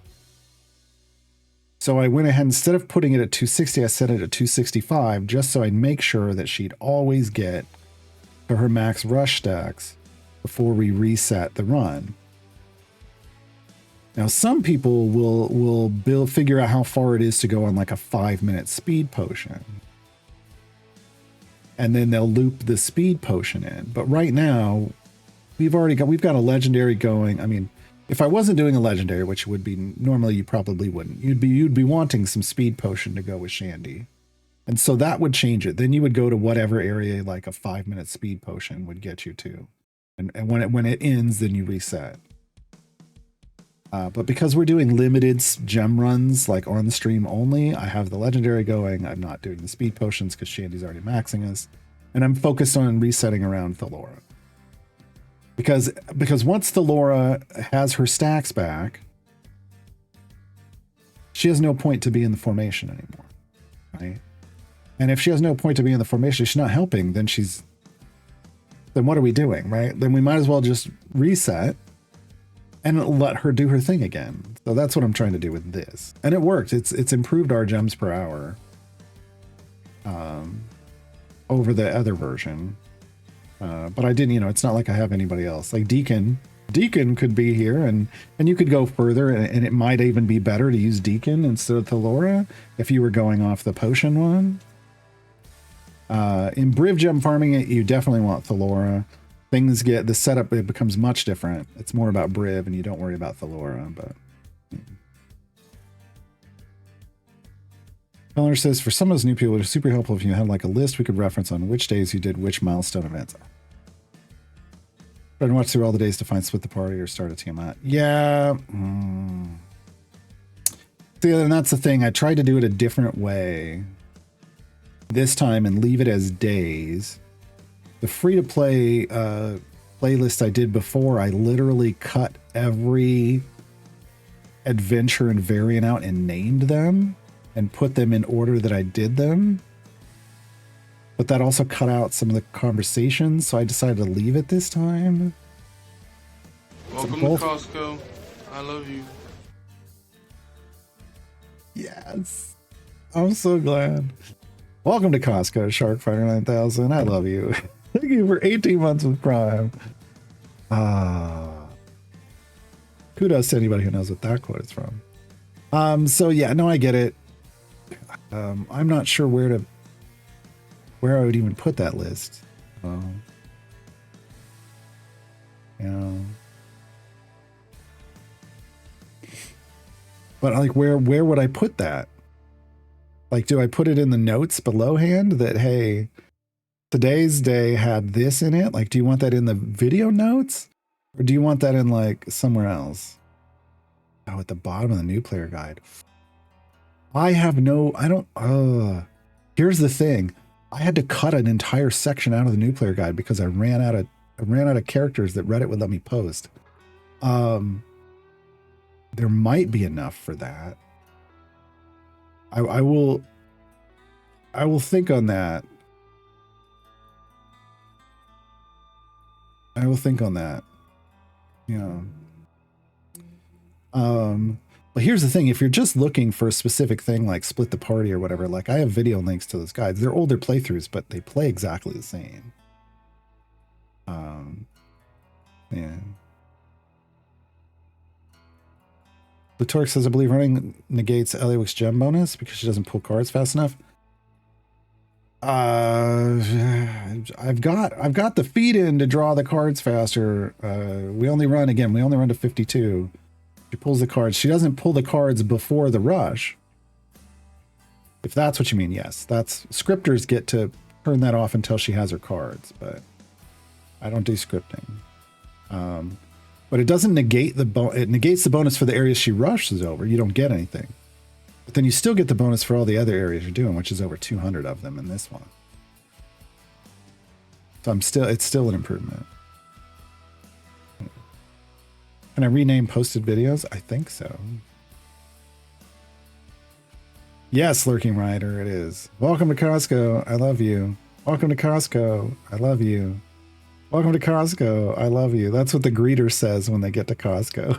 So I went ahead, instead of putting it at 260, I set it at 265 just so I'd make sure that she'd always get to her max rush stacks before we reset the run. Now, some people will figure out how far it is to go on like a 5-minute speed potion. And then they'll loop the speed potion in. But right now, we've got a legendary going. I mean, if I wasn't doing a legendary, which would be normally you probably wouldn't, you'd be wanting some speed potion to go with Shandy. And so that would change it. Then you would go to whatever area like a 5-minute speed potion would get you to. And when it ends, then you reset. But because we're doing limited gem runs, like on the stream only, I have the legendary going. I'm not doing the speed potions because Shandy's already maxing us. And I'm focused on resetting around Thalora. Because once Thalora has her stacks back, she has no point to be in the formation anymore, right? And if she has no point to be in the formation, she's not helping, then what are we doing, right? Then we might as well just reset and let her do her thing again. So that's what I'm trying to do with this. And it worked. It's improved our gems per hour over the other version. But I didn't, it's not like I have anybody else. Like Deacon could be here and you could go further and it might even be better to use Deacon instead of Thalora if you were going off the potion one. In Briv gem farming it, you definitely want Thalora. The setup, it becomes much different. It's more about Briv and you don't worry about Thalora, but. Peller says, for some of those new people, it's super helpful if you had like a list we could reference on which days you did which milestone events. Try and watch through all the days to find split the party or start a Tiamat. Yeah. See, and that's the thing. I tried to do it a different way this time and leave it as days. The free-to-play playlist I did before, I literally cut every adventure and variant out and named them and put them in order that I did them. But that also cut out some of the conversations, so I decided to leave it this time. Welcome to Costco. I love you. Yes. I'm so glad. Welcome to Costco, Sharkfighter 9000. I love you. Thank you for 18 months with Prime. Kudos to anybody who knows what that quote is from. So yeah, no, I get it. I'm not sure where I would even put that list. But like, where would I put that? Like, do I put it in the notes below hand that, hey, today's day had this in it? Like, do you want that in the video notes? Or do you want that in like somewhere else? Oh, at the bottom of the new player guide. Here's the thing. I had to cut an entire section out of the new player guide because I ran out of characters that Reddit would let me post. There might be enough for that. I will think on that. I will think on that. Yeah. But here's the thing, if you're just looking for a specific thing like split the party or whatever, like I have video links to those guides. They're older playthroughs, but they play exactly the same. Yeah. Lutoric says, I believe running negates Eliwick's gem bonus because she doesn't pull cards fast enough. I've got the feed in to draw the cards faster. We only run to 52. She pulls the cards. She doesn't pull the cards before the rush. If that's what you mean, yes. That's scripters get to turn that off until she has her cards, but I don't do scripting. But it doesn't negate it negates the bonus for the areas she rushes over. You don't get anything. But then you still get the bonus for all the other areas you're doing, which is over 200 of them in this one. So it's still an improvement. Can I rename posted videos? I think so. Yes, Lurking Rider, it is. Welcome to Costco. I love you. Welcome to Costco. I love you. Welcome to Costco. I love you. That's what the greeter says when they get to Costco.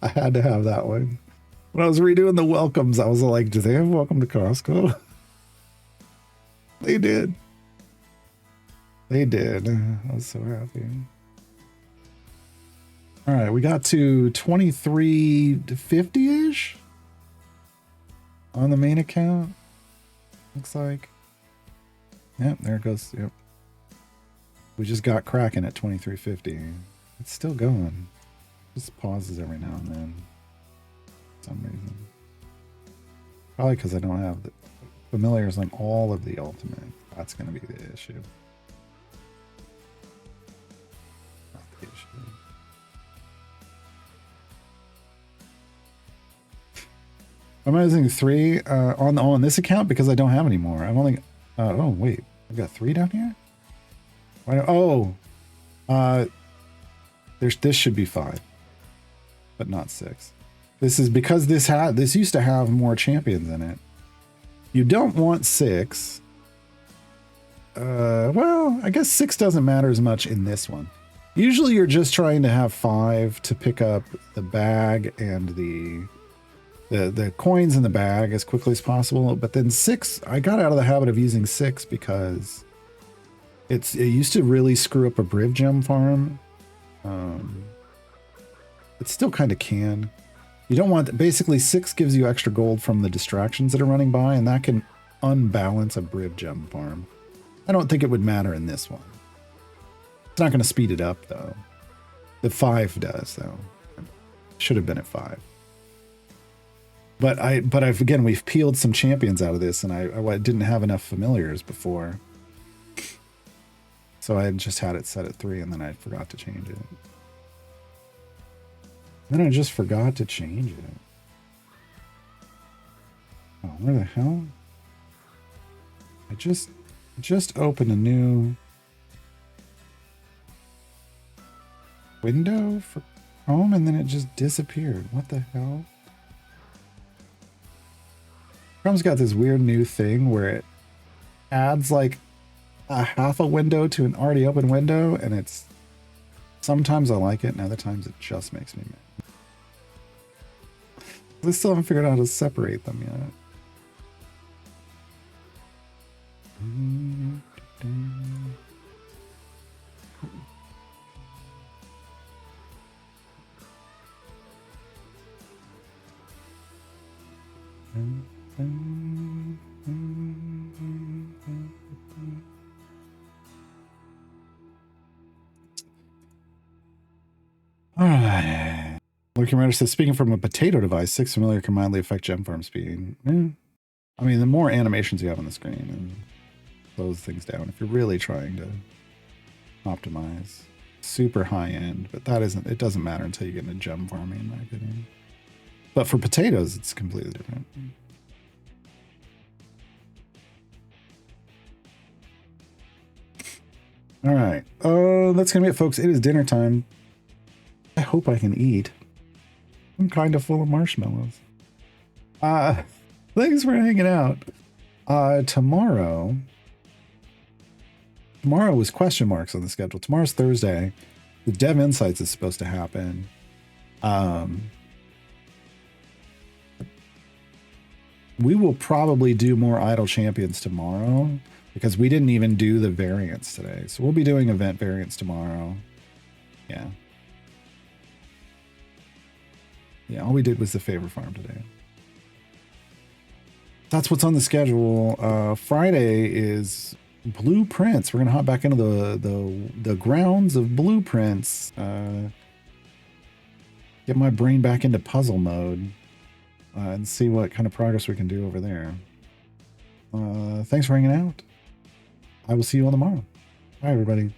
I had to have that one. When I was redoing the welcomes, I was like, do they have welcome to Costco? They did. They did. I was so happy. All right, we got to 2350-ish on the main account. Looks like. Yep, there it goes. Yep. We just got cracking at 2350. It's still going. Just pauses every now and then. For some reason. Probably because I don't have the familiars on all of the ultimate. That's going to be the issue. Not the issue. I'm using 3 on this account because I don't have any more. I'm only. Oh wait, I've got 3 down here. Why? This should be 5, but not 6. This is because this used to have more champions in it. You don't want 6. Well, I guess 6 doesn't matter as much in this one. Usually you're just trying to have 5 to pick up the bag and the coins in the bag as quickly as possible. But then 6, I got out of the habit of using 6 because it used to really screw up a Briv gem farm. It still kind of can. You don't want, basically 6 gives you extra gold from the distractions that are running by, and that can unbalance a Briv gem farm. I don't think it would matter in this one. It's not going to speed it up though. The 5 does though. Should have been at 5. But I've again, we've peeled some champions out of this, and I didn't have enough familiars before. So I just had it set at 3, and then I forgot to change it. Then I just forgot to change it. Oh, where the hell? I just opened a new window for Chrome, and then it just disappeared. What the hell? Chrome's got this weird new thing where it adds like a half a window to an already open window, and it's sometimes I like it, and other times it just makes me mad. I still haven't figured out how to separate them yet. All right. Lurking Rider says, speaking from a potato device, 6 familiar can mildly affect gem farm speed. I mean, the more animations you have on the screen and slows things down if you're really trying to optimize. Super high end, but it doesn't matter until you get into gem farming, in my opinion. But for potatoes, it's completely different. All right. That's going to be it, folks. It is dinner time. I hope I can eat. I'm kind of full of marshmallows. Thanks for hanging out. Tomorrow was question marks on the schedule. Tomorrow's Thursday. The Dev Insights is supposed to happen. We will probably do more idle champions tomorrow because we didn't even do the variants today. So we'll be doing event variants tomorrow. Yeah. Yeah, all we did was the favor farm today. That's what's on the schedule. Friday is blueprints. We're gonna hop back into the grounds of blueprints. Get my brain back into puzzle mode. and see what kind of progress we can do over there. Thanks for hanging out. I will see you all tomorrow. Bye, everybody.